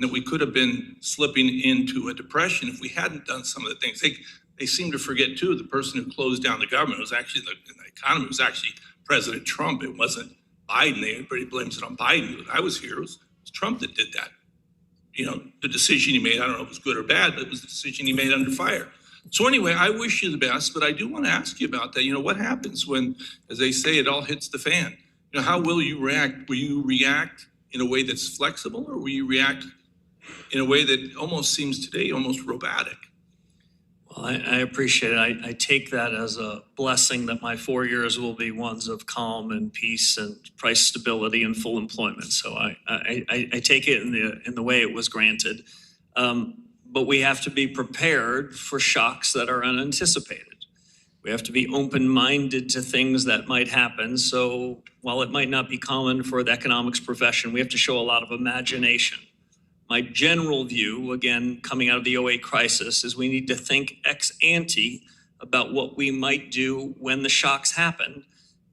S15: and that we could have been slipping into a depression if we hadn't done some of the things. They seem to forget too, the person who closed down the government was actually, the economy was actually President Trump. It wasn't Biden. Everybody blames it on Biden. When I was here, it was Trump that did that. The decision he made, I don't know if it was good or bad, but it was the decision he made under fire. So anyway, I wish you the best, but I do want to ask you about that. What happens when, as they say, it all hits the fan? How will you react? Will you react in a way that's flexible, or will you react in a way that almost seems today almost robotic?
S6: Well, I appreciate it. I take that as a blessing that my 4 years will be ones of calm and peace and price stability and full employment. So I take it in the way it was granted. But we have to be prepared for shocks that are unanticipated. We have to be open-minded to things that might happen. So while it might not be common for the economics profession, we have to show a lot of imagination. My general view, again, coming out of the 08 crisis, is we need to think ex ante about what we might do when the shocks happen.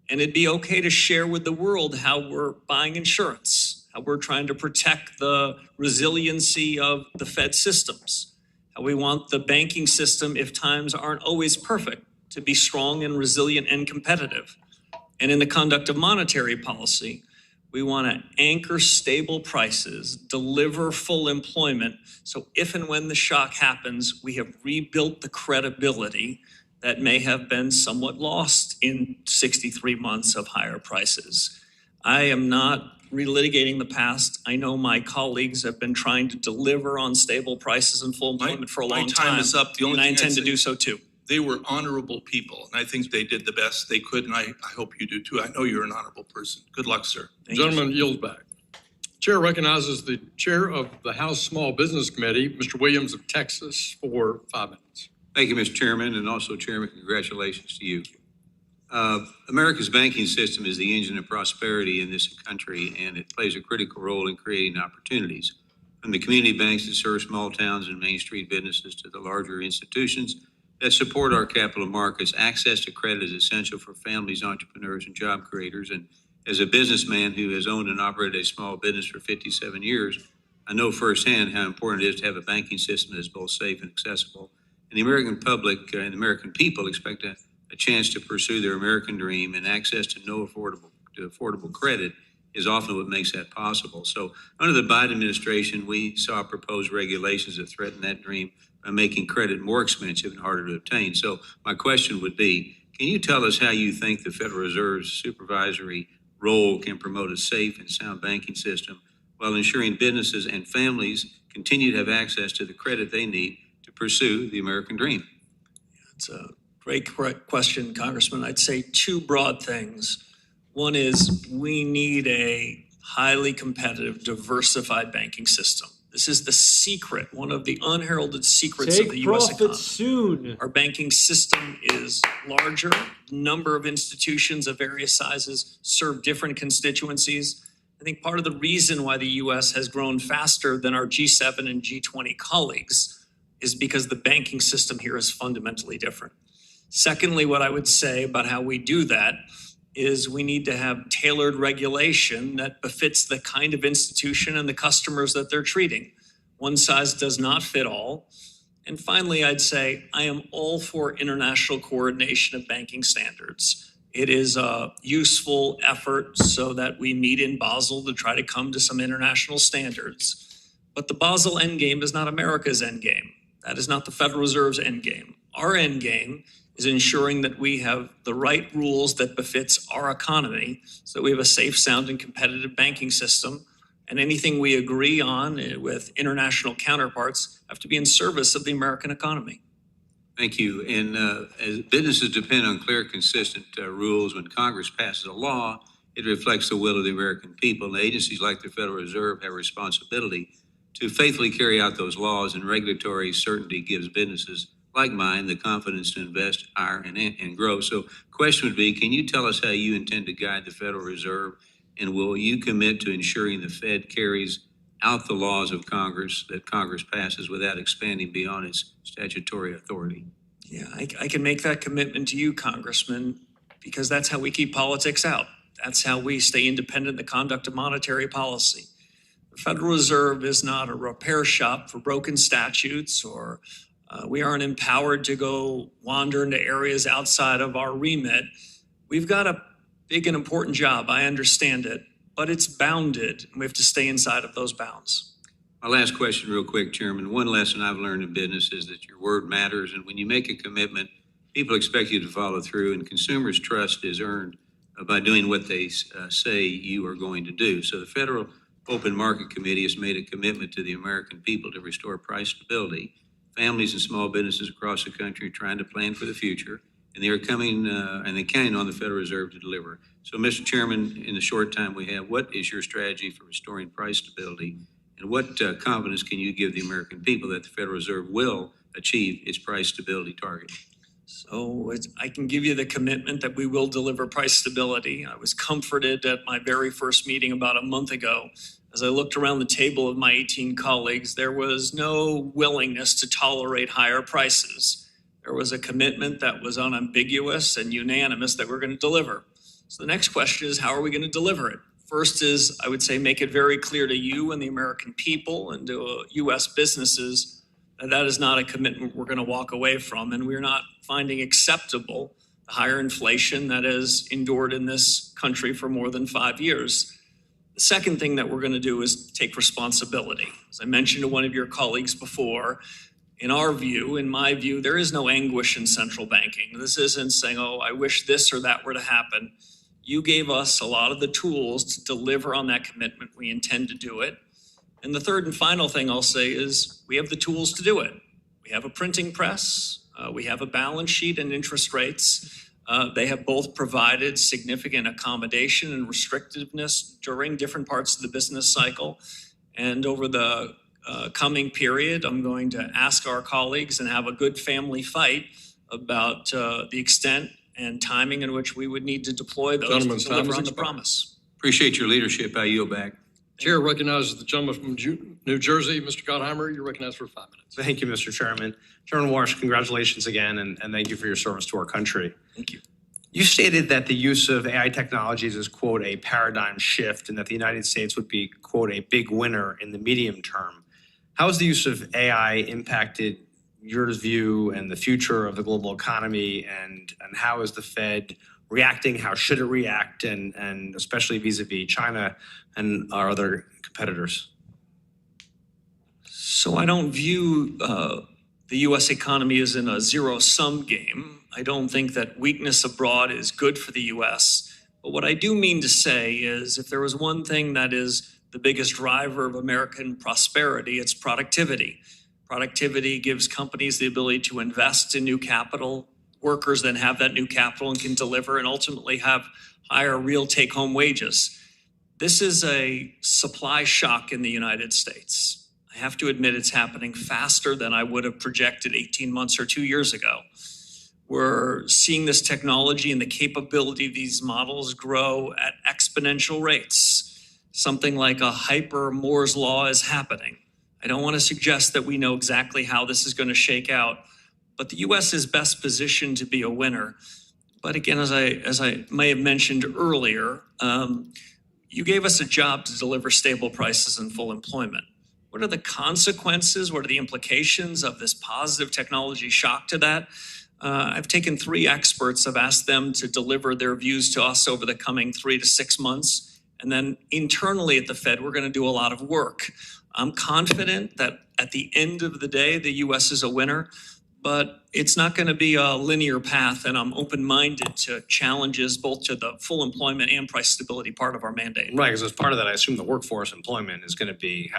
S6: And it'd be okay to share with the world how we're buying insurance, how we're trying to protect the resiliency of the Fed systems, how we want the banking system, if times aren't always perfect, to be strong and resilient and competitive. And in the conduct of monetary policy, we want to anchor stable prices, deliver full employment, so if and when the shock happens, we have rebuilt the credibility that may have been somewhat lost in 63 months of higher prices. I am not relitigating the past. I know my colleagues have been trying to deliver on stable prices and full employment for a long time.
S15: My time is up. The only
S6: and I
S15: thing
S6: intend
S15: I'd
S6: to
S15: say-
S6: do so too.
S15: They were honorable people, and I think they did the best they could, and I hope you do too. I know you're an honorable person. Good luck, sir.
S2: Gentleman yields back. Chair recognizes the chair of the House Small Business Committee, Mr. Williams of Texas, for 5 minutes.
S3: Thank you, Mr. Chairman, and also Chairman, congratulations to you. America's banking system is the engine of prosperity in this country, and it plays a critical role in creating opportunities. From the community banks that serve small towns and Main Street businesses to the larger institutions that support our capital markets, access to credit is essential for families, entrepreneurs, and job creators. And as a businessman who has owned and operated a small business for 57 years, I know firsthand how important it is to have a banking system that is both safe and accessible. And the American public and the American people expect a chance to pursue their American dream, and access to affordable credit is often what makes that possible. So under the Biden administration, we saw proposed regulations that threaten that dream by making credit more expensive and harder to obtain. So my question would be, can you tell us how you think the Federal Reserve's supervisory role can promote a safe and sound banking system while ensuring businesses and families continue to have access to the credit they need to pursue the American dream?
S6: It's a great question, Congressman. I'd say two broad things. One is we need a highly competitive, diversified banking system. This is the secret, one of the unheralded secrets of the
S1: Take
S6: U.S.
S1: profit
S6: economy.
S1: soon.
S6: Our banking system is larger. Number of institutions of various sizes serve different constituencies. I think part of the reason why the U.S. has grown faster than our G7 and G20 colleagues is because the banking system here is fundamentally different. Secondly, what I would say about how we do that is we need to have tailored regulation that befits the kind of institution and the customers that they're treating. One size does not fit all. And finally, I'd say I am all for international coordination of banking standards. It is a useful effort so that we meet in Basel to try to come to some international standards. But the Basel endgame is not America's endgame. That is not the Federal Reserve's endgame. Our endgame is ensuring that we have the right rules that befits our economy so that we have a safe, sound, and competitive banking system. And anything we agree on with international counterparts have to be in service of the American economy.
S3: Thank you. And as businesses depend on clear, consistent rules, when Congress passes a law, it reflects the will of the American people. And agencies like the Federal Reserve have a responsibility to faithfully carry out those laws, and regulatory certainty gives businesses like mine the confidence to invest, hire, and grow. So question would be, can you tell us how you intend to guide the Federal Reserve, and will you commit to ensuring the Fed carries out the laws of Congress that Congress passes without expanding beyond its statutory authority?
S6: Yeah, I can make that commitment to you, Congressman, because that's how we keep politics out. That's how we stay independent in the conduct of monetary policy. The Federal Reserve is not a repair shop for broken statutes, or we aren't empowered to go wander into areas outside of our remit. We've got a big and important job, I understand it, but it's bounded, and we have to stay inside of those bounds.
S3: My last question real quick, Chairman. One lesson I've learned in business is that your word matters, and when you make a commitment, people expect you to follow through, and consumers' trust is earned by doing what they say you are going to do. So the Federal Open Market Committee has made a commitment to the American people to restore price stability. Families and small businesses across the country are trying to plan for the future, and they are coming and they counting on the Federal Reserve to deliver. So, Mr. Chairman, in the short time we have, what is your strategy for restoring price stability, and what confidence can you give the American people that the Federal Reserve will achieve its price stability target?
S6: So I can give you the commitment that we will deliver price stability. I was comforted at my very first meeting about a month ago. As I looked around the table of my 18 colleagues, there was no willingness to tolerate higher prices. There was a commitment that was unambiguous and unanimous that we're going to deliver. So the next question is, how are we going to deliver it? First is, I would say, make it very clear to you and the American people and to U.S. businesses that that is not a commitment we're going to walk away from, and we're not finding acceptable the higher inflation that has endured in this country for more than 5 years. The second thing that we're going to do is take responsibility. As I mentioned to one of your colleagues before, in our view, in my view, there is no anguish in central banking. This isn't saying, oh, I wish this or that were to happen. You gave us a lot of the tools to deliver on that commitment. We intend to do it. And the third and final thing I'll say is we have the tools to do it. We have a printing press. We have a balance sheet and interest rates. They have both provided significant accommodation and restrictiveness during different parts of the business cycle. And over the coming period, I'm going to ask our colleagues and have a good family fight about the extent and timing in which we would need to deploy those to deliver on the promise.
S3: Appreciate your leadership. I yield back.
S2: Chair recognizes the gentleman from New Jersey, Mr. Gottheimer. You're recognized for 5 minutes.
S4: Thank you, Mr. Chairman. Chairman Warsh, congratulations again, and thank you for your service to our country.
S6: Thank you.
S4: You stated that the use of AI technologies is, quote, a paradigm shift, and that the United States would be, quote, a big winner in the medium term. How has the use of AI impacted your view and the future of the global economy, and how is the Fed reacting? How should it react, and especially vis-a-vis China and our other competitors?
S6: So I don't view the U.S. economy as in a zero-sum game. I don't think that weakness abroad is good for the U.S. But what I do mean to say is if there was one thing that is the biggest driver of American prosperity, it's productivity. Productivity gives companies the ability to invest in new capital. Workers then have that new capital and can deliver and ultimately have higher real take-home wages. This is a supply shock in the United States. I I have to admit it's happening faster than I would have projected 18 months or 2 years ago. We're seeing this technology and the capability of these models grow at exponential rates. Something like a hyper Moore's law is happening. I don't want to suggest that we know exactly how this is going to shake out, but the US is best positioned to be a winner. But again, as I may have mentioned earlier, you gave us a job to deliver stable prices and full employment. What are the consequences? What are the implications of this positive technology shock to that? I've taken 3 experts. I've asked them to deliver their views to us over the coming 3 to 6 months. And then internally at the Fed, we're going to do a lot of work. I'm confident that at the end of the day, the US is a winner, but it's not going to be a linear path. And I'm open-minded to challenges both to the full employment and price stability part of our mandate.
S4: Right, because as part of that, I assume the workforce employment is going to be,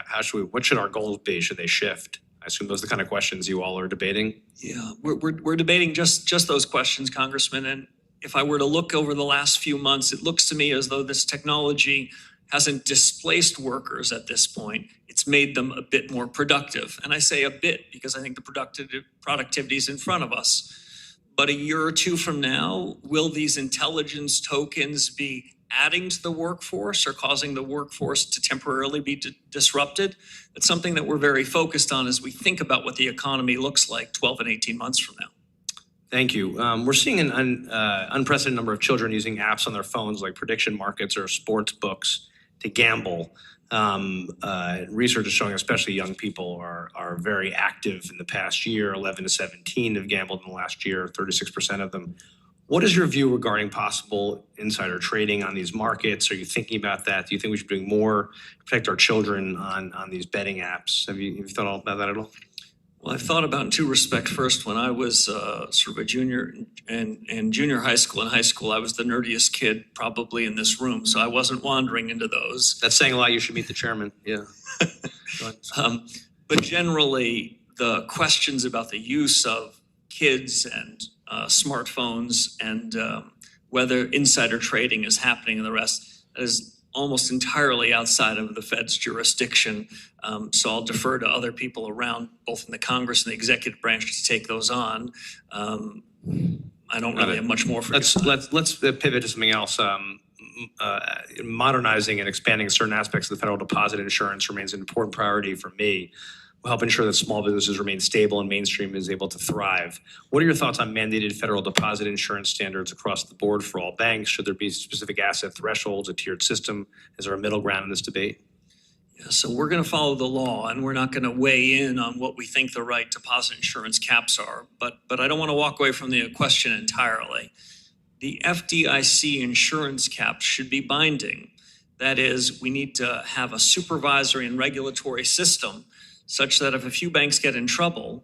S4: what should our goals be? Should they shift? I assume those are the kind of questions you all are debating.
S6: Yeah, we're debating just those questions, Congressman. And if I were to look over the last few months, it looks to me as though this technology hasn't displaced workers at this point. It's made them a bit more productive. And I say a bit because I think the productivity is in front of us. But a year or 2 from now, will these intelligence tokens be adding to the workforce or causing the workforce to temporarily be disrupted? That's something that we're very focused on as we think about what the economy looks like 12 and 18 months from now.
S4: Thank you. We're seeing an unprecedented number of children using apps on their phones like prediction markets or sports books to gamble. Research is showing especially young people are very active in the past year. 11 to 17 have gambled in the last year, 36% of them. What is your view regarding possible insider trading on these markets? Are you thinking about that? Do you think we should be doing more to protect our children on these betting apps? Have you thought about that at all?
S6: Well, I've thought about in 2 respects. First, when I was sort of a junior in junior high school and high school, I was the nerdiest kid probably in this room, so I wasn't wandering into those.
S4: That's saying a lot. You should meet the chairman. Yeah.
S6: But generally, the questions about the use of kids and smartphones and whether insider trading is happening and the rest is almost entirely outside of the Fed's jurisdiction. So I'll defer to other people around, both in the Congress and the executive branch, to take those on. I don't really have much more for you.
S4: Let's pivot to something else. Modernizing and expanding certain aspects of the federal deposit insurance remains an important priority for me. Will help ensure that small businesses remain stable and mainstream is able to thrive. What are your thoughts on mandated federal deposit insurance standards across the board for all banks? Should there be specific asset thresholds, a tiered system? Is there a middle ground in this debate?
S6: Yeah, so we're going to follow the law, and we're not going to weigh in on what we think the right deposit insurance caps are. But I don't want to walk away from the question entirely. The FDIC insurance caps should be binding. That is, we need to have a supervisory and regulatory system such that if a few banks get in trouble,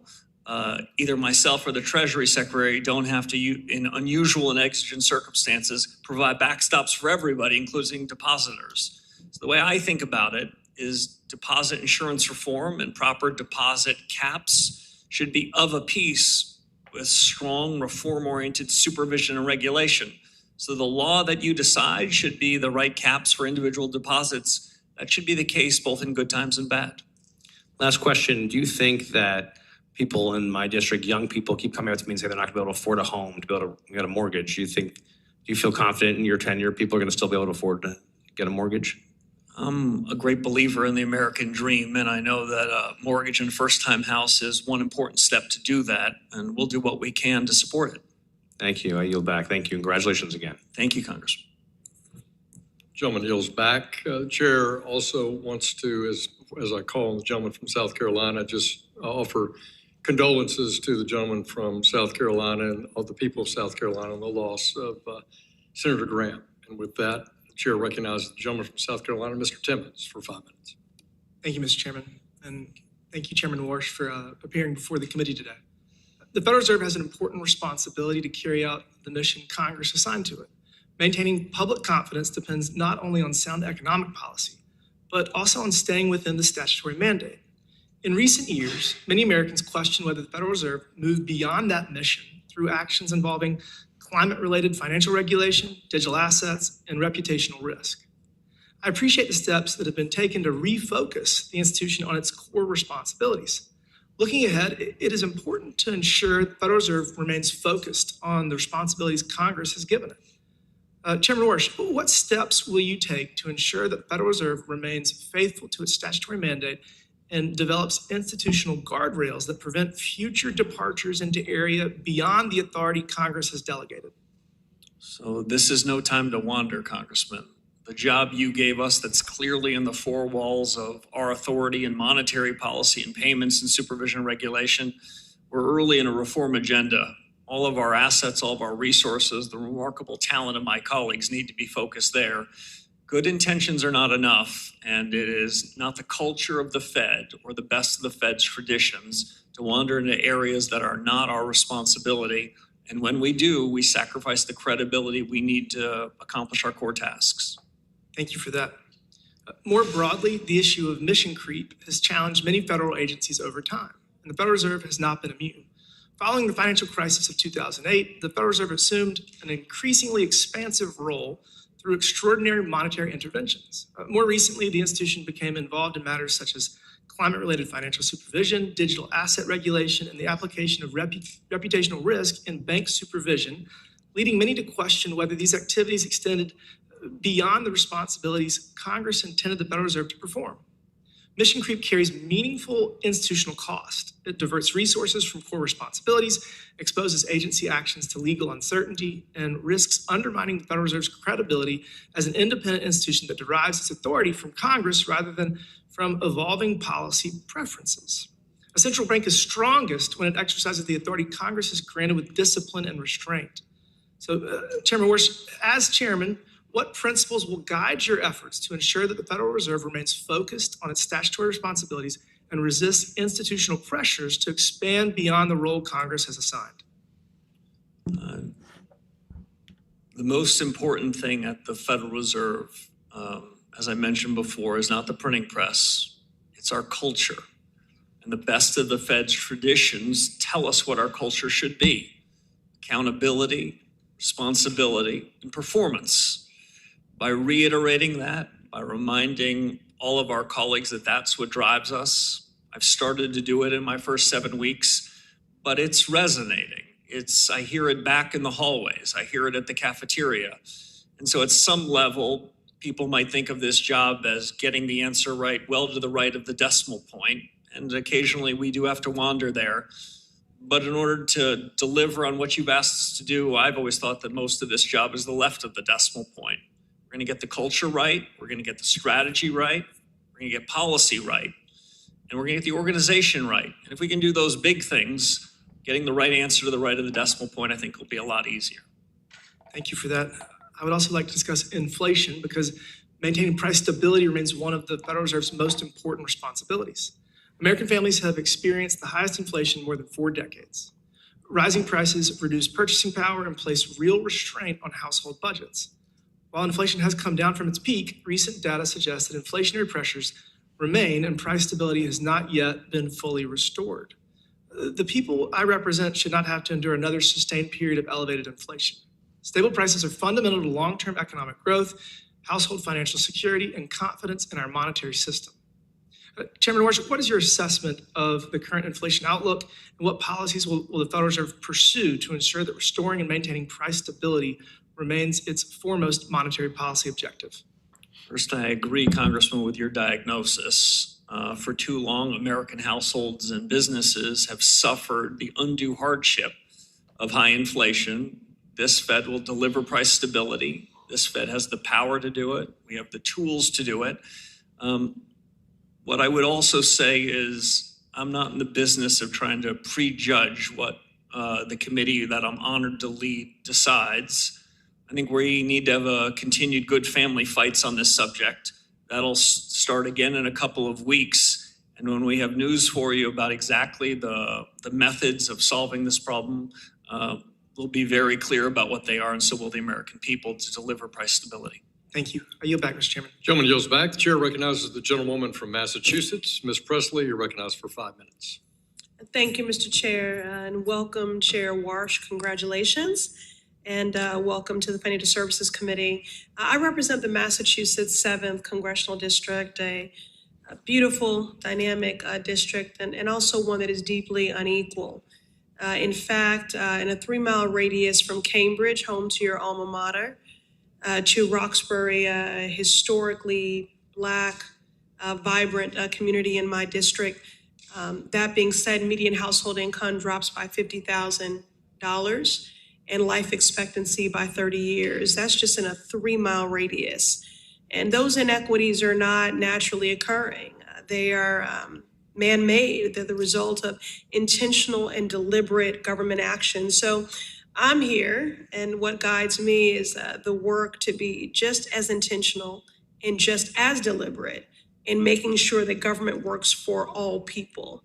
S6: either myself or the Treasury Secretary don't have to, in unusual and exigent circumstances, provide backstops for everybody, including depositors. So the way I think about it is deposit insurance reform and proper deposit caps should be of a piece with strong reform-oriented supervision and regulation. So the law that you decide should be the right caps for individual deposits. That should be the case both in good times and bad.
S4: Last question. Do you think that people in my district, young people, keep coming up to me and say they're not going to be able to afford a home, to be able to get a mortgage? Do you feel confident in your tenure people are going to still be able to afford to get a mortgage?
S6: I'm a great believer in the American dream, and I know that a mortgage and first-time house is one important step to do that, and we'll do what we can to support it.
S4: Thank you. I yield back. Thank you. Congratulations again.
S6: Thank you, Congressman.
S2: Gentleman yields back. Chair also wants to, as I call the gentleman from South Carolina, just offer condolences to the gentleman from South Carolina and all the people of South Carolina on the loss of Senator Graham. And with that, the chair recognizes the gentleman from South Carolina, Mr. Timmons, for 5 minutes.
S7: Thank you, Mr. Chairman. And thank you, Chairman Warsh, for appearing before the committee today. The Federal Reserve has an important responsibility to carry out the mission Congress assigned to it. Maintaining public confidence depends not only on sound economic policy, but also on staying within the statutory mandate. In recent years, many Americans question whether the Federal Reserve moved beyond that mission through actions involving climate-related financial regulation, digital assets, and reputational risk. I appreciate the steps that have been taken to refocus the institution on its core responsibilities. Looking ahead, it is important to ensure the Federal Reserve remains focused on the responsibilities Congress has given it. Chairman Warsh, what steps will you take to ensure that the Federal Reserve remains faithful to its statutory mandate and develops institutional guardrails that prevent future departures into area beyond the authority Congress has delegated?
S6: So this is no time to wander, Congressman. The job you gave us that's clearly in the four walls of our authority in monetary policy and payments and supervision and regulation, we're early in a reform agenda. All of our assets, all of our resources, the remarkable talent of my colleagues need to be focused there. Good intentions are not enough, and it is not the culture of the Fed or the best of the Fed's traditions to wander into areas that are not our responsibility. And when we do, we sacrifice the credibility we need to accomplish our core tasks.
S7: Thank you for that. More broadly, the issue of mission creep has challenged many federal agencies over time, and the Federal Reserve has not been immune. Following the financial crisis of 2008, the Federal Reserve assumed an increasingly expansive role through extraordinary monetary interventions. More recently, the institution became involved in matters such as climate-related financial supervision, digital asset regulation, and the application of reputational risk in bank supervision, leading many to question whether these activities extended beyond the responsibilities Congress intended the Federal Reserve to perform. Mission creep carries meaningful institutional cost. It diverts resources from core responsibilities, exposes agency actions to legal uncertainty, and risks undermining the Federal Reserve's credibility as an independent institution that derives its authority from Congress rather than from evolving policy preferences. A central bank is strongest when it exercises the authority Congress has granted with discipline and restraint. So, Chairman Warsh, as chairman, what principles will guide your efforts to ensure that the Federal Reserve remains focused on its statutory responsibilities and resists institutional pressures to expand beyond the role Congress has assigned?
S6: The most important thing at the Federal Reserve, as I mentioned before, is not the printing press. It's our culture. And the best of the Fed's traditions tell us what our culture should be: accountability, responsibility, and performance. By reiterating that, by reminding all of our colleagues that that's what drives us, I've started to do it in my first 7 weeks, but it's resonating. I hear it back in the hallways. I hear it at the cafeteria. And so at some level, people might think of this job as getting the answer right, well to the right of the decimal point. And occasionally we do have to wander there. But in order to deliver on what you've asked us to do, I've always thought that most of this job is the left of the decimal point. We're going to get the culture right. We're going to get the strategy right. We're going to get policy right. And we're going to get the organization right. And if we can do those big things, getting the right answer to the right of the decimal point, I think will be a lot easier.
S7: Thank you for that. I would also like to discuss inflation because maintaining price stability remains one of the Federal Reserve's most important responsibilities. American families have experienced the highest inflation in more than 4 decades. Rising prices reduce purchasing power and place real restraint on household budgets. While inflation has come down from its peak, recent data suggests that inflationary pressures remain and price stability has not yet been fully restored. The people I represent should not have to endure another sustained period of elevated inflation. Stable prices are fundamental to long-term economic growth, household financial security, and confidence in our monetary system. Chairman Warsh, what is your assessment of the current inflation outlook, and what policies will the Federal Reserve pursue to ensure that restoring and maintaining price stability remains its foremost monetary policy objective?
S6: First, I agree, Congressman, with your diagnosis. For too long, American households and businesses have suffered the undue hardship of high inflation. This Fed will deliver price stability. This Fed has the power to do it. We have the tools to do it. What I would also say is I'm not in the business of trying to prejudge what the committee that I'm honored to lead decides. I think we need to have a continued good family fights on this subject. That'll start again in a couple of weeks. And when we have news for you about exactly the methods of solving this problem, we'll be very clear about what they are, and so will the American people, to deliver price stability.
S7: Thank you. I yield back, Mr. Chairman.
S2: Gentleman yields back. The chair recognizes the gentlewoman from Massachusetts. Ms. Presley, you're recognized for 5 minutes.
S8: Thank you, Mr. Chair, and welcome, Chair Warsh. Congratulations. and welcome to the Financial Services Committee. I represent the Massachusetts 7th Congressional District, a beautiful, dynamic district, and also one that is deeply unequal. In fact, in a 3-mile radius from Cambridge, home to your alma mater, to Roxbury, a historically Black, vibrant community in my district. That being said, median household income drops by $50,000 and life expectancy by 30 years. That's just in a 3-mile radius. And those inequities are not naturally occurring. They are man-made. They're the result of intentional and deliberate government action. So I'm here, and what guides me is the work to be just as intentional and just as deliberate in making sure that government works for all people.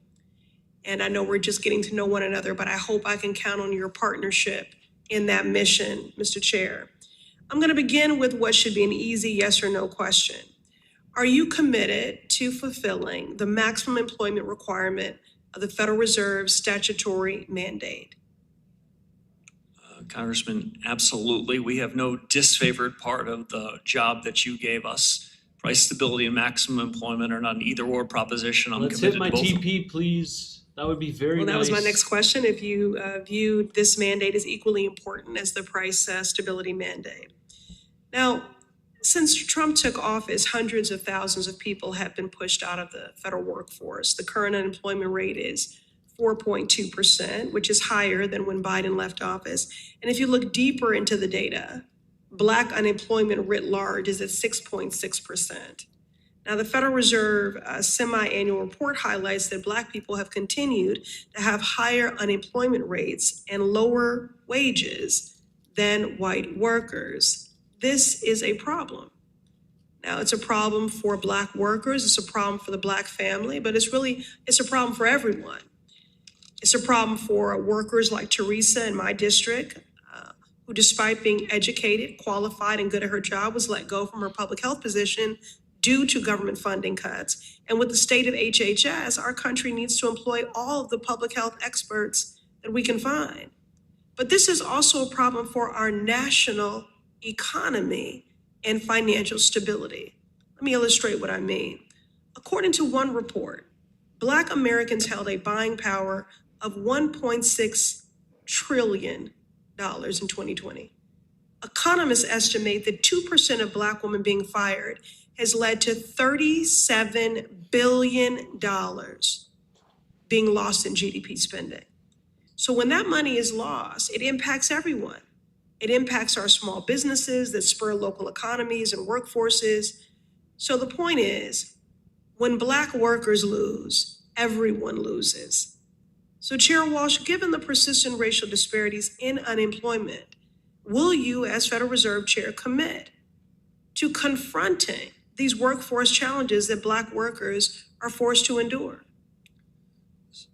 S8: And I know we're just getting to know one another, but I hope I can count on your partnership in that mission, Mr. Chair. I'm going to begin with what should be an easy yes or no question. Are you committed to fulfilling the maximum employment requirement of the Federal Reserve's statutory mandate?
S6: Congressman, absolutely. We have no disfavored part of the job that you gave us. Price stability and maximum employment are not an either-or proposition. I'm
S1: Let's hit
S6: committed
S1: my
S6: to both.
S1: TP, please. That would be very nice.
S8: Well, that was my next question. If you viewed this mandate as equally important as the price stability mandate. Now, since Trump took office, hundreds of thousands of people have been pushed out of the federal workforce. The current unemployment rate is 4.2%, which is higher than when Biden left office. And if you look deeper into the data, Black unemployment writ large is at 6.6%. Now, the Federal Reserve semi-annual report highlights that Black people have continued to have higher unemployment rates and lower wages than white workers. This is a problem. Now, it's a problem for Black workers, it's a problem for the Black family, but it's a problem for everyone. It's a problem for workers like Teresa in my district, who despite being educated, qualified, and good at her job, was let go from her public health position due to government funding cuts. And with the state of HHS, our country needs to employ all of the public health experts that we can find. But this is also a problem for our national economy and financial stability. Let me illustrate what I mean. According to one report, Black Americans held a buying power of $1.6 trillion in 2020. Economists estimate that 2% of Black women being fired has led to $37 billion being lost in GDP spending. So when that money is lost, it impacts everyone. It impacts our small businesses that spur local economies and workforces. So the point is, when Black workers lose, everyone loses. So Chair Walsh, given the persistent racial disparities in unemployment, will you, as Federal Reserve Chair, commit to confronting these workforce challenges that Black workers are forced to endure?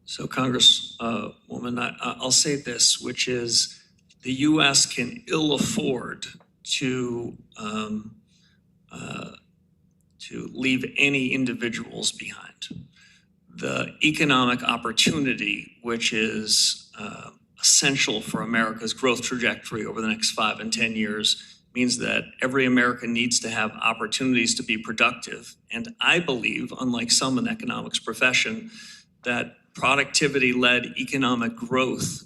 S6: So Congresswoman, I'll say this, which is the U.S. can ill afford to leave any individuals behind. The economic opportunity, which is essential for America's growth trajectory over the next 5 and 10 years, means that every American needs to have opportunities to be productive. And I believe, unlike some in the economics profession, that productivity-led economic growth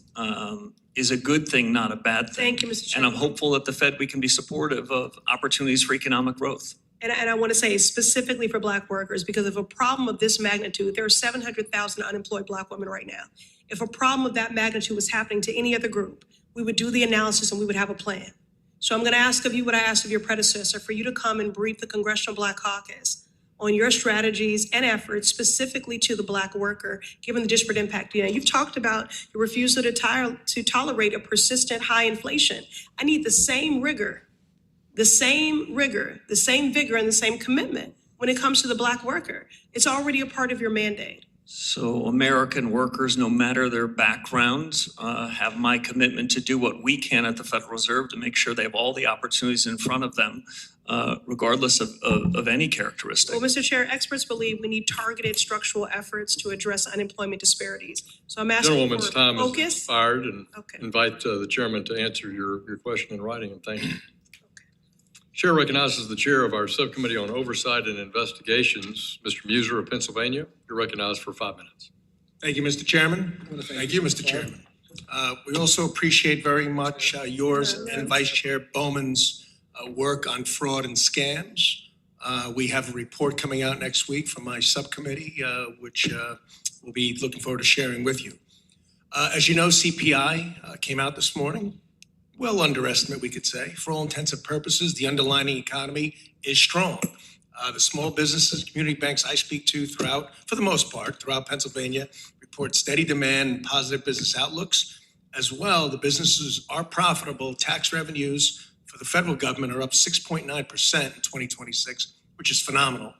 S6: is a good thing, not a bad thing.
S8: Thank you, Mr.
S6: And
S8: Chairman.
S6: I'm hopeful that the Fed, we can be supportive of opportunities for economic growth.
S8: And I want to say specifically for Black workers, because of a problem of this magnitude, there are 700,000 unemployed Black women right now. If a problem of that magnitude was happening to any other group, we would do the analysis and we would have a plan. So I'm going to ask of you what I asked of your predecessor, for you to come and brief the Congressional Black Caucus on your strategies and efforts specifically to the Black worker, given the disparate impact. You know, you've talked about your refusal to tolerate a persistent high inflation. I need the same rigor, the same vigor, and the same commitment when it comes to the Black worker. It's already a part of your mandate.
S6: So American workers, no matter their backgrounds, have my commitment to do what we can at the Federal Reserve to make sure they have all the opportunities in front of them, regardless of any characteristic.
S8: Well, Mr. Chair, experts believe we need targeted structural efforts to address unemployment disparities. So I'm asking
S2: Gentlewoman's
S8: for
S2: time is
S8: focus.
S2: expired, and
S8: Okay.
S2: invite the chairman to answer your question in writing, and thank you. Chair recognizes the chair of our subcommittee on oversight and investigations, Mr. Muser of Pennsylvania. You're recognized for 5 minutes.
S9: Thank you, Mr. Chairman. Thank you, Mr. Chairman. We also appreciate very much yours and Vice Chair Bowman's work on fraud and scams. We have a report coming out next week from my subcommittee, which we'll be looking forward to sharing with you. As you know, CPI came out this morning. Well, underestimate, we could say. For all intents and purposes, the underlying economy is strong. The small businesses, community banks I speak to throughout, for the most part, throughout Pennsylvania, report steady demand and positive business outlooks. As well, the businesses are profitable. Tax revenues for the federal government are up 6.9% in 2026, which is phenomenal.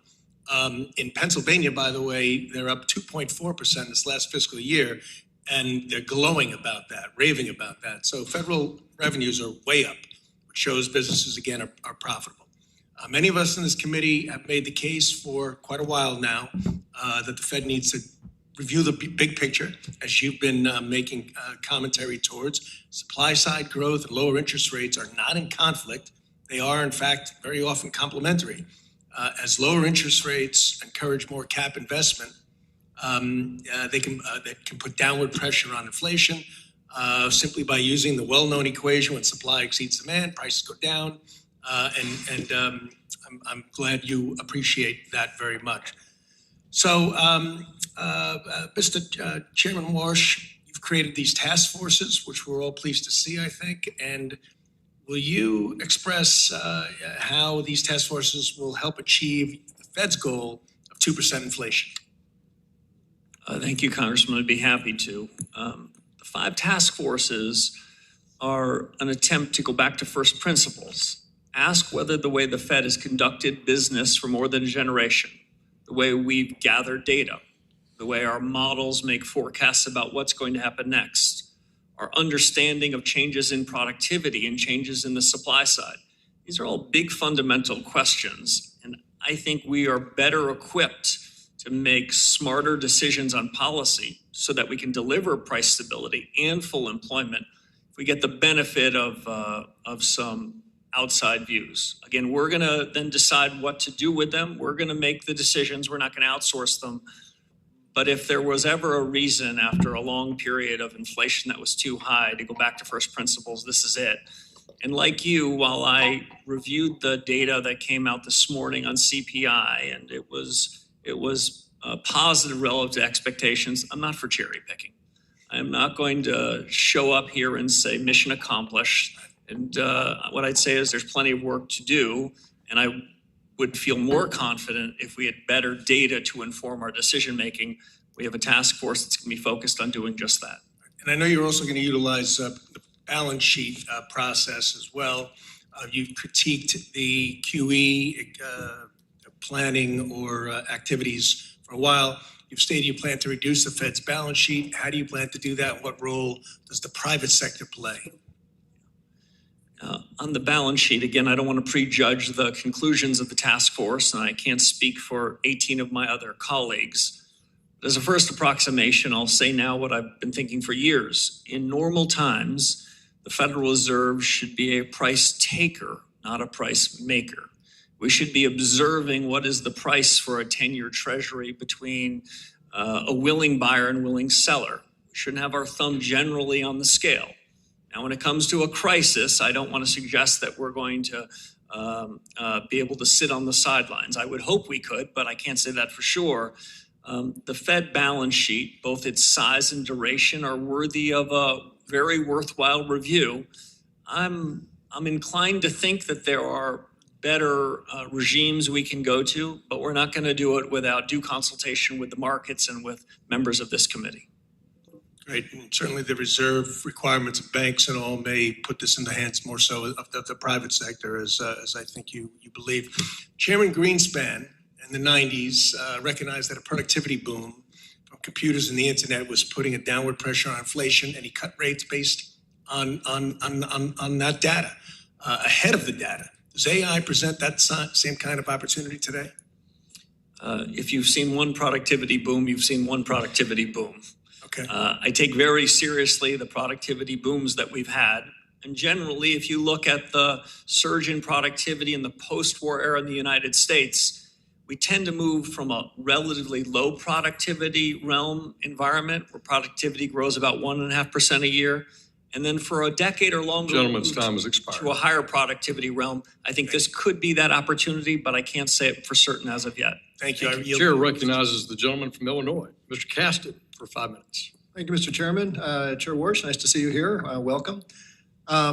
S9: In Pennsylvania, by the way, they're up 2.4% this last fiscal year, and they're glowing about that, raving about that. So federal revenues are way up, which shows businesses, again, are profitable. Many of us in this committee have made the case for quite a while now that the Fed needs to review the big picture, as you've been making commentary towards. Supply side growth and lower interest rates are not in conflict. They are, in fact, very often complementary. As lower interest rates encourage more cap investment, they can put downward pressure on inflation simply by using the well-known equation: when supply exceeds demand, prices go down. I'm glad you appreciate that very much. So, Mr. Chairman Warsh, you've created these task forces, which we're all pleased to see, I think. And will you express how these task forces will help achieve the Fed's goal of 2% inflation?
S6: Thank you, Congressman. I'd be happy to. The 5 task forces are an attempt to go back to first principles. Ask whether the way the Fed has conducted business for more than a generation, the way we've gathered data, the way our models make forecasts about what's going to happen next, our understanding of changes in productivity and changes in the supply side. These are all big fundamental questions, and I think we are better equipped to make smarter decisions on policy so that we can deliver price stability and full employment if we get the benefit of some outside views. Again, we're gonna then decide what to do with them. We're gonna make the decisions. We're not gonna outsource them. But if there was ever a reason after a long period of inflation that was too high to go back to first principles, this is it. And like you, while I reviewed the data that came out this morning on CPI, and it was positive relative to expectations, I'm not for cherry picking. I'm not going to show up here and say mission accomplished. And what I'd say is there's plenty of work to do, and I would feel more confident if we had better data to inform our decision making. We have a task force that's going to be focused on doing just that.
S9: And I know you're also going to utilize the balance sheet process as well. You've critiqued the QE planning or activities for a while. You've stated you plan to reduce the Fed's balance sheet. How do you plan to do that? What role does the private sector play?
S6: On the balance sheet, again, I don't want to prejudge the conclusions of the task force, and I can't speak for 18 of my other colleagues. But as a first approximation, I'll say now what I've been thinking for years. In normal times, the Federal Reserve should be a price taker, not a price maker. We should be observing what is the price for a 10-year treasury between a willing buyer and willing seller. We shouldn't have our thumb generally on the scale. Now, when it comes to a crisis, I don't want to suggest that we're going to be able to sit on the sidelines. I would hope we could, but I can't say that for sure. The Fed balance sheet, both its size and duration, are worthy of a very worthwhile review. I'm inclined to think that there are better regimes we can go to, but we're not going to do it without due consultation with the markets and with members of this committee.
S9: Great, and certainly the reserve requirements of banks and all may put this in the hands more so of the private sector, as I think you believe. Chairman Greenspan in the 90s recognized that a productivity boom from computers and the internet was putting a downward pressure on inflation, and he cut rates based on that data, ahead of the data. Does AI present that same kind of opportunity today?
S6: If you've seen one productivity boom, you've seen one productivity boom.
S9: Okay.
S6: I take very seriously the productivity booms that we've had. And generally, if you look at the surge in productivity in the post-war era in the United States, we tend to move from a relatively low productivity realm environment where productivity grows about 1.5% a year. And then for a decade or longer,
S2: Gentleman's time has expired.
S6: to a higher productivity realm. I think this could be that opportunity, but I can't say it for certain as of yet.
S9: Thank you.
S2: The chair recognizes the gentleman from Illinois, Mr. Caston, for 5 minutes.
S10: Thank you, Mr. Chairman. Chair Warsh, nice to see you here. Welcome. I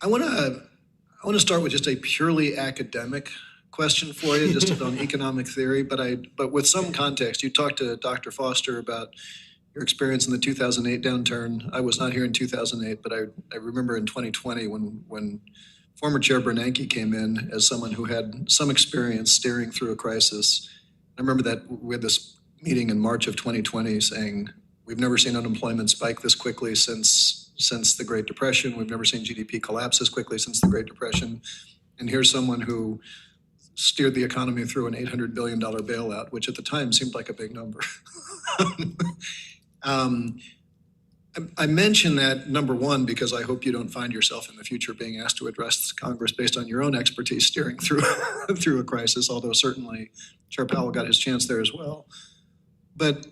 S10: want to start with just a purely academic question for you, just on economic theory, but with some context. You talked to Dr. Foster about your experience in the 2008 downturn. I was not here in 2008, but I remember in 2020 when former Chair Bernanke came in as someone who had some experience steering through a crisis. I remember that we had this meeting in March of 2020 saying, we've never seen unemployment spike this quickly since the Great Depression. We've never seen GDP collapse as quickly since the Great Depression. And here's someone who steered the economy through an $800 billion bailout, which at the time seemed like a big number. I mention that, number one, because I hope you don't find yourself in the future being asked to address Congress based on your own expertise steering through through a crisis, although certainly Chair Powell got his chance there as well. But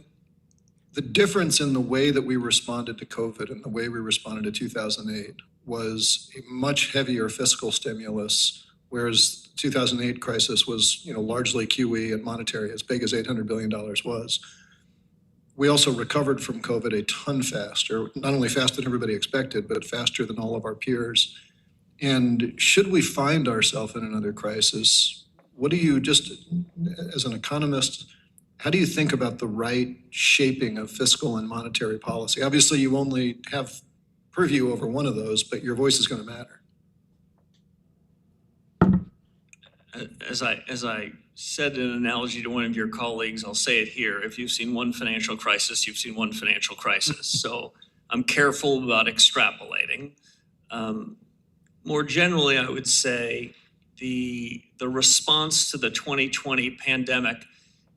S10: the difference in the way that we responded to COVID and the way we responded to 2008 was a much heavier fiscal stimulus, whereas the 2008 crisis was, largely QE and monetary, as big as $800 billion was. We also recovered from COVID a ton faster, not only faster than everybody expected, but faster than all of our peers. And should we find ourselves in another crisis, what do you, just as an economist, how do you think about the right shaping of fiscal and monetary policy? Obviously, you only have purview over one of those, but your voice is going to matter.
S6: As I said in an analogy to one of your colleagues, I'll say it here. If you've seen one financial crisis, you've seen one financial crisis. So I'm careful about extrapolating. More generally, I would say the response to the 2020 pandemic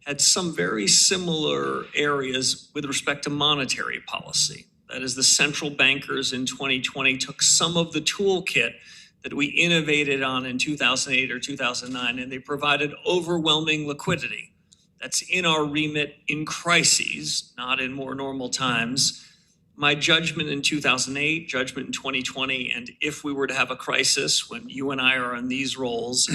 S6: had some very similar areas with respect to monetary policy. That is, the central bankers in 2020 took some of the toolkit that we innovated on in 2008 or 2009, and they provided overwhelming liquidity. That's in our remit in crises, not in more normal times. My judgment in 2008, judgment in 2020, and if we were to have a crisis when you and I are in these roles,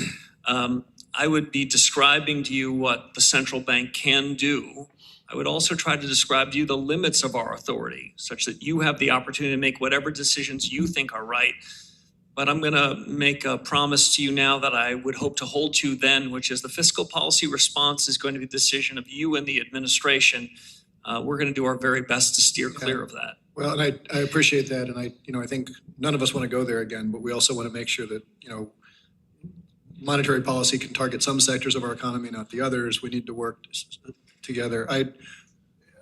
S6: I would be describing to you what the central bank can do. I would also try to describe to you the limits of our authority, such that you have the opportunity to make whatever decisions you think are right. But I'm going to make a promise to you now that I would hope to hold to then, which is the fiscal policy response is going to be the decision of you and the administration. We're going to do our very best to steer clear of that.
S10: Well, and I appreciate that. And I think none of us want to go there again, but we also want to make sure that, monetary policy can target some sectors of our economy, not the others. We need to work together.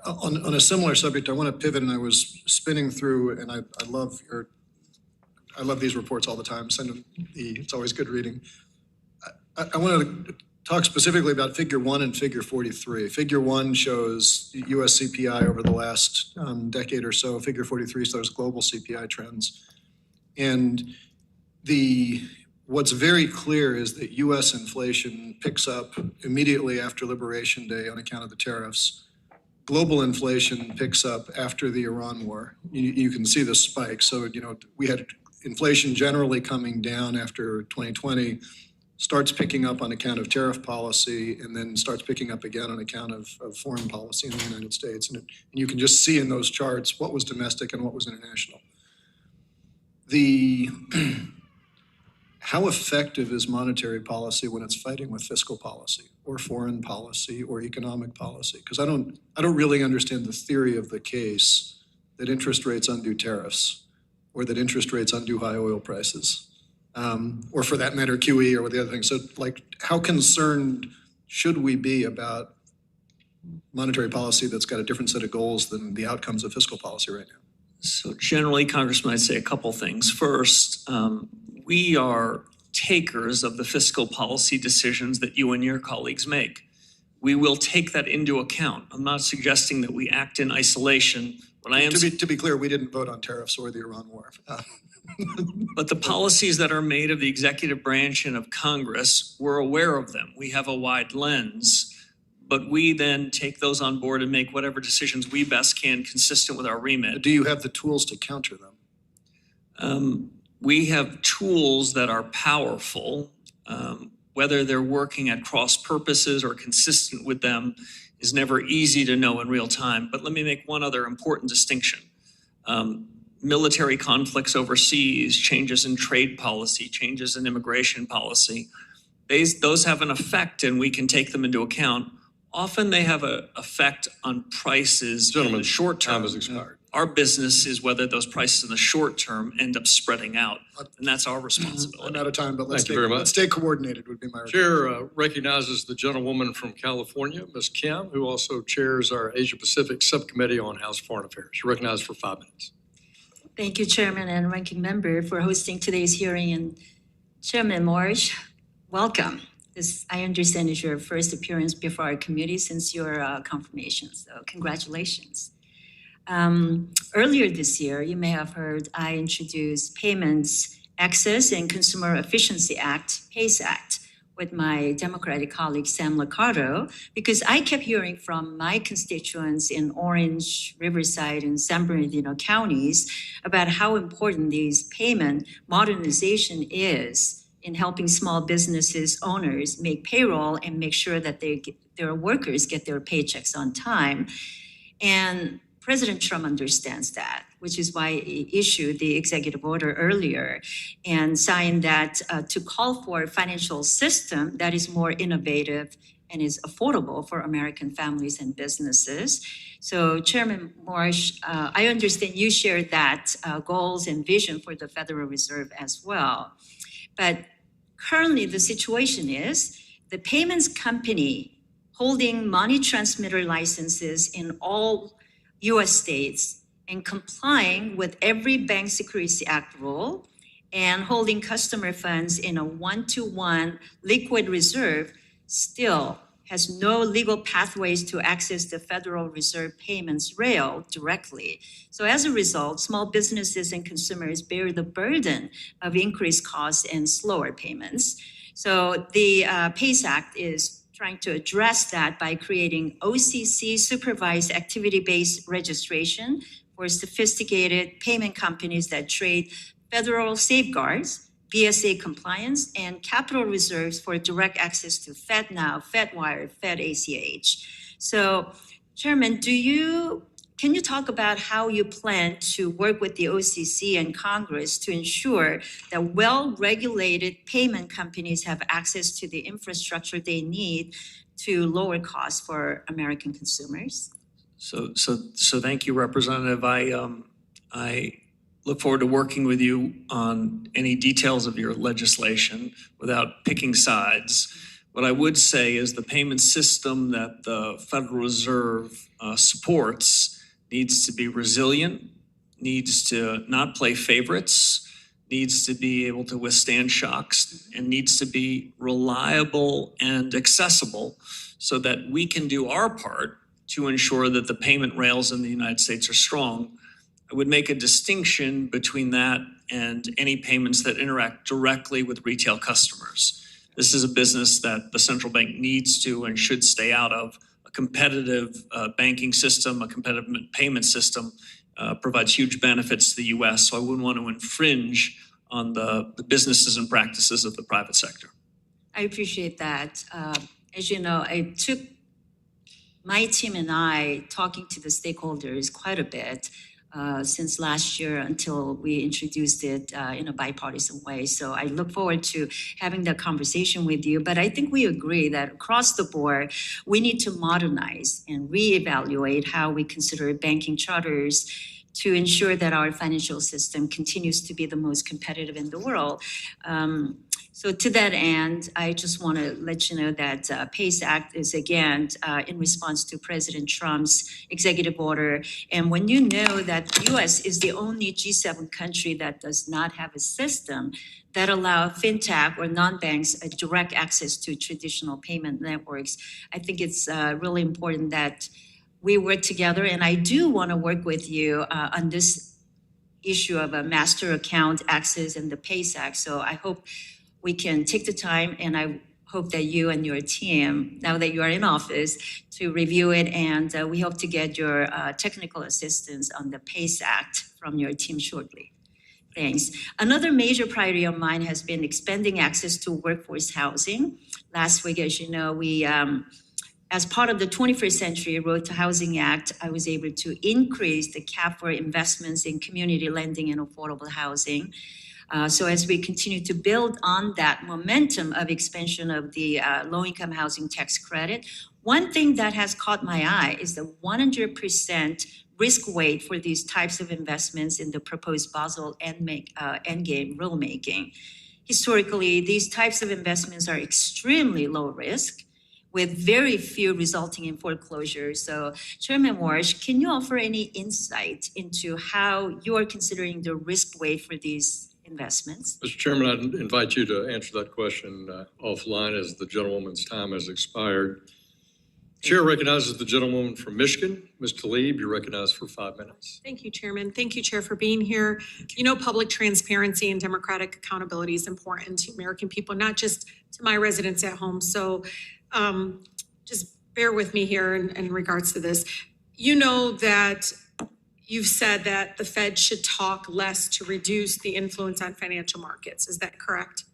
S10: On a similar subject, I want to pivot, and I was spinning through, and I love these reports all the time. Send them. It's always good reading. I want to talk specifically about Figure 1 and Figure 43. Figure 1 shows U.S. CPI over the last decade or so. Figure 43 shows global CPI trends. And what's very clear is that U.S. inflation picks up immediately after Liberation Day on account of the tariffs. Global inflation picks up after the Iran war. You can see the spike. So, we had inflation generally coming down after 2020, starts picking up on account of tariff policy, and then starts picking up again on account of foreign policy in the United States. And you can just see in those charts what was domestic and what was international. How effective is monetary policy when it's fighting with fiscal policy or foreign policy or economic policy? Because I don't really understand the theory of the case that interest rates undo tariffs, or that interest rates undo high oil prices, or for that matter, QE or the other things. So, how concerned should we be about monetary policy that's got a different set of goals than the outcomes of fiscal policy right now?
S6: So generally, Congressman, I'd say a couple things. First, we are takers of the fiscal policy decisions that you and your colleagues make. We will take that into account. I'm not suggesting that we act in isolation. What I am
S10: To be clear, we didn't vote on tariffs or the Iran war.
S6: But the policies that are made of the executive branch and of Congress, we're aware of them. We have a wide lens, but we then take those on board and make whatever decisions we best can consistent with our remit.
S10: Do you have the tools to counter them?
S6: We have tools that are powerful. Whether they're working at cross purposes or consistent with them is never easy to know in real time. But let me make one other important distinction. Military conflicts overseas, changes in trade policy, changes in immigration policy, those have an effect and we can take them into account. Often they have an effect on prices in the short term.
S2: Time has expired.
S6: Our business is whether those prices in the short term end up spreading out, and that's our responsibility.
S10: I'm out of time, but let's
S2: Thank you very much.
S10: let's stay coordinated would be my recommendation.
S2: Chair recognizes the gentlewoman from California, Ms. Kim, who also chairs our Asia Pacific Subcommittee on House Foreign Affairs. You're recognized for 5 minutes.
S11: Thank you, Chairman and Ranking Member, for hosting today's hearing. And Chairman Warsh, welcome. This, I understand, is your first appearance before our committee since your confirmation, so congratulations. Earlier this year, you may have heard I introduced Payments Access and Consumer Efficiency Act, PACE Act, with my Democratic colleague Sam Liccardo, because I kept hearing from my constituents in Orange, Riverside, and San Bernardino counties about how important these payment modernization is in helping small businesses owners make payroll and make sure that their workers get their paychecks on time. And President Trump understands that, which is why he issued the executive order earlier and signed that to call for a financial system that is more innovative and is affordable for American families and businesses. So Chairman Warsh, I understand you share that goals and vision for the Federal Reserve as well. But currently the situation is the payments company holding money transmitter licenses in all U.S. states and complying with every Bank Secrecy Act rule and holding customer funds in a 1-to-1 liquid reserve still has no legal pathways to access the Federal Reserve payments rail directly. So as a result, small businesses and consumers bear the burden of increased costs and slower payments. So the PACE Act is trying to address that by creating OCC supervised activity-based registration for sophisticated payment companies that trade federal safeguards, BSA compliance, and capital reserves for direct access to FedNow, FedWire, FedACH. So, Chairman, can you talk about how you plan to work with the OCC and Congress to ensure that well-regulated payment companies have access to the infrastructure they need to lower costs for American consumers?
S6: So thank you, Representative. I look forward to working with you on any details of your legislation without picking sides. What I would say is the payment system that the Federal Reserve supports needs to be resilient, needs to not play favorites, needs to be able to withstand shocks, and needs to be reliable and accessible so that we can do our part to ensure that the payment rails in the United States are strong. I would make a distinction between that and any payments that interact directly with retail customers. This is a business that the central bank needs to and should stay out of. A competitive banking system, a competitive payment system provides huge benefits to the U.S., so I wouldn't want to infringe on the businesses and practices of the private sector.
S11: I appreciate that. As you know, I took my team and I talking to the stakeholders quite a bit since last year until we introduced it in a bipartisan way. So I look forward to having that conversation with you. But I think we agree that across the board, we need to modernize and reevaluate how we consider banking charters to ensure that our financial system continues to be the most competitive in the world. So to that end, I just want to let you know that PACE Act is again in response to President Trump's executive order. And when you know that the US is the only G7 country that does not have a system that allow fintech or non-banks direct access to traditional payment networks, I think it's really important that we work together. And I do want to work with you on this issue of a master account access and the PACE Act. So I hope we can take the time, and I hope that you and your team, now that you are in office, to review it, and we hope to get your technical assistance on the PACE Act from your team shortly. Thanks. Another major priority of mine has been expanding access to workforce housing. Last week, as you know, we, as part of the 21st Century Road to Housing Act, I was able to increase the cap for investments in community lending and affordable housing. So as we continue to build on that momentum of expansion of the low-income housing tax credit, one thing that has caught my eye is the 100% risk weight for these types of investments in the proposed Basel Endgame rulemaking. Historically, these types of investments are extremely low risk, with very few resulting in foreclosure. So Chairman Warsh, can you offer any insight into how you are considering the risk weight for these investments?
S2: Mr. Chairman, I'd invite you to answer that question offline as the gentlewoman's time has expired. Chair recognizes the gentlewoman from Michigan. Ms. Tlaib, you're recognized for 5 minutes.
S12: Thank you, Chairman. Thank you, Chair, for being here. You know, public transparency and democratic accountability is important to American people, not just to my residents at home. So just bear with me here in regards to this. You know that you've said that the Fed should talk less to reduce the influence on financial markets. Is that correct?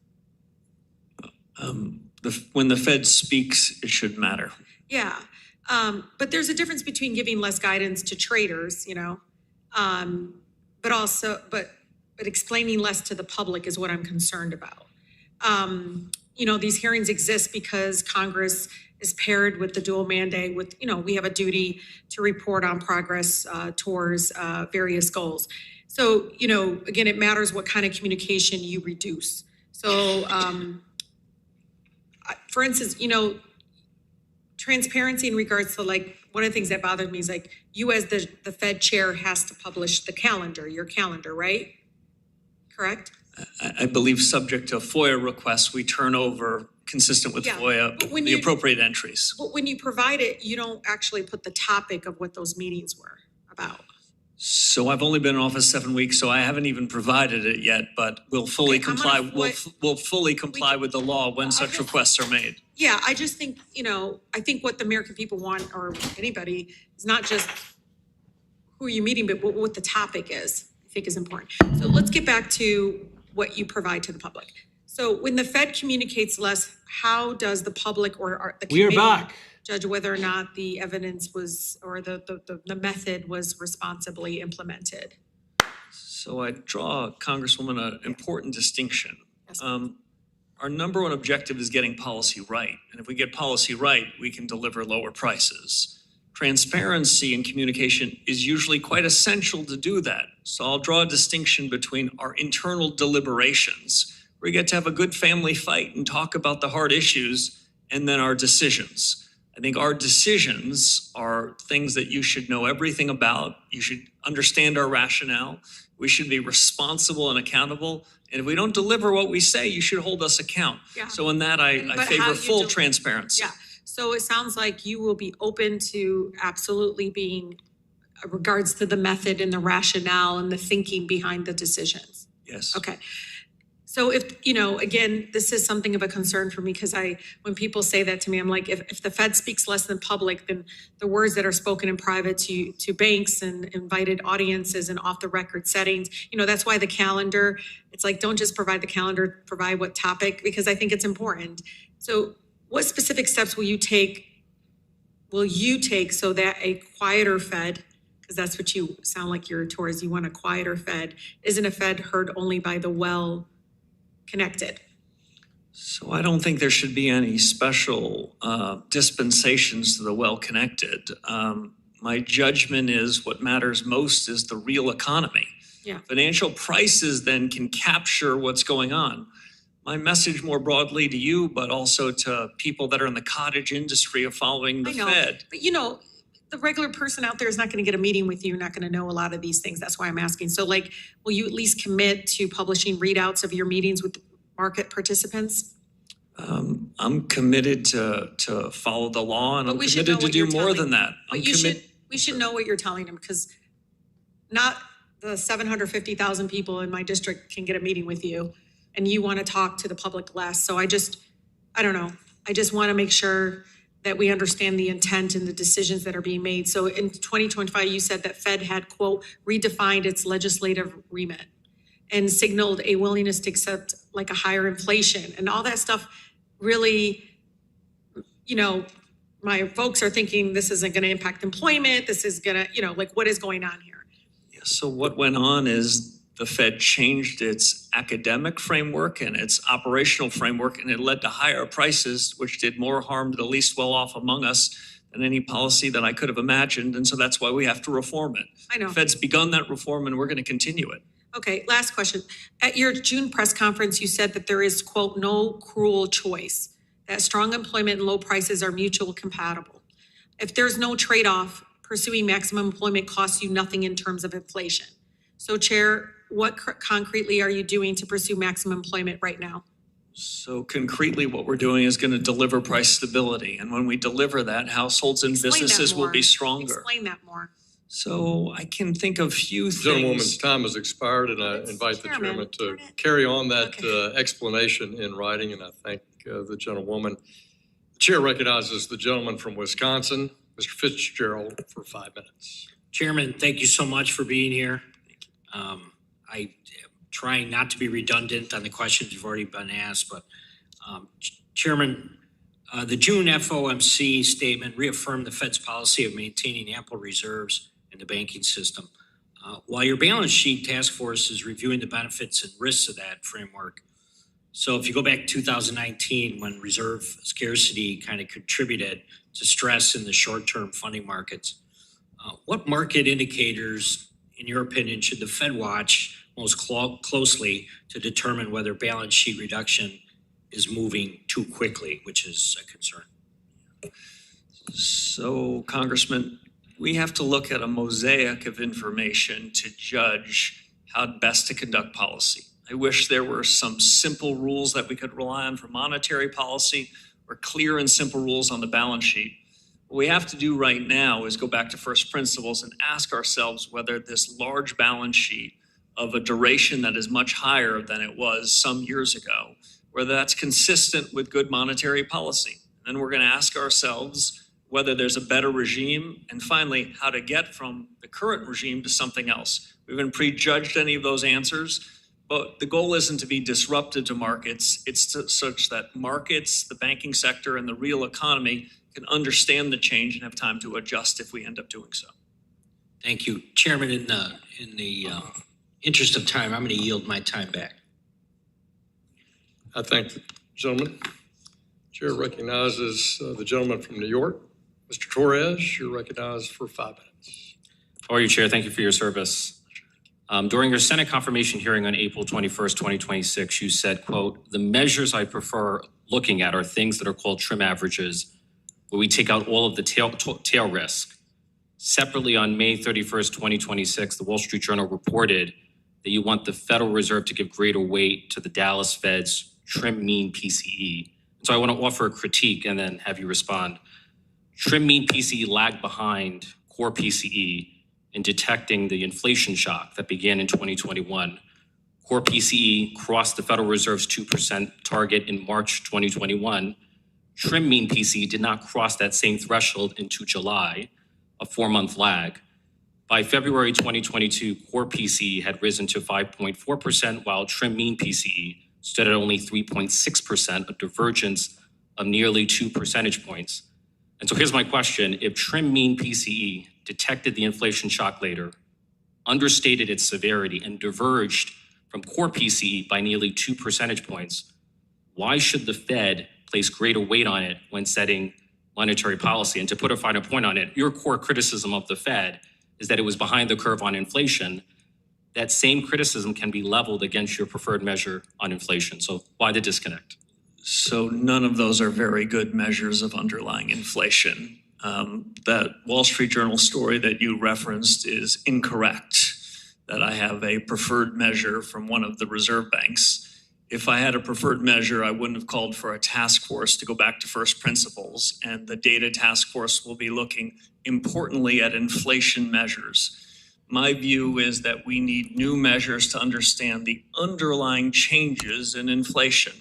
S6: When the Fed speaks, it should matter.
S12: Yeah. But there's a difference between giving less guidance to traders, you know, but explaining less to the public is what I'm concerned about. You know, these hearings exist because Congress is paired with the dual mandate with, you know, we have a duty to report on progress towards various goals. So, you know, again, it matters what kind of communication you reduce. So, for instance, you know, transparency in regards to, like, one of the things that bothered me is, like, you as the Fed chair has to publish the calendar, your calendar, right? Correct?
S6: I believe subject to FOIA requests, we turn over, consistent with FOIA, the appropriate entries.
S12: But when you provide it, you don't actually put the topic of what those meetings were about.
S6: So I've only been in office 7 weeks, so I haven't even provided it yet, but we'll fully comply. We'll fully comply with the law when such requests are made.
S12: Yeah, I just think, you know, I think what the American people want, or anybody, is not just who are you meeting, but what the topic is, I think is important. So let's get back to what you provide to the public. So when the Fed communicates less, how does the public or the committee judge whether or not the evidence was, or the method was responsibly implemented?
S6: So I draw, Congresswoman, an important distinction. Our number one objective is getting policy right. And if we get policy right, we can deliver lower prices. Transparency in communication is usually quite essential to do that. So I'll draw a distinction between our internal deliberations, where we get to have a good family fight and talk about the hard issues, and then our decisions. I think our decisions are things that you should know everything about. You should understand our rationale. We should be responsible and accountable. And if we don't deliver what we say, you should hold us account.
S12: Yeah.
S6: So in that, I favor full transparency.
S12: Yeah. So it sounds like you will be open to absolutely being, regards to the method and the rationale and the thinking behind the decisions.
S6: Yes.
S12: Okay. So if, you know, again, this is something of a concern for me, because when people say that to me, I'm like, if the Fed speaks less than public, then the words that are spoken in private to banks and invited audiences and off the record settings, you know, that's why the calendar, it's like, don't just provide the calendar, provide what topic, because I think it's important. So what specific steps will you take so that a quieter Fed, because that's what you sound like you're towards, you want a quieter Fed, isn't a Fed heard only by the well-connected?
S6: So I don't think there should be any special dispensations to the well-connected. My judgment is what matters most is the real economy.
S12: Yeah.
S6: Financial prices then can capture what's going on. My message more broadly to you, but also to people that are in the cottage industry of following the
S12: I know,
S6: Fed.
S12: but you know, the regular person out there is not going to get a meeting with you, not going to know a lot of these things. That's why I'm asking. So like, will you at least commit to publishing readouts of your meetings with market participants?
S6: I'm committed to follow the law, and
S12: But
S6: I'm
S12: we should know
S6: committed to
S12: what
S6: do
S12: you're
S6: more
S12: telling
S6: than that.
S12: But we should know what you're telling them, because not the 750,000 people in my district can get a meeting with you, and you want to talk to the public less. So I don't know. I just want to make sure that we understand the intent and the decisions that are being made. So in 2025, you said that Fed had, quote, redefined its legislative remit and signaled a willingness to accept like a higher inflation, and all that stuff really, you know, my folks are thinking this isn't going to impact employment. This is going to, you know, like what is going on here?
S6: Yeah, so what went on is the Fed changed its academic framework and its operational framework, and it led to higher prices, which did more harm to the least well-off among us than any policy that I could have imagined. And so that's why we have to reform it.
S12: I know.
S6: The Fed's begun that reform, and we're going to continue it.
S12: Okay, last question. At your June press conference, you said that there is, quote, no cruel choice, that strong employment and low prices are mutually compatible. If there's no trade-off, pursuing maximum employment costs you nothing in terms of inflation. So Chair, what concretely are you doing to pursue maximum employment right now?
S6: So concretely, what we're doing is going to deliver price stability. And when we deliver that, households and
S12: Explain that
S6: businesses will
S12: more.
S6: be stronger.
S12: Explain that more.
S6: So I can think of few things.
S2: Gentlewoman's time has expired, and I invite the chairman to carry on that explanation in writing, and I thank the gentlewoman. The chair recognizes the gentleman from Wisconsin, Mr. Fitzgerald, for 5 minutes.
S13: Chairman, thank you so much for being here. I am trying not to be redundant on the questions you've already been asked, but Chairman, the June FOMC statement reaffirmed the Fed's policy of maintaining ample reserves in the banking system. While your balance sheet task force is reviewing the benefits and risks of that framework. So if you go back to 2019, when reserve scarcity kind of contributed to stress in the short-term funding markets, what market indicators, in your opinion, should the Fed watch most closely to determine whether balance sheet reduction is moving too quickly, which is a concern?
S6: So, Congressman, we have to look at a mosaic of information to judge how best to conduct policy. I wish there were some simple rules that we could rely on for monetary policy, or clear and simple rules on the balance sheet. What we have to do right now is go back to first principles and ask ourselves whether this large balance sheet of a duration that is much higher than it was some years ago, whether that's consistent with good monetary policy. And then we're going to ask ourselves whether there's a better regime, and finally, how to get from the current regime to something else. We haven't prejudged any of those answers, but the goal isn't to be disruptive to markets. It's such that markets, the banking sector, and the real economy can understand the change and have time to adjust if we end up doing so.
S13: Thank you. Chairman, in the interest of time, I'm going to yield my time back.
S2: I thank the gentleman. Chair recognizes the gentleman from New York. Mr. Torres, you're recognized for 5 minutes.
S22: How are you, Chair? Thank you for your service. During your Senate confirmation hearing on April 21st, 2026, you said, quote, "The measures I prefer looking at are things that are called trim averages, where we take out all of the tail risk." Separately, on May 31st, 2026, the Wall Street Journal reported that you want the Federal Reserve to give greater weight to the Dallas Fed's trim mean PCE. So I want to offer a critique and then have you respond. Trim mean PCE lagged behind core PCE in detecting the inflation shock that began in 2021. Core PCE crossed the Federal Reserve's 2% target in March 2021. Trim mean PCE did not cross that same threshold into July, a 4-month lag. By February 2022, core PCE had risen to 5.4%, while trim mean PCE stood at only 3.6%, a divergence of nearly 2 percentage points. And so here's my question. If trim mean PCE detected the inflation shock later, understated its severity, and diverged from core PCE by nearly 2 percentage points, why should the Fed place greater weight on it when setting monetary policy? And to put a finer point on it, your core criticism of the Fed is that it was behind the curve on inflation. that same criticism can be leveled against your preferred measure on inflation. So why the disconnect?
S6: So none of those are very good measures of underlying inflation. That Wall Street Journal story that you referenced is incorrect, that I have a preferred measure from one of the reserve banks. If I had a preferred measure, I wouldn't have called for a task force to go back to first principles, and the data task force will be looking importantly at inflation measures. My view is that we need new measures to understand the underlying changes in inflation.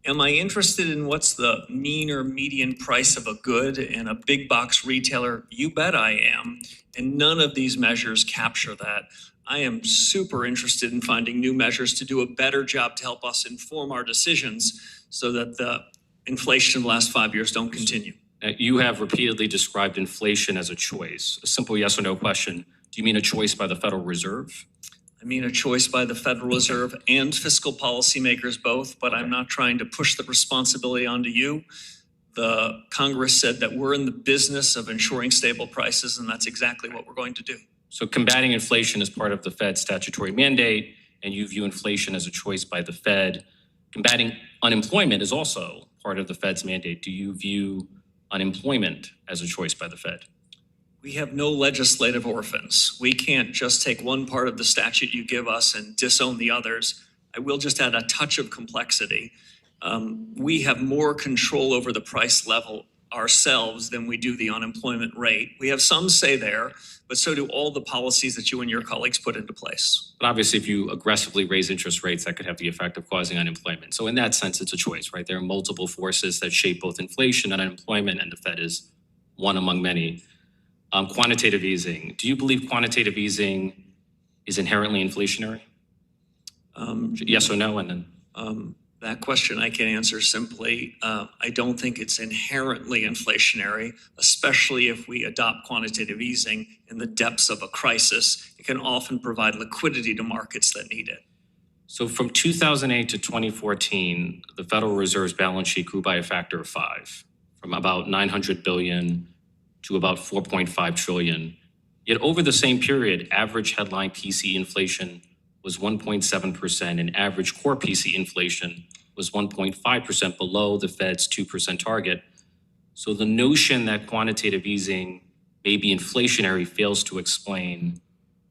S6: Am I interested in what's the mean or median price of a good in a big box retailer? You bet I am. And none of these measures capture that. I am super interested in finding new measures to do a better job to help us inform our decisions so that the inflation of the last 5 years don't continue.
S22: You have repeatedly described inflation as a choice. A simple yes or no question. Do you mean a choice by the Federal Reserve?
S6: I mean a choice by the Federal Reserve and fiscal policymakers both, but I'm not trying to push the responsibility onto you. The Congress said that we're in the business of ensuring stable prices, and that's exactly what we're going to do.
S22: So combating inflation is part of the Fed's statutory mandate, and you view inflation as a choice by the Fed. Combating unemployment is also part of the Fed's mandate. Do you view unemployment as a choice by the Fed?
S6: We have no legislative orphans. We can't just take one part of the statute you give us and disown the others. I will just add a touch of complexity. We have more control over the price level ourselves than we do the unemployment rate. We have some say there, but so do all the policies that you and your colleagues put into place.
S22: But obviously, if you aggressively raise interest rates, that could have the effect of causing unemployment. So in that sense, it's a choice, right? There are multiple forces that shape both inflation and unemployment, and the Fed is one among many. Quantitative easing. Do you believe quantitative easing is inherently inflationary? Yes or no? And then
S6: that question I can answer simply. I don't think it's inherently inflationary, especially if we adopt quantitative easing in the depths of a crisis. It can often provide liquidity to markets that need it.
S22: So from 2008 to 2014, the Federal Reserve's balance sheet grew by a factor of 5, from about $900 billion to about $4.5 trillion. Yet over the same period, average headline PC inflation was 1.7% and average core PC inflation was 1.5% below the Fed's 2% target. So the notion that quantitative easing may be inflationary fails to explain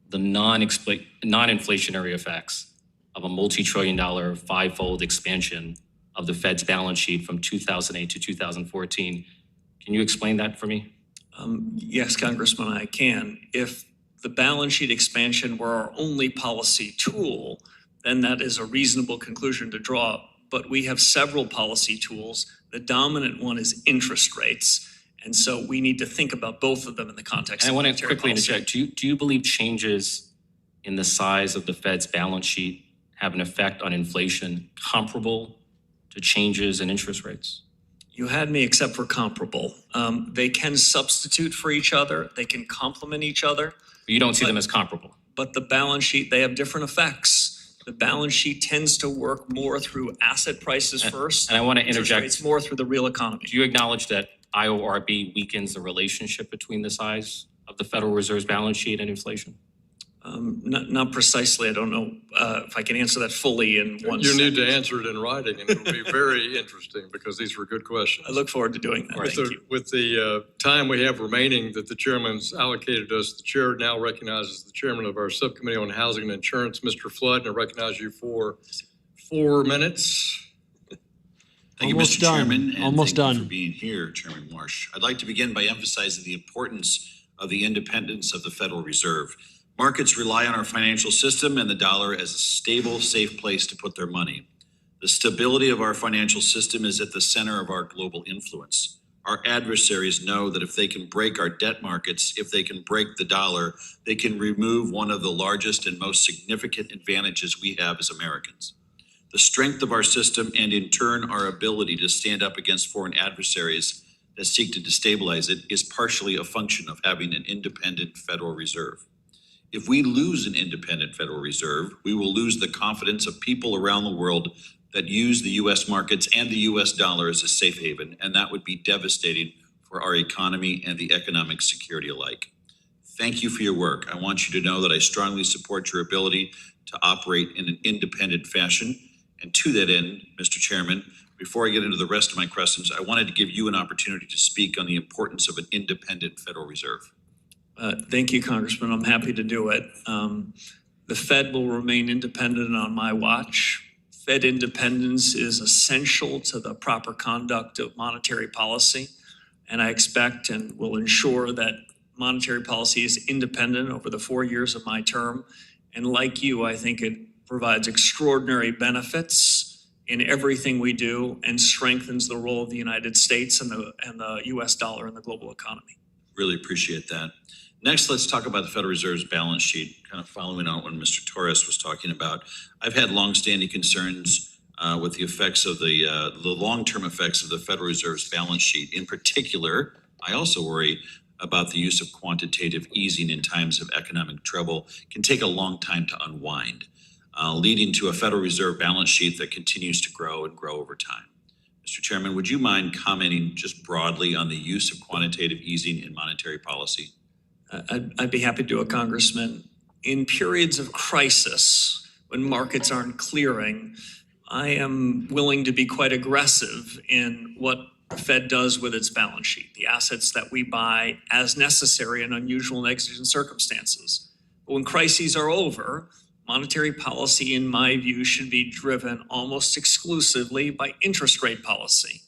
S22: the non-inflationary effects of a multi-trillion-dollar five-fold expansion of the Fed's balance sheet from 2008 to 2014. Can you explain that for me?
S6: Yes, Congressman, I can. If the balance sheet expansion were our only policy tool, then that is a reasonable conclusion to draw. But we have several policy tools. The dominant one is interest rates. And so we need to think about both of them in the context of monetary policy.
S22: I want to quickly interject. Do you believe changes in the size of the Fed's balance sheet have an effect on inflation comparable to changes in interest rates?
S6: You had me except for comparable. They can substitute for each other. They can complement each other.
S22: But you don't see them as comparable.
S6: But the balance sheet, they have different effects. The balance sheet tends to work more through asset prices first.
S22: And I want to interject.
S6: It's more through the real economy.
S22: Do you acknowledge that IORB weakens the relationship between the size of the Federal Reserve's balance sheet and inflation?
S6: Not precisely. I don't know if I can answer that fully in one
S2: You need
S6: sentence.
S2: to answer it in writing, and it'll be very interesting because these were good questions.
S6: I look forward to doing that. Thank you.
S2: With the time we have remaining that the chairman's allocated us, the chair now recognizes the chairman of our subcommittee on housing and insurance, Mr. Flood, and I recognize you for 4 minutes.
S14: Thank you,
S1: Almost
S14: Mr.
S1: done.
S14: Chairman, and
S1: Almost
S14: thank you
S1: done.
S14: for being here, Chairman Warsh. I'd like to begin by emphasizing the importance of the independence of the Federal Reserve. Markets rely on our financial system and the dollar as a stable, safe place to put their money. The stability of our financial system is at the center of our global influence. Our adversaries know that if they can break our debt markets, if they can break the dollar, they can remove one of the largest and most significant advantages we have as Americans. The strength of our system and in turn our ability to stand up against foreign adversaries that seek to destabilize it is partially a function of having an independent Federal Reserve. If we lose an independent Federal Reserve, we will lose the confidence of people around the world that use the U.S. markets and the U.S. dollar as a safe haven, and that would be devastating for our economy and the economic security alike. Thank you for your work. I want you to know that I strongly support your ability to operate in an independent fashion. And to that end, Mr. Chairman, before I get into the rest of my questions, I wanted to give you an opportunity to speak on the importance of an independent Federal Reserve.
S6: Thank you, Congressman. I'm happy to do it. The Fed will remain independent on my watch. Fed independence is essential to the proper conduct of monetary policy, and I expect and will ensure that monetary policy is independent over the 4 years of my term. And like you, I think it provides extraordinary benefits in everything we do and strengthens the role of the United States and the US dollar in the global economy.
S14: Really appreciate that. Next, let's talk about the Federal Reserve's balance sheet, kind of following on what Mr. Torres was talking about. I've had longstanding concerns with the effects of the long-term effects of the Federal Reserve's balance sheet. In particular, I also worry about the use of quantitative easing in times of economic trouble. It can take a long time to unwind, leading to a Federal Reserve balance sheet that continues to grow and grow over time. Mr. Chairman, would you mind commenting just broadly on the use of quantitative easing in monetary policy?
S6: I'd be happy to do it, Congressman. In periods of crisis, when markets aren't clearing, I am willing to be quite aggressive in what the Fed does with its balance sheet, the assets that we buy as necessary in unusual and exigent circumstances. But when crises are over, monetary policy, in my view, should be driven almost exclusively by interest rate policy.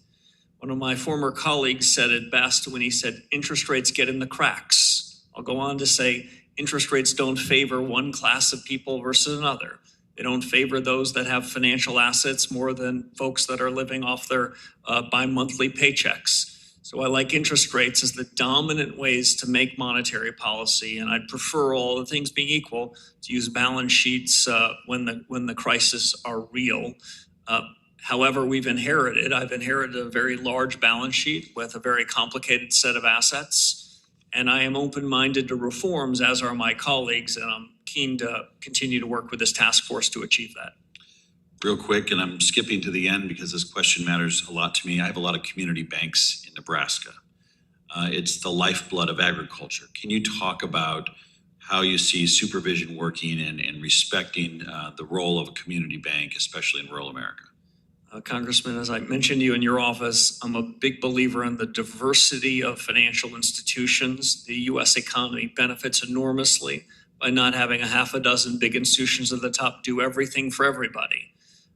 S6: One of my former colleagues said it best when he said, interest rates get in the cracks. I'll go on to say interest rates don't favor one class of people versus another. They don't favor those that have financial assets more than folks that are living off their bi-monthly paychecks. So I like interest rates as the dominant ways to make monetary policy, and I'd prefer, all the things being equal, to use balance sheets when the crises are real. However, I've inherited a very large balance sheet with a very complicated set of assets. And I am open-minded to reforms, as are my colleagues, and I'm keen to continue to work with this task force to achieve that.
S14: Real quick, and I'm skipping to the end because this question matters a lot to me. I have a lot of community banks in Nebraska. It's the lifeblood of agriculture. Can you talk about how you see supervision working and respecting the role of a community bank, especially in rural America?
S6: Congressman, as I mentioned to you in your office, I'm a big believer in the diversity of financial institutions. The U.S. economy benefits enormously by not having a half a dozen big institutions at the top do everything for everybody.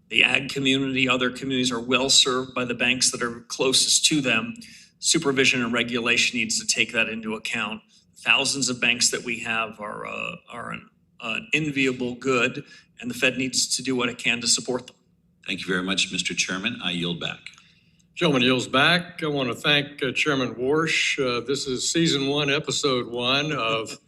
S6: The ag community, other communities are well served by the banks that are closest to them. Supervision and regulation needs to take that into account. Thousands of banks that we have are an enviable good, and the Fed needs to do what it can to support them.
S14: Thank you very much, Mr. Chairman. I yield back.
S2: Gentleman yields back. I want to thank Chairman Warsh. This is season 1, episode 1 of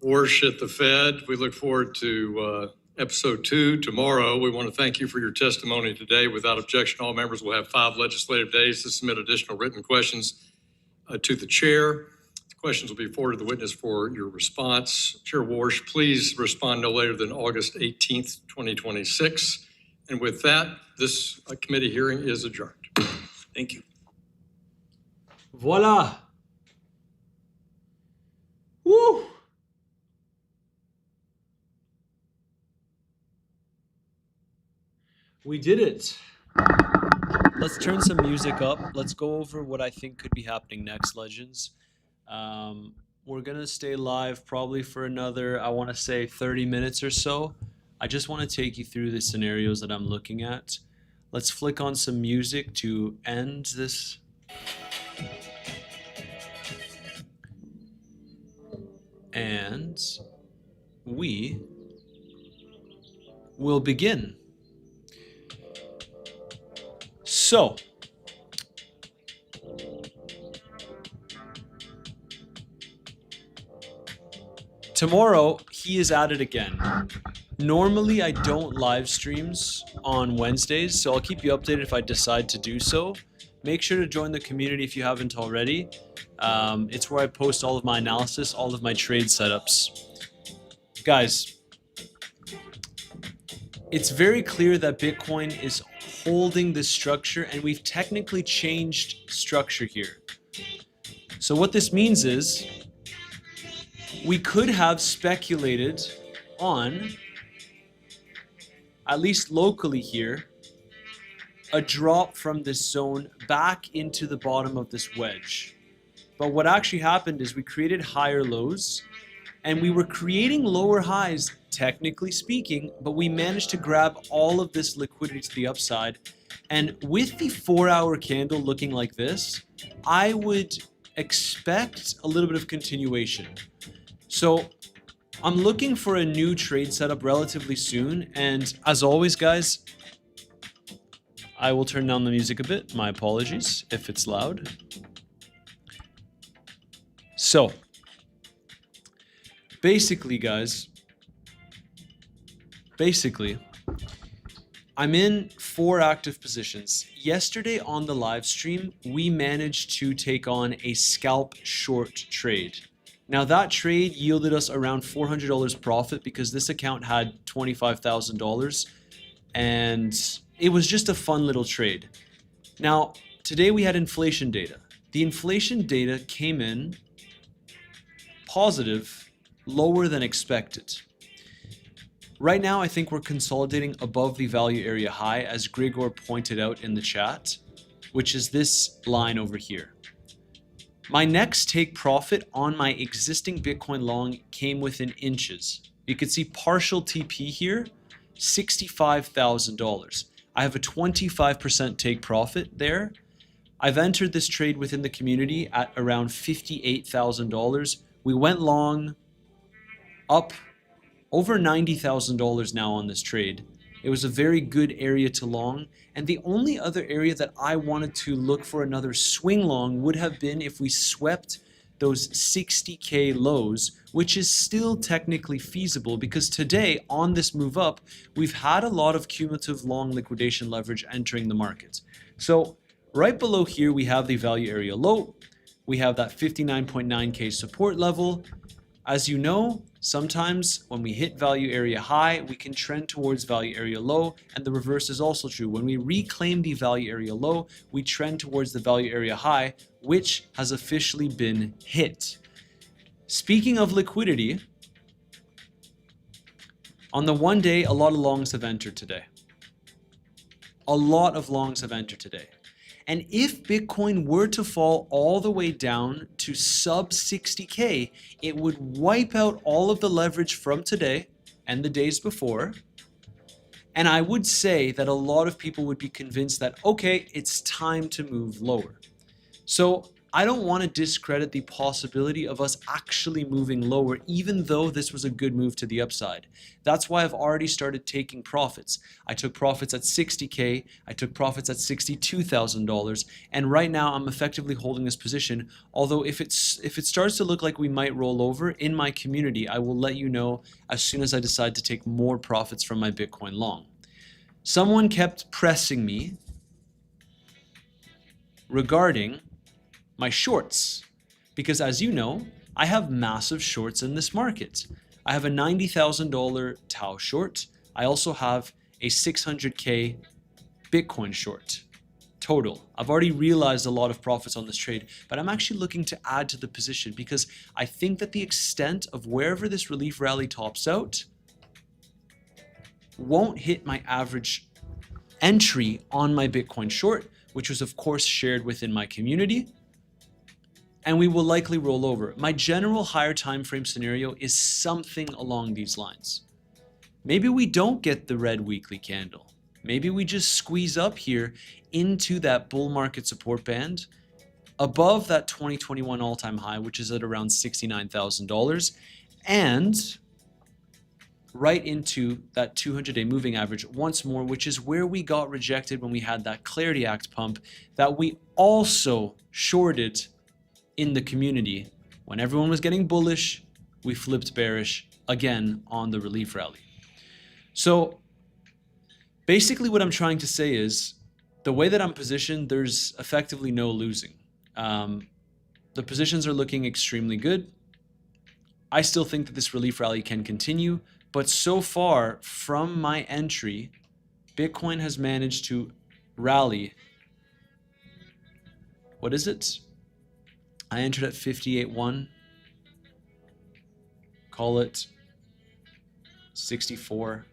S2: Warsh at the Fed. We look forward to episode 2 tomorrow. We want to thank you for your testimony today. Without objection, all members will have 5 legislative days to submit additional written questions to the chair. The questions will be forwarded to the witness for your response. Chair Warsh, please respond no later than August 18th, 2026. And with that, this committee hearing is adjourned.
S6: Thank you.
S1: Voila. Woo. We did it. Let's turn some music up. Let's go over what I think could be happening next, Legends. We're going to stay live probably for another, I want to say 30 minutes or so. I just want to take you through the scenarios that I'm looking at. Let's flick on some music to end this. And we will begin. So, tomorrow he is at it again. Normally, I don't live streams on Wednesdays, so I'll keep you updated if I decide to do so. Make sure to join the community if you haven't already. It's where I post all of my analysis, all of my trade setups. Guys, it's very clear that Bitcoin is holding this structure, and we've technically changed structure here. So what this means is we could have speculated on, at least locally here, a drop from this zone back into the bottom of this wedge. But what actually happened is we created higher lows and we were creating lower highs, technically speaking, but we managed to grab all of this liquidity to the upside. And with the 4-hour candle looking like this, I would expect a little bit of continuation. So I'm looking for a new trade setup relatively soon. And as always, guys, I will turn down the music a bit. My apologies if it's loud. So basically, guys, I'm in 4 active positions. Yesterday on the live stream, we managed to take on a scalp short trade. Now that trade yielded us around $400 profit because this account had $25,000 and it was just a fun little trade. Now, today we had inflation data. The inflation data came in positive, lower than expected. Right now, I think we're consolidating above the value area high, as Grigor pointed out in the chat, which is this line over here. My next take profit on my existing Bitcoin long came within inches. You can see partial TP here, $65,000. I have a 25% take profit there. I've entered this trade within the community at around $58,000. We went long up over $90,000 now on this trade. It was a very good area to long. And the only other area that I wanted to look for another swing long would have been if we swept those 60K lows, which is still technically feasible because today on this move up, we've had a lot of cumulative long liquidation leverage entering the market. So right below here, we have the value area low. We have that 59.9K support level. As you know, sometimes when we hit value area high, we can trend towards value area low, and the reverse is also true. When we reclaim the value area low, we trend towards the value area high, which has officially been hit. Speaking of liquidity, on the 1 day, a lot of longs have entered today. A lot of longs have entered today. And if Bitcoin were to fall all the way down to sub 60K, it would wipe out all of the leverage from today and the days before. And I would say that a lot of people would be convinced that, okay, it's time to move lower. So I don't want to discredit the possibility of us actually moving lower, even though this was a good move to the upside. That's why I've already started taking profits. I took profits at 60K, I took profits at $62,000, and right now I'm effectively holding this position. Although if it starts to look like we might roll over in my community, I will let you know as soon as I decide to take more profits from my Bitcoin long. Someone kept pressing me regarding my shorts, because as you know, I have massive shorts in this market. I have a $90,000 Tau short. I also have a 600K Bitcoin short total. I've already realized a lot of profits on this trade, but I'm actually looking to add to the position because I think that the extent of wherever this relief rally tops out won't hit my average entry on my Bitcoin short, which was of course shared within my community. And we will likely roll over. My general higher time frame scenario is something along these lines. Maybe we don't get the red weekly candle. Maybe we just squeeze up here into that bull market support band above that 2021 all-time high, which is at around $69,000, and right into that 200-day moving average once more, which is where we got rejected when we had that Clarity Act pump that we also shorted in the community. When everyone was getting bullish, we flipped bearish again on the relief rally. So basically what I'm trying to say is the way that I'm positioned, there's effectively no losing. The positions are looking extremely good. I still think that this relief rally can continue, but so far from my entry, Bitcoin has managed to rally. What is it? I entered at 58.1. call it 64.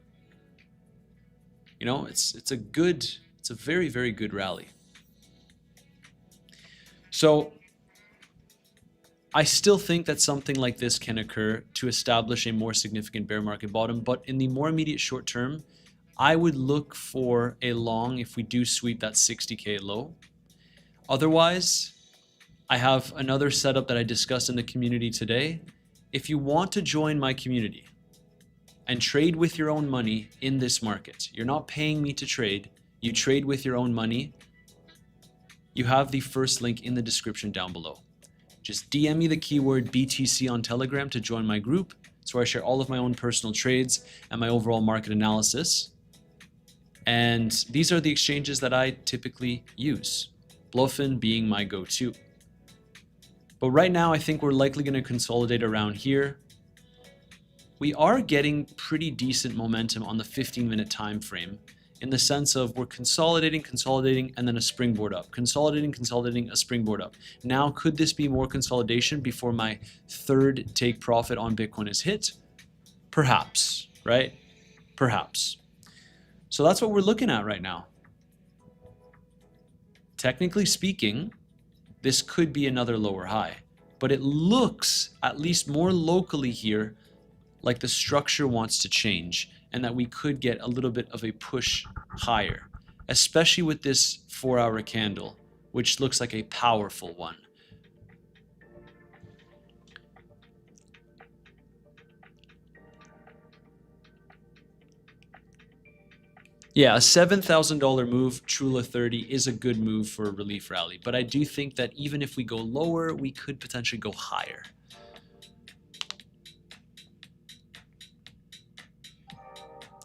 S1: You know, it's a very, very good rally. So I still think that something like this can occur to establish a more significant bear market bottom, but in the more immediate short term, I would look for a long if we do sweep that 60K low. Otherwise, I have another setup that I discussed in the community today. If you want to join my community and trade with your own money in this market, you're not paying me to trade, you trade with your own money, you have the first link in the description down below. Just DM me the keyword BTC on Telegram to join my group. It's where I share all of my own personal trades and my overall market analysis. And these are the exchanges that I typically use, Bluffin being my go-to. But right now, I think we're likely going to consolidate around here. We are getting pretty decent momentum on the 15-minute time frame in the sense of we're consolidating, and then a springboard up. Consolidating, a springboard up. Now, could this be more consolidation before my third take profit on Bitcoin is hit? Perhaps, right? Perhaps. So that's what we're looking at right now. Technically speaking, this could be another lower high, but it looks, at least more locally here, like the structure wants to change and that we could get a little bit of a push higher, especially with this 4-hour candle, which looks like a powerful one. Yeah, a $7,000 move, Trula 30, is a good move for a relief rally. But I do think that even if we go lower, we could potentially go higher.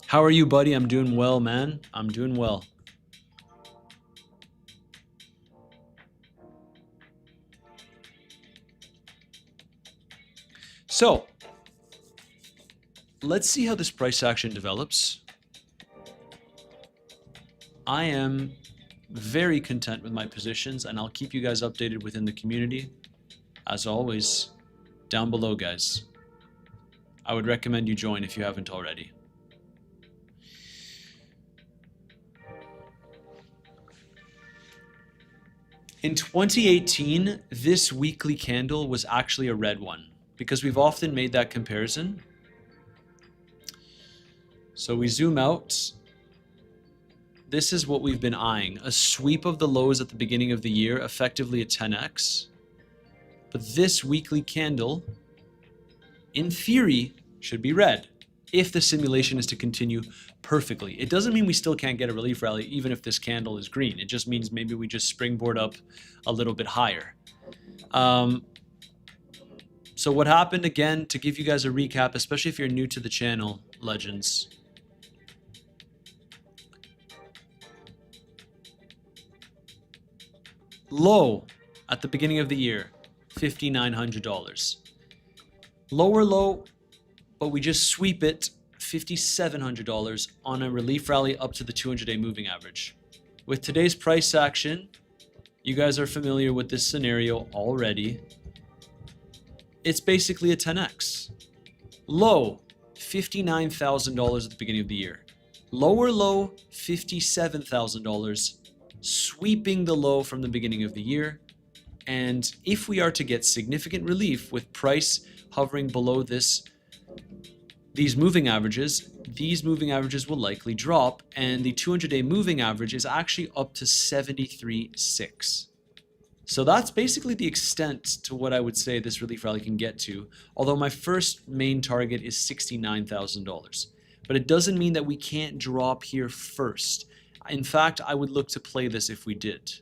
S1: How are you, buddy? I'm doing well, man. I'm doing well. So, let's see how this price action develops. I am very content with my positions, and I'll keep you guys updated within the community. As always, down below, guys. I would recommend you join if you haven't already. In 2018, this weekly candle was actually a red one because we've often made that comparison. So we zoom out. This is what we've been eyeing. A sweep of the lows at the beginning of the year, effectively a 10x. But this weekly candle, in theory, should be red if the simulation is to continue perfectly. It doesn't mean we still can't get a relief rally even if this candle is green. It just means maybe we just springboard up a little bit higher. So what happened, again, to give you guys a recap, especially if you're new to the channel, legends. Low at the beginning of the year, $5,900. Lower low, but we just sweep it, $5,700 on a relief rally up to the 200-day moving average. With today's price action, you guys are familiar with this scenario already. It's basically a 10x. Low, $59,000 at the beginning of the year. Lower low, $57,000, sweeping the low from the beginning of the year. And if we are to get significant relief with price hovering below these moving averages will likely drop, and the 200-day moving average is actually up to 73.6. So that's basically the extent to what I would say this relief rally can get to, although my first main target is $69,000. But it doesn't mean that we can't drop here first. In fact, I would look to play this if we did.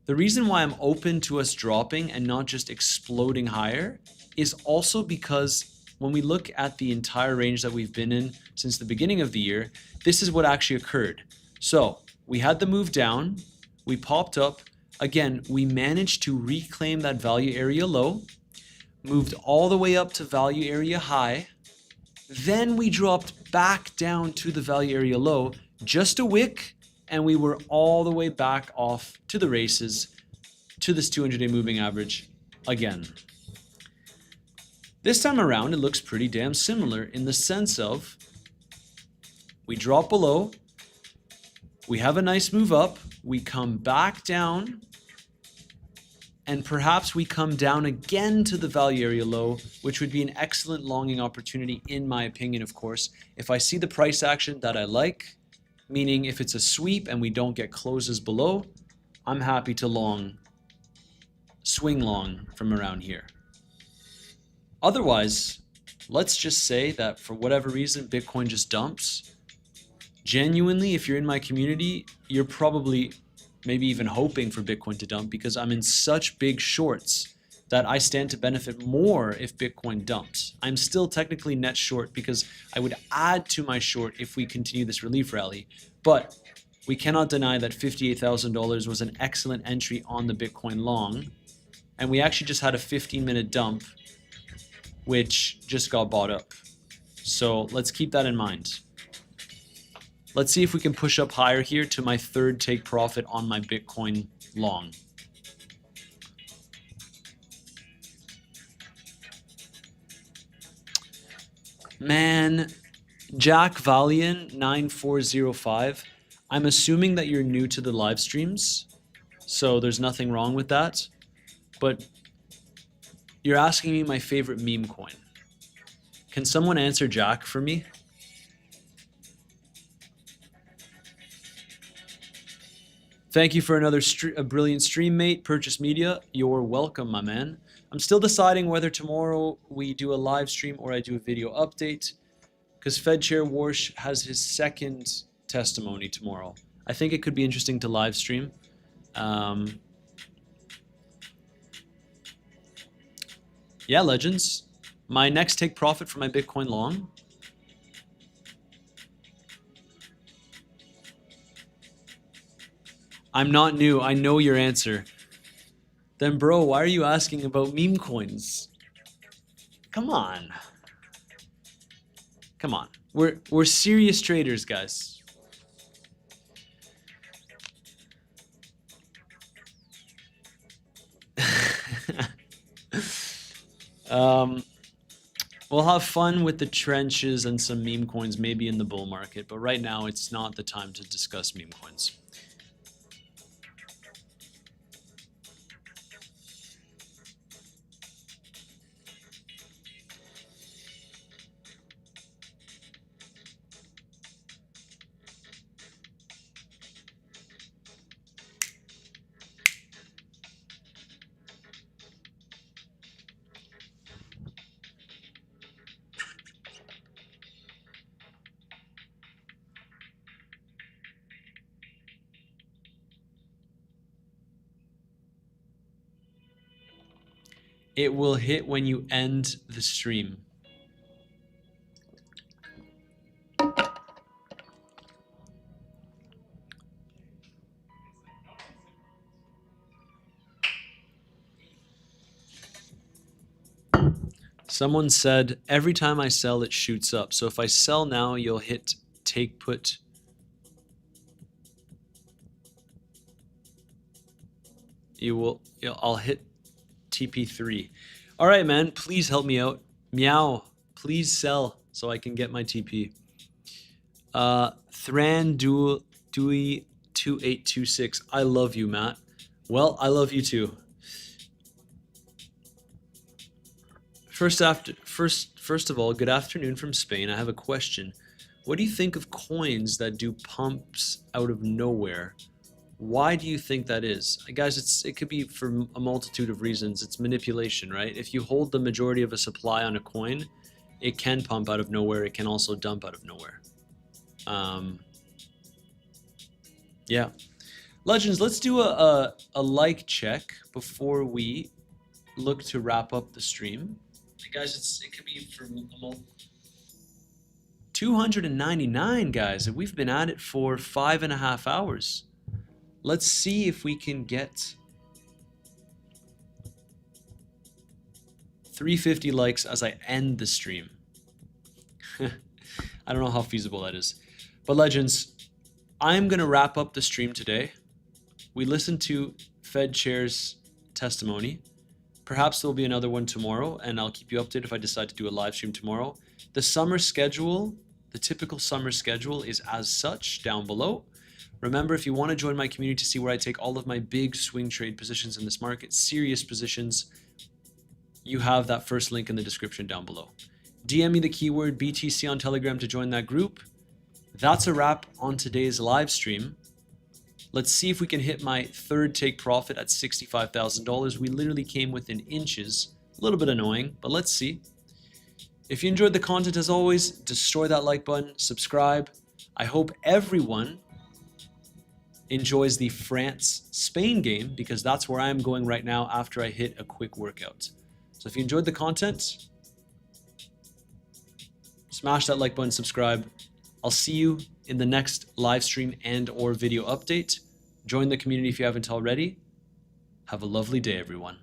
S1: The reason why I'm open to us dropping and not just exploding higher is also because when we look at the entire range that we've been in since the beginning of the year, this is what actually occurred. So we had the move down, we popped up, again, we managed to reclaim that value area low, moved all the way up to value area high, then we dropped back down to the value area low, just a wick, and we were all the way back off to the races, to this 200-day moving average again. This time around, it looks pretty damn similar in the sense of we drop below, we have a nice move up, we come back down, and perhaps we come down again to the value area low, which would be an excellent longing opportunity in my opinion, of course. If I see the price action that I like, meaning if it's a sweep and we don't get closes below, I'm happy to long, swing long from around here. Otherwise, let's just say that for whatever reason, Bitcoin just dumps. Genuinely, if you're in my community, you're probably maybe even hoping for Bitcoin to dump because I'm in such big shorts that I stand to benefit more if Bitcoin dumps. I'm still technically net short because I would add to my short if we continue this relief rally. But we cannot deny that $58,000 was an excellent entry on the Bitcoin long. And we actually just had a 15-minute dump, which just got bought up. So let's keep that in mind. Let's see if we can push up higher here to my third take profit on my Bitcoin long. Man, Jack Valian 9405. I'm assuming that you're new to the live streams, so there's nothing wrong with that. But you're asking me my favorite meme coin. Can someone answer Jack for me? Thank you for another a brilliant stream, mate. Purchase Media, you're welcome, my man. I'm still deciding whether tomorrow we do a live stream or I do a video update, because Fed Chair Warsh has his second testimony tomorrow. I think it could be interesting to live stream. Yeah, legends. My next take profit for my Bitcoin long. I'm not new. I know your answer. Then, bro, why are you asking about meme coins? Come on. Come on. We're serious traders, guys. We'll have fun with the trenches and some meme coins maybe in the bull market, but right now it's not the time to discuss meme coins. It will hit when you end the stream. Someone said, every time I sell, it shoots up. So if I sell now, you'll hit take put. I'll hit TP3. All right, man, please help me out. Meow, please sell so I can get my TP. Thran Dewey 2826. I love you, Matt. Well, I love you too. First of all, good afternoon from Spain. I have a question. What do you think of coins that do pumps out of nowhere? Why do you think that is? Guys, it could be for a multitude of reasons. It's manipulation, right? If you hold the majority of a supply on a coin, it can pump out of nowhere. It can also dump out of nowhere. Yeah. Legends, let's do a like check before we look to wrap up the stream. Guys, it could be for 299, guys. We've been at it for 5.5 hours. Let's see if we can get 350 likes as I end the stream. I don't know how feasible that is. But legends, I'm going to wrap up the stream today. We listened to Fed Chair's testimony. Perhaps there'll be another one tomorrow, and I'll keep you updated if I decide to do a live stream tomorrow. The summer schedule, the typical summer schedule is as such down below. Remember, if you want to join my community to see where I take all of my big swing trade positions in this market, serious positions, you have that first link in the description down below. DM me the keyword BTC on Telegram to join that group. That's a wrap on today's live stream. Let's see if we can hit my third take profit at $65,000. We literally came within inches. A little bit annoying, but let's see. If you enjoyed the content, as always, destroy that like button, subscribe. I hope everyone enjoys the France-Spain game, because that's where I'm going right now after I hit a quick workout. So if you enjoyed the content, smash that like button, subscribe. I'll see you in the next live stream and or video update. Join the community if you haven't already. Have a lovely day, everyone.